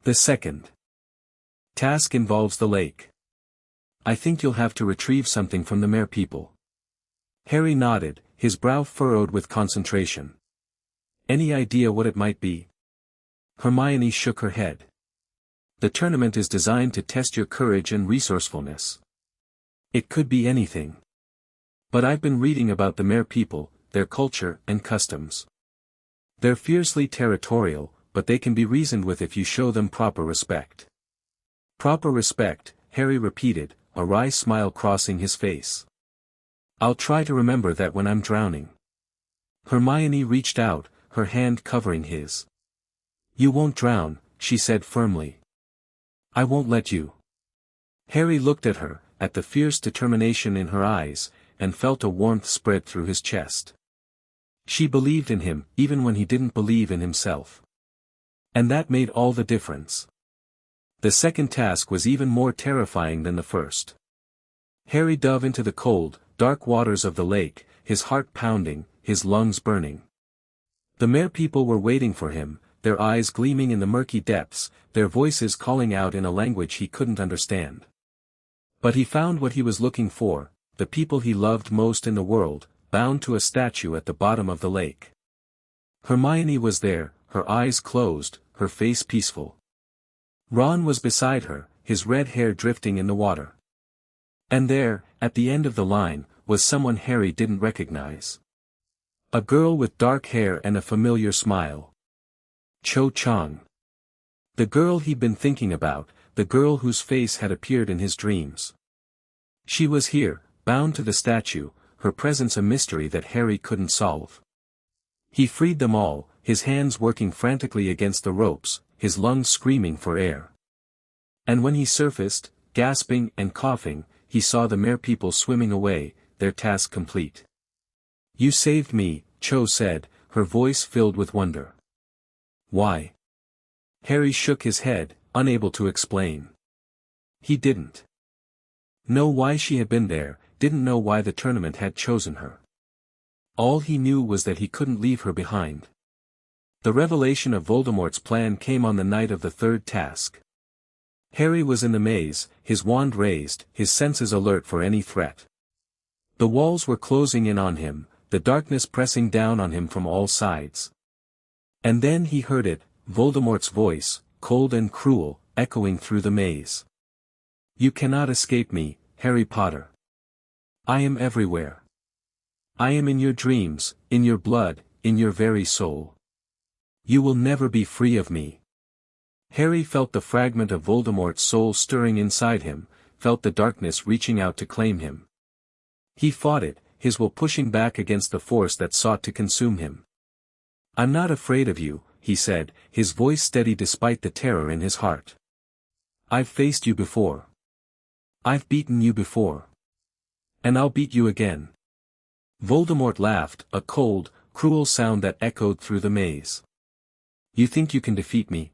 "The second task involves the lake. I think you'll have to retrieve something from the Mere people." Harry nodded, his brow furrowed with concentration. "Any idea what it might be?" Hermione shook her head. "The tournament is designed to test your courage and resourcefulness. It could be anything. But I've been reading about the Mere people, their culture and customs. They're fiercely territorial, but they can be reasoned with if you show them proper respect." "Proper respect," Harry repeated, a wry smile crossing his face. "I'll try to remember that when I'm drowning." Hermione reached out, her hand covering his. "You won't drown," she said firmly. "I won't let you." Harry looked at her, at the fierce determination in her eyes, and felt a warmth spread through his chest. She believed in him, even when he didn't believe in himself. And that made all the difference. The second task was even more terrifying than the first. Harry dove into the cold, dark waters of the lake, his heart pounding, his lungs burning. The Mere people were waiting for him, their eyes gleaming in the murky depths, their voices calling out in a language he couldn't understand. But he found what he was looking for, the people he loved most in the world, bound to a statue at the bottom of the lake. Hermione was there, her eyes closed, her face peaceful. Ron was beside her, his red hair drifting in the water. And there, at the end of the line, was someone Harry didn't recognize. A girl with dark hair and a familiar smile. Cho Chang. The girl he'd been thinking about, the girl whose face had appeared in his dreams. She was here, bound to the statue, her presence a mystery that Harry couldn't solve. He freed them all, his hands working frantically against the ropes, his lungs screaming for air. And when he surfaced, gasping and coughing, he saw the Mere people swimming away, their task complete. "You saved me," Cho said, her voice filled with wonder. "Why?" Harry shook his head, unable to explain. He didn't know why she had been there, didn't know why the tournament had chosen her. All he knew was that he couldn't leave her behind. The revelation of Voldemort's plan came on the night of the third task. Harry was in the maze, his wand raised, his senses alert for any threat. The walls were closing in on him, the darkness pressing down on him from all sides. And then he heard it, Voldemort's voice, cold and cruel, echoing through the maze. "You cannot escape me, Harry Potter. I am everywhere. I am in your dreams, in your blood, in your very soul. You will never be free of me." Harry felt the fragment of Voldemort's soul stirring inside him, felt the darkness reaching out to claim him. He fought it, his will pushing back against the force that sought to consume him. "I'm not afraid of you," he said, his voice steady despite the terror in his heart. "I've faced you before. I've beaten you before. And I'll beat you again." Voldemort laughed, a cold, cruel sound that echoed through the maze. "You think you can defeat me?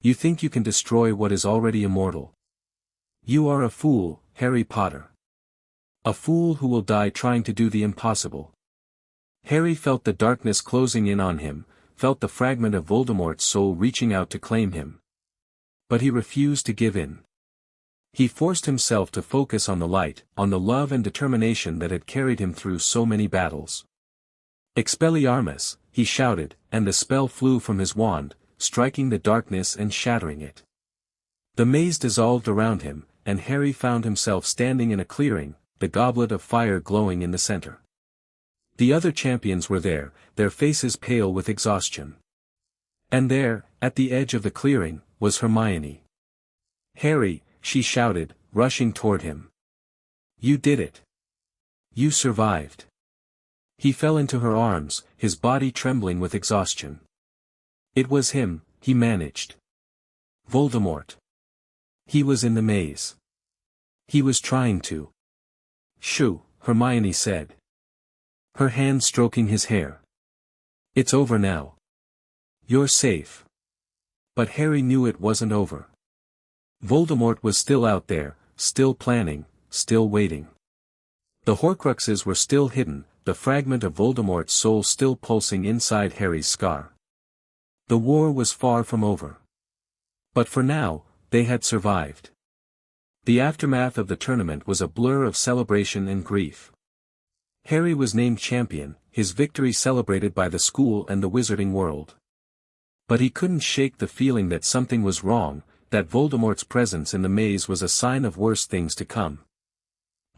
You think you can destroy what is already immortal? You are a fool, Harry Potter. A fool who will die trying to do the impossible." Harry felt the darkness closing in on him, felt the fragment of Voldemort's soul reaching out to claim him. But he refused to give in. He forced himself to focus on the light, on the love and determination that had carried him through so many battles. "Expelliarmus," he shouted, and the spell flew from his wand, striking the darkness and shattering it. The maze dissolved around him, and Harry found himself standing in a clearing, the goblet of fire glowing in the center. The other champions were there, their faces pale with exhaustion. And there, at the edge of the clearing, was Hermione. "Harry," she shouted, rushing toward him. "You did it. You survived." He fell into her arms, his body trembling with exhaustion. It was him, he managed. Voldemort. He was in the maze. He was trying to. Shoo, Hermione said. Her hand stroking his hair. It's over now. You're safe. But Harry knew it wasn't over. Voldemort was still out there, still planning, still waiting. The Horcruxes were still hidden, the fragment of Voldemort's soul still pulsing inside Harry's scar. The war was far from over. But for now, they had survived. The aftermath of the tournament was a blur of celebration and grief. Harry was named champion, his victory celebrated by the school and the wizarding world. But he couldn't shake the feeling that something was wrong, that Voldemort's presence in the maze was a sign of worse things to come.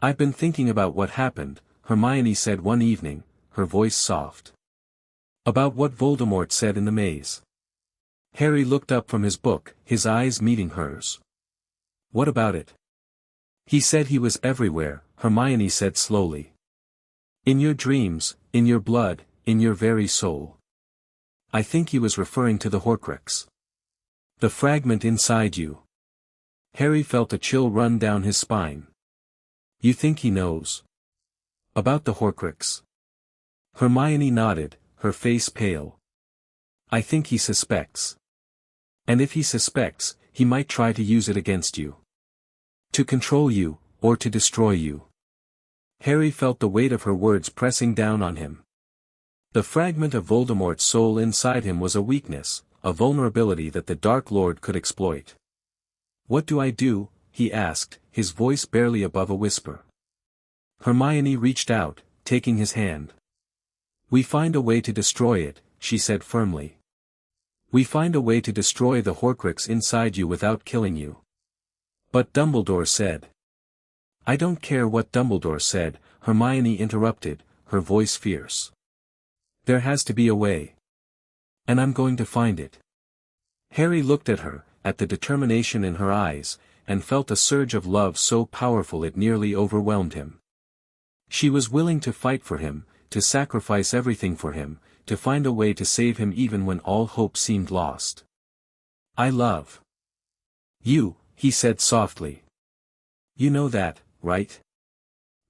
I've been thinking about what happened, Hermione said one evening, her voice soft. About what Voldemort said in the maze. Harry looked up from his book, his eyes meeting hers. What about it? He said he was everywhere, Hermione said slowly. In your dreams, in your blood, in your very soul. I think he was referring to the Horcrux. The fragment inside you. Harry felt a chill run down his spine. You think he knows? About the Horcrux? Hermione nodded, her face pale. I think he suspects. And if he suspects, he might try to use it against you. To control you, or to destroy you. Harry felt the weight of her words pressing down on him. The fragment of Voldemort's soul inside him was a weakness, a vulnerability that the Dark Lord could exploit. What do I do? He asked, his voice barely above a whisper. Hermione reached out, taking his hand. We find a way to destroy it, she said firmly. We find a way to destroy the Horcrux inside you without killing you. But Dumbledore said. I don't care what Dumbledore said, Hermione interrupted, her voice fierce. There has to be a way. And I'm going to find it. Harry looked at her, at the determination in her eyes, and felt a surge of love so powerful it nearly overwhelmed him. She was willing to fight for him, to sacrifice everything for him, to find a way to save him even when all hope seemed lost. I love you, he said softly. You know that, right?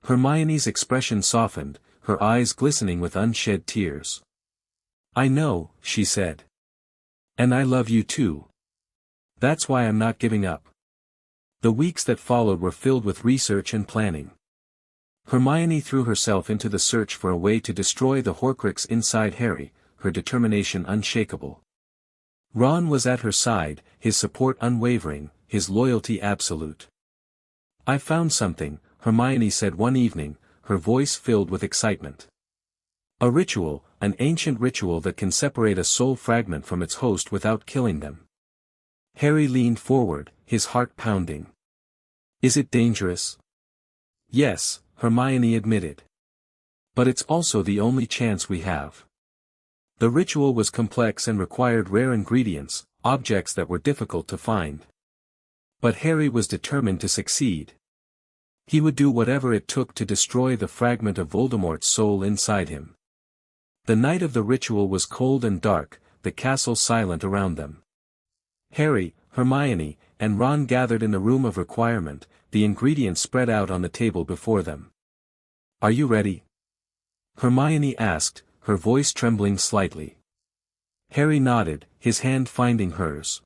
Hermione's expression softened, her eyes glistening with unshed tears. I know, she said. And I love you too. That's why I'm not giving up. The weeks that followed were filled with research and planning. Hermione threw herself into the search for a way to destroy the Horcrux inside Harry, her determination unshakable. Ron was at her side, his support unwavering, his loyalty absolute. I found something, Hermione said one evening, her voice filled with excitement. A ritual, an ancient ritual that can separate a soul fragment from its host without killing them. Harry leaned forward, his heart pounding. Is it dangerous? Yes, Hermione admitted. But it's also the only chance we have. The ritual was complex and required rare ingredients, objects that were difficult to find. But Harry was determined to succeed. He would do whatever it took to destroy the fragment of Voldemort's soul inside him. The night of the ritual was cold and dark, the castle silent around them. Harry, Hermione, and Ron gathered in the room of requirement, the ingredients spread out on the table before them. Are you ready? Hermione asked, her voice trembling slightly. Harry nodded, his hand finding hers.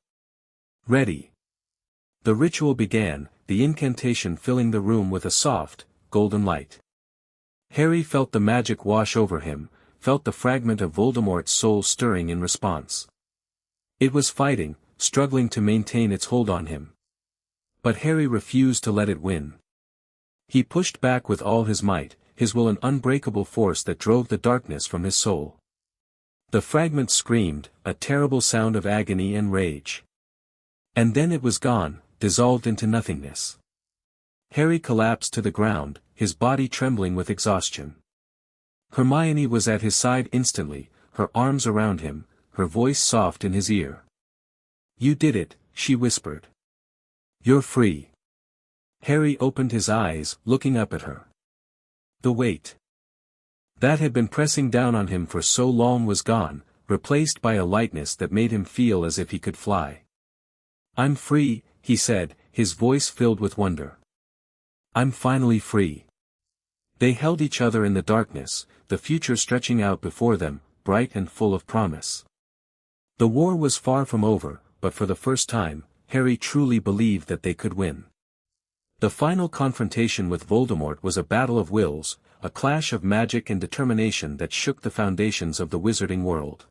Ready. The ritual began, the incantation filling the room with a soft, golden light. Harry felt the magic wash over him, felt the fragment of Voldemort's soul stirring in response. It was fighting, struggling to maintain its hold on him. But Harry refused to let it win. He pushed back with all his might, his will an unbreakable force that drove the darkness from his soul. The fragment screamed, a terrible sound of agony and rage. And then it was gone, dissolved into nothingness. Harry collapsed to the ground, his body trembling with exhaustion. Hermione was at his side instantly, her arms around him, her voice soft in his ear. You did it, she whispered. You're free. Harry opened his eyes, looking up at her. The weight that had been pressing down on him for so long was gone, replaced by a lightness that made him feel as if he could fly. I'm free, he said, his voice filled with wonder. I'm finally free. They held each other in the darkness, the future stretching out before them, bright and full of promise. The war was far from over, but for the first time, Harry truly believed that they could win. The final confrontation with Voldemort was a battle of wills, a clash of magic and determination that shook the foundations of the wizarding world.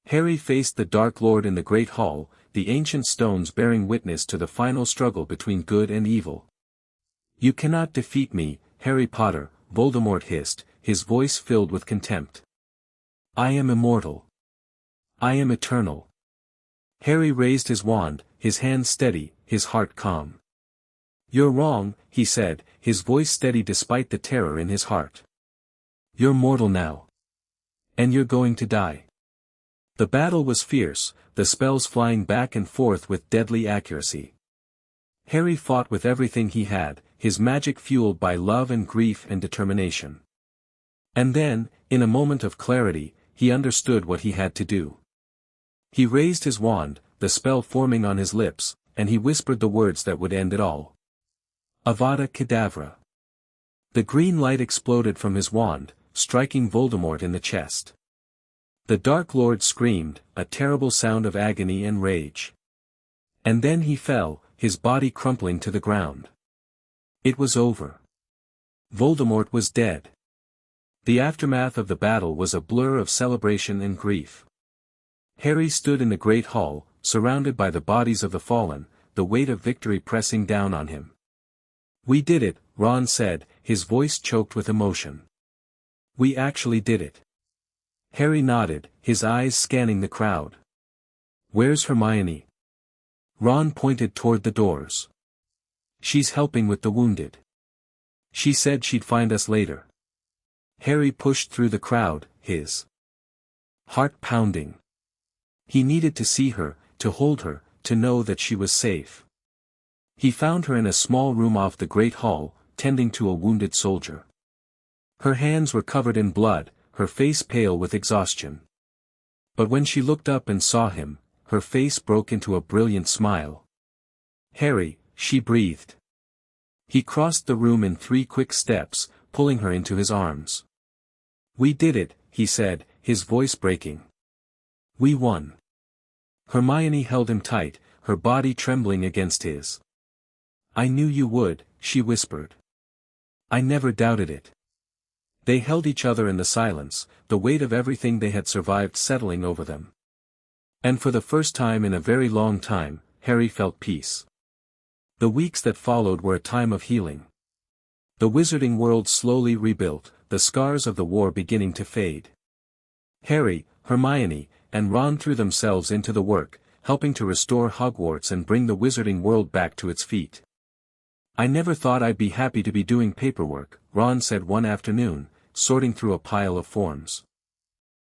Harry faced the Dark Lord in the Great Hall, the ancient stones bearing witness to the final struggle between good and evil. You cannot defeat me, Harry Potter, Voldemort hissed, his voice filled with contempt. I am immortal. I am eternal. Harry raised his wand, his hand steady, his heart calm. You're wrong, he said, his voice steady despite the terror in his heart. You're mortal now. And you're going to die. The battle was fierce, the spells flying back and forth with deadly accuracy. Harry fought with everything he had, his magic fueled by love and grief and determination. And then, in a moment of clarity, he understood what he had to do. He raised his wand, the spell forming on his lips, and he whispered the words that would end it all. Avada Kedavra. The green light exploded from his wand, striking Voldemort in the chest. The Dark Lord screamed, a terrible sound of agony and rage. And then he fell, his body crumpling to the ground. It was over. Voldemort was dead. The aftermath of the battle was a blur of celebration and grief. Harry stood in the Great Hall, surrounded by the bodies of the fallen, the weight of victory pressing down on him. We did it, Ron said, his voice choked with emotion. We actually did it. Harry nodded, his eyes scanning the crowd. Where's Hermione? Ron pointed toward the doors. She's helping with the wounded. She said she'd find us later. Harry pushed through the crowd, his heart pounding. He needed to see her, to hold her, to know that she was safe. He found her in a small room off the Great Hall, tending to a wounded soldier. Her hands were covered in blood, her face pale with exhaustion. But when she looked up and saw him, her face broke into a brilliant smile. Harry, she breathed. He crossed the room in 3 quick steps, pulling her into his arms. We did it, he said, his voice breaking. We won. Hermione held him tight, her body trembling against his. I knew you would, she whispered. I never doubted it. They held each other in the silence, the weight of everything they had survived settling over them. And for the first time in a very long time, Harry felt peace. The weeks that followed were a time of healing. The wizarding world slowly rebuilt, the scars of the war beginning to fade. Harry, Hermione, and Ron threw themselves into the work, helping to restore Hogwarts and bring the wizarding world back to its feet. I never thought I'd be happy to be doing paperwork, Ron said one afternoon, sorting through a pile of forms.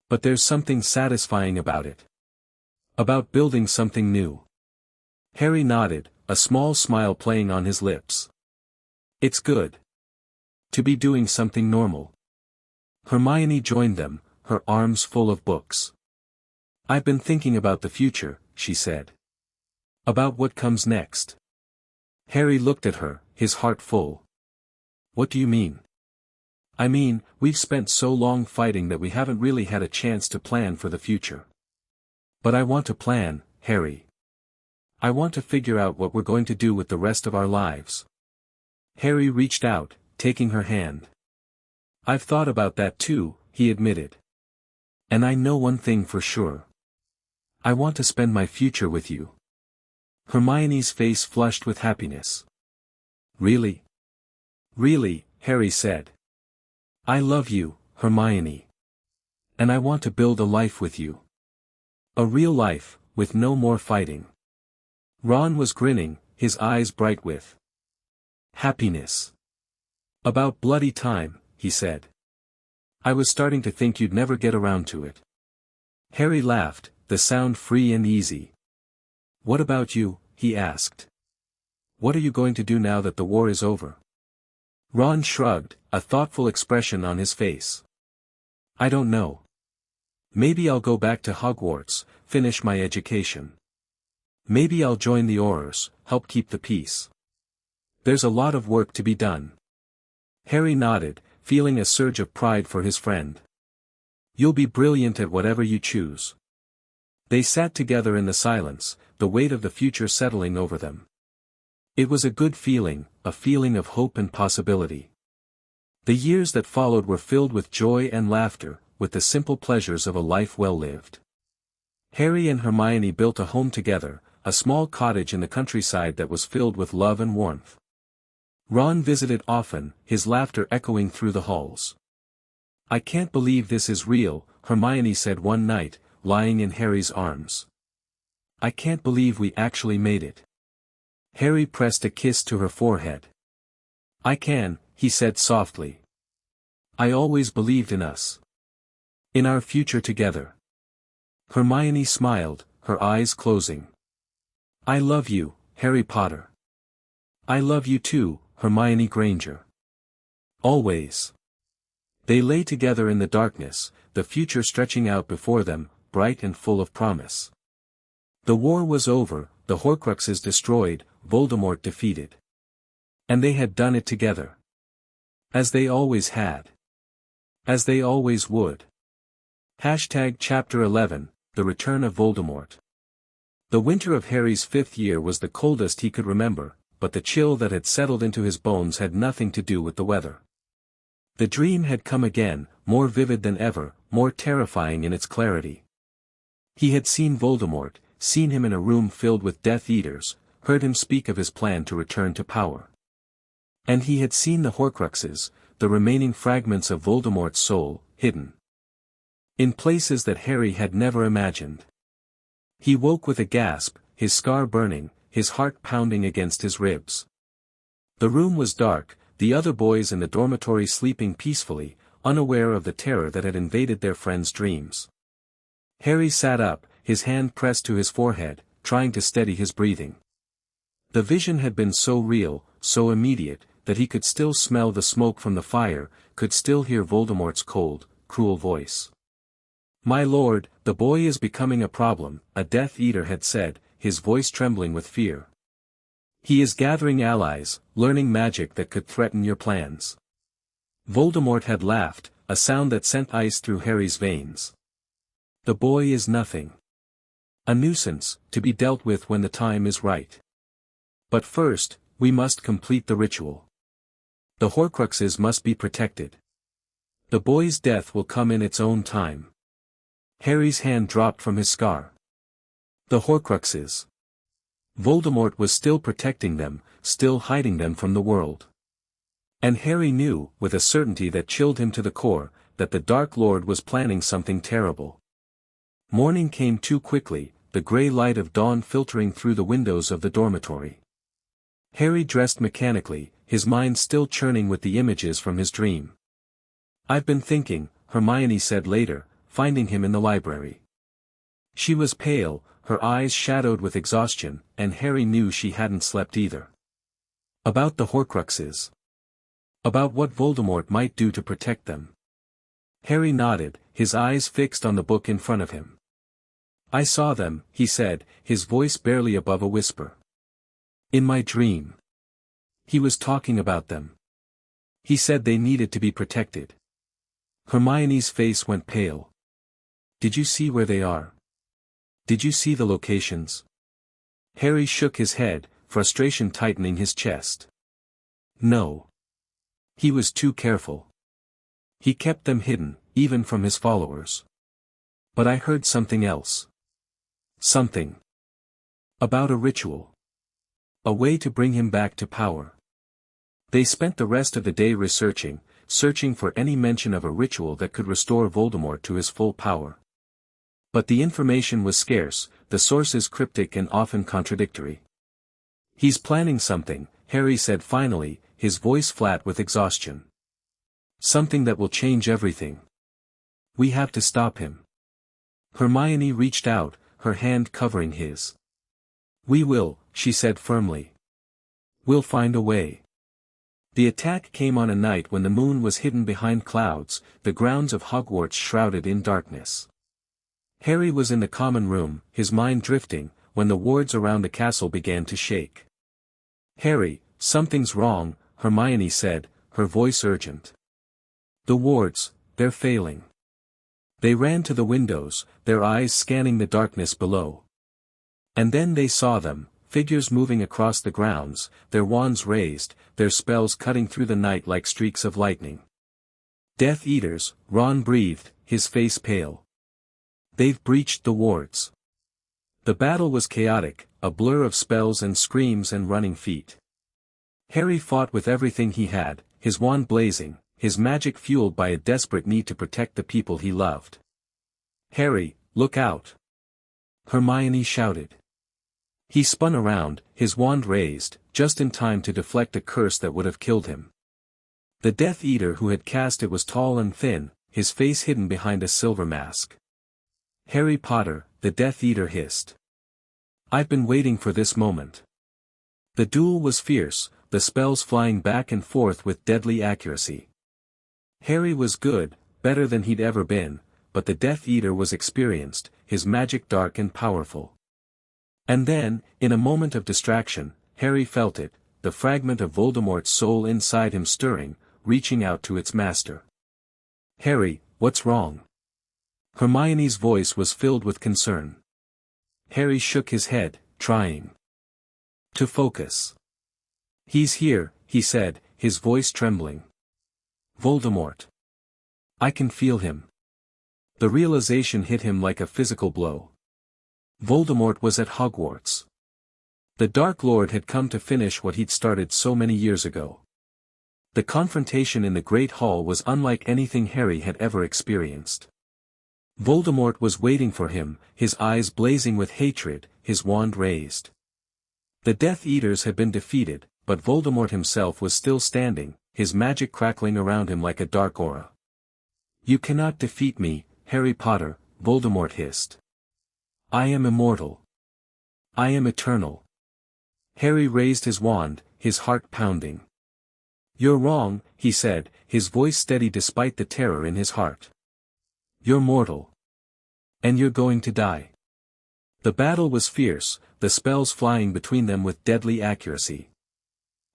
But there's something satisfying about it. About building something new. Harry nodded, a small smile playing on his lips. It's good to be doing something normal. Hermione joined them, her arms full of books. I've been thinking about the future, she said. About what comes next. Harry looked at her, his heart full. What do you mean? I mean, we've spent so long fighting that we haven't really had a chance to plan for the future. But I want to plan, Harry. I want to figure out what we're going to do with the rest of our lives. Harry reached out, taking her hand. I've thought about that too, he admitted. And I know one thing for sure. I want to spend my future with you. Hermione's face flushed with happiness. Really? Really, Harry said. I love you, Hermione. And I want to build a life with you. A real life, with no more fighting. Ron was grinning, his eyes bright with happiness. About bloody time, he said. I was starting to think you'd never get around to it. Harry laughed, the sound free and easy. What about you? He asked. What are you going to do now that the war is over? Ron shrugged, a thoughtful expression on his face. I don't know. Maybe I'll go back to Hogwarts, finish my education. Maybe I'll join the Aurors, help keep the peace. There's a lot of work to be done. Harry nodded, feeling a surge of pride for his friend. You'll be brilliant at whatever you choose. They sat together in the silence, the weight of the future settling over them. It was a good feeling, a feeling of hope and possibility. The years that followed were filled with joy and laughter, with the simple pleasures of a life well lived. Harry and Hermione built a home together, a small cottage in the countryside that was filled with love and warmth. Ron visited often, his laughter echoing through the halls. "I can't believe this is real," Hermione said one night, lying in Harry's arms. "I can't believe we actually made it." Harry pressed a kiss to her forehead. "I can," he said softly. "I always believed in us. In our future together." Hermione smiled, her eyes closing. "I love you, Harry Potter." "I love you too, Hermione Granger. Always." They lay together in the darkness, the future stretching out before them, bright and full of promise. The war was over, the Horcruxes destroyed, Voldemort defeated. And they had done it together. As they always had. As they always would. Chapter 11, The Return of Voldemort. The winter of Harry's 5th year was the coldest he could remember, but the chill that had settled into his bones had nothing to do with the weather. The dream had come again, more vivid than ever, more terrifying in its clarity. He had seen Voldemort, seen him in a room filled with Death Eaters, heard him speak of his plan to return to power. And he had seen the Horcruxes, the remaining fragments of Voldemort's soul, hidden in places that Harry had never imagined. He woke with a gasp, his scar burning, his heart pounding against his ribs. The room was dark, the other boys in the dormitory sleeping peacefully, unaware of the terror that had invaded their friends' dreams. Harry sat up, his hand pressed to his forehead, trying to steady his breathing. The vision had been so real, so immediate, that he could still smell the smoke from the fire, could still hear Voldemort's cold, cruel voice. "My lord, the boy is becoming a problem," a Death Eater had said, his voice trembling with fear. "He is gathering allies, learning magic that could threaten your plans." Voldemort had laughed, a sound that sent ice through Harry's veins. "The boy is nothing. A nuisance, to be dealt with when the time is right. But first, we must complete the ritual. The Horcruxes must be protected. The boy's death will come in its own time." Harry's hand dropped from his scar. The Horcruxes. Voldemort was still protecting them, still hiding them from the world. And Harry knew, with a certainty that chilled him to the core, that the Dark Lord was planning something terrible. Morning came too quickly, the grey light of dawn filtering through the windows of the dormitory. Harry dressed mechanically, his mind still churning with the images from his dream. "I've been thinking," Hermione said later, finding him in the library. She was pale, her eyes shadowed with exhaustion, and Harry knew she hadn't slept either. About the Horcruxes. About what Voldemort might do to protect them. Harry nodded, his eyes fixed on the book in front of him. "I saw them," he said, his voice barely above a whisper. "In my dream." He was talking about them. He said they needed to be protected. Hermione's face went pale. "Did you see where they are? Did you see the locations?" Harry shook his head, frustration tightening his chest. "No. He was too careful. He kept them hidden, even from his followers. But I heard something else. Something. About a ritual. A way to bring him back to power." They spent the rest of the day searching for any mention of a ritual that could restore Voldemort to his full power. But the information was scarce, the sources cryptic and often contradictory. "He's planning something," Harry said finally, his voice flat with exhaustion. "Something that will change everything. We have to stop him." Hermione reached out, her hand covering his. "We will," she said firmly. "We'll find a way." The attack came on a night when the moon was hidden behind clouds, the grounds of Hogwarts shrouded in darkness. Harry was in the common room, his mind drifting, when the wards around the castle began to shake. "Harry, something's wrong," Hermione said, her voice urgent. "The wards, they're failing." They ran to the windows, their eyes scanning the darkness below. And then they saw them, figures moving across the grounds, their wands raised, their spells cutting through the night like streaks of lightning. "Death Eaters," Ron breathed, his face pale. "They've breached the wards." The battle was chaotic, a blur of spells and screams and running feet. Harry fought with everything he had, his wand blazing, his magic fueled by a desperate need to protect the people he loved. "Harry, look out!" Hermione shouted. He spun around, his wand raised, just in time to deflect a curse that would have killed him. The Death Eater who had cast it was tall and thin, his face hidden behind a silver mask. "Harry Potter," the Death Eater hissed. "I've been waiting for this moment." The duel was fierce, the spells flying back and forth with deadly accuracy. Harry was good, better than he'd ever been, but the Death Eater was experienced, his magic dark and powerful. And then, in a moment of distraction, Harry felt it, the fragment of Voldemort's soul inside him stirring, reaching out to its master. "Harry, what's wrong?" Hermione's voice was filled with concern. Harry shook his head, trying to focus. "He's here," he said, his voice trembling. "Voldemort. I can feel him." The realization hit him like a physical blow. Voldemort was at Hogwarts. The Dark Lord had come to finish what he'd started so many years ago. The confrontation in the Great Hall was unlike anything Harry had ever experienced. Voldemort was waiting for him, his eyes blazing with hatred, his wand raised. The Death Eaters had been defeated, but Voldemort himself was still standing, his magic crackling around him like a dark aura. "You cannot defeat me, Harry Potter," Voldemort hissed. "I am immortal. I am eternal." Harry raised his wand, his heart pounding. "You're wrong," he said, his voice steady despite the terror in his heart. "You're mortal. And you're going to die." The battle was fierce, the spells flying between them with deadly accuracy.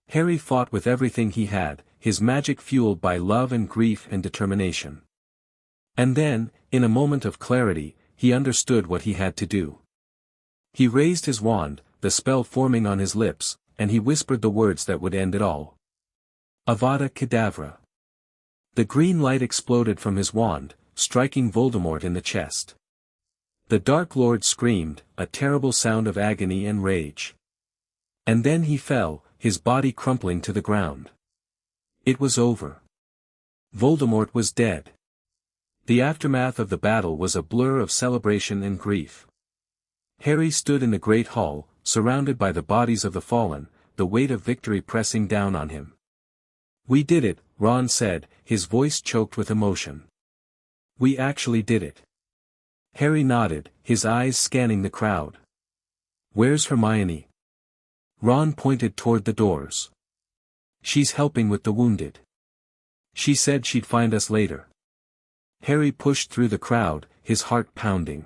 Harry fought with everything he had, his magic fueled by love and grief and determination. And then, in a moment of clarity, he understood what he had to do. He raised his wand, the spell forming on his lips, and he whispered the words that would end it all. Avada Kedavra. The green light exploded from his wand, striking Voldemort in the chest. The Dark Lord screamed, a terrible sound of agony and rage. And then he fell, his body crumpling to the ground. It was over. Voldemort was dead. The aftermath of the battle was a blur of celebration and grief. Harry stood in the Great Hall, surrounded by the bodies of the fallen, the weight of victory pressing down on him. "We did it," Ron said, his voice choked with emotion. "We actually did it." Harry nodded, his eyes scanning the crowd. "Where's Hermione?" Ron pointed toward the doors. "She's helping with the wounded. She said she'd find us later." Harry pushed through the crowd, his heart pounding.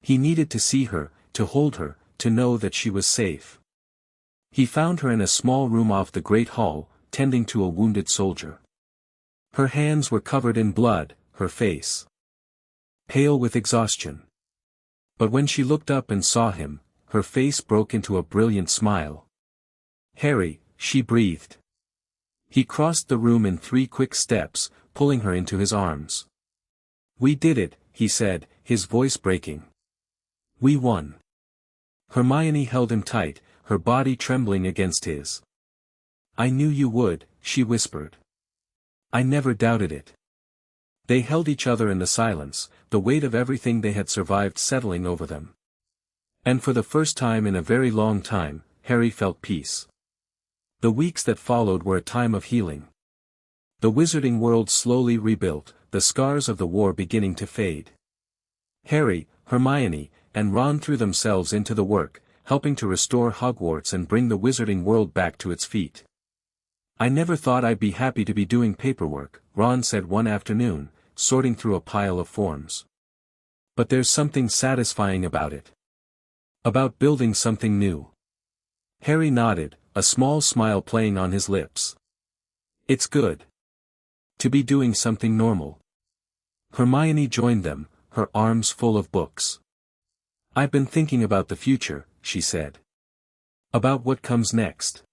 He needed to see her, to hold her, to know that she was safe. He found her in a small room off the Great Hall, tending to a wounded soldier. Her hands were covered in blood, her face pale with exhaustion. But when she looked up and saw him, her face broke into a brilliant smile. "Harry," she breathed. He crossed the room in 3 quick steps, pulling her into his arms. "We did it," he said, his voice breaking. "We won." Hermione held him tight, her body trembling against his. "I knew you would," she whispered. "I never doubted it." They held each other in the silence, the weight of everything they had survived settling over them. And for the first time in a very long time, Harry felt peace. The weeks that followed were a time of healing. The wizarding world slowly rebuilt, the scars of the war beginning to fade. Harry, Hermione, and Ron threw themselves into the work, helping to restore Hogwarts and bring the wizarding world back to its feet. "I never thought I'd be happy to be doing paperwork," Ron said one afternoon, sorting through a pile of forms. "But there's something satisfying about it." About building something new. Harry nodded, a small smile playing on his lips. It's good to be doing something normal. Hermione joined them, her arms full of books. I've been thinking about the future, she said. About what comes next.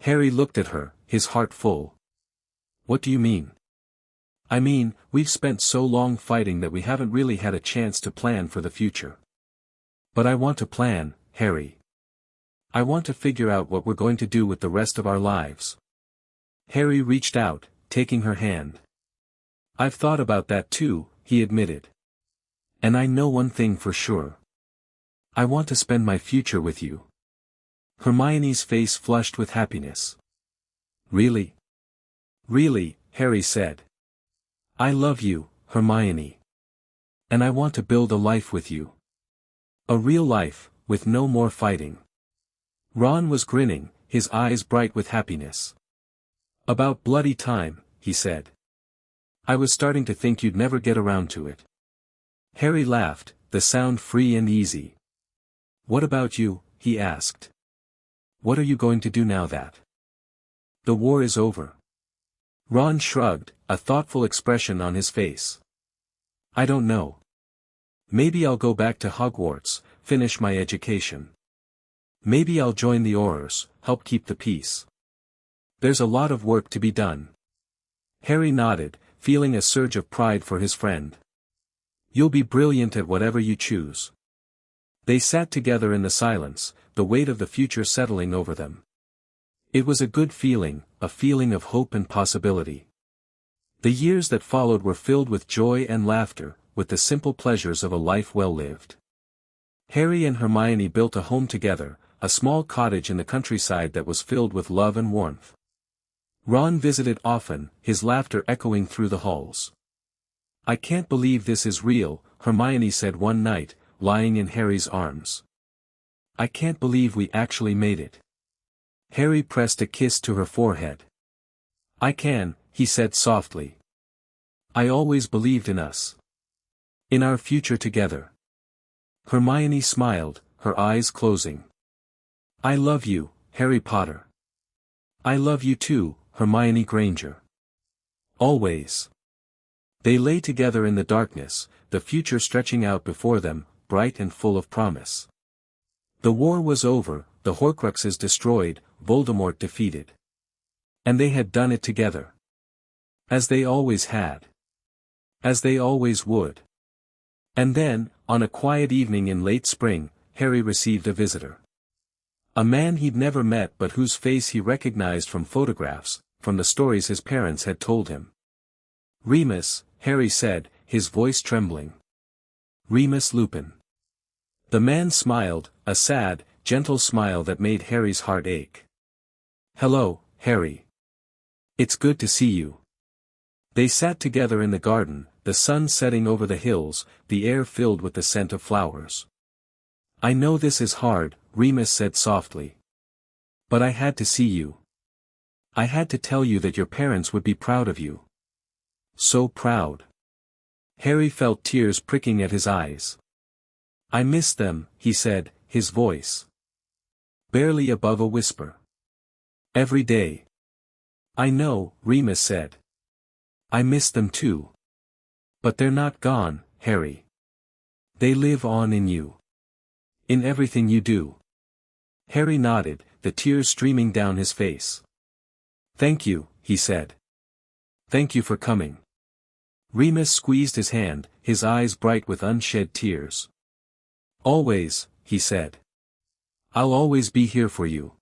Harry looked at her, his heart full. What do you mean? I mean, we've spent so long fighting that we haven't really had a chance to plan for the future. But I want to plan, Harry. I want to figure out what we're going to do with the rest of our lives. Harry reached out, taking her hand. I've thought about that too, he admitted. And I know one thing for sure. I want to spend my future with you. Hermione's face flushed with happiness. Really? Really, Harry said. I love you, Hermione. And I want to build a life with you. A real life, with no more fighting. Ron was grinning, his eyes bright with happiness. About bloody time, he said. I was starting to think you'd never get around to it. Harry laughed, the sound free and easy. What about you? He asked. What are you going to do now that the war is over? Ron shrugged, a thoughtful expression on his face. I don't know. Maybe I'll go back to Hogwarts, finish my education. Maybe I'll join the Aurors, help keep the peace. There's a lot of work to be done. Harry nodded, feeling a surge of pride for his friend. You'll be brilliant at whatever you choose. They sat together in the silence, the weight of the future settling over them. It was a good feeling, a feeling of hope and possibility. The years that followed were filled with joy and laughter, with the simple pleasures of a life well lived. Harry and Hermione built a home together, a small cottage in the countryside that was filled with love and warmth. Ron visited often, his laughter echoing through the halls. I can't believe this is real, Hermione said one night, lying in Harry's arms. I can't believe we actually made it. Harry pressed a kiss to her forehead. I can, he said softly. I always believed in us. In our future together. Hermione smiled, her eyes closing. I love you, Harry Potter. I love you too, Hermione Granger. Always. They lay together in the darkness, the future stretching out before them, bright and full of promise. The war was over, the Horcruxes destroyed, Voldemort defeated. And they had done it together. As they always had. As they always would. And then, on a quiet evening in late spring, Harry received a visitor. A man he'd never met but whose face he recognized from photographs, from the stories his parents had told him. Remus, Harry said, his voice trembling. Remus Lupin. The man smiled, a sad, gentle smile that made Harry's heart ache. Hello, Harry. It's good to see you. They sat together in the garden, the sun setting over the hills, the air filled with the scent of flowers. I know this is hard, Remus said softly. But I had to see you. I had to tell you that your parents would be proud of you. So proud. Harry felt tears pricking at his eyes. I miss them, he said, his voice barely above a whisper. Every day. I know, Remus said. I miss them too. But they're not gone, Harry. They live on in you. In everything you do. Harry nodded, the tears streaming down his face. Thank you, he said. Thank you for coming. Remus squeezed his hand, his eyes bright with unshed tears. Always, he said. I'll always be here for you.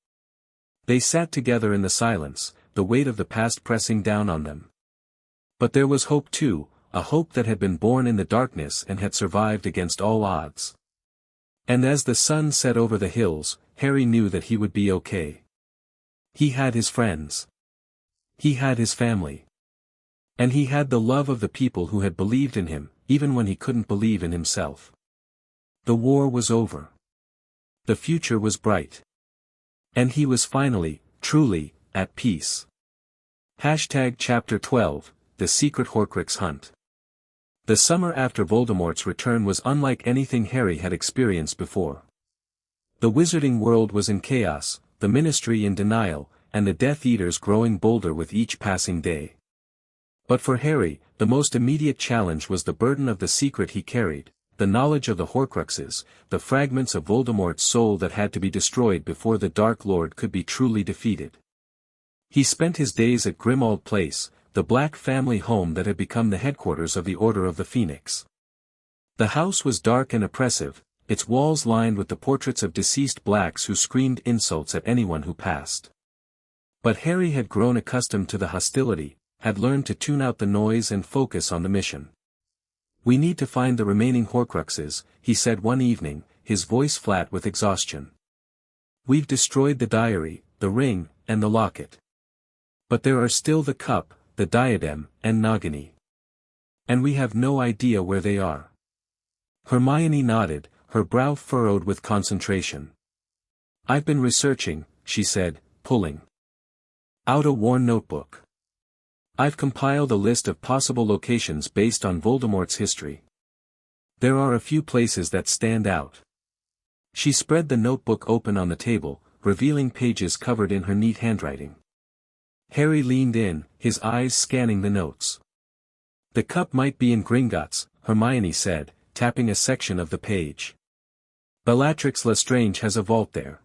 They sat together in the silence, the weight of the past pressing down on them. But there was hope too, a hope that had been born in the darkness and had survived against all odds. And as the sun set over the hills, Harry knew that he would be okay. He had his friends. He had his family. And he had the love of the people who had believed in him, even when he couldn't believe in himself. The war was over. The future was bright. And he was finally, truly, at peace. Chapter 12, The Secret Horcrux Hunt. The summer after Voldemort's return was unlike anything Harry had experienced before. The wizarding world was in chaos, the ministry in denial, and the Death Eaters growing bolder with each passing day. But for Harry, the most immediate challenge was the burden of the secret he carried, the knowledge of the Horcruxes, the fragments of Voldemort's soul that had to be destroyed before the Dark Lord could be truly defeated. He spent his days at Grimmauld Place, the Black family home that had become the headquarters of the Order of the Phoenix. The house was dark and oppressive, its walls lined with the portraits of deceased Blacks who screamed insults at anyone who passed. But Harry had grown accustomed to the hostility, had learned to tune out the noise and focus on the mission. "We need to find the remaining Horcruxes," he said one evening, his voice flat with exhaustion. "We've destroyed the diary, the ring, and the locket. But there are still the cup, the diadem, and Nagini. And we have no idea where they are." Hermione nodded, her brow furrowed with concentration. "I've been researching," she said, pulling out a worn notebook. "I've compiled a list of possible locations based on Voldemort's history. There are a few places that stand out." She spread the notebook open on the table, revealing pages covered in her neat handwriting. Harry leaned in, his eyes scanning the notes. "The cup might be in Gringotts," Hermione said, tapping a section of the page. "Bellatrix Lestrange has a vault there.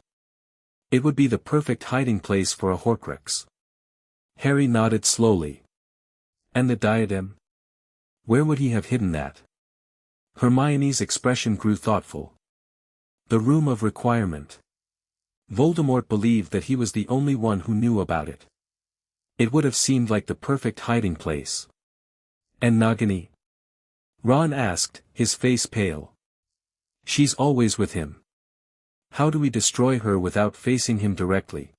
It would be the perfect hiding place for a Horcrux." Harry nodded slowly. "And the diadem? Where would he have hidden that?" Hermione's expression grew thoughtful. "The Room of Requirement. Voldemort believed that he was the only one who knew about it. It would have seemed like the perfect hiding place." "And Nagini?" Ron asked, his face pale. "She's always with him. How do we destroy her without facing him directly?"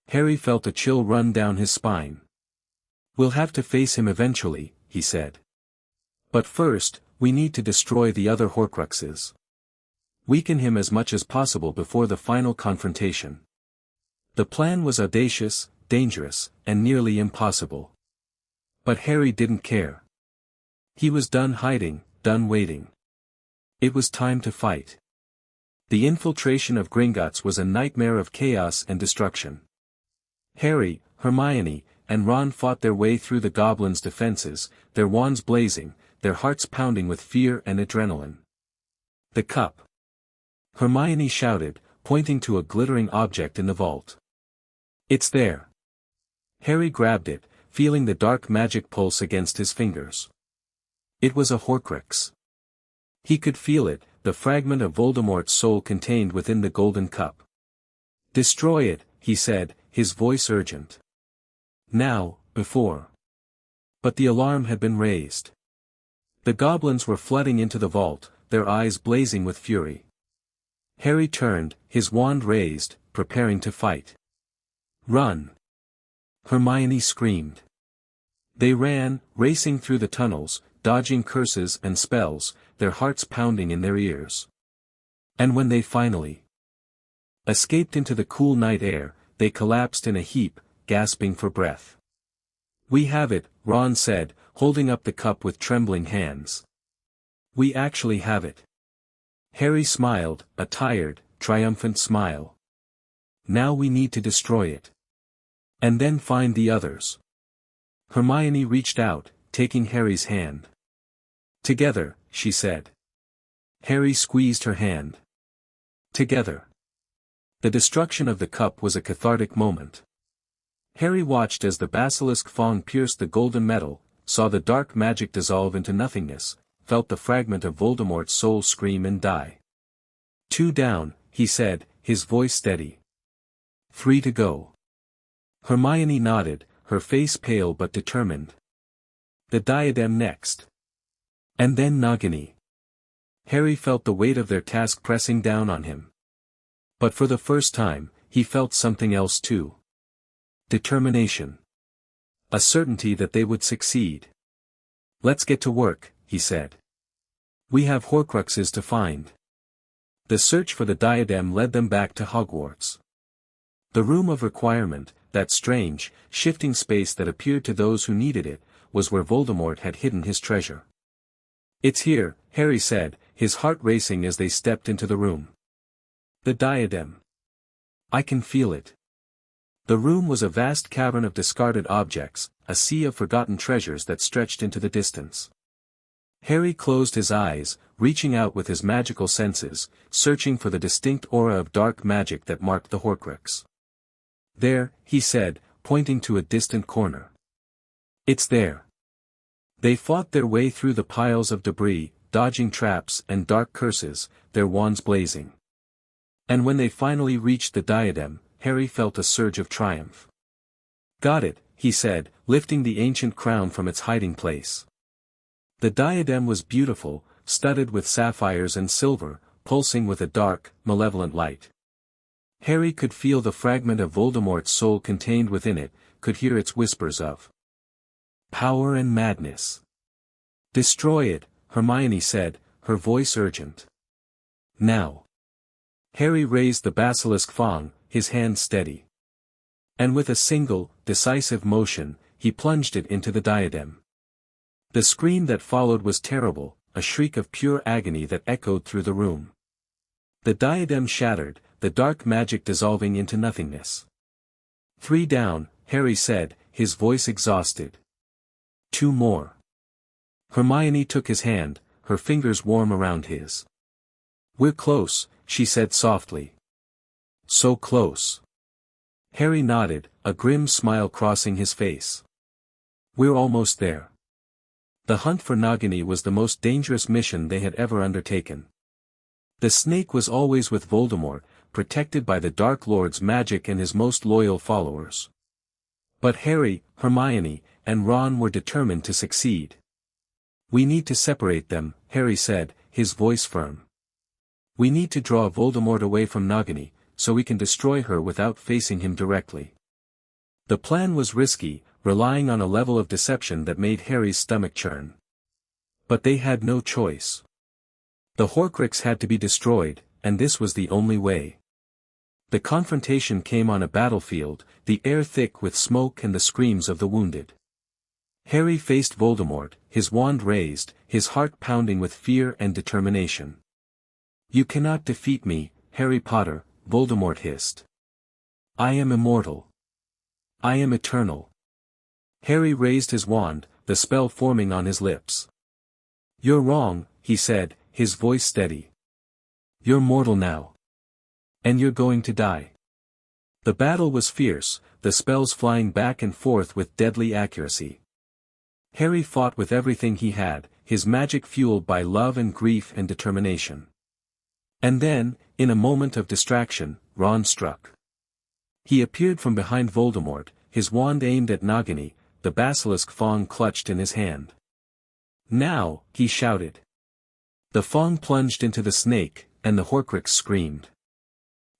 Harry felt a chill run down his spine. "We'll have to face him eventually," he said. "But first, we need to destroy the other Horcruxes. Weaken him as much as possible before the final confrontation." The plan was audacious, dangerous, and nearly impossible. But Harry didn't care. He was done hiding, done waiting. It was time to fight. The infiltration of Gringotts was a nightmare of chaos and destruction. Harry, Hermione, and Ron fought their way through the goblins' defenses, their wands blazing, their hearts pounding with fear and adrenaline. "The cup!" Hermione shouted, pointing to a glittering object in the vault. "It's there." Harry grabbed it, feeling the dark magic pulse against his fingers. It was a Horcrux. He could feel it, the fragment of Voldemort's soul contained within the golden cup. "Destroy it," he said, his voice urgent. "Now, before." But the alarm had been raised. The goblins were flooding into the vault, their eyes blazing with fury. Harry turned, his wand raised, preparing to fight. "Run!" Hermione screamed. They ran, racing through the tunnels, dodging curses and spells, their hearts pounding in their ears. And when they finally escaped into the cool night air, they collapsed in a heap, gasping for breath. "We have it," Ron said, holding up the cup with trembling hands. "We actually have it." Harry smiled, a tired, triumphant smile. "Now we need to destroy it. And then find the others." Hermione reached out, taking Harry's hand. "Together," she said. Harry squeezed her hand. Together. The destruction of the cup was a cathartic moment. Harry watched as the basilisk fang pierced the golden metal, saw the dark magic dissolve into nothingness, felt the fragment of Voldemort's soul scream and die. "Two down," he said, his voice steady. "Three to go." Hermione nodded, her face pale but determined. "The diadem next. And then Nagini." Harry felt the weight of their task pressing down on him. But for the first time, he felt something else too. Determination. A certainty that they would succeed. "Let's get to work," he said. "We have Horcruxes to find." The search for the diadem led them back to Hogwarts. The Room of Requirement, that strange, shifting space that appeared to those who needed it, was where Voldemort had hidden his treasure. "It's here," Harry said, his heart racing as they stepped into the room. The diadem. I can feel it. The room was a vast cavern of discarded objects, a sea of forgotten treasures that stretched into the distance. Harry closed his eyes, reaching out with his magical senses, searching for the distinct aura of dark magic that marked the Horcrux. There, he said, pointing to a distant corner. It's there. They fought their way through the piles of debris, dodging traps and dark curses, their wands blazing. And when they finally reached the diadem, Harry felt a surge of triumph. Got it, he said, lifting the ancient crown from its hiding place. The diadem was beautiful, studded with sapphires and silver, pulsing with a dark, malevolent light. Harry could feel the fragment of Voldemort's soul contained within it, could hear its whispers of power and madness. Destroy it, Hermione said, her voice urgent. Now. Harry raised the basilisk fang, his hand steady. And with a single, decisive motion, he plunged it into the diadem. The scream that followed was terrible, a shriek of pure agony that echoed through the room. The diadem shattered, the dark magic dissolving into nothingness. 3 down, Harry said, his voice exhausted. 2 more. Hermione took his hand, her fingers warm around his. We're close, she said softly. So close. Harry nodded, a grim smile crossing his face. We're almost there. The hunt for Nagini was the most dangerous mission they had ever undertaken. The snake was always with Voldemort, protected by the Dark Lord's magic and his most loyal followers. But Harry, Hermione, and Ron were determined to succeed. We need to separate them, Harry said, his voice firm. We need to draw Voldemort away from Nagini, so we can destroy her without facing him directly. The plan was risky, relying on a level of deception that made Harry's stomach churn. But they had no choice. The Horcrux had to be destroyed, and this was the only way. The confrontation came on a battlefield, the air thick with smoke and the screams of the wounded. Harry faced Voldemort, his wand raised, his heart pounding with fear and determination. You cannot defeat me, Harry Potter, Voldemort hissed. I am immortal. I am eternal. Harry raised his wand, the spell forming on his lips. You're wrong, he said, his voice steady. You're mortal now. And you're going to die. The battle was fierce, the spells flying back and forth with deadly accuracy. Harry fought with everything he had, his magic fueled by love and grief and determination. And then, in a moment of distraction, Ron struck. He appeared from behind Voldemort, his wand aimed at Nagini, the basilisk fang clutched in his hand. Now, he shouted. The fang plunged into the snake, and the Horcrux screamed.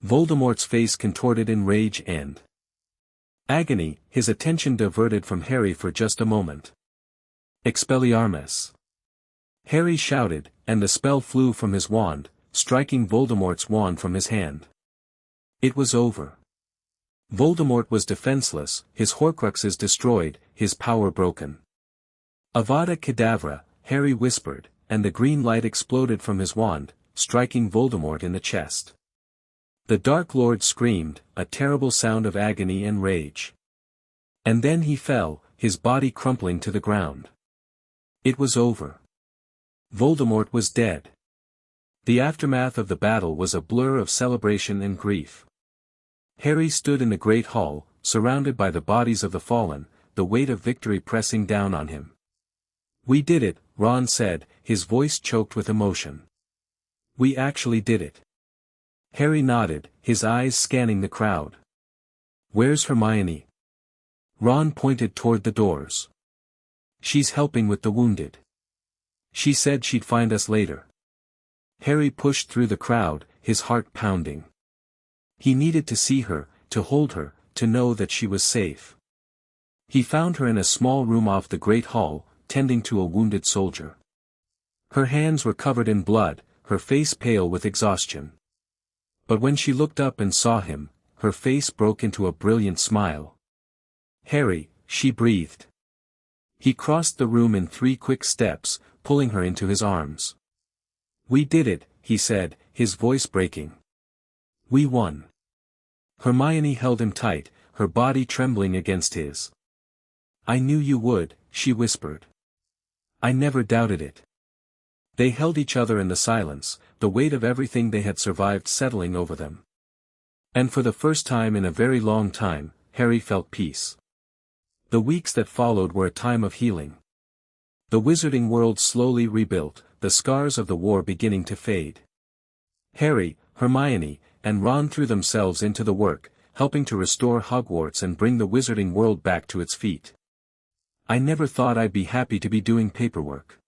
Voldemort's face contorted in rage and agony, his attention diverted from Harry for just a moment. Expelliarmus! Harry shouted, and the spell flew from his wand, striking Voldemort's wand from his hand. It was over. Voldemort was defenseless, his Horcruxes destroyed, his power broken. Avada Kedavra, Harry whispered, and the green light exploded from his wand, striking Voldemort in the chest. The Dark Lord screamed, a terrible sound of agony and rage. And then he fell, his body crumpling to the ground. It was over. Voldemort was dead. The aftermath of the battle was a blur of celebration and grief. Harry stood in the great hall, surrounded by the bodies of the fallen, the weight of victory pressing down on him. We did it, Ron said, his voice choked with emotion. We actually did it. Harry nodded, his eyes scanning the crowd. Where's Hermione? Ron pointed toward the doors. She's helping with the wounded. She said she'd find us later. Harry pushed through the crowd, his heart pounding. He needed to see her, to hold her, to know that she was safe. He found her in a small room off the great hall, tending to a wounded soldier. Her hands were covered in blood, her face pale with exhaustion. But when she looked up and saw him, her face broke into a brilliant smile. Harry, she breathed. He crossed the room in 3 quick steps, pulling her into his arms. We did it, he said, his voice breaking. We won. Hermione held him tight, her body trembling against his. I knew you would, she whispered. I never doubted it. They held each other in the silence, the weight of everything they had survived settling over them. And for the first time in a very long time, Harry felt peace. The weeks that followed were a time of healing. The wizarding world slowly rebuilt, the scars of the war beginning to fade. Harry, Hermione, and Ron threw themselves into the work, helping to restore Hogwarts and bring the wizarding world back to its feet. I never thought I'd be happy to be doing paperwork,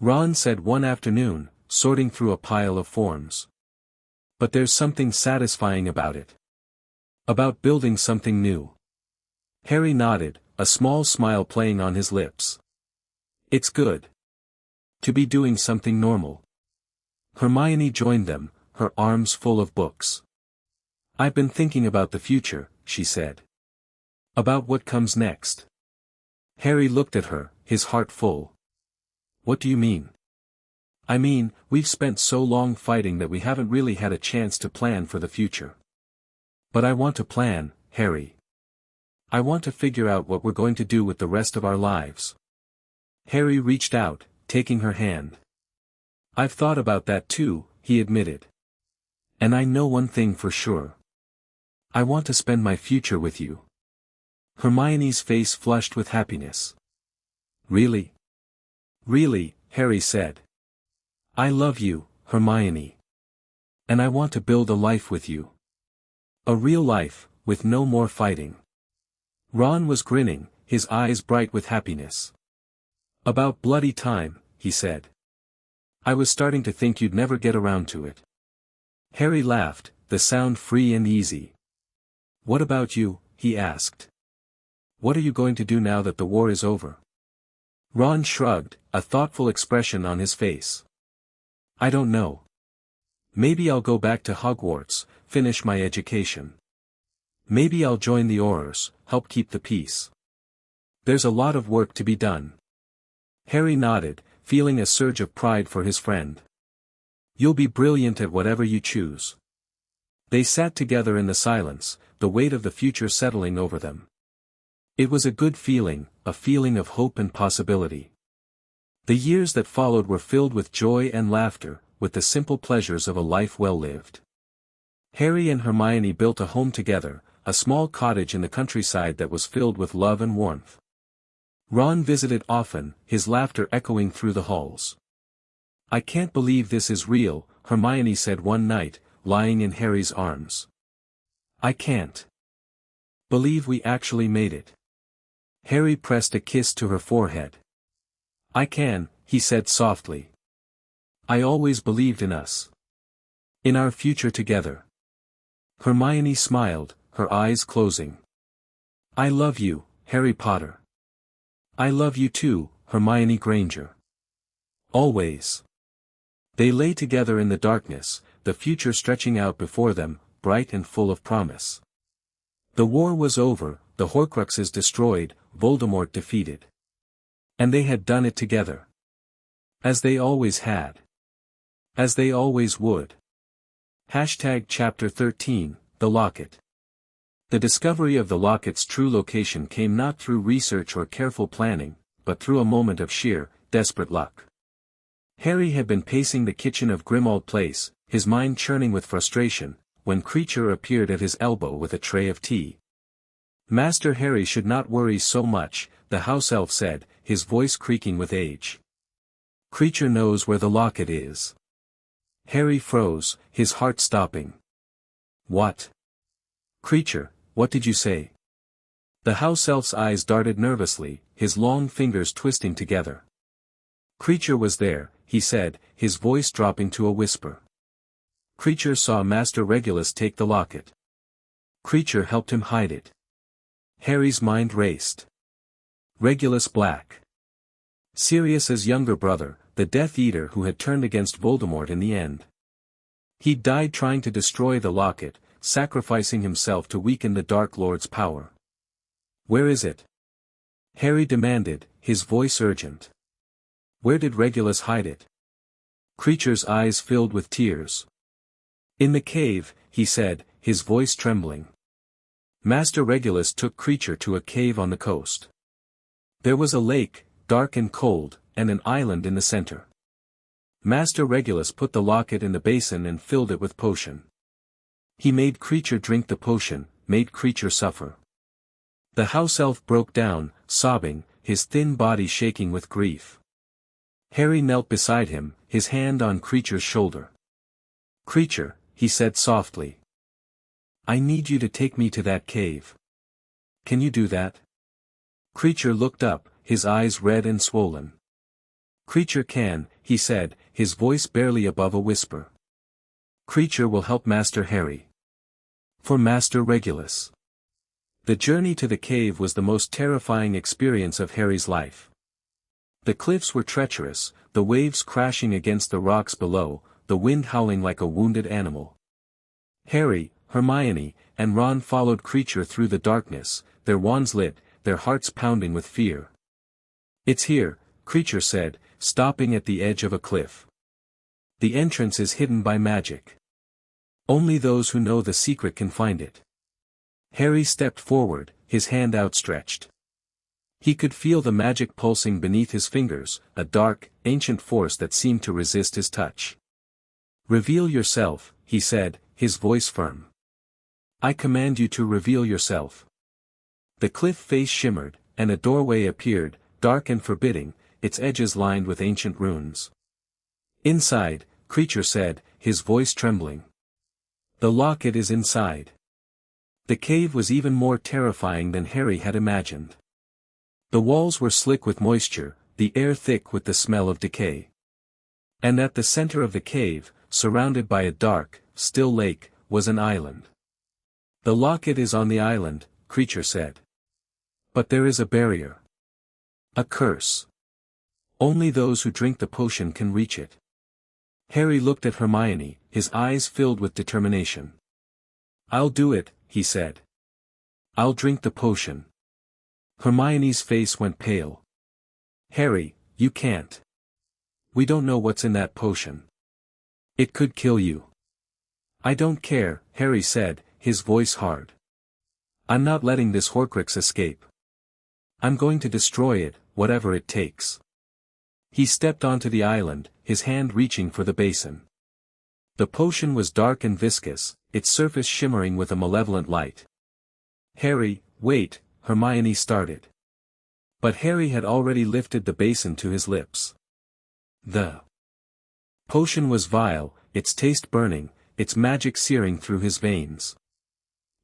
Ron said one afternoon, sorting through a pile of forms. But there's something satisfying about it. About building something new. Harry nodded, a small smile playing on his lips. It's good to be doing something normal. Hermione joined them, her arms full of books. I've been thinking about the future, she said. About what comes next. Harry looked at her, his heart full. What do you mean? I mean, we've spent so long fighting that we haven't really had a chance to plan for the future. But I want to plan, Harry. I want to figure out what we're going to do with the rest of our lives. Harry reached out, taking her hand. I've thought about that too, he admitted. And I know one thing for sure. I want to spend my future with you. Hermione's face flushed with happiness. Really? Really, Harry said. I love you, Hermione. And I want to build a life with you. A real life, with no more fighting. Ron was grinning, his eyes bright with happiness. About bloody time, he said. I was starting to think you'd never get around to it. Harry laughed, the sound free and easy. What about you? He asked. What are you going to do now that the war is over? Ron shrugged, a thoughtful expression on his face. I don't know. Maybe I'll go back to Hogwarts, finish my education. Maybe I'll join the Aurors, help keep the peace. There's a lot of work to be done. Harry nodded, feeling a surge of pride for his friend. You'll be brilliant at whatever you choose. They sat together in the silence, the weight of the future settling over them. It was a good feeling, a feeling of hope and possibility. The years that followed were filled with joy and laughter, with the simple pleasures of a life well lived. Harry and Hermione built a home together, a small cottage in the countryside that was filled with love and warmth. Ron visited often, his laughter echoing through the halls. I can't believe this is real, Hermione said one night, lying in Harry's arms. I can't believe we actually made it. Harry pressed a kiss to her forehead. I can, he said softly. I always believed in us. In our future together. Hermione smiled, her eyes closing. I love you, Harry Potter. I love you too, Hermione Granger. Always. They lay together in the darkness, the future stretching out before them, bright and full of promise. The war was over, the Horcruxes destroyed, Voldemort defeated. And they had done it together. As they always had. As they always would. Chapter 13, The Locket. The discovery of the locket's true location came not through research or careful planning, but through a moment of sheer, desperate luck. Harry had been pacing the kitchen of Grimmauld Place, his mind churning with frustration, when Creature appeared at his elbow with a tray of tea. Master Harry should not worry so much, the house elf said, his voice creaking with age. Creature knows where the locket is. Harry froze, his heart stopping. What? Creature, what did you say? The house elf's eyes darted nervously, his long fingers twisting together. Creature was there, he said, his voice dropping to a whisper. Creature saw Master Regulus take the locket. Creature helped him hide it. Harry's mind raced. Regulus Black. Sirius's younger brother, the Death Eater who had turned against Voldemort in the end. He'd died trying to destroy the locket, sacrificing himself to weaken the Dark Lord's power. Where is it? Harry demanded, his voice urgent. Where did Regulus hide it? Creature's eyes filled with tears. In the cave, he said, his voice trembling. Master Regulus took Creature to a cave on the coast. There was a lake, dark and cold, and an island in the center. Master Regulus put the locket in the basin and filled it with potion. He made Creature drink the potion, made Creature suffer. The house elf broke down, sobbing, his thin body shaking with grief. Harry knelt beside him, his hand on Creature's shoulder. "Creature," he said softly. "I need you to take me to that cave. Can you do that?" Creature looked up, his eyes red and swollen. "Creature can," he said, his voice barely above a whisper. "Creature will help Master Harry. For Master Regulus." The journey to the cave was the most terrifying experience of Harry's life. The cliffs were treacherous, the waves crashing against the rocks below, the wind howling like a wounded animal. Harry, Hermione, and Ron followed Creature through the darkness, their wands lit, their hearts pounding with fear. "It's here," Creature said, stopping at the edge of a cliff. "The entrance is hidden by magic. Only those who know the secret can find it." Harry stepped forward, his hand outstretched. He could feel the magic pulsing beneath his fingers, a dark, ancient force that seemed to resist his touch. "Reveal yourself," he said, his voice firm. "I command you to reveal yourself." The cliff face shimmered, and a doorway appeared, dark and forbidding, its edges lined with ancient runes. "Inside," Creature said, his voice trembling. "The locket is inside." The cave was even more terrifying than Harry had imagined. The walls were slick with moisture, the air thick with the smell of decay. And at the center of the cave, surrounded by a dark, still lake, was an island. "The locket is on the island," Creature said. "But there is a barrier. A curse. Only those who drink the potion can reach it." Harry looked at Hermione, his eyes filled with determination. "I'll do it," he said. "I'll drink the potion." Hermione's face went pale. "Harry, you can't. We don't know what's in that potion. It could kill you." "I don't care," Harry said, his voice hard. "I'm not letting this Horcrux escape. I'm going to destroy it, whatever it takes." He stepped onto the island, his hand reaching for the basin. The potion was dark and viscous, its surface shimmering with a malevolent light. "Harry, wait," Hermione started. But Harry had already lifted the basin to his lips. The potion was vile, its taste burning, its magic searing through his veins.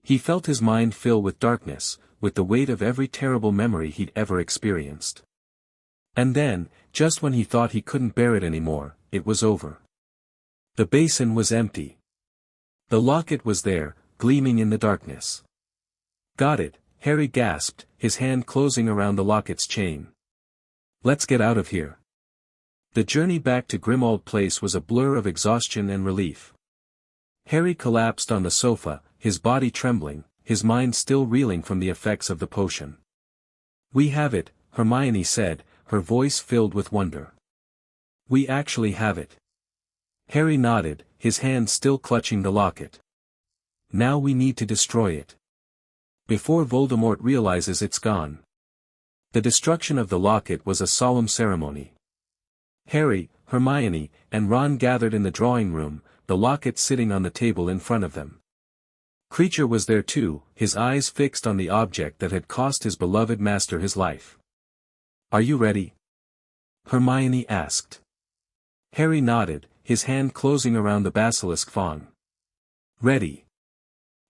He felt his mind fill with darkness, with the weight of every terrible memory he'd ever experienced. And then, just when he thought he couldn't bear it anymore, it was over. The basin was empty. The locket was there, gleaming in the darkness. "Got it," Harry gasped, his hand closing around the locket's chain. "Let's get out of here." The journey back to Grimmauld Place was a blur of exhaustion and relief. Harry collapsed on the sofa, his body trembling, his mind still reeling from the effects of the potion. "We have it," Hermione said, her voice filled with wonder. "We actually have it." Harry nodded, his hand still clutching the locket. "Now we need to destroy it. Before Voldemort realizes it's gone." The destruction of the locket was a solemn ceremony. Harry, Hermione, and Ron gathered in the drawing room, the locket sitting on the table in front of them. Creature was there too, his eyes fixed on the object that had cost his beloved master his life. "Are you ready?" Hermione asked. Harry nodded, his hand closing around the basilisk fong. "Ready."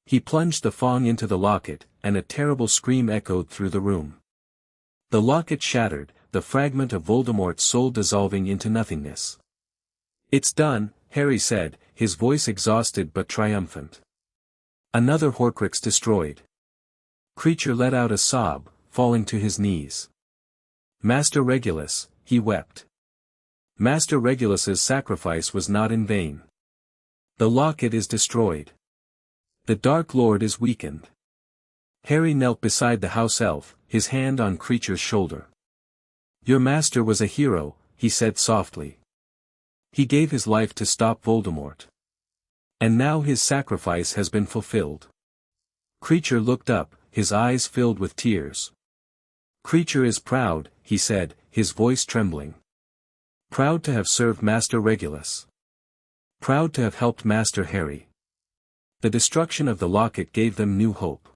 He plunged the fong into the locket, and a terrible scream echoed through the room. The locket shattered, the fragment of Voldemort's soul dissolving into nothingness. "It's done," Harry said, his voice exhausted but triumphant. "Another Horcrux destroyed." Creature let out a sob, falling to his knees. "Master Regulus," he wept. Master Regulus's sacrifice was not in vain. The locket is destroyed. The Dark Lord is weakened. Harry knelt beside the house elf, his hand on Creature's shoulder. "Your master was a hero," he said softly. "He gave his life to stop Voldemort. And now his sacrifice has been fulfilled. Creature looked up, his eyes filled with tears. Creature is proud, he said, his voice trembling. Proud to have served Master Regulus. Proud to have helped Master Harry. The destruction of the locket gave them new hope.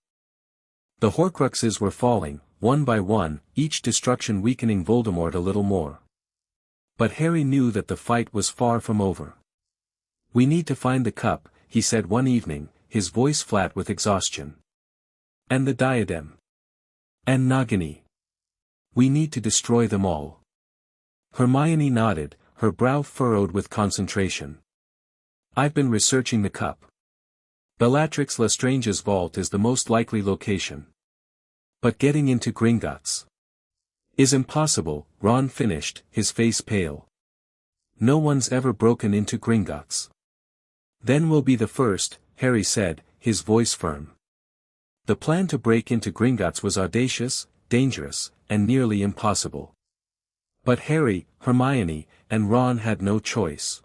The Horcruxes were falling, one by one, each destruction weakening Voldemort a little more. But Harry knew that the fight was far from over. We need to find the cup, he said one evening, his voice flat with exhaustion. And the diadem. And Nagini. We need to destroy them all. Hermione nodded, her brow furrowed with concentration. I've been researching the cup. Bellatrix Lestrange's vault is the most likely location. But getting into Gringotts is impossible, Ron finished, his face pale. No one's ever broken into Gringotts. Then we'll be the first, Harry said, his voice firm. The plan to break into Gringotts was audacious, dangerous, and nearly impossible. But Harry, Hermione, and Ron had no choice.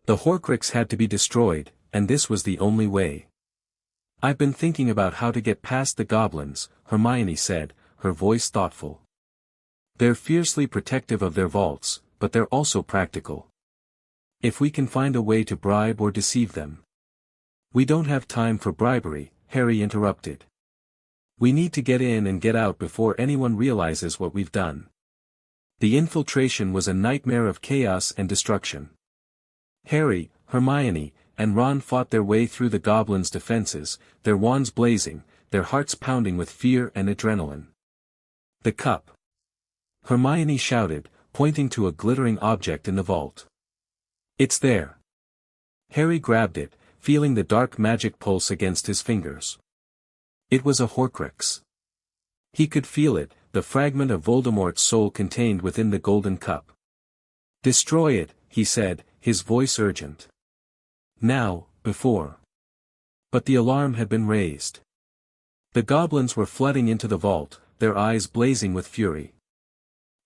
The Horcrux had to be destroyed, and this was the only way. I've been thinking about how to get past the goblins, Hermione said, her voice thoughtful. They're fiercely protective of their vaults, but they're also practical. If we can find a way to bribe or deceive them. We don't have time for bribery, Harry interrupted. We need to get in and get out before anyone realizes what we've done. The infiltration was a nightmare of chaos and destruction. Harry, Hermione, and Ron fought their way through the goblins' defenses, their wands blazing, their hearts pounding with fear and adrenaline. The cup. Hermione shouted, pointing to a glittering object in the vault. It's there. Harry grabbed it, feeling the dark magic pulse against his fingers. It was a Horcrux. He could feel it, the fragment of Voldemort's soul contained within the golden cup. Destroy it, he said, his voice urgent. Now, before. But the alarm had been raised. The goblins were flooding into the vault, their eyes blazing with fury.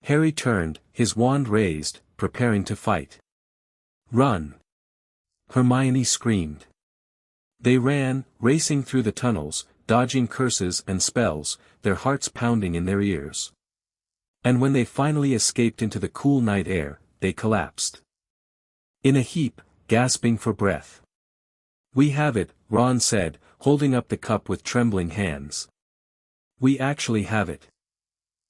Harry turned, his wand raised, preparing to fight. Run! Hermione screamed. They ran, racing through the tunnels, dodging curses and spells, their hearts pounding in their ears. And when they finally escaped into the cool night air, they collapsed. In a heap, gasping for breath. We have it, Ron said, holding up the cup with trembling hands. We actually have it.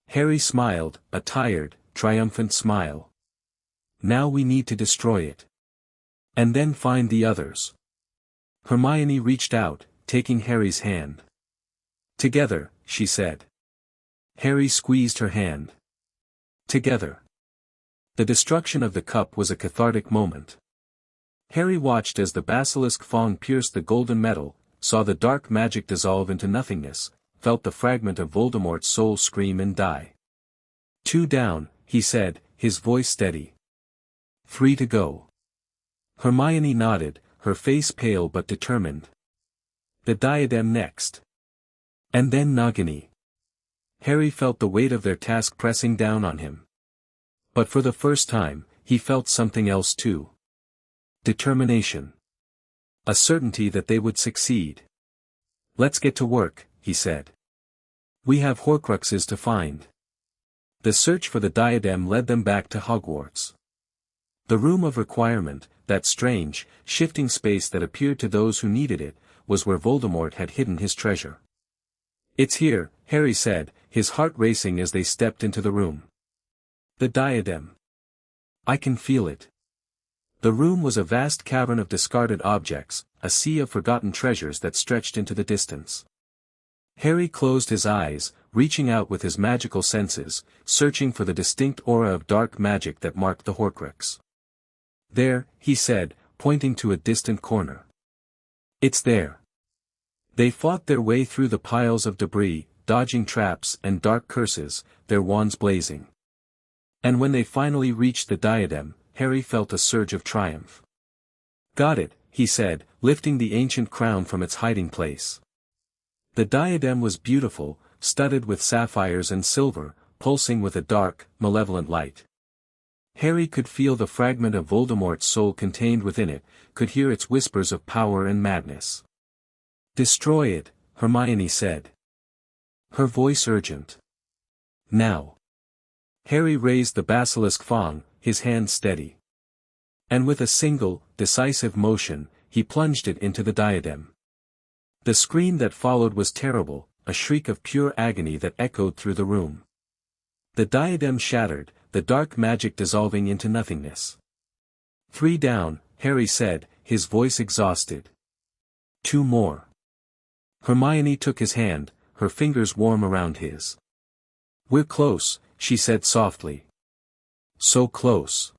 Harry smiled, a tired, triumphant smile. Now we need to destroy it. And then find the others. Hermione reached out, taking Harry's hand. Together, she said. Harry squeezed her hand. Together. The destruction of the cup was a cathartic moment. Harry watched as the basilisk fang pierced the golden metal, saw the dark magic dissolve into nothingness, felt the fragment of Voldemort's soul scream and die. 2 down, he said, his voice steady. 3 to go. Hermione nodded, her face pale but determined. The diadem next. And then Nagini. Harry felt the weight of their task pressing down on him. But for the first time, he felt something else too. Determination. A certainty that they would succeed. Let's get to work, he said. We have Horcruxes to find. The search for the diadem led them back to Hogwarts. The room of requirement, that strange, shifting space that appeared to those who needed it, was where Voldemort had hidden his treasure. It's here, Harry said, his heart racing as they stepped into the room. The diadem. I can feel it. The room was a vast cavern of discarded objects, a sea of forgotten treasures that stretched into the distance. Harry closed his eyes, reaching out with his magical senses, searching for the distinct aura of dark magic that marked the Horcrux. There, he said, pointing to a distant corner. It's there. They fought their way through the piles of debris, dodging traps and dark curses, their wands blazing. And when they finally reached the diadem, Harry felt a surge of triumph. Got it, he said, lifting the ancient crown from its hiding place. The diadem was beautiful, studded with sapphires and silver, pulsing with a dark, malevolent light. Harry could feel the fragment of Voldemort's soul contained within it, could hear its whispers of power and madness. "Destroy it," Hermione said. Her voice urgent. "Now." Harry raised the basilisk fang, his hand steady. And with a single, decisive motion, he plunged it into the diadem. The scream that followed was terrible, a shriek of pure agony that echoed through the room. The diadem shattered, the dark magic dissolving into nothingness. "3 down," Harry said, his voice exhausted. "2 more." Hermione took his hand, her fingers warm around his. "We're close," she said softly. "So close."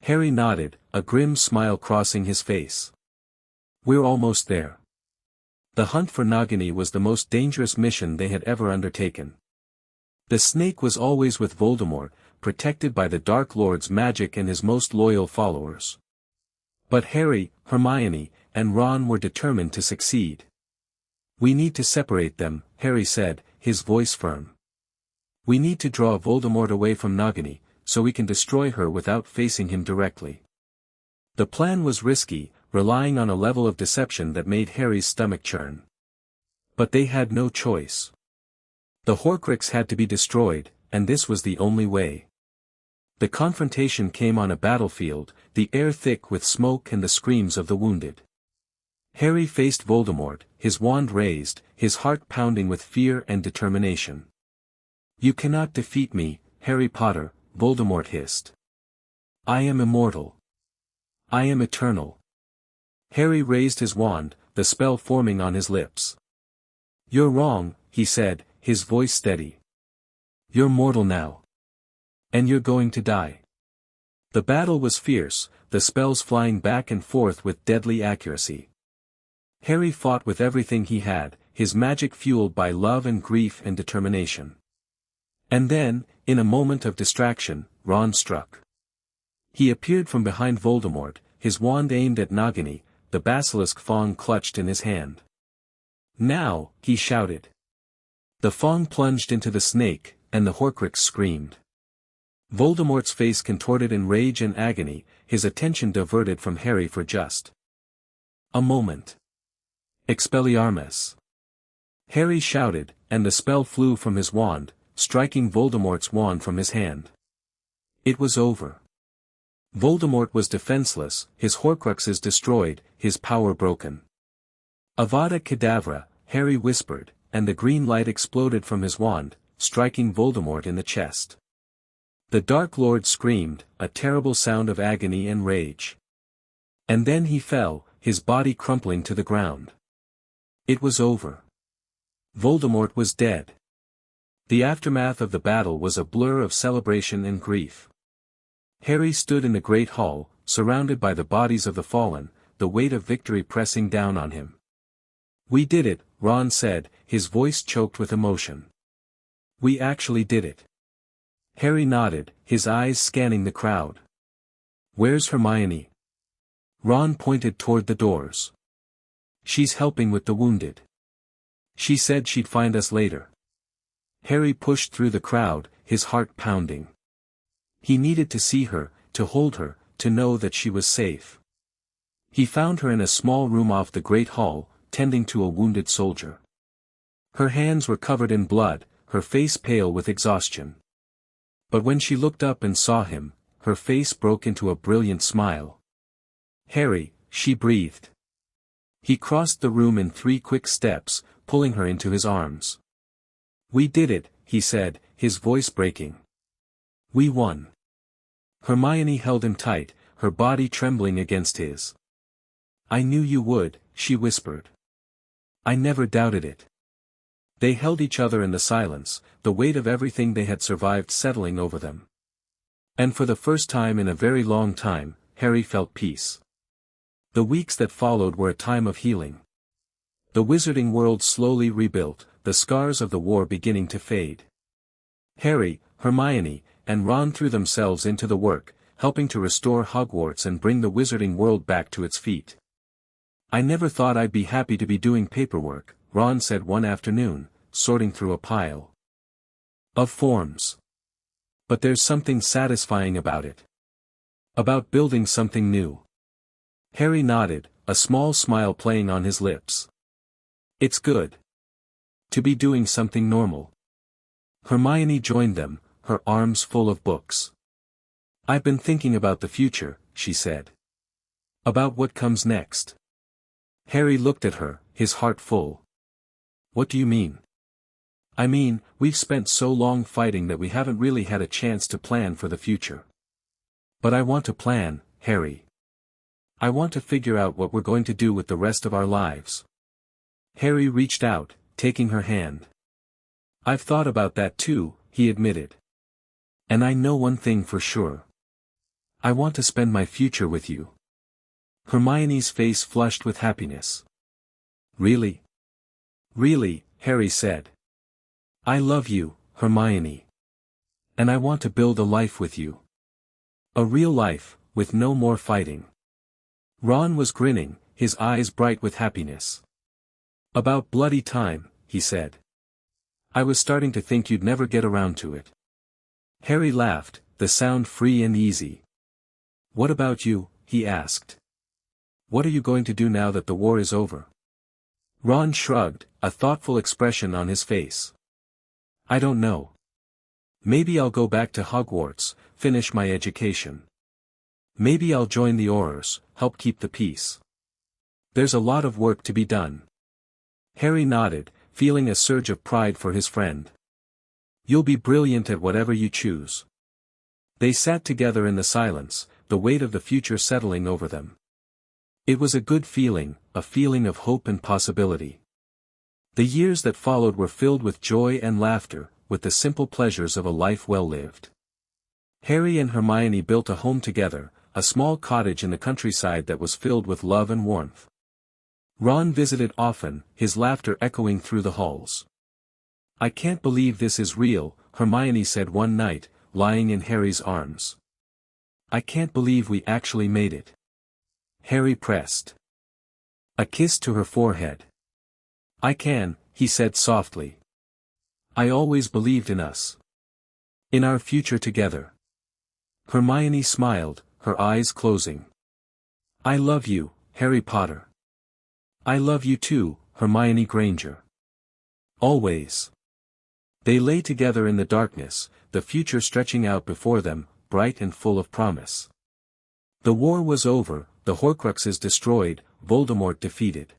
Harry nodded, a grim smile crossing his face. "We're almost there." The hunt for Nagini was the most dangerous mission they had ever undertaken. The snake was always with Voldemort, protected by the Dark Lord's magic and his most loyal followers. But Harry, Hermione, and Ron were determined to succeed. "We need to separate them," Harry said, his voice firm. "We need to draw Voldemort away from Nagini, so we can destroy her without facing him directly." The plan was risky, relying on a level of deception that made Harry's stomach churn. But they had no choice. The Horcrux had to be destroyed, and this was the only way. The confrontation came on a battlefield, the air thick with smoke and the screams of the wounded. Harry faced Voldemort, his wand raised, his heart pounding with fear and determination. "You cannot defeat me, Harry Potter," Voldemort hissed. "I am immortal. I am eternal." Harry raised his wand, the spell forming on his lips. "You're wrong," he said, his voice steady. "You're mortal now. And you're going to die." The battle was fierce, the spells flying back and forth with deadly accuracy. Harry fought with everything he had, his magic fueled by love and grief and determination. And then, in a moment of distraction, Ron struck. He appeared from behind Voldemort, his wand aimed at Nagini, the basilisk fang clutched in his hand. "Now," he shouted. The fang plunged into the snake, and the Horcrux screamed. Voldemort's face contorted in rage and agony, his attention diverted from Harry for just a moment. "Expelliarmus!" Harry shouted, and the spell flew from his wand, striking Voldemort's wand from his hand. It was over. Voldemort was defenseless, his Horcruxes destroyed, his power broken. "Avada Kedavra," Harry whispered, and the green light exploded from his wand, striking Voldemort in the chest. The Dark Lord screamed, a terrible sound of agony and rage. And then he fell, his body crumpling to the ground. It was over. Voldemort was dead. The aftermath of the battle was a blur of celebration and grief. Harry stood in the great hall, surrounded by the bodies of the fallen, the weight of victory pressing down on him. "We did it," Ron said, his voice choked with emotion. "We actually did it." Harry nodded, his eyes scanning the crowd. "Where's Hermione?" Ron pointed toward the doors. "She's helping with the wounded. She said she'd find us later." Harry pushed through the crowd, his heart pounding. He needed to see her, to hold her, to know that she was safe. He found her in a small room off the great hall, tending to a wounded soldier. Her hands were covered in blood, her face pale with exhaustion. But when she looked up and saw him, her face broke into a brilliant smile. "Harry," she breathed. He crossed the room in 3 quick steps, pulling her into his arms. "We did it," he said, his voice breaking. "We won." Hermione held him tight, her body trembling against his. "I knew you would," she whispered. "I never doubted it." They held each other in the silence, the weight of everything they had survived settling over them. And for the first time in a very long time, Harry felt peace. The weeks that followed were a time of healing. The wizarding world slowly rebuilt, the scars of the war beginning to fade. Harry, Hermione, and Ron threw themselves into the work, helping to restore Hogwarts and bring the wizarding world back to its feet. "I never thought I'd be happy to be doing paperwork," Ron said one afternoon, sorting through a pile of forms. But there's something satisfying about it. About building something new. Harry nodded, a small smile playing on his lips. It's good to be doing something normal. Hermione joined them, her arms full of books. I've been thinking about the future, she said. About what comes next. Harry looked at her, his heart full. What do you mean? I mean, we've spent so long fighting that we haven't really had a chance to plan for the future. But I want to plan, Harry. I want to figure out what we're going to do with the rest of our lives. Harry reached out, taking her hand. I've thought about that too, he admitted. And I know one thing for sure. I want to spend my future with you. Hermione's face flushed with happiness. Really? Really, Harry said. I love you, Hermione. And I want to build a life with you. A real life, with no more fighting. Ron was grinning, his eyes bright with happiness. About bloody time, he said. I was starting to think you'd never get around to it. Harry laughed, the sound free and easy. What about you? He asked. What are you going to do now that the war is over? Ron shrugged, a thoughtful expression on his face. I don't know. Maybe I'll go back to Hogwarts, finish my education. Maybe I'll join the Aurors, help keep the peace. There's a lot of work to be done. Harry nodded, feeling a surge of pride for his friend. You'll be brilliant at whatever you choose. They sat together in the silence, the weight of the future settling over them. It was a good feeling, a feeling of hope and possibility. The years that followed were filled with joy and laughter, with the simple pleasures of a life well lived. Harry and Hermione built a home together, a small cottage in the countryside that was filled with love and warmth. Ron visited often, his laughter echoing through the halls. I can't believe this is real, Hermione said one night, lying in Harry's arms. I can't believe we actually made it. Harry pressed a kiss to her forehead. I can, he said softly. I always believed in us. In our future together. Hermione smiled, her eyes closing. I love you, Harry Potter. I love you too, Hermione Granger. Always. They lay together in the darkness, the future stretching out before them, bright and full of promise. The war was over, the Horcruxes destroyed, Voldemort defeated.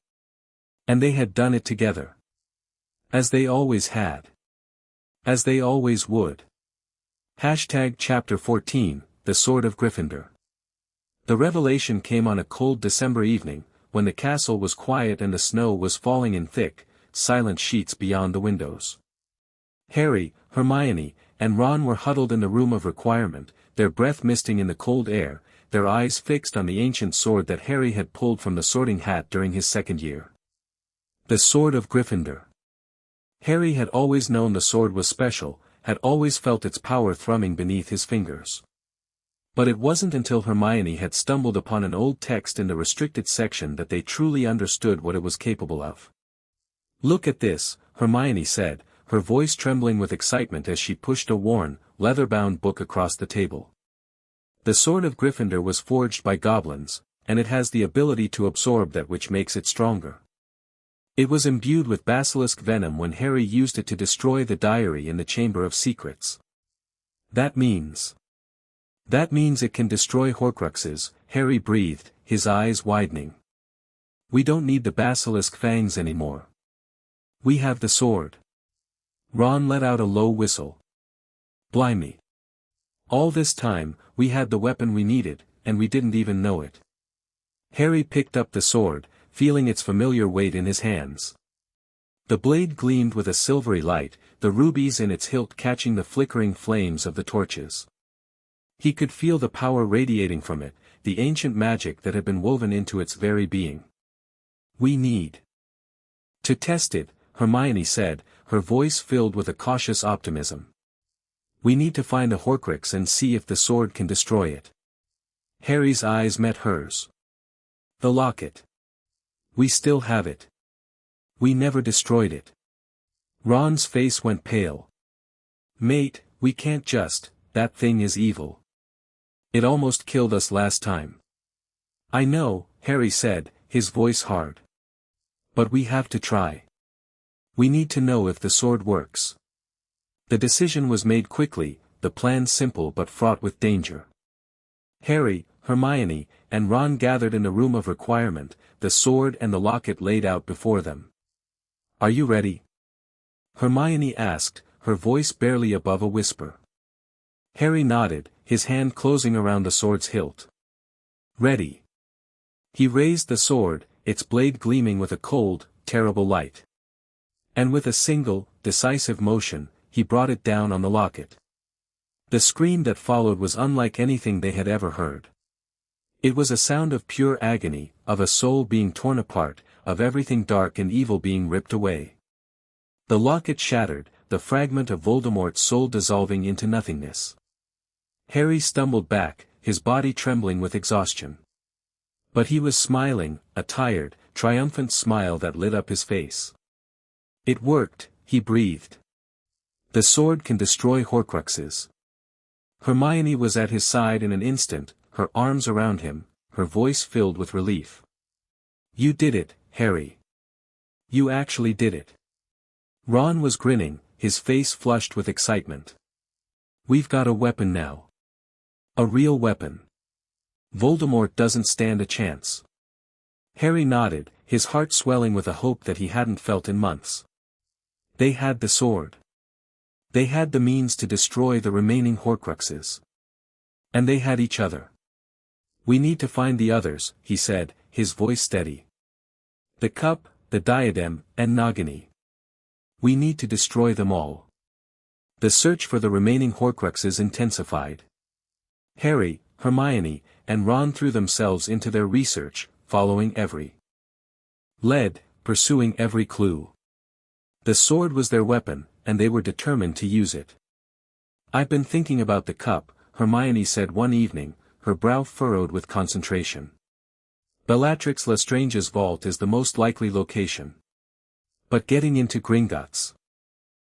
And they had done it together. As they always had. As they always would. Chapter 14, The Sword of Gryffindor. The revelation came on a cold December evening, when the castle was quiet and the snow was falling in thick, silent sheets beyond the windows. Harry, Hermione, and Ron were huddled in the room of requirement, their breath misting in the cold air, their eyes fixed on the ancient sword that Harry had pulled from the sorting hat during his second year. The Sword of Gryffindor. Harry had always known the sword was special, had always felt its power thrumming beneath his fingers. But it wasn't until Hermione had stumbled upon an old text in the restricted section that they truly understood what it was capable of. Look at this, Hermione said, her voice trembling with excitement as she pushed a worn, leather-bound book across the table. The Sword of Gryffindor was forged by goblins, and it has the ability to absorb that which makes it stronger. It was imbued with basilisk venom when Harry used it to destroy the diary in the Chamber of Secrets. That means it can destroy Horcruxes, Harry breathed, his eyes widening. We don't need the basilisk fangs anymore. We have the sword. Ron let out a low whistle. Blimey. All this time, we had the weapon we needed, and we didn't even know it. Harry picked up the sword, feeling its familiar weight in his hands. The blade gleamed with a silvery light, the rubies in its hilt catching the flickering flames of the torches. He could feel the power radiating from it, the ancient magic that had been woven into its very being. We need to test it, Hermione said, her voice filled with a cautious optimism. We need to find a Horcrux and see if the sword can destroy it. Harry's eyes met hers. The locket. We still have it. We never destroyed it. Ron's face went pale. Mate, we can't just that thing is evil. It almost killed us last time. I know, Harry said, his voice hard. But we have to try. We need to know if the sword works. The decision was made quickly, the plan simple but fraught with danger. Harry, Hermione, and Ron gathered in a room of requirement, the sword and the locket laid out before them. Are you ready? Hermione asked, her voice barely above a whisper. Harry nodded, his hand closing around the sword's hilt. Ready. He raised the sword, its blade gleaming with a cold, terrible light. And with a single, decisive motion, he brought it down on the locket. The scream that followed was unlike anything they had ever heard. It was a sound of pure agony, of a soul being torn apart, of everything dark and evil being ripped away. The locket shattered, the fragment of Voldemort's soul dissolving into nothingness. Harry stumbled back, his body trembling with exhaustion. But he was smiling, a tired, triumphant smile that lit up his face. It worked, he breathed. The sword can destroy Horcruxes. Hermione was at his side in an instant, her arms around him, her voice filled with relief. You did it, Harry. You actually did it. Ron was grinning, his face flushed with excitement. We've got a weapon now. A real weapon. Voldemort doesn't stand a chance. Harry nodded, his heart swelling with a hope that he hadn't felt in months. They had the sword. They had the means to destroy the remaining Horcruxes. And they had each other. We need to find the others, he said, his voice steady. The cup, the diadem, and Nagini. We need to destroy them all. The search for the remaining Horcruxes intensified. Harry, Hermione, and Ron threw themselves into their research, following every lead, pursuing every clue. The sword was their weapon, and they were determined to use it. I've been thinking about the cup, Hermione said one evening, her brow furrowed with concentration. Bellatrix Lestrange's vault is the most likely location. But getting into Gringotts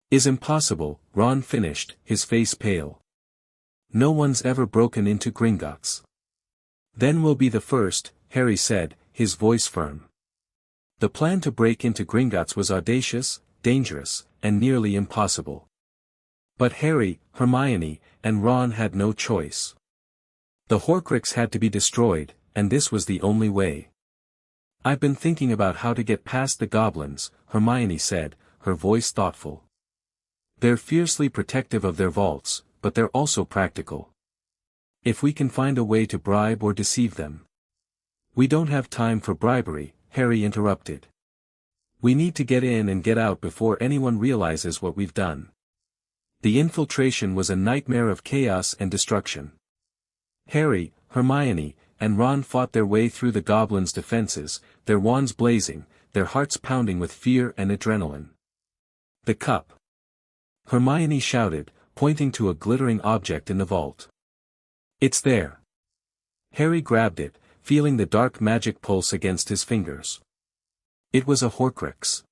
is impossible, Ron finished, his face pale. No one's ever broken into Gringotts. Then we'll be the first, Harry said, his voice firm. The plan to break into Gringotts was audacious, dangerous, and nearly impossible. But Harry, Hermione, and Ron had no choice. The Horcrux had to be destroyed, and this was the only way. I've been thinking about how to get past the goblins, Hermione said, her voice thoughtful. They're fiercely protective of their vaults, but they're also practical. If we can find a way to bribe or deceive them. We don't have time for bribery, Harry interrupted. We need to get in and get out before anyone realizes what we've done. The infiltration was a nightmare of chaos and destruction. Harry, Hermione, and Ron fought their way through the goblins' defenses, their wands blazing, their hearts pounding with fear and adrenaline. The cup. Hermione shouted, pointing to a glittering object in the vault. It's there. Harry grabbed it, feeling the dark magic pulse against his fingers. It was a Horcrux.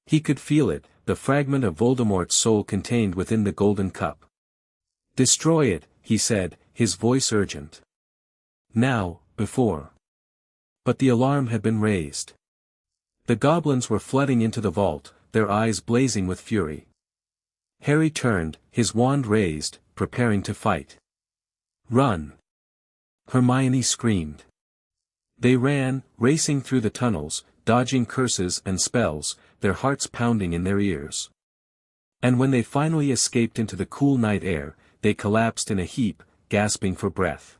He could feel it, the fragment of Voldemort's soul contained within the golden cup. Destroy it, he said, his voice urgent. Now, before. But the alarm had been raised. The goblins were flooding into the vault, their eyes blazing with fury. Harry turned, his wand raised, preparing to fight. Run! Hermione screamed. They ran, racing through the tunnels, dodging curses and spells, their hearts pounding in their ears. And when they finally escaped into the cool night air, they collapsed in a heap, gasping for breath.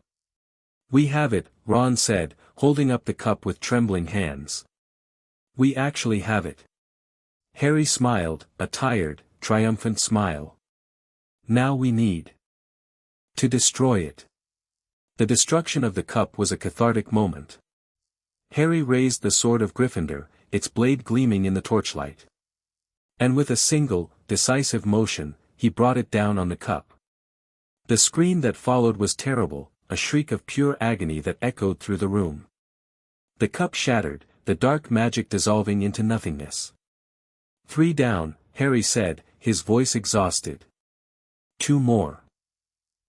We have it, Ron said, holding up the cup with trembling hands. We actually have it. Harry smiled, a tired, triumphant smile. Now we need to destroy it. The destruction of the cup was a cathartic moment. Harry raised the sword of Gryffindor, its blade gleaming in the torchlight. And with a single, decisive motion, he brought it down on the cup. The scream that followed was terrible, a shriek of pure agony that echoed through the room. The cup shattered, the dark magic dissolving into nothingness. 3 down, Harry said, his voice exhausted. 2 more.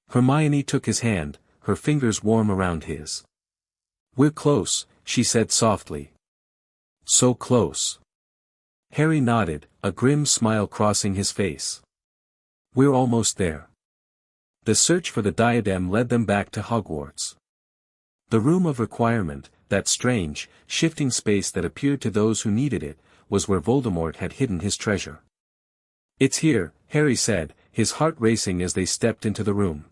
Hermione took his hand, her fingers warm around his. "We're close," she said softly. "So close." Harry nodded, a grim smile crossing his face. "We're almost there." The search for the diadem led them back to Hogwarts. The room of requirement, that strange, shifting space that appeared to those who needed it, was where Voldemort had hidden his treasure. "It's here," Harry said, his heart racing as they stepped into the room.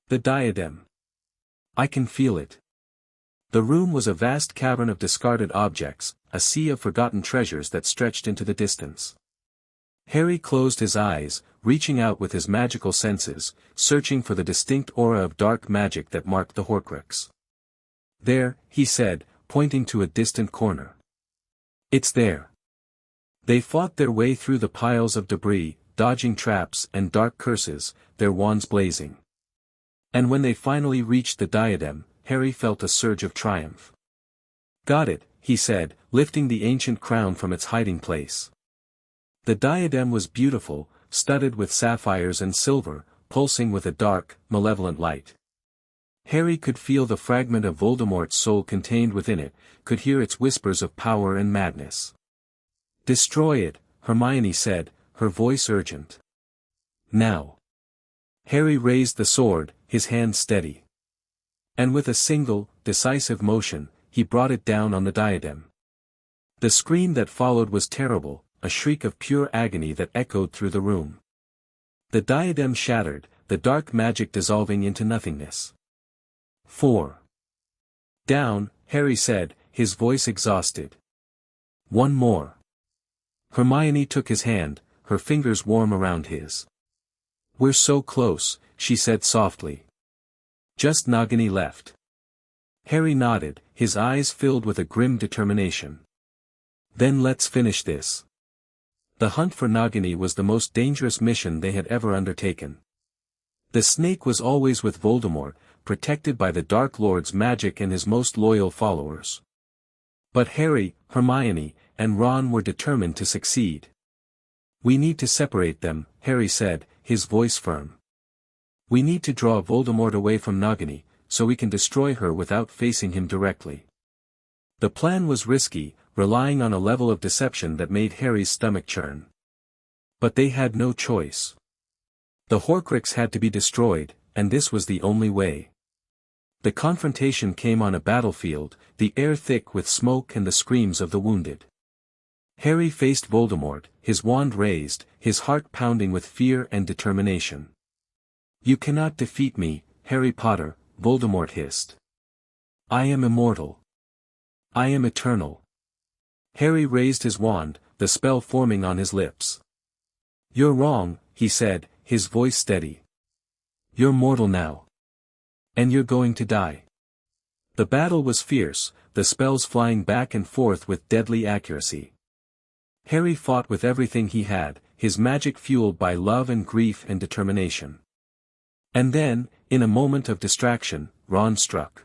"The diadem. I can feel it." The room was a vast cavern of discarded objects, a sea of forgotten treasures that stretched into the distance. Harry closed his eyes, reaching out with his magical senses, searching for the distinct aura of dark magic that marked the Horcrux. "There," he said, pointing to a distant corner. "It's there." They fought their way through the piles of debris, dodging traps and dark curses, their wands blazing. And when they finally reached the diadem, Harry felt a surge of triumph. "Got it," he said, lifting the ancient crown from its hiding place. The diadem was beautiful, studded with sapphires and silver, pulsing with a dark, malevolent light. Harry could feel the fragment of Voldemort's soul contained within it, could hear its whispers of power and madness. "Destroy it," Hermione said, her voice urgent. "Now." Harry raised the sword, his hand steady. And with a single, decisive motion, he brought it down on the diadem. The scream that followed was terrible, a shriek of pure agony that echoed through the room. The diadem shattered, the dark magic dissolving into nothingness. 4. "Down," Harry said, his voice exhausted. "One more." Hermione took his hand, her fingers warm around his. "We're so close," she said softly. "Just Nagini left." Harry nodded, his eyes filled with a grim determination. "Then let's finish this." The hunt for Nagini was the most dangerous mission they had ever undertaken. The snake was always with Voldemort, protected by the Dark Lord's magic and his most loyal followers. But Harry, Hermione, and Ron were determined to succeed. "We need to separate them," Harry said, his voice firm. "We need to draw Voldemort away from Nagini, so we can destroy her without facing him directly." The plan was risky, relying on a level of deception that made Harry's stomach churn. But they had no choice. The Horcrux had to be destroyed, and this was the only way. The confrontation came on a battlefield, the air thick with smoke and the screams of the wounded. Harry faced Voldemort, his wand raised, his heart pounding with fear and determination. "You cannot defeat me, Harry Potter," Voldemort hissed. "I am immortal. I am eternal." Harry raised his wand, the spell forming on his lips. "You're wrong," he said, his voice steady. "You're mortal now. And you're going to die." The battle was fierce, the spells flying back and forth with deadly accuracy. Harry fought with everything he had, his magic fueled by love and grief and determination. And then, in a moment of distraction, Ron struck.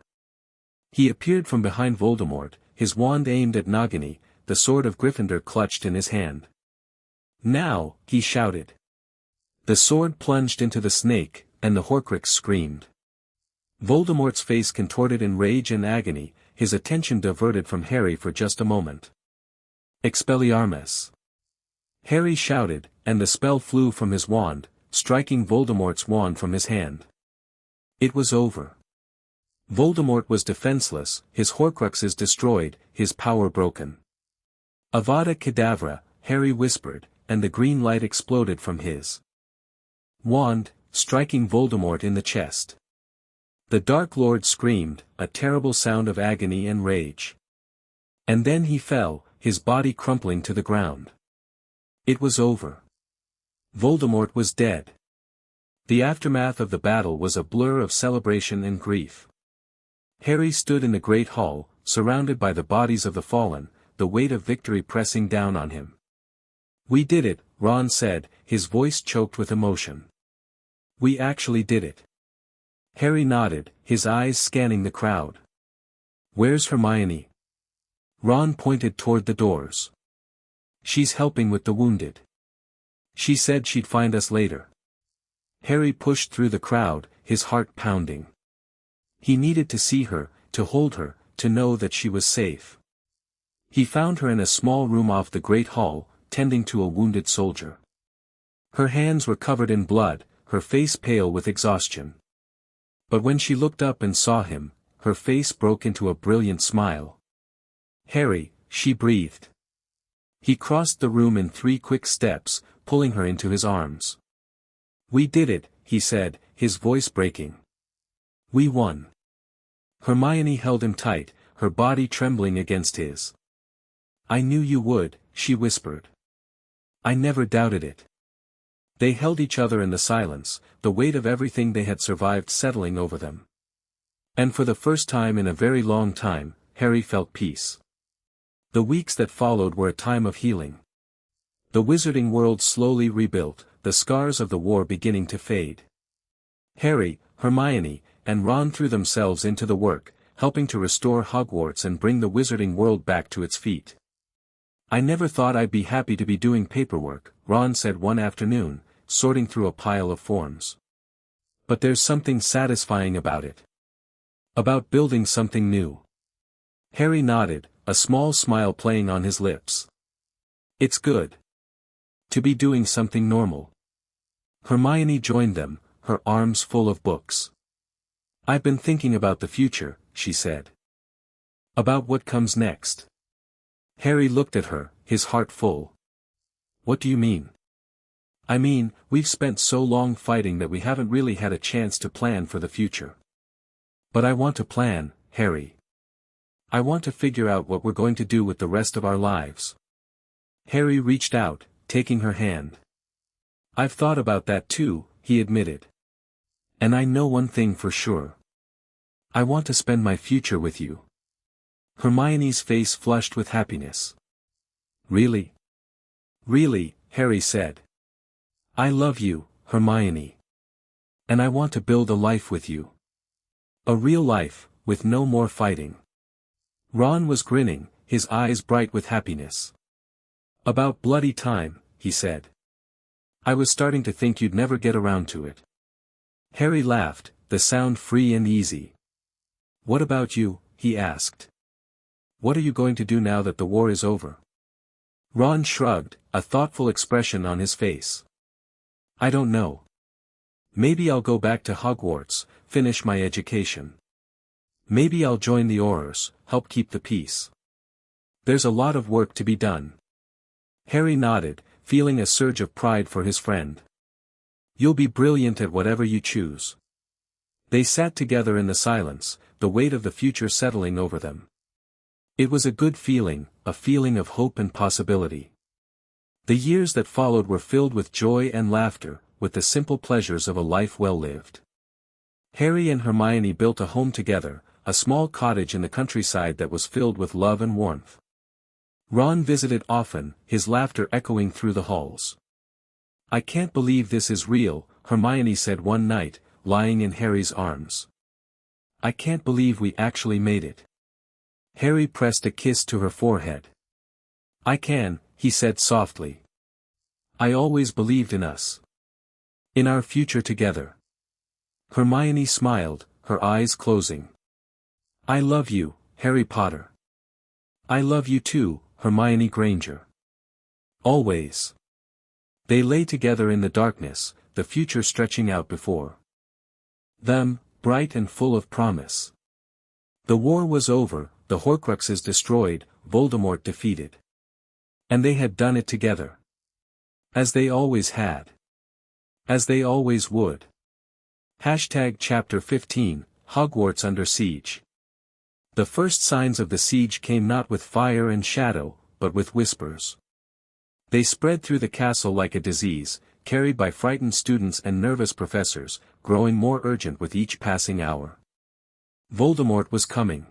He appeared from behind Voldemort, his wand aimed at Nagini, the sword of Gryffindor clutched in his hand. "Now," he shouted. The sword plunged into the snake, and the Horcrux screamed. Voldemort's face contorted in rage and agony, his attention diverted from Harry for just a moment. "Expelliarmus!" Harry shouted, and the spell flew from his wand, striking Voldemort's wand from his hand. It was over. Voldemort was defenseless, his Horcruxes destroyed, his power broken. "Avada Kedavra," Harry whispered, and the green light exploded from his wand, striking Voldemort in the chest. The Dark Lord screamed, a terrible sound of agony and rage. And then he fell, his body crumpling to the ground. It was over. Voldemort was dead. The aftermath of the battle was a blur of celebration and grief. Harry stood in the great hall, surrounded by the bodies of the fallen, the weight of victory pressing down on him. "We did it," Ron said, his voice choked with emotion. "We actually did it." Harry nodded, his eyes scanning the crowd. "Where's Hermione?" Ron pointed toward the doors. "She's helping with the wounded. She said she'd find us later." Harry pushed through the crowd, his heart pounding. He needed to see her, to hold her, to know that she was safe. He found her in a small room off the great hall, tending to a wounded soldier. Her hands were covered in blood, her face pale with exhaustion. But when she looked up and saw him, her face broke into a brilliant smile. "Harry," she breathed. He crossed the room in 3 quick steps, pulling her into his arms. "We did it," he said, his voice breaking. "We won." Hermione held him tight, her body trembling against his. "I knew you would," she whispered. "I never doubted it." They held each other in the silence, the weight of everything they had survived settling over them. And for the first time in a very long time, Harry felt peace. The weeks that followed were a time of healing. The wizarding world slowly rebuilt, the scars of the war beginning to fade. Harry, Hermione, and Ron threw themselves into the work, helping to restore Hogwarts and bring the wizarding world back to its feet. "I never thought I'd be happy to be doing paperwork," Ron said one afternoon, sorting through a pile of forms. "But there's something satisfying about it. About building something new." Harry nodded, a small smile playing on his lips. "It's good to be doing something normal." Hermione joined them, her arms full of books. "I've been thinking about the future," she said. "About what comes next." Harry looked at her, his heart full. "What do you mean?" "I mean, we've spent so long fighting that we haven't really had a chance to plan for the future." "But I want to plan, Harry. I want to figure out what we're going to do with the rest of our lives." Harry reached out, taking her hand. "I've thought about that too," he admitted. "And I know one thing for sure. I want to spend my future with you." Hermione's face flushed with happiness. "Really?" "Really," Harry said. "I love you, Hermione. And I want to build a life with you. A real life, with no more fighting." Ron was grinning, his eyes bright with happiness. "About bloody time," he said. "I was starting to think you'd never get around to it." Harry laughed, the sound free and easy. "What about you?" he asked. "What are you going to do now that the war is over?" Ron shrugged, a thoughtful expression on his face. "I don't know. Maybe I'll go back to Hogwarts, finish my education. Maybe I'll join the Aurors, help keep the peace. There's a lot of work to be done." Harry nodded, feeling a surge of pride for his friend. "You'll be brilliant at whatever you choose." They sat together in the silence, the weight of the future settling over them. It was a good feeling, a feeling of hope and possibility. The years that followed were filled with joy and laughter, with the simple pleasures of a life well lived. Harry and Hermione built a home together, a small cottage in the countryside that was filled with love and warmth. Ron visited often, his laughter echoing through the halls. "I can't believe this is real," Hermione said one night, lying in Harry's arms. "I can't believe we actually made it." Harry pressed a kiss to her forehead. "I can," he said softly. "I always believed in us. In our future together." Hermione smiled, her eyes closing. "I love you, Harry Potter." "I love you too, Hermione Granger. Always." They lay together in the darkness, the future stretching out before them, bright and full of promise. The war was over, the Horcruxes destroyed, Voldemort defeated. And they had done it together. As they always had. As they always would. Chapter 15, Hogwarts under siege. The first signs of the siege came not with fire and shadow, but with whispers. They spread through the castle like a disease, carried by frightened students and nervous professors, growing more urgent with each passing hour. Voldemort was coming.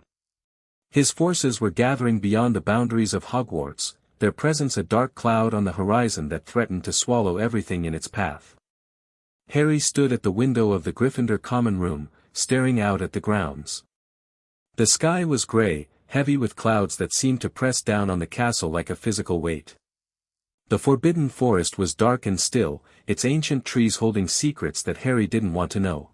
His forces were gathering beyond the boundaries of Hogwarts, their presence a dark cloud on the horizon that threatened to swallow everything in its path. Harry stood at the window of the Gryffindor common room, staring out at the grounds. The sky was grey, heavy with clouds that seemed to press down on the castle like a physical weight. The Forbidden Forest was dark and still, its ancient trees holding secrets that Harry didn't want to know.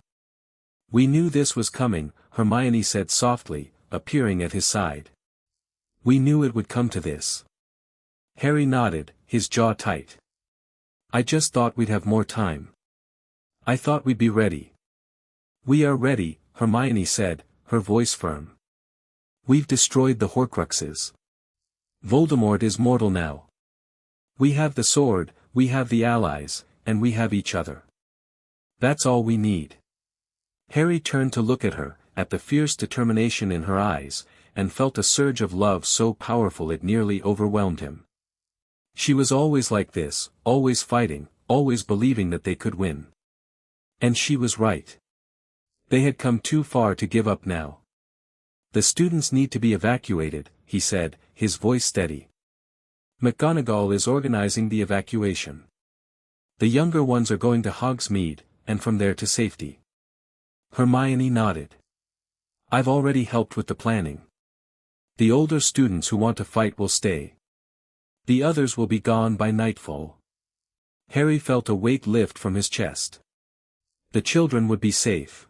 "We knew this was coming," Hermione said softly, appearing at his side. "We knew it would come to this." Harry nodded, his jaw tight. "I just thought we'd have more time. I thought we'd be ready." "We are ready," Hermione said, her voice firm. "We've destroyed the Horcruxes. Voldemort is mortal now. We have the sword, we have the allies, and we have each other. That's all we need." Harry turned to look at her, at the fierce determination in her eyes, and felt a surge of love so powerful it nearly overwhelmed him. She was always like this, always fighting, always believing that they could win. And she was right. They had come too far to give up now. "The students need to be evacuated," he said, his voice steady. "McGonagall is organizing the evacuation. The younger ones are going to Hogsmeade, and from there to safety." Hermione nodded. "I've already helped with the planning. The older students who want to fight will stay. The others will be gone by nightfall." Harry felt a weight lift from his chest. The children would be safe.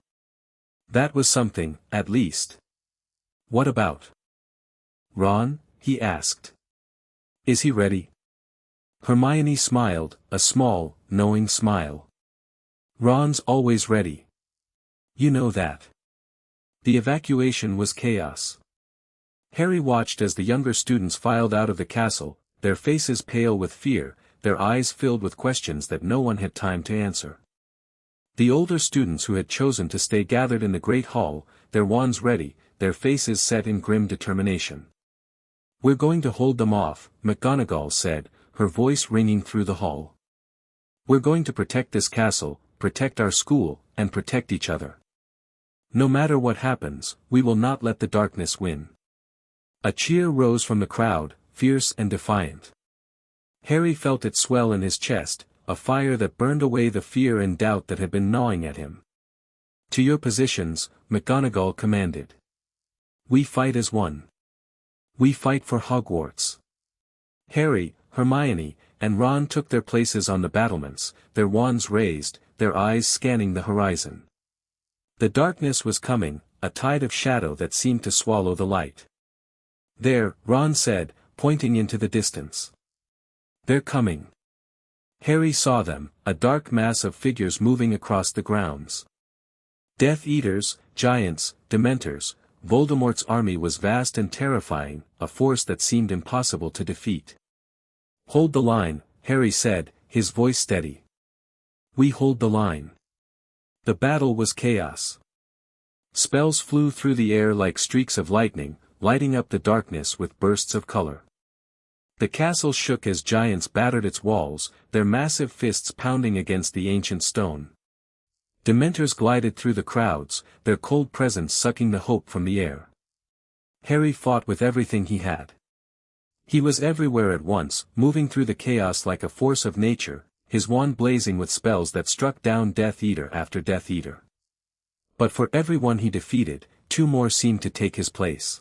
That was something, at least. "What about Ron?" he asked. "Is he ready?" Hermione smiled, a small, knowing smile. "Ron's always ready. You know that." The evacuation was chaos. Harry watched as the younger students filed out of the castle, their faces pale with fear, their eyes filled with questions that no one had time to answer. The older students who had chosen to stay gathered in the great hall, their wands ready, their faces set in grim determination. "We're going to hold them off," McGonagall said, her voice ringing through the hall. "We're going to protect this castle, protect our school, and protect each other. No matter what happens, we will not let the darkness win." A cheer rose from the crowd, fierce and defiant. Harry felt it swell in his chest, a fire that burned away the fear and doubt that had been gnawing at him. "To your positions," McGonagall commanded. "We fight as one. We fight for Hogwarts." Harry, Hermione, and Ron took their places on the battlements, their wands raised, their eyes scanning the horizon. The darkness was coming, a tide of shadow that seemed to swallow the light. "There," Ron said, pointing into the distance. "They're coming." Harry saw them, a dark mass of figures moving across the grounds. Death Eaters, giants, Dementors, Voldemort's army was vast and terrifying, a force that seemed impossible to defeat. "Hold the line," Harry said, his voice steady. "We hold the line." The battle was chaos. Spells flew through the air like streaks of lightning, lighting up the darkness with bursts of color. The castle shook as giants battered its walls, their massive fists pounding against the ancient stone. Dementors glided through the crowds, their cold presence sucking the hope from the air. Harry fought with everything he had. He was everywhere at once, moving through the chaos like a force of nature, his wand blazing with spells that struck down Death Eater after Death Eater. But for every one he defeated, two more seemed to take his place.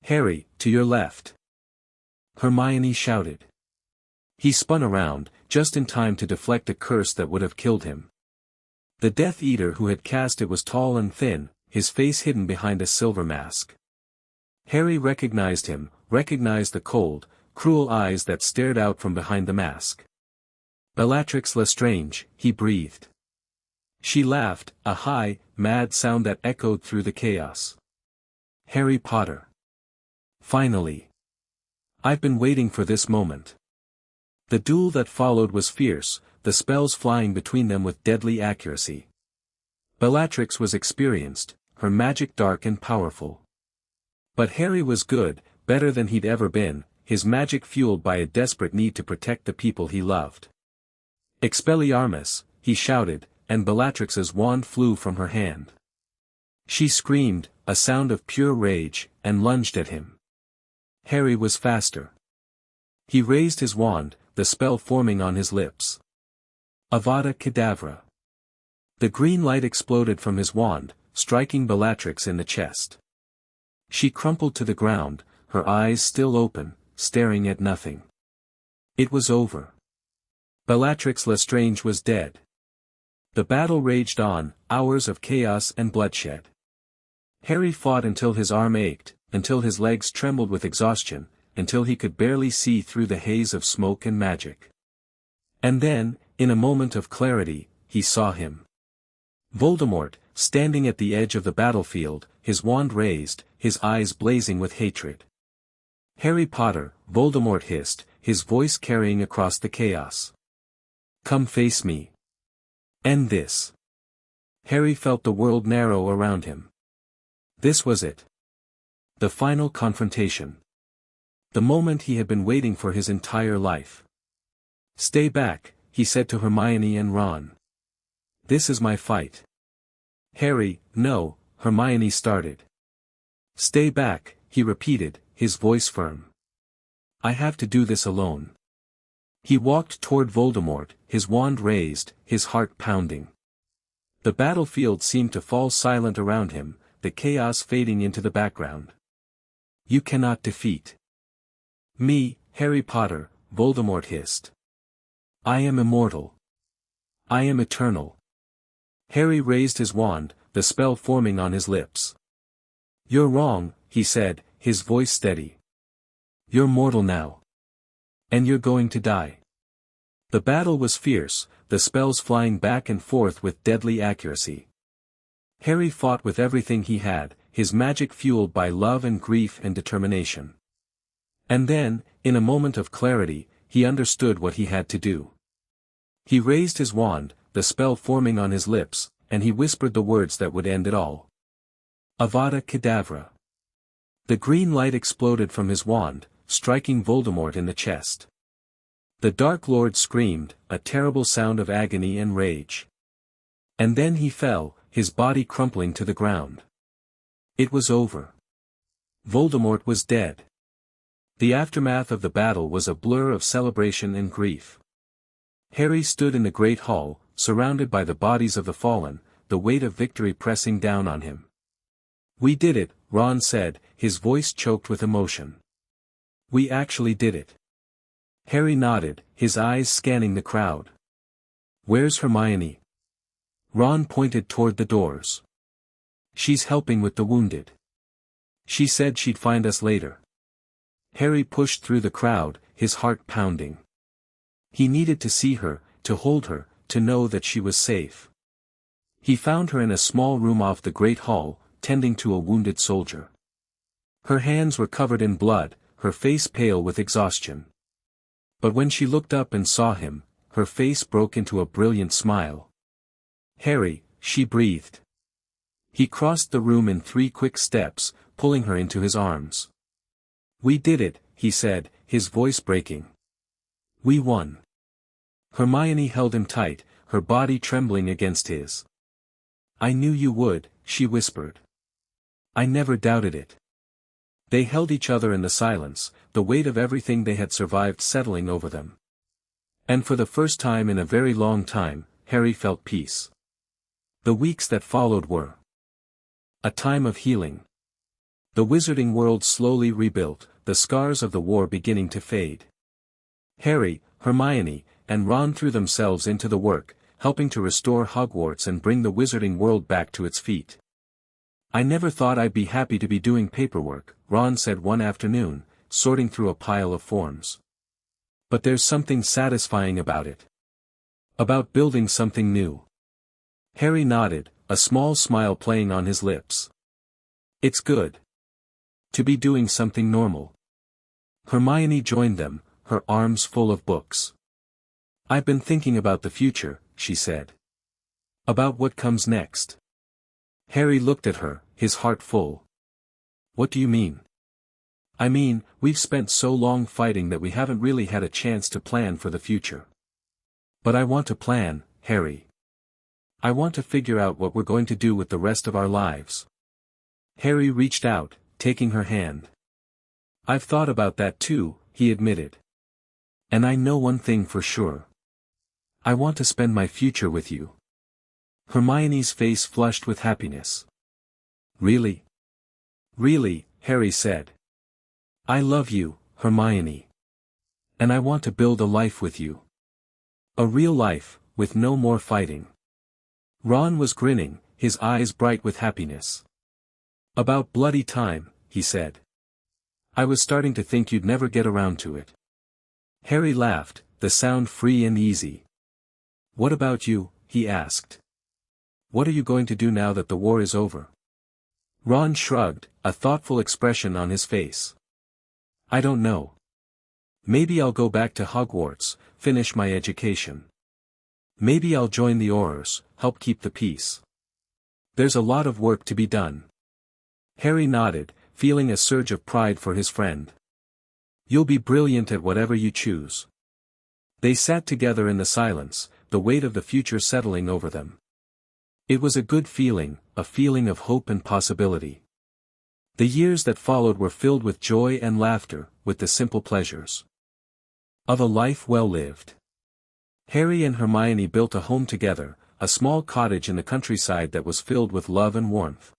"Harry, to your left!" Hermione shouted. He spun around, just in time to deflect a curse that would have killed him. The Death Eater who had cast it was tall and thin, his face hidden behind a silver mask. Harry recognized him, recognized the cold, cruel eyes that stared out from behind the mask. "Bellatrix Lestrange," he breathed. She laughed, a high, mad sound that echoed through the chaos. "Harry Potter. Finally. I've been waiting for this moment." The duel that followed was fierce, the spells flying between them with deadly accuracy. Bellatrix was experienced, her magic dark and powerful. But Harry was good, better than he'd ever been, his magic fueled by a desperate need to protect the people he loved. "Expelliarmus," he shouted, and Bellatrix's wand flew from her hand. She screamed, a sound of pure rage, and lunged at him. Harry was faster. He raised his wand, the spell forming on his lips. Avada Kedavra. The green light exploded from his wand, striking Bellatrix in the chest. She crumpled to the ground, her eyes still open, staring at nothing. It was over. Bellatrix Lestrange was dead. The battle raged on, hours of chaos and bloodshed. Harry fought until his arm ached, until his legs trembled with exhaustion, until he could barely see through the haze of smoke and magic. And then, in a moment of clarity, he saw him. Voldemort, standing at the edge of the battlefield, his wand raised, his eyes blazing with hatred. "Harry Potter," Voldemort hissed, his voice carrying across the chaos. "Come face me. End this." Harry felt the world narrow around him. This was it. The final confrontation. The moment he had been waiting for his entire life. "Stay back," he said to Hermione and Ron. "This is my fight." "Harry, no," Hermione started. "Stay back," he repeated, his voice firm. "I have to do this alone." He walked toward Voldemort, his wand raised, his heart pounding. The battlefield seemed to fall silent around him, the chaos fading into the background. "You cannot defeat me, Harry Potter," Voldemort hissed. "I am immortal. I am eternal." Harry raised his wand, the spell forming on his lips. "You're wrong," he said, his voice steady. "You're mortal now. And you're going to die." The battle was fierce, the spells flying back and forth with deadly accuracy. Harry fought with everything he had, his magic fueled by love and grief and determination. And then, in a moment of clarity, he understood what he had to do. He raised his wand, the spell forming on his lips, and he whispered the words that would end it all. Avada Kedavra. The green light exploded from his wand, striking Voldemort in the chest. The Dark Lord screamed, a terrible sound of agony and rage. And then he fell, his body crumpling to the ground. It was over. Voldemort was dead. The aftermath of the battle was a blur of celebration and grief. Harry stood in the great hall, surrounded by the bodies of the fallen, the weight of victory pressing down on him. "We did it," Ron said, his voice choked with emotion. "We actually did it." Harry nodded, his eyes scanning the crowd. "Where's Hermione?" Ron pointed toward the doors. "She's helping with the wounded. She said she'd find us later." Harry pushed through the crowd, his heart pounding. He needed to see her, to hold her, to know that she was safe. He found her in a small room off the great hall, tending to a wounded soldier. Her hands were covered in blood, her face pale with exhaustion. But when she looked up and saw him, her face broke into a brilliant smile. "Harry," she breathed. He crossed the room in 3 quick steps, pulling her into his arms. "We did it," he said, his voice breaking. "We won." Hermione held him tight, her body trembling against his. "I knew you would," she whispered. "I never doubted it." They held each other in the silence, the weight of everything they had survived settling over them. And for the first time in a very long time, Harry felt peace. The weeks that followed were a time of healing. The wizarding world slowly rebuilt, the scars of the war beginning to fade. Harry, Hermione, and Ron threw themselves into the work, helping to restore Hogwarts and bring the wizarding world back to its feet. "I never thought I'd be happy to be doing paperwork," Ron said one afternoon, sorting through a pile of forms. "But there's something satisfying about it. About building something new." Harry nodded, a small smile playing on his lips. "It's good to be doing something normal." Hermione joined them, her arms full of books. "I've been thinking about the future," she said. "About what comes next." Harry looked at her, his heart full. "What do you mean?" "I mean, we've spent so long fighting that we haven't really had a chance to plan for the future. But I want to plan, Harry. I want to figure out what we're going to do with the rest of our lives." Harry reached out, taking her hand. "I've thought about that too," he admitted. "And I know one thing for sure. I want to spend my future with you." Hermione's face flushed with happiness. "Really?" "Really," Harry said. "I love you, Hermione. And I want to build a life with you. A real life, with no more fighting." Ron was grinning, his eyes bright with happiness. About bloody time, he said. I was starting to think you'd never get around to it. Harry laughed, the sound free and easy. What about you? He asked. What are you going to do now that the war is over? Ron shrugged, a thoughtful expression on his face. I don't know. Maybe I'll go back to Hogwarts, finish my education. Maybe I'll join the Aurors, help keep the peace. There's a lot of work to be done. Harry nodded, feeling a surge of pride for his friend. You'll be brilliant at whatever you choose. They sat together in the silence, the weight of the future settling over them. It was a good feeling, a feeling of hope and possibility. The years that followed were filled with joy and laughter, with the simple pleasures of a life well lived. Harry and Hermione built a home together, a small cottage in the countryside that was filled with love and warmth.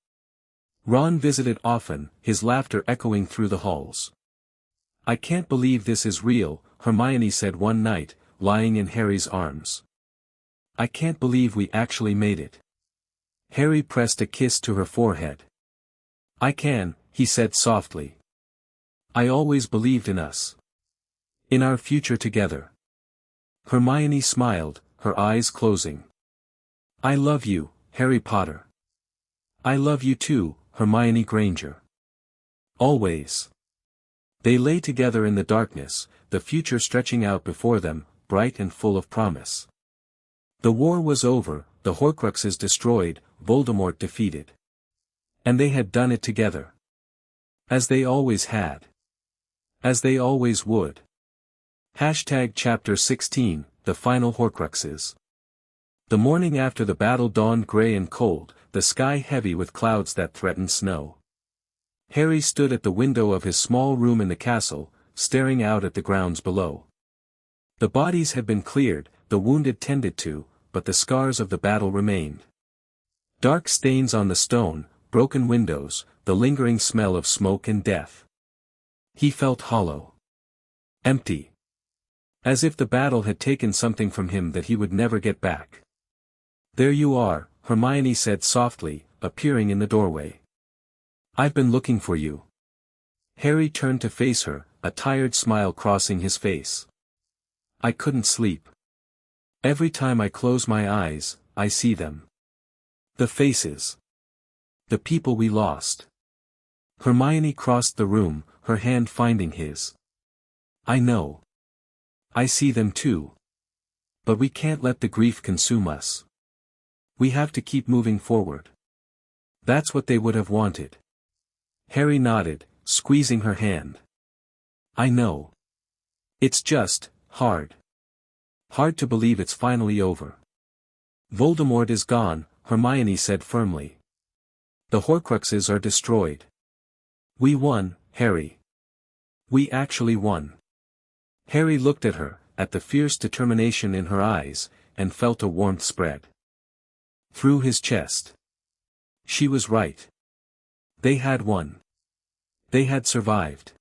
Ron visited often, his laughter echoing through the halls. I can't believe this is real, Hermione said one night, lying in Harry's arms. I can't believe we actually made it. Harry pressed a kiss to her forehead. I can, he said softly. I always believed in us. In our future together. Hermione smiled, her eyes closing. I love you, Harry Potter. I love you too, Hermione Granger. Always. They lay together in the darkness, the future stretching out before them, bright and full of promise. The war was over, the Horcruxes destroyed, Voldemort defeated. And they had done it together. As they always had. As they always would. Chapter 16, The Final Horcruxes. The morning after the battle dawned grey and cold, the sky heavy with clouds that threatened snow. Harry stood at the window of his small room in the castle, staring out at the grounds below. The bodies had been cleared, the wounded tended to, but the scars of the battle remained. Dark stains on the stone, broken windows, the lingering smell of smoke and death. He felt hollow. Empty. As if the battle had taken something from him that he would never get back. There you are, Hermione said softly, appearing in the doorway. I've been looking for you. Harry turned to face her, a tired smile crossing his face. I couldn't sleep. Every time I close my eyes, I see them. The faces. The people we lost. Hermione crossed the room, her hand finding his. I know. I see them too. But we can't let the grief consume us. We have to keep moving forward. That's what they would have wanted. Harry nodded, squeezing her hand. I know. It's just, hard. Hard to believe it's finally over. Voldemort is gone, Hermione said firmly. The Horcruxes are destroyed. We won, Harry. We actually won. Harry looked at her, at the fierce determination in her eyes, and felt a warmth spread through his chest. She was right. They had won. They had survived.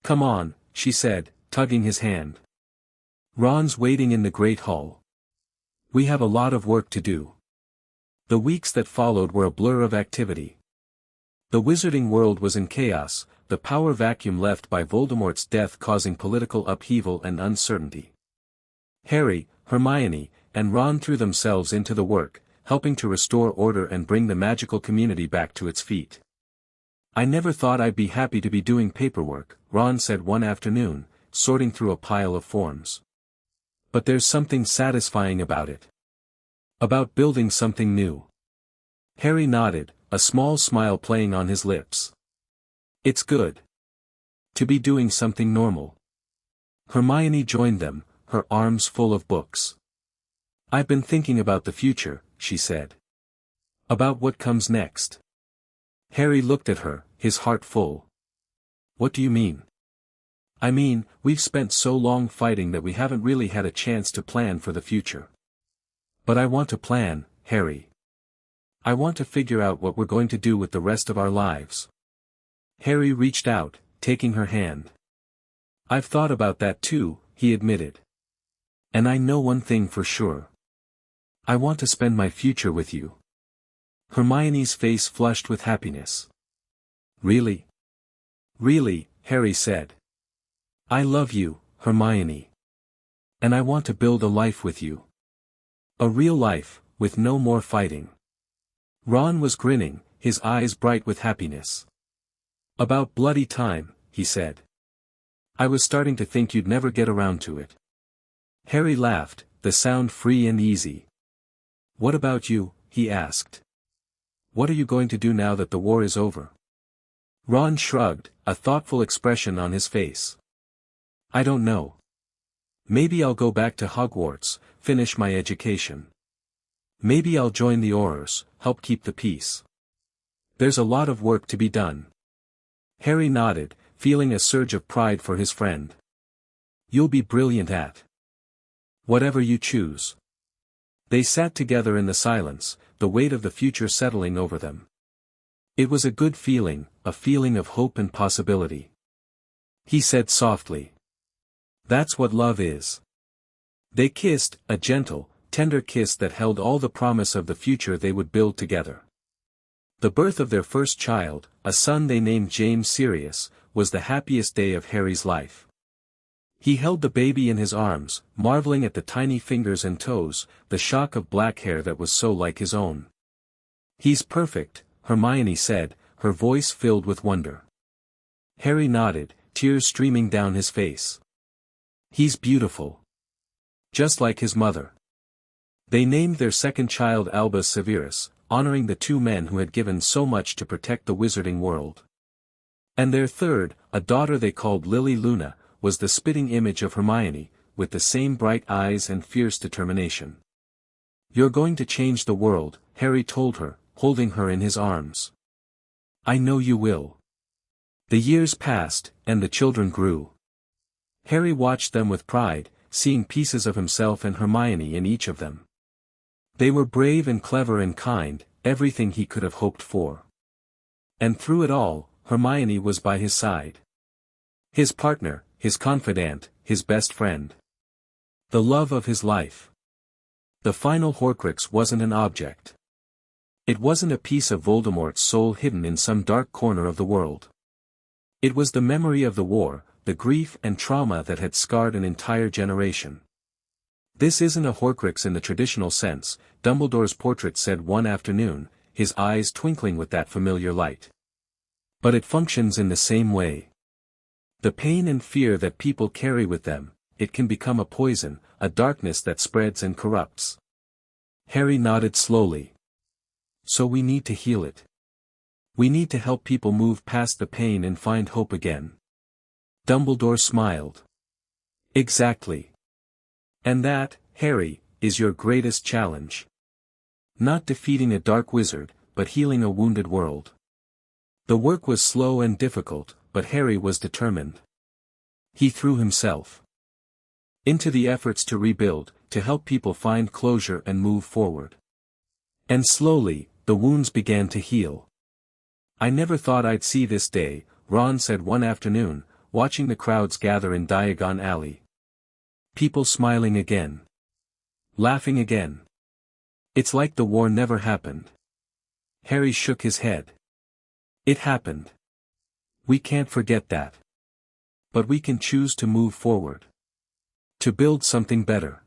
Come on, she said, tugging his hand. Ron's waiting in the great hall. We have a lot of work to do. The weeks that followed were a blur of activity. The wizarding world was in chaos, the power vacuum left by Voldemort's death causing political upheaval and uncertainty. Harry, Hermione, and Ron threw themselves into the work, helping to restore order and bring the magical community back to its feet. I never thought I'd be happy to be doing paperwork, Ron said one afternoon, sorting through a pile of forms. But there's something satisfying about it. About building something new. Harry nodded, a small smile playing on his lips. It's good. To be doing something normal. Hermione joined them, her arms full of books. I've been thinking about the future, she said. About what comes next. Harry looked at her, his heart full. What do you mean? I mean, we've spent so long fighting that we haven't really had a chance to plan for the future. But I want to plan, Harry. I want to figure out what we're going to do with the rest of our lives. Harry reached out, taking her hand. I've thought about that too, he admitted. And I know one thing for sure. I want to spend my future with you. Hermione's face flushed with happiness. Really? Really, Harry said. I love you, Hermione. And I want to build a life with you. A real life, with no more fighting. Ron was grinning, his eyes bright with happiness. About bloody time, he said. I was starting to think you'd never get around to it. Harry laughed, the sound free and easy. What about you? He asked. What are you going to do now that the war is over? Ron shrugged, a thoughtful expression on his face. I don't know. Maybe I'll go back to Hogwarts, finish my education. Maybe I'll join the Aurors, help keep the peace. There's a lot of work to be done. Harry nodded, feeling a surge of pride for his friend. You'll be brilliant at whatever you choose. They sat together in the silence, the weight of the future settling over them. It was a good feeling, a feeling of hope and possibility. He said softly. That's what love is. They kissed, a gentle, tender kiss that held all the promise of the future they would build together. The birth of their first child, a son they named James Sirius, was the happiest day of Harry's life. He held the baby in his arms, marveling at the tiny fingers and toes, the shock of black hair that was so like his own. He's perfect, Hermione said, her voice filled with wonder. Harry nodded, tears streaming down his face. He's beautiful. Just like his mother. They named their second child Albus Severus, honoring the two men who had given so much to protect the wizarding world. And their third, a daughter they called Lily Luna, was the spitting image of Hermione, with the same bright eyes and fierce determination. You're going to change the world, Harry told her, holding her in his arms. I know you will. The years passed, and the children grew. Harry watched them with pride, seeing pieces of himself and Hermione in each of them. They were brave and clever and kind, everything he could have hoped for. And through it all, Hermione was by his side. His partner, his confidant, his best friend. The love of his life. The final Horcrux wasn't an object. It wasn't a piece of Voldemort's soul hidden in some dark corner of the world. It was the memory of the war, the grief and trauma that had scarred an entire generation. This isn't a Horcrux in the traditional sense, Dumbledore's portrait said one afternoon, his eyes twinkling with that familiar light. But it functions in the same way. The pain and fear that people carry with them, it can become a poison, a darkness that spreads and corrupts. Harry nodded slowly. So we need to heal it. We need to help people move past the pain and find hope again. Dumbledore smiled. Exactly. And that, Harry, is your greatest challenge. Not defeating a dark wizard, but healing a wounded world. The work was slow and difficult, but Harry was determined. He threw himself into the efforts to rebuild, to help people find closure and move forward. And slowly, the wounds began to heal. I never thought I'd see this day, Ron said one afternoon, watching the crowds gather in Diagon Alley. People smiling again. Laughing again. It's like the war never happened. Harry shook his head. It happened. We can't forget that. But we can choose to move forward. To build something better.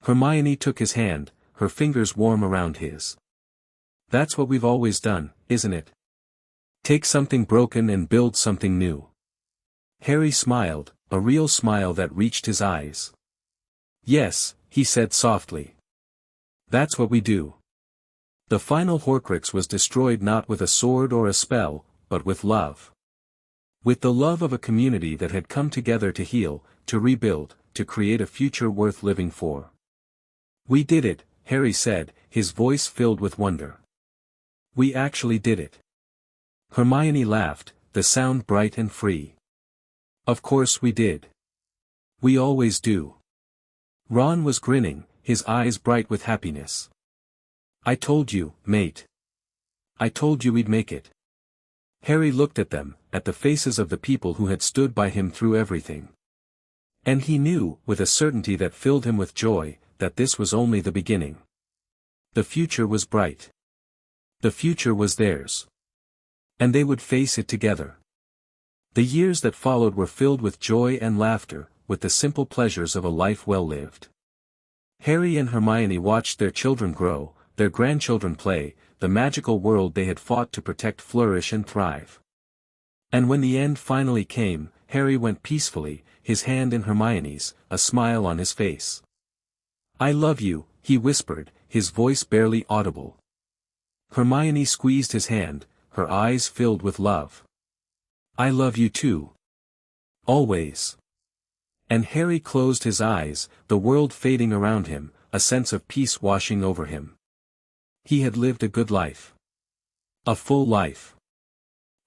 Hermione took his hand, her fingers warm around his. That's what we've always done, isn't it? Take something broken and build something new. Harry smiled, a real smile that reached his eyes. Yes, he said softly. That's what we do. The final Horcrux was destroyed not with a sword or a spell, but with love. With the love of a community that had come together to heal, to rebuild, to create a future worth living for. We did it, Harry said, his voice filled with wonder. We actually did it. Hermione laughed, the sound bright and free. Of course we did. We always do. Ron was grinning, his eyes bright with happiness. I told you, mate. I told you we'd make it. Harry looked at them, at the faces of the people who had stood by him through everything. And he knew, with a certainty that filled him with joy, that this was only the beginning. The future was bright. The future was theirs. And they would face it together. The years that followed were filled with joy and laughter, with the simple pleasures of a life well lived. Harry and Hermione watched their children grow, their grandchildren play, the magical world they had fought to protect flourish and thrive. And when the end finally came, Harry went peacefully, his hand in Hermione's, a smile on his face. "I love you," he whispered, his voice barely audible. Hermione squeezed his hand, her eyes filled with love. "I love you too. Always." And Harry closed his eyes, the world fading around him, a sense of peace washing over him. He had lived a good life. A full life.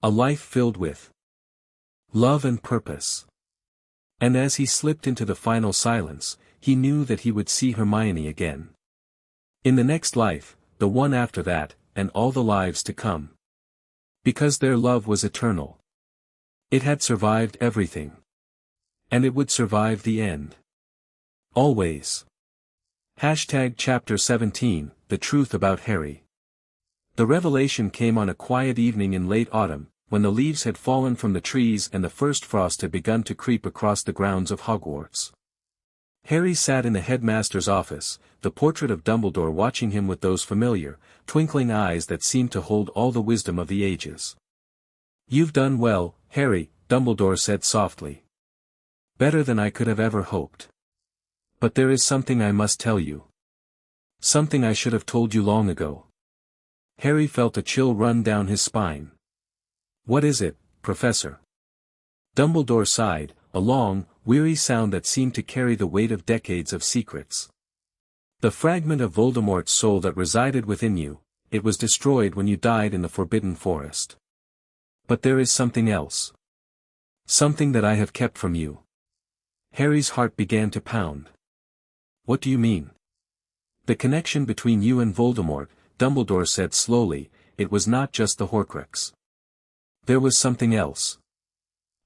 A life filled with love and purpose. And as he slipped into the final silence, he knew that he would see Hermione again. In the next life, the one after that, and all the lives to come. Because their love was eternal. It had survived everything. And it would survive the end. Always. Chapter 17, The Truth About Harry. The revelation came on a quiet evening in late autumn, when the leaves had fallen from the trees and the first frost had begun to creep across the grounds of Hogwarts. Harry sat in the headmaster's office, the portrait of Dumbledore watching him with those familiar, twinkling eyes that seemed to hold all the wisdom of the ages. "You've done well, Harry," Dumbledore said softly. "Better than I could have ever hoped. But there is something I must tell you. Something I should have told you long ago." Harry felt a chill run down his spine. "What is it, Professor?" Dumbledore sighed, a long, weary sound that seemed to carry the weight of decades of secrets. "The fragment of Voldemort's soul that resided within you, it was destroyed when you died in the Forbidden Forest. But there is something else. Something that I have kept from you." Harry's heart began to pound. "What do you mean?" "The connection between you and Voldemort," Dumbledore said slowly, "it was not just the Horcrux. There was something else.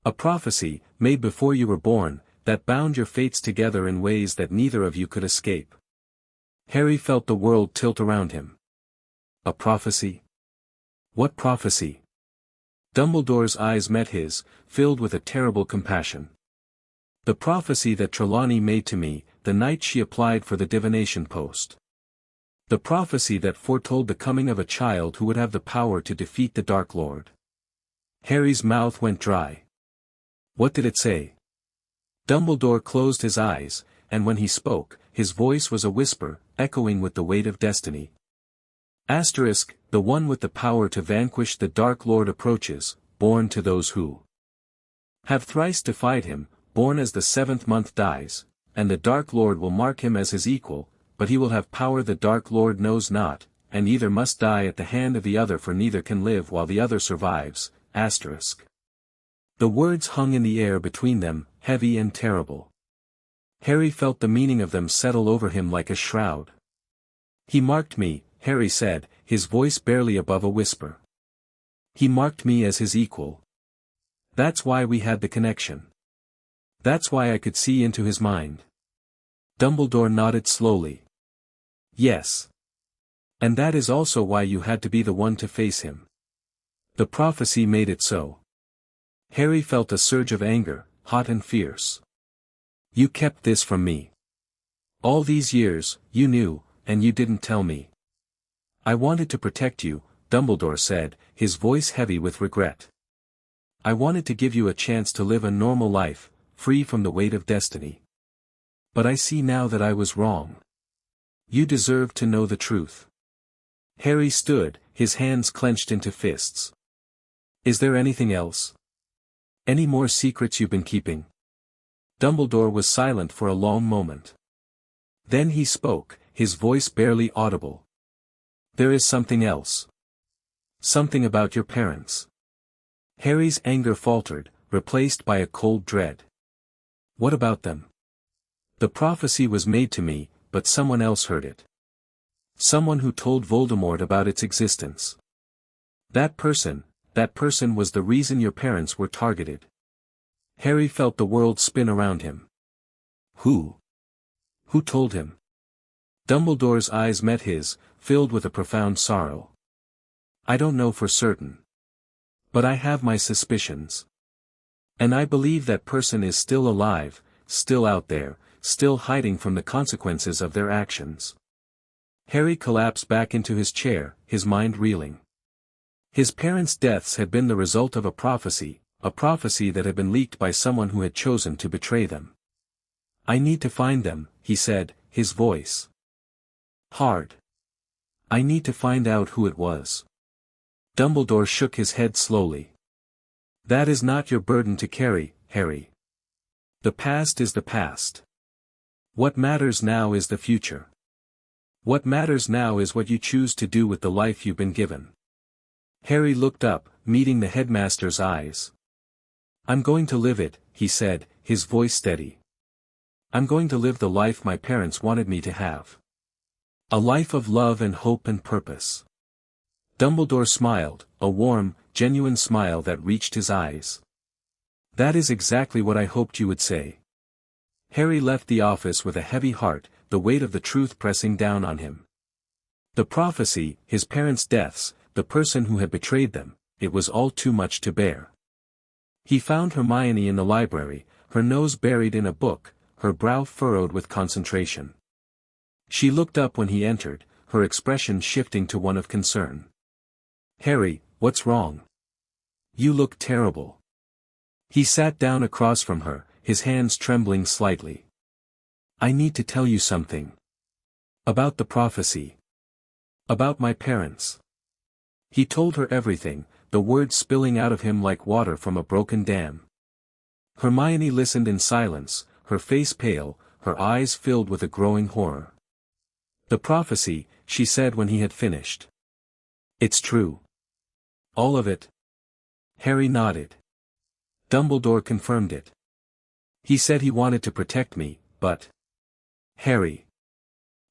A prophecy, made before you were born, that bound your fates together in ways that neither of you could escape." Harry felt the world tilt around him. A prophecy? What prophecy? Dumbledore's eyes met his, filled with a terrible compassion. "The prophecy that Trelawney made to me, the night she applied for the divination post. The prophecy that foretold the coming of a child who would have the power to defeat the Dark Lord." Harry's mouth went dry. "What did it say?" Dumbledore closed his eyes, and when he spoke, his voice was a whisper, echoing with the weight of destiny. "The one with the power to vanquish the Dark Lord approaches, born to those who have thrice defied him, born as the 7th month dies, and the Dark Lord will mark him as his equal, but he will have power the Dark Lord knows not, and either must die at the hand of the other, for neither can live while the other survives. The words hung in the air between them, heavy and terrible. Harry felt the meaning of them settle over him like a shroud. "He marked me," Harry said, his voice barely above a whisper. "He marked me as his equal. That's why we had the connection. That's why I could see into his mind." Dumbledore nodded slowly. "Yes. And that is also why you had to be the one to face him. The prophecy made it so." Harry felt a surge of anger, hot and fierce. "You kept this from me. All these years, you knew, and you didn't tell me." "I wanted to protect you," Dumbledore said, his voice heavy with regret. "I wanted to give you a chance to live a normal life, free from the weight of destiny. But I see now that I was wrong. You deserve to know the truth." Harry stood, his hands clenched into fists. "Is there anything else? Any more secrets you've been keeping?" Dumbledore was silent for a long moment. Then he spoke, his voice barely audible. "There is something else. Something about your parents." Harry's anger faltered, replaced by a cold dread. "What about them?" "The prophecy was made to me, but someone else heard it. Someone who told Voldemort about its existence. That person was the reason your parents were targeted." Harry felt the world spin around him. "Who? Who told him?" Dumbledore's eyes met his, filled with a profound sorrow. I don't know for certain. But I have my suspicions. And I believe that person is still alive, still out there, still hiding from the consequences of their actions. Harry collapsed back into his chair, his mind reeling. His parents' deaths had been the result of a prophecy that had been leaked by someone who had chosen to betray them. I need to find them, he said, his voice hard. I need to find out who it was. Dumbledore shook his head slowly. That is not your burden to carry, Harry. The past is the past. What matters now is the future. What matters now is what you choose to do with the life you've been given. Harry looked up, meeting the headmaster's eyes. I'm going to live it, he said, his voice steady. I'm going to live the life my parents wanted me to have. A life of love and hope and purpose. Dumbledore smiled, a warm, genuine smile that reached his eyes. That is exactly what I hoped you would say. Harry left the office with a heavy heart, the weight of the truth pressing down on him. The prophecy, his parents' deaths, the person who had betrayed them, it was all too much to bear. He found Hermione in the library, her nose buried in a book, her brow furrowed with concentration. She looked up when he entered, her expression shifting to one of concern. Harry, what's wrong? You look terrible. He sat down across from her, his hands trembling slightly. I need to tell you something. About the prophecy. About my parents. He told her everything, the words spilling out of him like water from a broken dam. Hermione listened in silence, her face pale, her eyes filled with a growing horror. The prophecy, she said when he had finished. It's true. All of it? Harry nodded. Dumbledore confirmed it. He said he wanted to protect me, but... Harry.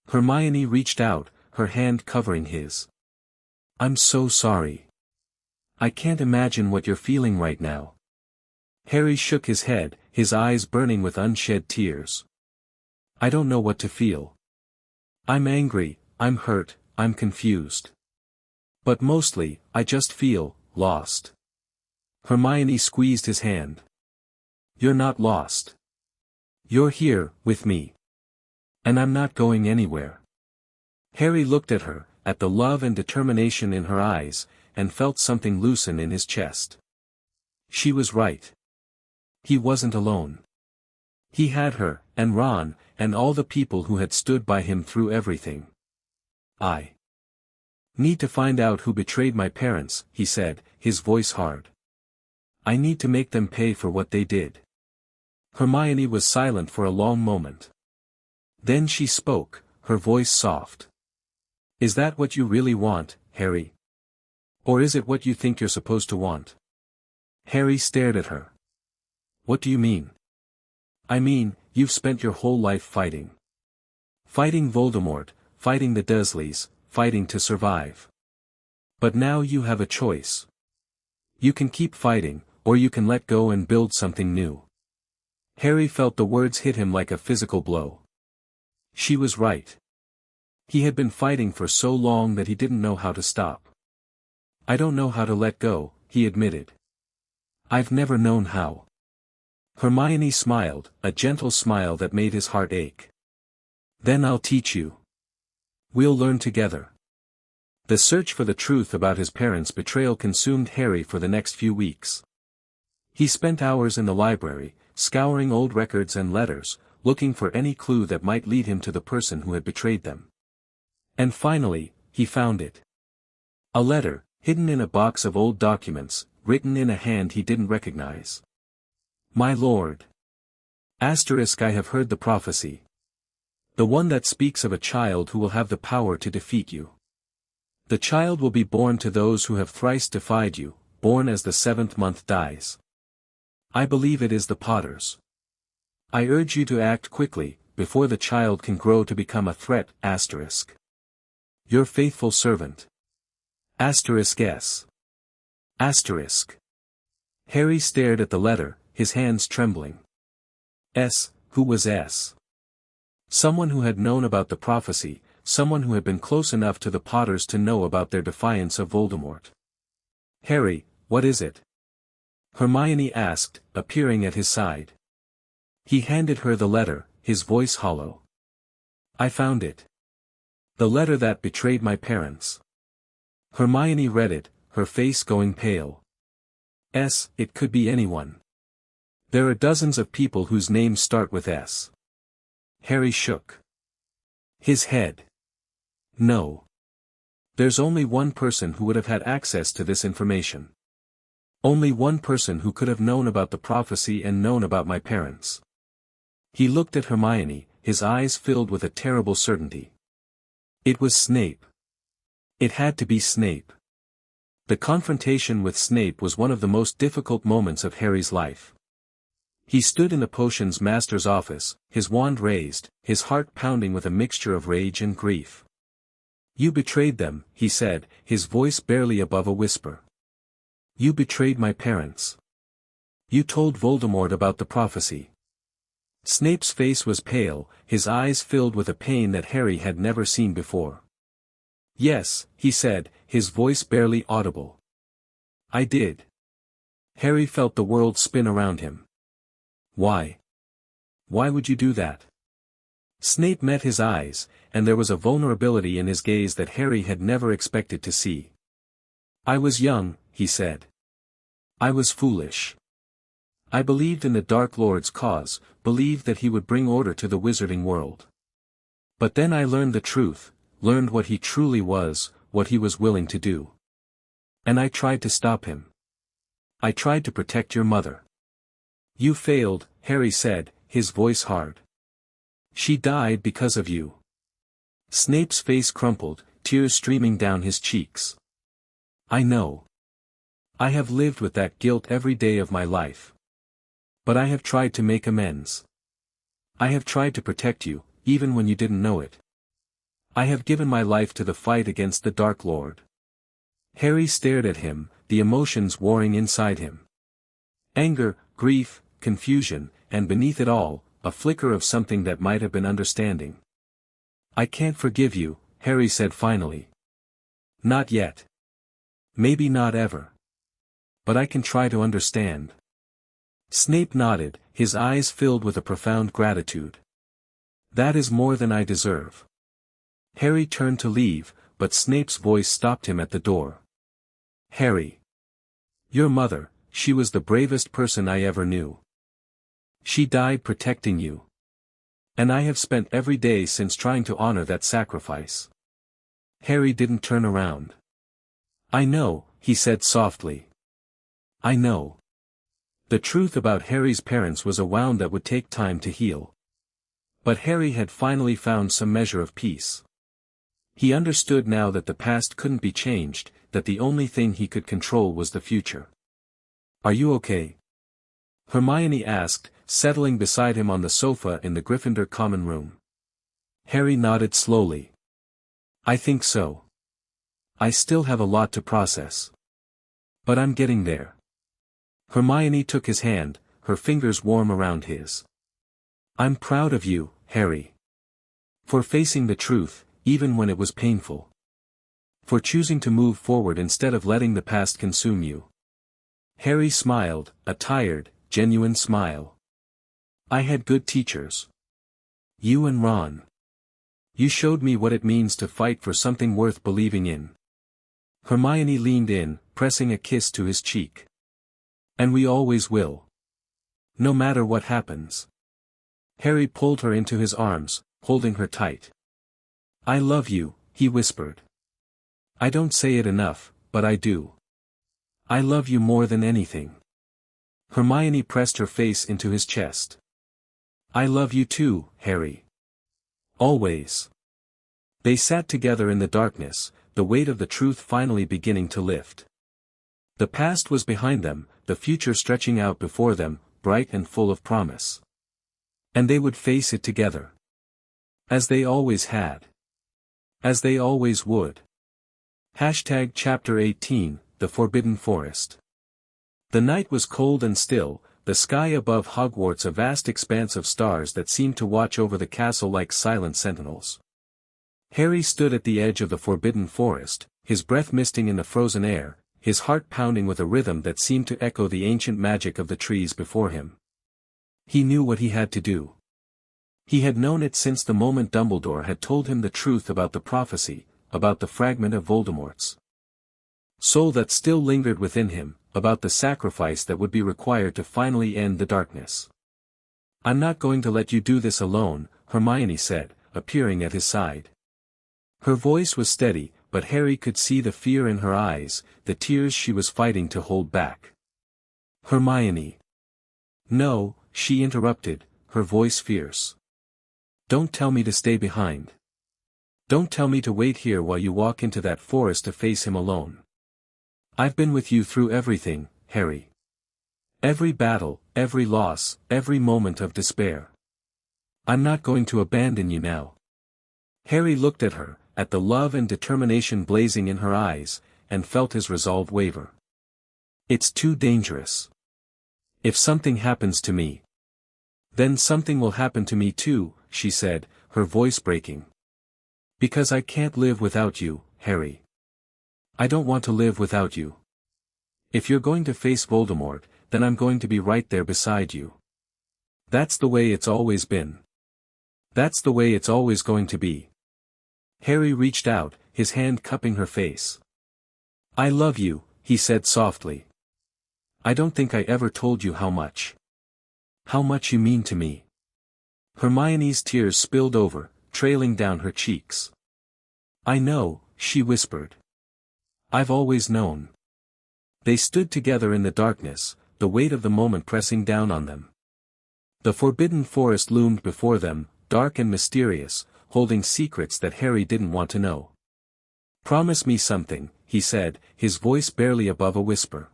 Hermione reached out, her hand covering his. I'm so sorry. I can't imagine what you're feeling right now. Harry shook his head, his eyes burning with unshed tears. I don't know what to feel. I'm angry, I'm hurt, I'm confused. But mostly, I just feel lost. Hermione squeezed his hand. You're not lost. You're here, with me. And I'm not going anywhere. Harry looked at her, at the love and determination in her eyes, and felt something loosen in his chest. She was right. He wasn't alone. He had her, and Ron, and all the people who had stood by him through everything. I need to find out who betrayed my parents, he said, his voice hard. I need to make them pay for what they did. Hermione was silent for a long moment. Then she spoke, her voice soft. Is that what you really want, Harry? Or is it what you think you're supposed to want? Harry stared at her. What do you mean? I mean, you've spent your whole life fighting. Fighting Voldemort, fighting the Dursleys, fighting to survive. But now you have a choice. You can keep fighting, or you can let go and build something new. Harry felt the words hit him like a physical blow. She was right. He had been fighting for so long that he didn't know how to stop. I don't know how to let go, he admitted. I've never known how. Hermione smiled, a gentle smile that made his heart ache. Then I'll teach you. We'll learn together. The search for the truth about his parents' betrayal consumed Harry for the next few weeks. He spent hours in the library, scouring old records and letters, looking for any clue that might lead him to the person who had betrayed them. And finally, he found it. A letter, hidden in a box of old documents, written in a hand he didn't recognize. My lord. I have heard the prophecy. The one that speaks of a child who will have the power to defeat you. The child will be born to those who have thrice defied you, born as the 7th month dies. I believe it is the Potters. I urge you to act quickly, before the child can grow to become a threat. Your faithful servant. S. Harry stared at the letter, his hands trembling. Who was S? Someone who had known about the prophecy, someone who had been close enough to the Potters to know about their defiance of Voldemort. "Harry, what is it?" Hermione asked, appearing at his side. He handed her the letter, his voice hollow. "I found it. The letter that betrayed my parents." Hermione read it, her face going pale. It could be anyone. There are dozens of people whose names start with S. Harry shook his head. "No. There's only one person who would have had access to this information. Only one person who could have known about the prophecy and known about my parents." He looked at Hermione, his eyes filled with a terrible certainty. It was Snape. It had to be Snape. The confrontation with Snape was one of the most difficult moments of Harry's life. He stood in the potions master's office, his wand raised, his heart pounding with a mixture of rage and grief. "You betrayed them," he said, his voice barely above a whisper. "You betrayed my parents. You told Voldemort about the prophecy." Snape's face was pale, his eyes filled with a pain that Harry had never seen before. "Yes," he said, his voice barely audible. "I did." Harry felt the world spin around him. "Why? Why would you do that?" Snape met his eyes, and there was a vulnerability in his gaze that Harry had never expected to see. "I was young," he said. "I was foolish. I believed in the Dark Lord's cause, believed that he would bring order to the wizarding world. But then I learned the truth, learned what he truly was, what he was willing to do. And I tried to stop him. I tried to protect your mother." "You failed," Harry said, his voice hard. "She died because of you." Snape's face crumpled, tears streaming down his cheeks. "I know. I have lived with that guilt every day of my life. But I have tried to make amends. I have tried to protect you, even when you didn't know it. I have given my life to the fight against the Dark Lord." Harry stared at him, the emotions warring inside him. Anger, grief, confusion, and beneath it all, a flicker of something that might have been understanding. "I can't forgive you," Harry said finally. "Not yet. Maybe not ever. But I can try to understand." Snape nodded, his eyes filled with a profound gratitude. "That is more than I deserve." Harry turned to leave, but Snape's voice stopped him at the door. "Harry. Your mother, she was the bravest person I ever knew. She died protecting you. And I have spent every day since trying to honor that sacrifice." Harry didn't turn around. "I know," he said softly. "I know." The truth about Harry's parents was a wound that would take time to heal. But Harry had finally found some measure of peace. He understood now that the past couldn't be changed, that the only thing he could control was the future. "Are you okay?" Hermione asked, settling beside him on the sofa in the Gryffindor common room. Harry nodded slowly. "I think so. I still have a lot to process. But I'm getting there." Hermione took his hand, her fingers warm around his. "I'm proud of you, Harry. For facing the truth, even when it was painful. For choosing to move forward instead of letting the past consume you." Harry smiled, a tired, genuine smile. "I had good teachers. You and Ron. You showed me what it means to fight for something worth believing in." Hermione leaned in, pressing a kiss to his cheek. "And we always will. No matter what happens." Harry pulled her into his arms, holding her tight. "I love you," he whispered. "I don't say it enough, but I do. I love you more than anything." Hermione pressed her face into his chest. "I love you too, Harry. Always." They sat together in the darkness, the weight of the truth finally beginning to lift. The past was behind them, the future stretching out before them, bright and full of promise. And they would face it together. As they always had. As they always would. Chapter 18, The Forbidden Forest. The night was cold and still, the sky above Hogwarts a vast expanse of stars that seemed to watch over the castle like silent sentinels. Harry stood at the edge of the forbidden forest, his breath misting in the frozen air, his heart pounding with a rhythm that seemed to echo the ancient magic of the trees before him. He knew what he had to do. He had known it since the moment Dumbledore had told him the truth about the prophecy, about the fragment of Voldemort's soul that still lingered within him, about the sacrifice that would be required to finally end the darkness. "I'm not going to let you do this alone," Hermione said, appearing at his side. Her voice was steady, but Harry could see the fear in her eyes, the tears she was fighting to hold back. "Hermione." "No," she interrupted, her voice fierce. "Don't tell me to stay behind. Don't tell me to wait here while you walk into that forest to face him alone. I've been with you through everything, Harry. Every battle, every loss, every moment of despair. I'm not going to abandon you now." Harry looked at her, at the love and determination blazing in her eyes, and felt his resolve waver. "It's too dangerous. If something happens to me, then something will happen to me too," she said, her voice breaking. "Because I can't live without you, Harry. I don't want to live without you. If you're going to face Voldemort, then I'm going to be right there beside you. That's the way it's always been. That's the way it's always going to be." Harry reached out, his hand cupping her face. "I love you," he said softly. "I don't think I ever told you how much. How much you mean to me." Hermione's tears spilled over, trailing down her cheeks. "I know," she whispered. "I've always known." They stood together in the darkness, the weight of the moment pressing down on them. The forbidden forest loomed before them, dark and mysterious, holding secrets that Harry didn't want to know. "Promise me something," he said, his voice barely above a whisper.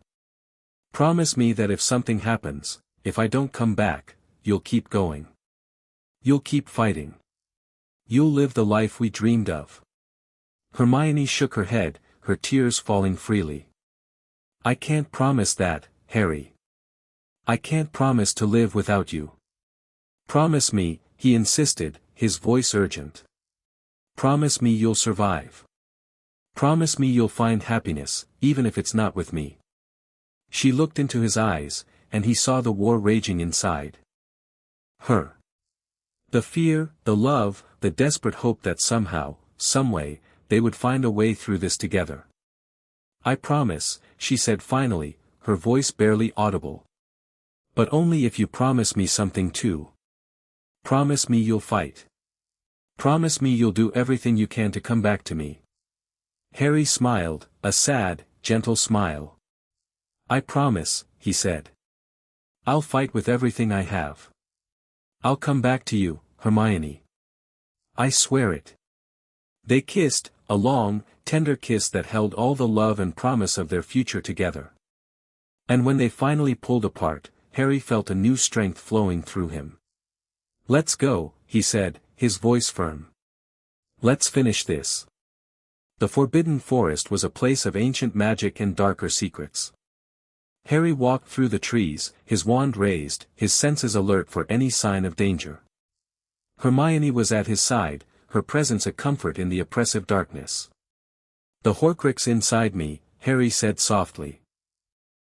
"Promise me that if something happens, if I don't come back, you'll keep going. You'll keep fighting. You'll live the life we dreamed of." Hermione shook her head, her tears falling freely. "I can't promise that, Harry. I can't promise to live without you. Promise me," he insisted, his voice urgent. "Promise me you'll survive. Promise me you'll find happiness, even if it's not with me." She looked into his eyes, and he saw the war raging inside her. The fear, the love, the desperate hope that somehow, someway, they would find a way through this together. "I promise," she said finally, her voice barely audible. "But only if you promise me something too. Promise me you'll fight. Promise me you'll do everything you can to come back to me." Harry smiled, a sad, gentle smile. "I promise," he said. "I'll fight with everything I have. I'll come back to you, Hermione. I swear it." They kissed, a long, tender kiss that held all the love and promise of their future together. And when they finally pulled apart, Harry felt a new strength flowing through him. "Let's go," he said, his voice firm. "Let's finish this." The Forbidden Forest was a place of ancient magic and darker secrets. Harry walked through the trees, his wand raised, his senses alert for any sign of danger. Hermione was at his side, her presence a comfort in the oppressive darkness. "The Horcrux inside me," Harry said softly.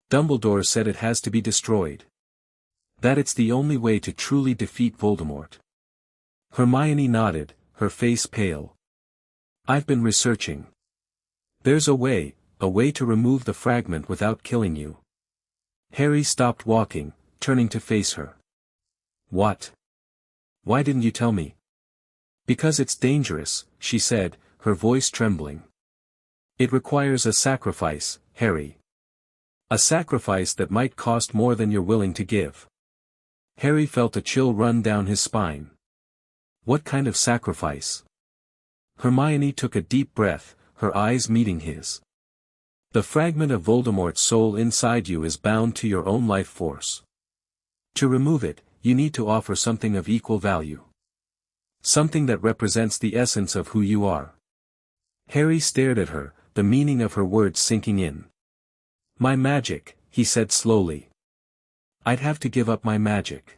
"Dumbledore said it has to be destroyed. That it's the only way to truly defeat Voldemort." Hermione nodded, her face pale. "I've been researching. There's a way to remove the fragment without killing you." Harry stopped walking, turning to face her. "What? Why didn't you tell me?" "Because it's dangerous," she said, her voice trembling. "It requires a sacrifice, Harry. A sacrifice that might cost more than you're willing to give." Harry felt a chill run down his spine. "What kind of sacrifice?" Hermione took a deep breath, her eyes meeting his. "The fragment of Voldemort's soul inside you is bound to your own life force. To remove it, you need to offer something of equal value. Something that represents the essence of who you are." Harry stared at her, the meaning of her words sinking in. "My magic," he said slowly. "I'd have to give up my magic."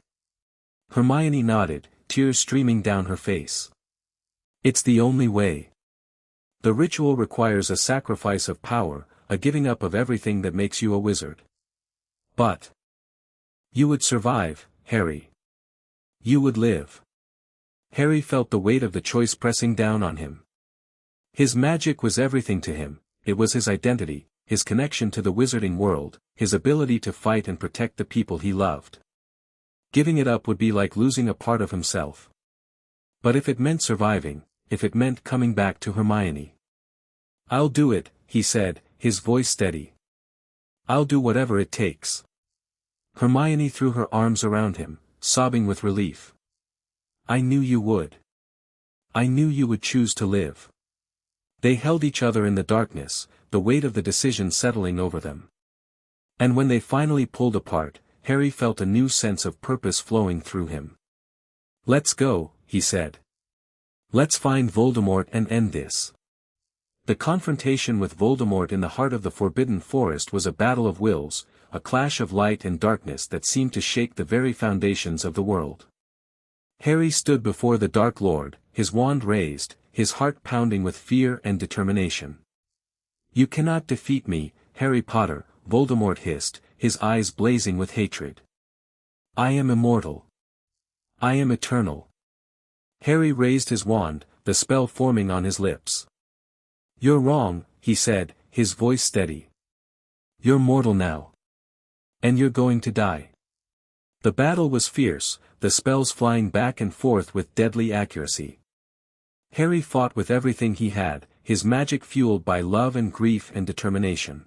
Hermione nodded, tears streaming down her face. It's the only way. The ritual requires a sacrifice of power, a giving up of everything that makes you a wizard. But you would survive, Harry. You would live. Harry felt the weight of the choice pressing down on him. His magic was everything to him, it was his identity, his connection to the wizarding world, his ability to fight and protect the people he loved. Giving it up would be like losing a part of himself. But if it meant surviving, if it meant coming back to Hermione. "I'll do it," he said, his voice steady. "I'll do whatever it takes." Hermione threw her arms around him, sobbing with relief. "I knew you would. I knew you would choose to live." They held each other in the darkness, the weight of the decision settling over them. And when they finally pulled apart, Harry felt a new sense of purpose flowing through him. "Let's go," he said. "Let's find Voldemort and end this." The confrontation with Voldemort in the heart of the Forbidden Forest was a battle of wills, a clash of light and darkness that seemed to shake the very foundations of the world. Harry stood before the Dark Lord, his wand raised, his heart pounding with fear and determination. "You cannot defeat me, Harry Potter," Voldemort hissed, his eyes blazing with hatred. "I am immortal. I am eternal." Harry raised his wand, the spell forming on his lips. "You're wrong," he said, his voice steady. "You're mortal now. And you're going to die." The battle was fierce, the spells flying back and forth with deadly accuracy. Harry fought with everything he had, his magic fueled by love and grief and determination.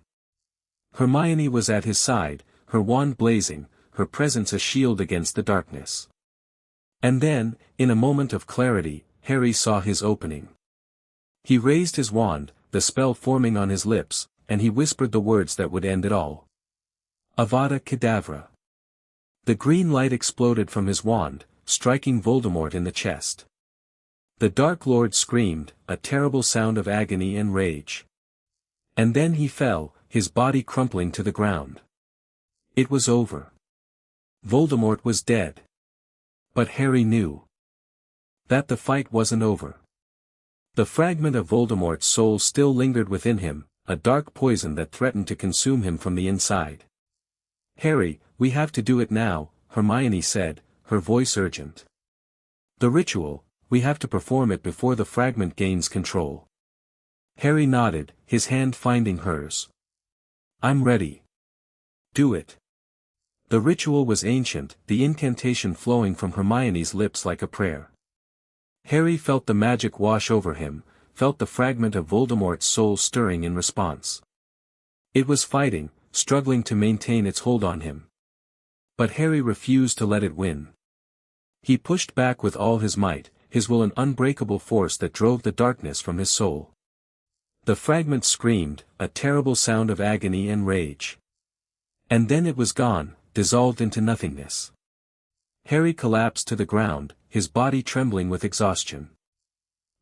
Hermione was at his side, her wand blazing, her presence a shield against the darkness. And then, in a moment of clarity, Harry saw his opening. He raised his wand, the spell forming on his lips, and he whispered the words that would end it all. Avada Kedavra. The green light exploded from his wand, striking Voldemort in the chest. The Dark Lord screamed, a terrible sound of agony and rage. And then he fell, his body crumpling to the ground. It was over. Voldemort was dead. But Harry knew that the fight wasn't over. The fragment of Voldemort's soul still lingered within him, a dark poison that threatened to consume him from the inside. "Harry, we have to do it now," Hermione said, her voice urgent. "The ritual, we have to perform it before the fragment gains control." Harry nodded, his hand finding hers. "I'm ready." "Do it." The ritual was ancient, the incantation flowing from Hermione's lips like a prayer. Harry felt the magic wash over him, felt the fragment of Voldemort's soul stirring in response. It was fighting, struggling to maintain its hold on him. But Harry refused to let it win. He pushed back with all his might, his will an unbreakable force that drove the darkness from his soul. The fragment screamed, a terrible sound of agony and rage. And then it was gone, dissolved into nothingness. Harry collapsed to the ground, his body trembling with exhaustion.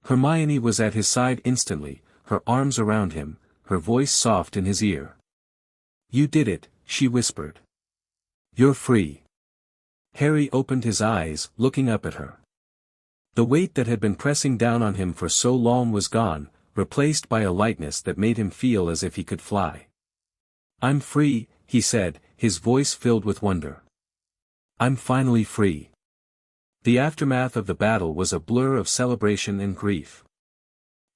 Hermione was at his side instantly, her arms around him, her voice soft in his ear. "You did it," she whispered. "You're free." Harry opened his eyes, looking up at her. The weight that had been pressing down on him for so long was gone, replaced by a lightness that made him feel as if he could fly. "I'm free," he said, his voice filled with wonder. "I'm finally free." The aftermath of the battle was a blur of celebration and grief.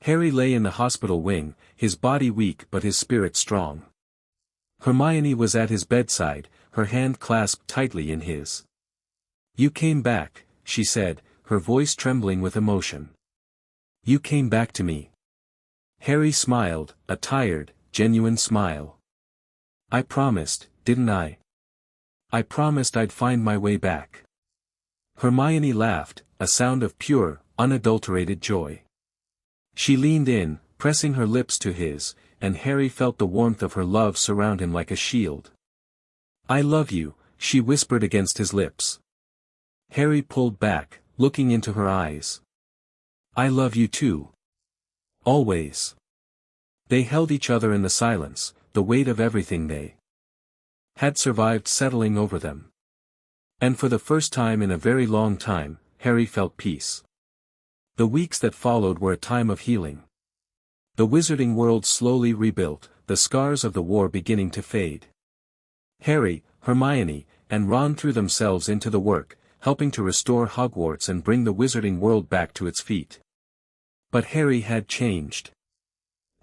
Harry lay in the hospital wing, his body weak but his spirit strong. Hermione was at his bedside, her hand clasped tightly in his. "You came back," she said, her voice trembling with emotion. "You came back to me." Harry smiled, a tired, genuine smile. "I promised, didn't I? I promised I'd find my way back." Hermione laughed, a sound of pure, unadulterated joy. She leaned in, pressing her lips to his, and Harry felt the warmth of her love surround him like a shield. "I love you," she whispered against his lips. Harry pulled back, looking into her eyes. "I love you too. Always." They held each other in the silence, the weight of everything they had survived settling over them. And for the first time in a very long time, Harry felt peace. The weeks that followed were a time of healing. The wizarding world slowly rebuilt, the scars of the war beginning to fade. Harry, Hermione, and Ron threw themselves into the work, helping to restore Hogwarts and bring the wizarding world back to its feet. But Harry had changed.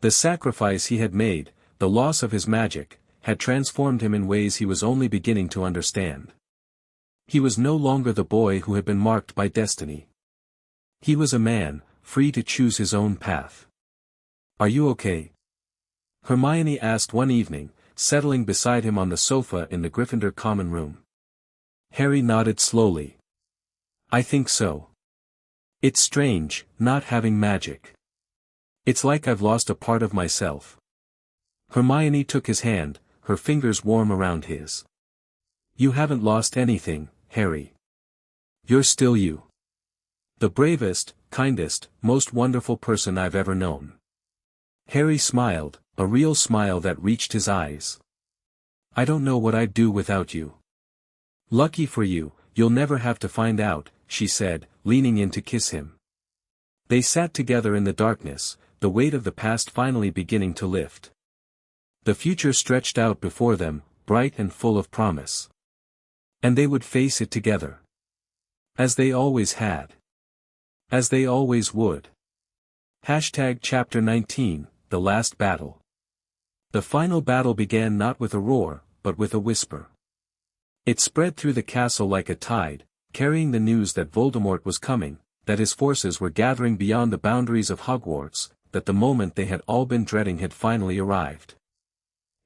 The sacrifice he had made, the loss of his magic, had transformed him in ways he was only beginning to understand. He was no longer the boy who had been marked by destiny. He was a man, free to choose his own path. "Are you okay?" Hermione asked one evening, settling beside him on the sofa in the Gryffindor common room. Harry nodded slowly. "I think so. It's strange, not having magic. It's like I've lost a part of myself." Hermione took his hand, her fingers warm around his. "You haven't lost anything, Harry. You're still you. The bravest, kindest, most wonderful person I've ever known." Harry smiled, a real smile that reached his eyes. "I don't know what I'd do without you." "Lucky for you, you'll never have to find out," she said, leaning in to kiss him. They sat together in the darkness, the weight of the past finally beginning to lift. The future stretched out before them, bright and full of promise. And they would face it together. As they always had. As they always would. Chapter 19, The Last Battle. The final battle began not with a roar, but with a whisper. It spread through the castle like a tide, carrying the news that Voldemort was coming, that his forces were gathering beyond the boundaries of Hogwarts, that the moment they had all been dreading had finally arrived.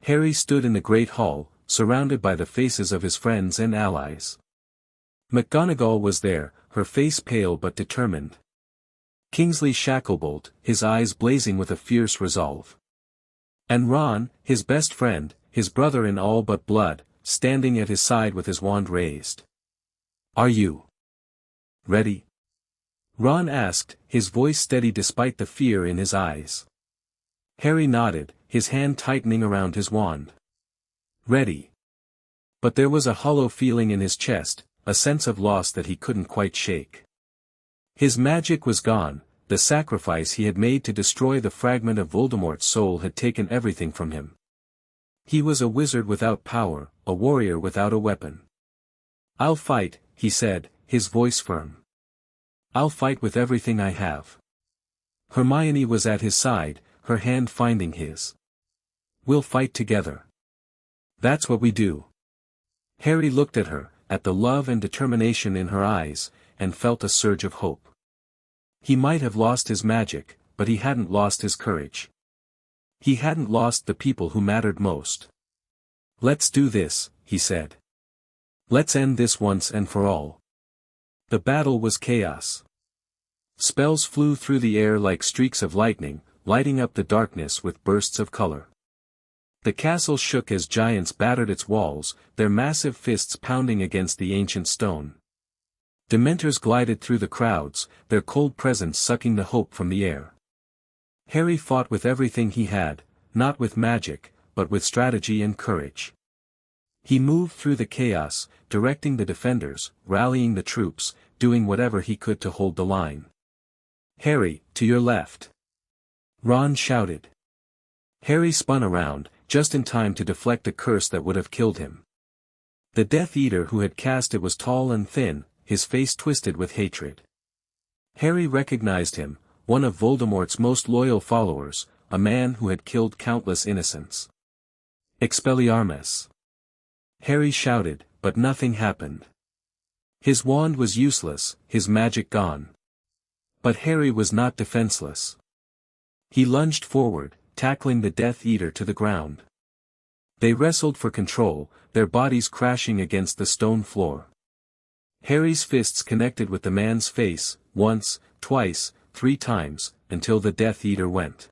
Harry stood in the great hall, surrounded by the faces of his friends and allies. McGonagall was there, her face pale but determined. Kingsley Shacklebolt, his eyes blazing with a fierce resolve. And Ron, his best friend, his brother in all but blood, standing at his side with his wand raised. "Are you ready?" Ron asked, his voice steady despite the fear in his eyes. Harry nodded, his hand tightening around his wand. Ready. But there was a hollow feeling in his chest, a sense of loss that he couldn't quite shake. His magic was gone, the sacrifice he had made to destroy the fragment of Voldemort's soul had taken everything from him. He was a wizard without power, a warrior without a weapon. "I'll fight," he said, his voice firm. "I'll fight with everything I have." Hermione was at his side, her hand finding his. "We'll fight together. That's what we do." Harry looked at her, at the love and determination in her eyes, and felt a surge of hope. He might have lost his magic, but he hadn't lost his courage. He hadn't lost the people who mattered most. "Let's do this," he said. "Let's end this once and for all." The battle was chaos. Spells flew through the air like streaks of lightning, lighting up the darkness with bursts of color. The castle shook as giants battered its walls, their massive fists pounding against the ancient stone. Dementors glided through the crowds, their cold presence sucking the hope from the air. Harry fought with everything he had, not with magic, but with strategy and courage. He moved through the chaos, directing the defenders, rallying the troops, doing whatever he could to hold the line. "Harry, to your left!" Ron shouted. Harry spun around, just in time to deflect a curse that would have killed him. The Death Eater who had cast it was tall and thin, his face twisted with hatred. Harry recognized him, one of Voldemort's most loyal followers, a man who had killed countless innocents. "Expelliarmus!" Harry shouted, but nothing happened. His wand was useless, his magic gone. But Harry was not defenseless. He lunged forward, tackling the Death Eater to the ground. They wrestled for control, their bodies crashing against the stone floor. Harry's fists connected with the man's face, once, twice, 3 times, until the Death Eater went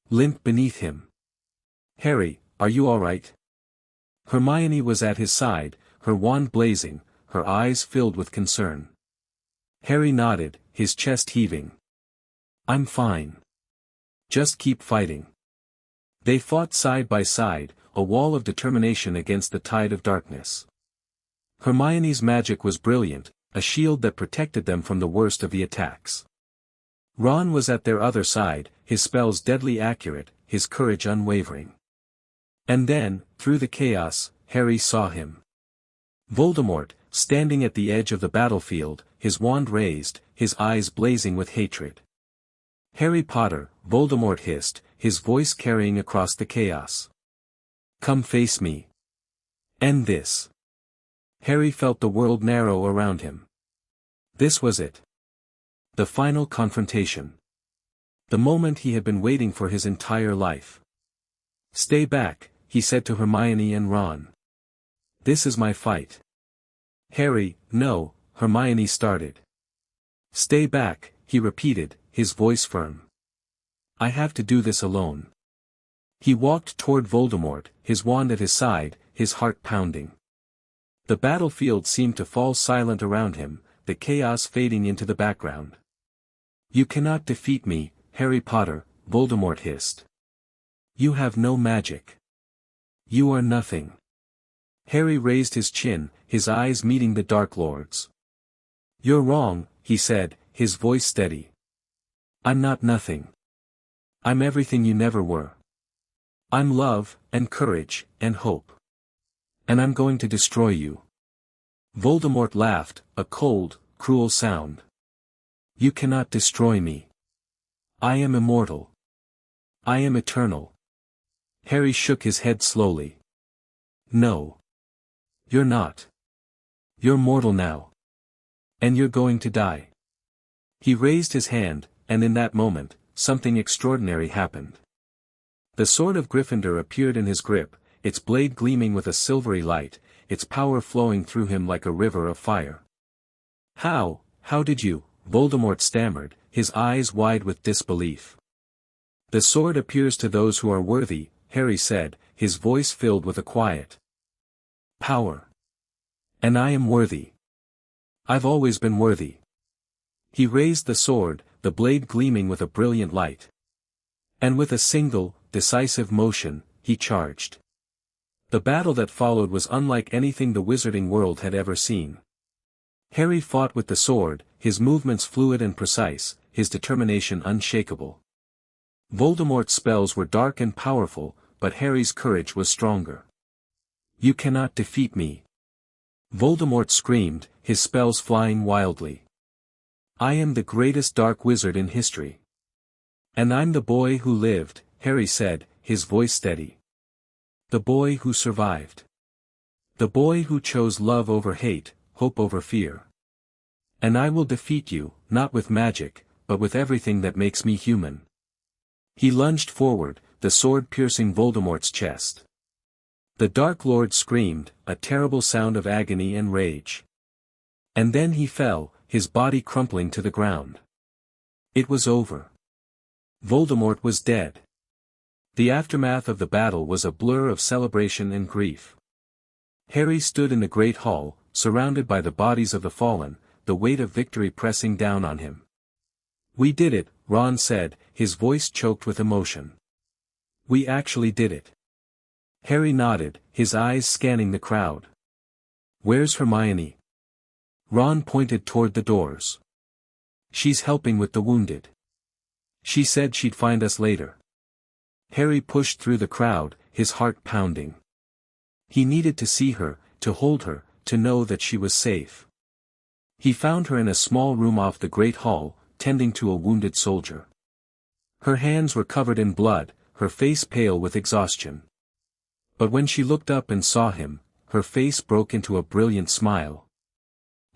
limp beneath him. "Harry, are you all right?" Hermione was at his side, her wand blazing, her eyes filled with concern. Harry nodded, his chest heaving. "I'm fine. Just keep fighting." They fought side by side, a wall of determination against the tide of darkness. Hermione's magic was brilliant, a shield that protected them from the worst of the attacks. Ron was at their other side, his spells deadly accurate, his courage unwavering. And then, through the chaos, Harry saw him. Voldemort, standing at the edge of the battlefield, his wand raised, his eyes blazing with hatred. "Harry Potter," Voldemort hissed, his voice carrying across the chaos. "Come face me. End this." Harry felt the world narrow around him. This was it. The final confrontation. The moment he had been waiting for his entire life. "Stay back," he said to Hermione and Ron. "This is my fight." "Harry, no," Hermione started. "Stay back," he repeated, his voice firm. "I have to do this alone." He walked toward Voldemort, his wand at his side, his heart pounding. The battlefield seemed to fall silent around him, the chaos fading into the background. "You cannot defeat me, Harry Potter," Voldemort hissed. "You have no magic. You are nothing." Harry raised his chin, his eyes meeting the Dark Lord's. "You're wrong," he said, his voice steady. "I'm not nothing. I'm everything you never were. I'm love, and courage, and hope. And I'm going to destroy you." Voldemort laughed, a cold, cruel sound. "You cannot destroy me. I am immortal. I am eternal." Harry shook his head slowly. "No. You're not. You're mortal now. And you're going to die." He raised his hand, and in that moment, something extraordinary happened. The sword of Gryffindor appeared in his grip, its blade gleaming with a silvery light, its power flowing through him like a river of fire. How did you?" Voldemort stammered, his eyes wide with disbelief. "The sword appears to those who are worthy," Harry said, his voice filled with a quiet power. "And I am worthy. I've always been worthy." He raised the sword, the blade gleaming with a brilliant light. And with a single, decisive motion, he charged. The battle that followed was unlike anything the wizarding world had ever seen. Harry fought with the sword, his movements fluid and precise, his determination unshakable. Voldemort's spells were dark and powerful, but Harry's courage was stronger. "You cannot defeat me." Voldemort screamed, his spells flying wildly. "I am the greatest dark wizard in history. And I'm the boy who lived," Harry said, his voice steady. "The boy who survived. The boy who chose love over hate, hope over fear. And I will defeat you, not with magic, but with everything that makes me human." He lunged forward, the sword piercing Voldemort's chest. The Dark Lord screamed, a terrible sound of agony and rage. And then he fell, his body crumpling to the ground. It was over. Voldemort was dead. The aftermath of the battle was a blur of celebration and grief. Harry stood in the great hall, surrounded by the bodies of the fallen, the weight of victory pressing down on him. "We did it," Ron said, his voice choked with emotion. "We actually did it." Harry nodded, his eyes scanning the crowd. "Where's Hermione?" Ron pointed toward the doors. "She's helping with the wounded. She said she'd find us later." Harry pushed through the crowd, his heart pounding. He needed to see her, to hold her, to know that she was safe. He found her in a small room off the great hall, tending to a wounded soldier. Her hands were covered in blood, her face pale with exhaustion. But when she looked up and saw him, her face broke into a brilliant smile.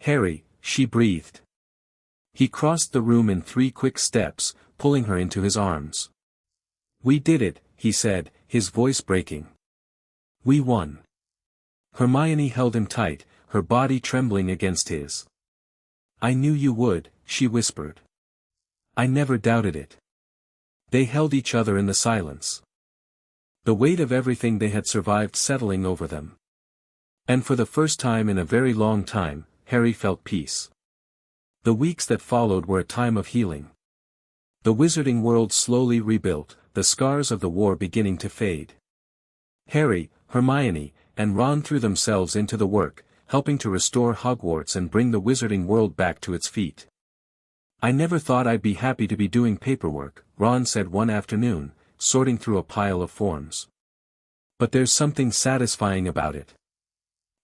"Harry," she breathed. He crossed the room in 3 quick steps, pulling her into his arms. "We did it," he said, his voice breaking. "We won." Hermione held him tight, her body trembling against his. "I knew you would," she whispered. "I never doubted it." They held each other in the silence. The weight of everything they had survived settling over them. And for the first time in a very long time, Harry felt peace. The weeks that followed were a time of healing. The wizarding world slowly rebuilt, the scars of the war beginning to fade. Harry, Hermione, and Ron threw themselves into the work, helping to restore Hogwarts and bring the wizarding world back to its feet. I never thought I'd be happy to be doing paperwork, Ron said one afternoon, sorting through a pile of forms. But there's something satisfying about it.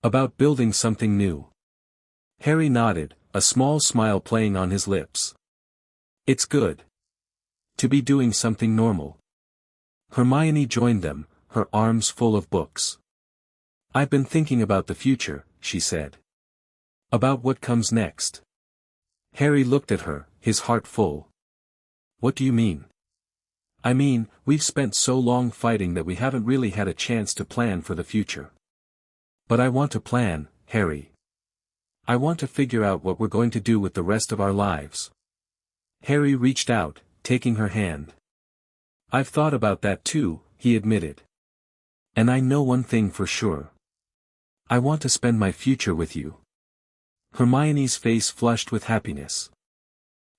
About building something new. Harry nodded, a small smile playing on his lips. It's good to be doing something normal. Hermione joined them, her arms full of books. I've been thinking about the future, she said. About what comes next. Harry looked at her, his heart full. What do you mean? I mean, we've spent so long fighting that we haven't really had a chance to plan for the future. But I want to plan, Harry. I want to figure out what we're going to do with the rest of our lives. Harry reached out, taking her hand. I've thought about that too, he admitted. And I know one thing for sure. I want to spend my future with you. Hermione's face flushed with happiness.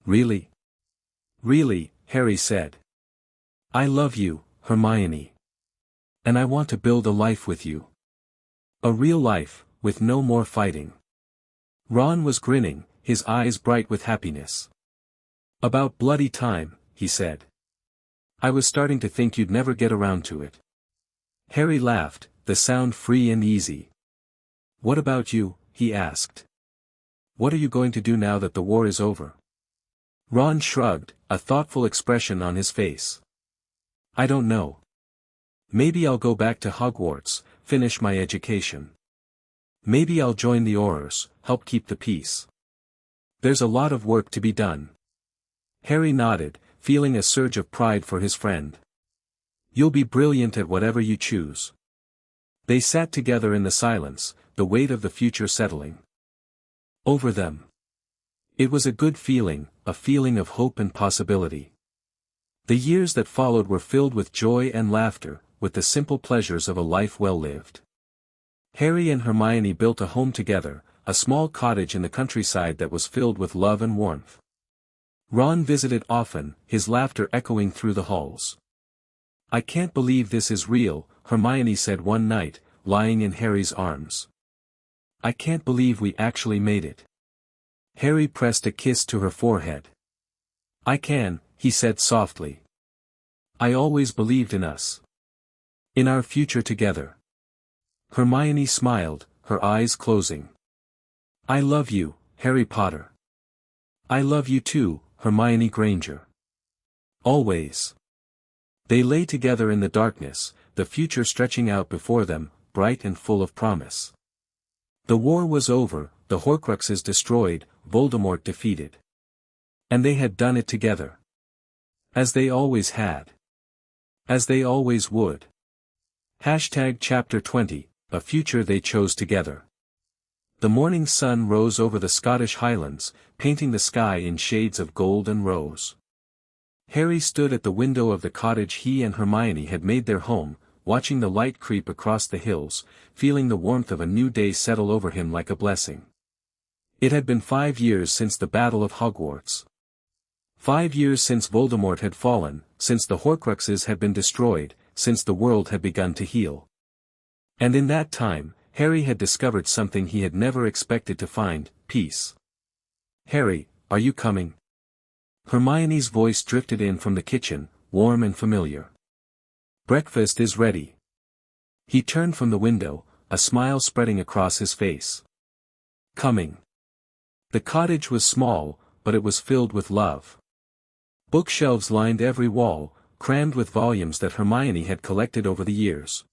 Really? Really, Harry said. I love you, Hermione. And I want to build a life with you. A real life, with no more fighting. Ron was grinning, his eyes bright with happiness. About bloody time, he said. I was starting to think you'd never get around to it. Harry laughed, the sound free and easy. What about you? He asked. What are you going to do now that the war is over? Ron shrugged, a thoughtful expression on his face. I don't know. Maybe I'll go back to Hogwarts, finish my education. Maybe I'll join the Aurors, help keep the peace. There's a lot of work to be done. Harry nodded, feeling a surge of pride for his friend. You'll be brilliant at whatever you choose. They sat together in the silence, the weight of the future settling over them. It was a good feeling, a feeling of hope and possibility. The years that followed were filled with joy and laughter, with the simple pleasures of a life well lived. Harry and Hermione built a home together, a small cottage in the countryside that was filled with love and warmth. Ron visited often, his laughter echoing through the halls. I can't believe this is real, Hermione said one night, lying in Harry's arms. I can't believe we actually made it. Harry pressed a kiss to her forehead. I can, he said softly. I always believed in us. In our future together. Hermione smiled, her eyes closing. I love you, Harry Potter. I love you too, Hermione Granger. Always. They lay together in the darkness, the future stretching out before them, bright and full of promise. The war was over, the Horcruxes destroyed, Voldemort defeated. And they had done it together. As they always had. As they always would. Chapter 20, a future they chose together. The morning sun rose over the Scottish Highlands, painting the sky in shades of gold and rose. Harry stood at the window of the cottage he and Hermione had made their home, watching the light creep across the hills, feeling the warmth of a new day settle over him like a blessing. It had been 5 years since the Battle of Hogwarts. 5 years since Voldemort had fallen, since the Horcruxes had been destroyed, since the world had begun to heal. And in that time, Harry had discovered something he had never expected to find, peace. Harry, are you coming? Hermione's voice drifted in from the kitchen, warm and familiar. Breakfast is ready. He turned from the window, a smile spreading across his face. Coming. The cottage was small, but it was filled with love. Bookshelves lined every wall, crammed with volumes that Hermione had collected over the years.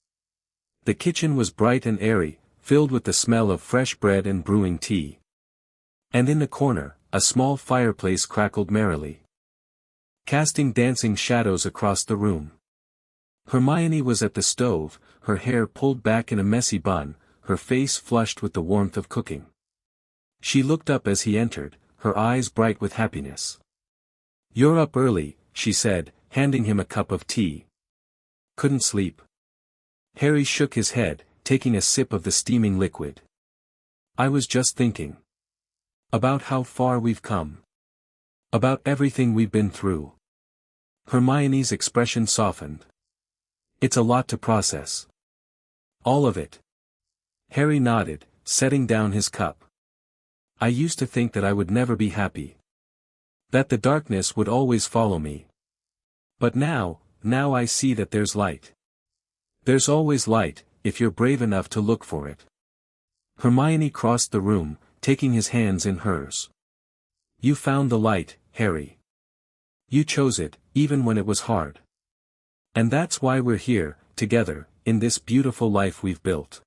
The kitchen was bright and airy, filled with the smell of fresh bread and brewing tea. And in the corner, a small fireplace crackled merrily, casting dancing shadows across the room. Hermione was at the stove, her hair pulled back in a messy bun, her face flushed with the warmth of cooking. She looked up as he entered, her eyes bright with happiness. You're up early, she said, handing him a cup of tea. Couldn't sleep. Harry shook his head, taking a sip of the steaming liquid. I was just thinking. About how far we've come. About everything we've been through. Hermione's expression softened. It's a lot to process. All of it. Harry nodded, setting down his cup. I used to think that I would never be happy. That the darkness would always follow me. But now I see that there's light. There's always light, if you're brave enough to look for it. Hermione crossed the room, taking his hands in hers. You found the light, Harry. You chose it, even when it was hard. And that's why we're here, together, in this beautiful life we've built.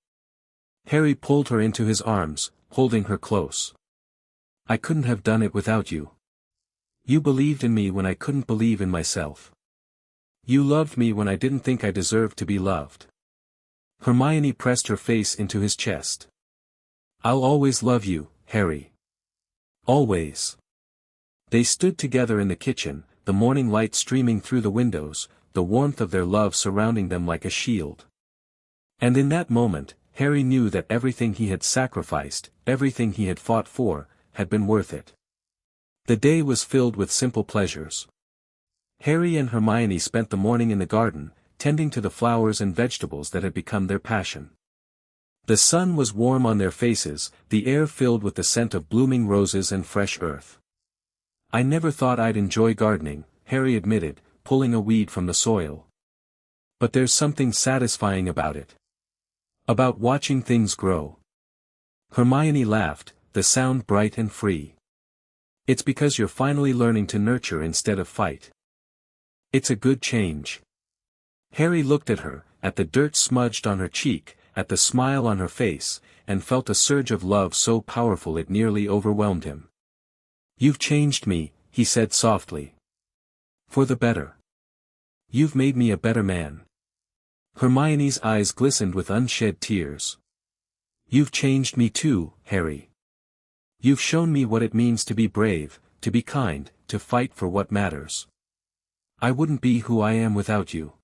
Harry pulled her into his arms, holding her close. I couldn't have done it without you. You believed in me when I couldn't believe in myself. You loved me when I didn't think I deserved to be loved. Hermione pressed her face into his chest. I'll always love you, Harry. Always. They stood together in the kitchen, the morning light streaming through the windows, the warmth of their love surrounding them like a shield. And in that moment, Harry knew that everything he had sacrificed, everything he had fought for, had been worth it. The day was filled with simple pleasures. Harry and Hermione spent the morning in the garden, tending to the flowers and vegetables that had become their passion. The sun was warm on their faces, the air filled with the scent of blooming roses and fresh earth. I never thought I'd enjoy gardening, Harry admitted, pulling a weed from the soil. But there's something satisfying about it. About watching things grow. Hermione laughed, the sound bright and free. It's because you're finally learning to nurture instead of fight. It's a good change. Harry looked at her, at the dirt smudged on her cheek, at the smile on her face, and felt a surge of love so powerful it nearly overwhelmed him. You've changed me, he said softly. For the better. You've made me a better man. Hermione's eyes glistened with unshed tears. You've changed me too, Harry. You've shown me what it means to be brave, to be kind, to fight for what matters. I wouldn't be who I am without you.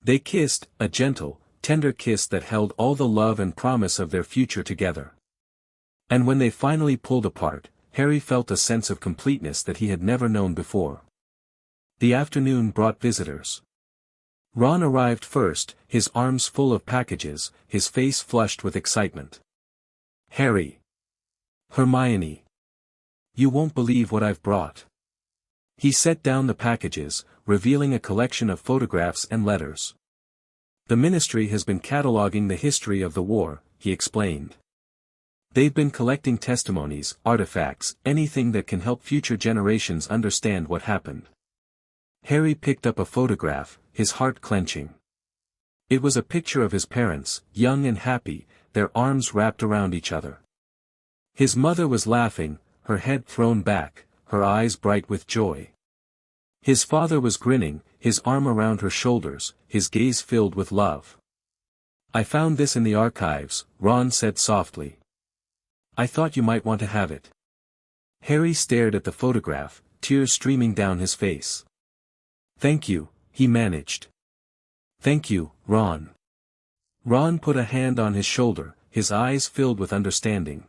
They kissed, a gentle, tender kiss that held all the love and promise of their future together. And when they finally pulled apart, Harry felt a sense of completeness that he had never known before. The afternoon brought visitors. Ron arrived first, his arms full of packages, his face flushed with excitement. Harry. Hermione. You won't believe what I've brought. He set down the packages, revealing a collection of photographs and letters. The ministry has been cataloging the history of the war, he explained. They've been collecting testimonies, artifacts, anything that can help future generations understand what happened. Harry picked up a photograph, his heart clenching. It was a picture of his parents, young and happy, their arms wrapped around each other. His mother was laughing, her head thrown back, her eyes bright with joy. His father was grinning, his arm around her shoulders, his gaze filled with love. I found this in the archives, Ron said softly. I thought you might want to have it. Harry stared at the photograph, tears streaming down his face. Thank you, he managed. Thank you, Ron. Ron put a hand on his shoulder, his eyes filled with understanding.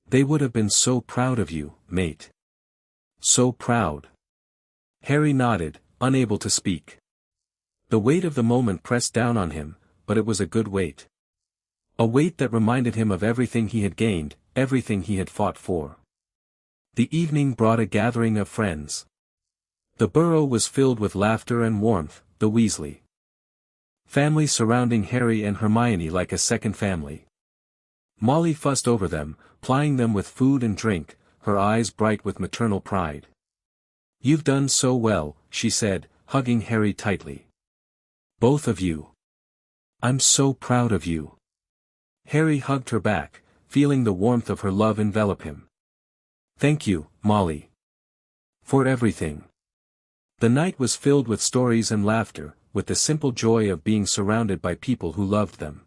They would have been so proud of you, mate. So proud. Harry nodded, unable to speak. The weight of the moment pressed down on him, but it was a good weight. A weight that reminded him of everything he had gained, everything he had fought for. The evening brought a gathering of friends. The burrow was filled with laughter and warmth, the Weasley family surrounding Harry and Hermione like a second family. Molly fussed over them, plying them with food and drink, her eyes bright with maternal pride. You've done so well, she said, hugging Harry tightly. Both of you. I'm so proud of you. Harry hugged her back, feeling the warmth of her love envelop him. Thank you, Molly. For everything. The night was filled with stories and laughter, with the simple joy of being surrounded by people who loved them.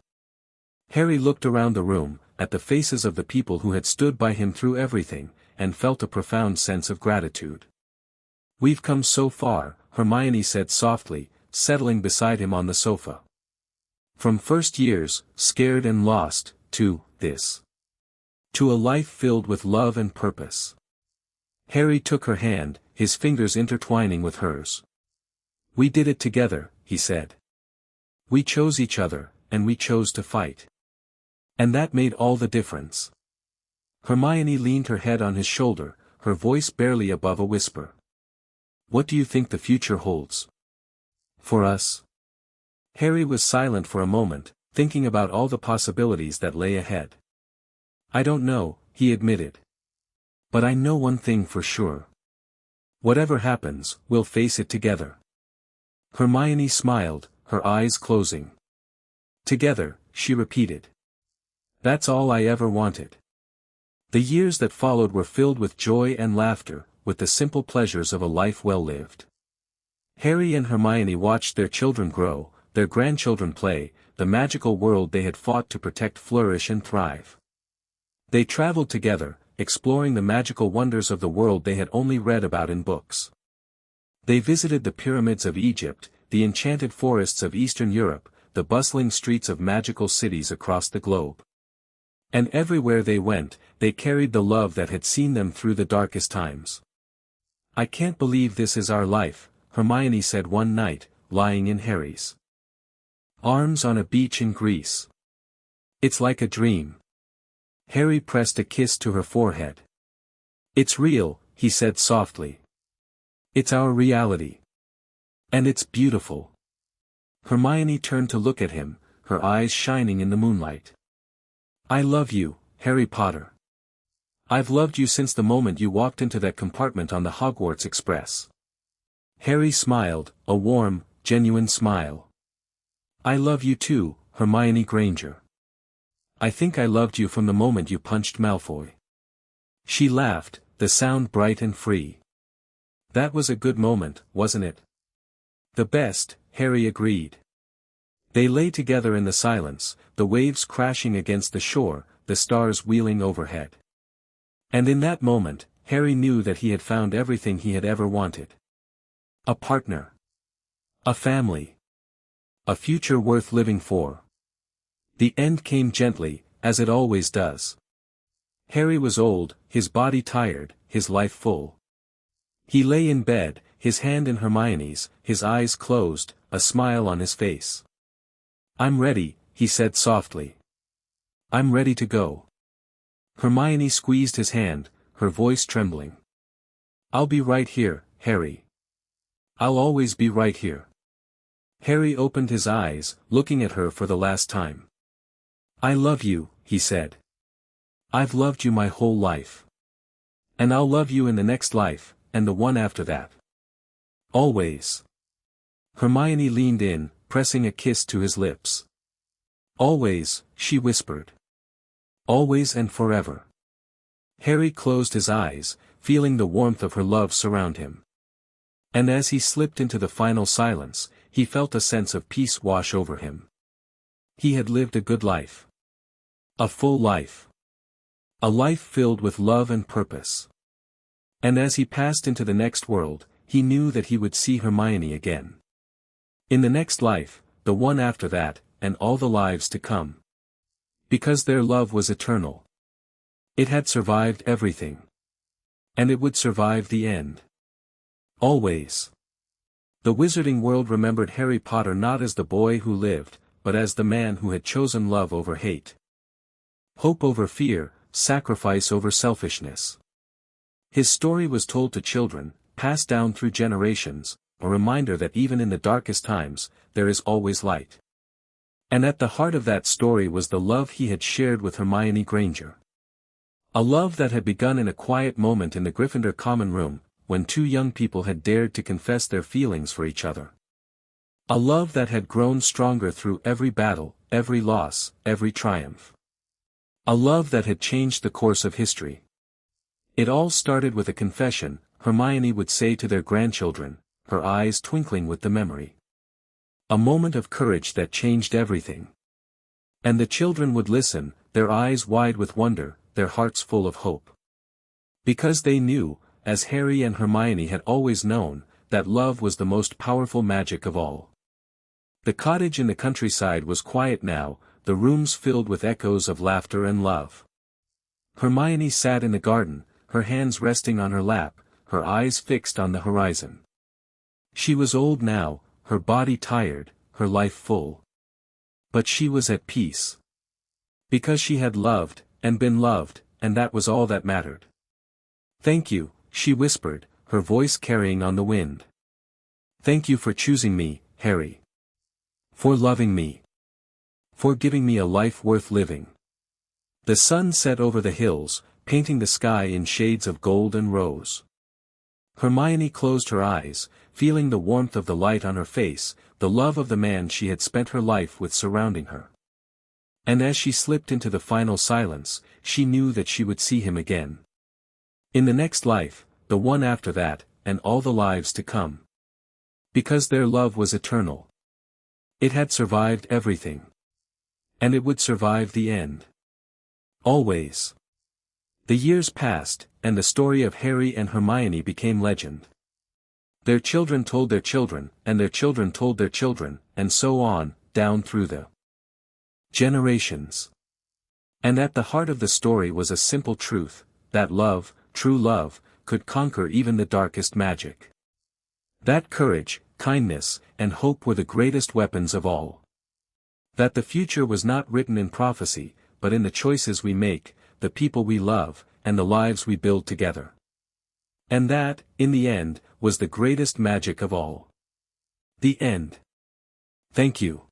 Harry looked around the room, at the faces of the people who had stood by him through everything, and felt a profound sense of gratitude. We've come so far, Hermione said softly, settling beside him on the sofa. From first years, scared and lost, to this. To a life filled with love and purpose. Harry took her hand, his fingers intertwining with hers. We did it together, he said. We chose each other, and we chose to fight. And that made all the difference. Hermione leaned her head on his shoulder, her voice barely above a whisper. "What do you think the future holds for us?" Harry was silent for a moment, thinking about all the possibilities that lay ahead. "I don't know," he admitted. "But I know one thing for sure. Whatever happens, we'll face it together." Hermione smiled, her eyes closing. "Together," she repeated. "That's all I ever wanted." The years that followed were filled with joy and laughter, with the simple pleasures of a life well lived. Harry and Hermione watched their children grow, their grandchildren play, the magical world they had fought to protect flourish and thrive. They traveled together, exploring the magical wonders of the world they had only read about in books. They visited the pyramids of Egypt, the enchanted forests of Eastern Europe, the bustling streets of magical cities across the globe. And everywhere they went, they carried the love that had seen them through the darkest times. "I can't believe this is our life," Hermione said one night, lying in Harry's arms on a beach in Greece. "It's like a dream." Harry pressed a kiss to her forehead. "It's real," he said softly. "It's our reality. And it's beautiful." Hermione turned to look at him, her eyes shining in the moonlight. "I love you, Harry Potter. I've loved you since the moment you walked into that compartment on the Hogwarts Express." Harry smiled, a warm, genuine smile. "I love you too, Hermione Granger. I think I loved you from the moment you punched Malfoy." She laughed, the sound bright and free. "That was a good moment, wasn't it?" "The best," Harry agreed. They lay together in the silence, the waves crashing against the shore, the stars wheeling overhead. And in that moment, Harry knew that he had found everything he had ever wanted. A partner. A family. A future worth living for. The end came gently, as it always does. Harry was old, his body tired, his life full. He lay in bed, his hand in Hermione's, his eyes closed, a smile on his face. "I'm ready," he said softly. "I'm ready to go." Hermione squeezed his hand, her voice trembling. "I'll be right here, Harry. I'll always be right here." Harry opened his eyes, looking at her for the last time. "I love you," he said. "I've loved you my whole life. And I'll love you in the next life, and the one after that. Always." Hermione leaned in, pressing a kiss to his lips. "Always," she whispered. "Always and forever." Harry closed his eyes, feeling the warmth of her love surround him. And as he slipped into the final silence, he felt a sense of peace wash over him. He had lived a good life. A full life. A life filled with love and purpose. And as he passed into the next world, he knew that he would see Hermione again. In the next life, the one after that, and all the lives to come. Because their love was eternal. It had survived everything. And it would survive the end. Always. The wizarding world remembered Harry Potter not as the boy who lived, but as the man who had chosen love over hate. Hope over fear, sacrifice over selfishness. His story was told to children, passed down through generations, a reminder that even in the darkest times, there is always light. And at the heart of that story was the love he had shared with Hermione Granger. A love that had begun in a quiet moment in the Gryffindor common room, when two young people had dared to confess their feelings for each other. A love that had grown stronger through every battle, every loss, every triumph. A love that had changed the course of history. It all started with a confession, Hermione would say to their grandchildren, her eyes twinkling with the memory. A moment of courage that changed everything. And the children would listen, their eyes wide with wonder, their hearts full of hope. Because they knew, as Harry and Hermione had always known, that love was the most powerful magic of all. The cottage in the countryside was quiet now, the rooms filled with echoes of laughter and love. Hermione sat in the garden, her hands resting on her lap, her eyes fixed on the horizon. She was old now, her body tired, her life full. But she was at peace. Because she had loved, and been loved, and that was all that mattered. Thank you, she whispered, her voice carrying on the wind. Thank you for choosing me, Harry. For loving me. For giving me a life worth living. The sun set over the hills, painting the sky in shades of gold and rose. Hermione closed her eyes, feeling the warmth of the light on her face, the love of the man she had spent her life with surrounding her. And as she slipped into the final silence, she knew that she would see him again. In the next life, the one after that, and all the lives to come. Because their love was eternal. It had survived everything. And it would survive the end. Always. The years passed, and the story of Harry and Hermione became legend. Their children told their children, and their children told their children, and so on, down through the generations. And at the heart of the story was a simple truth, that love, true love, could conquer even the darkest magic. That courage, kindness, and hope were the greatest weapons of all. That the future was not written in prophecy, but in the choices we make, the people we love, and the lives we build together. And that, in the end, was the greatest magic of all. The end. Thank you.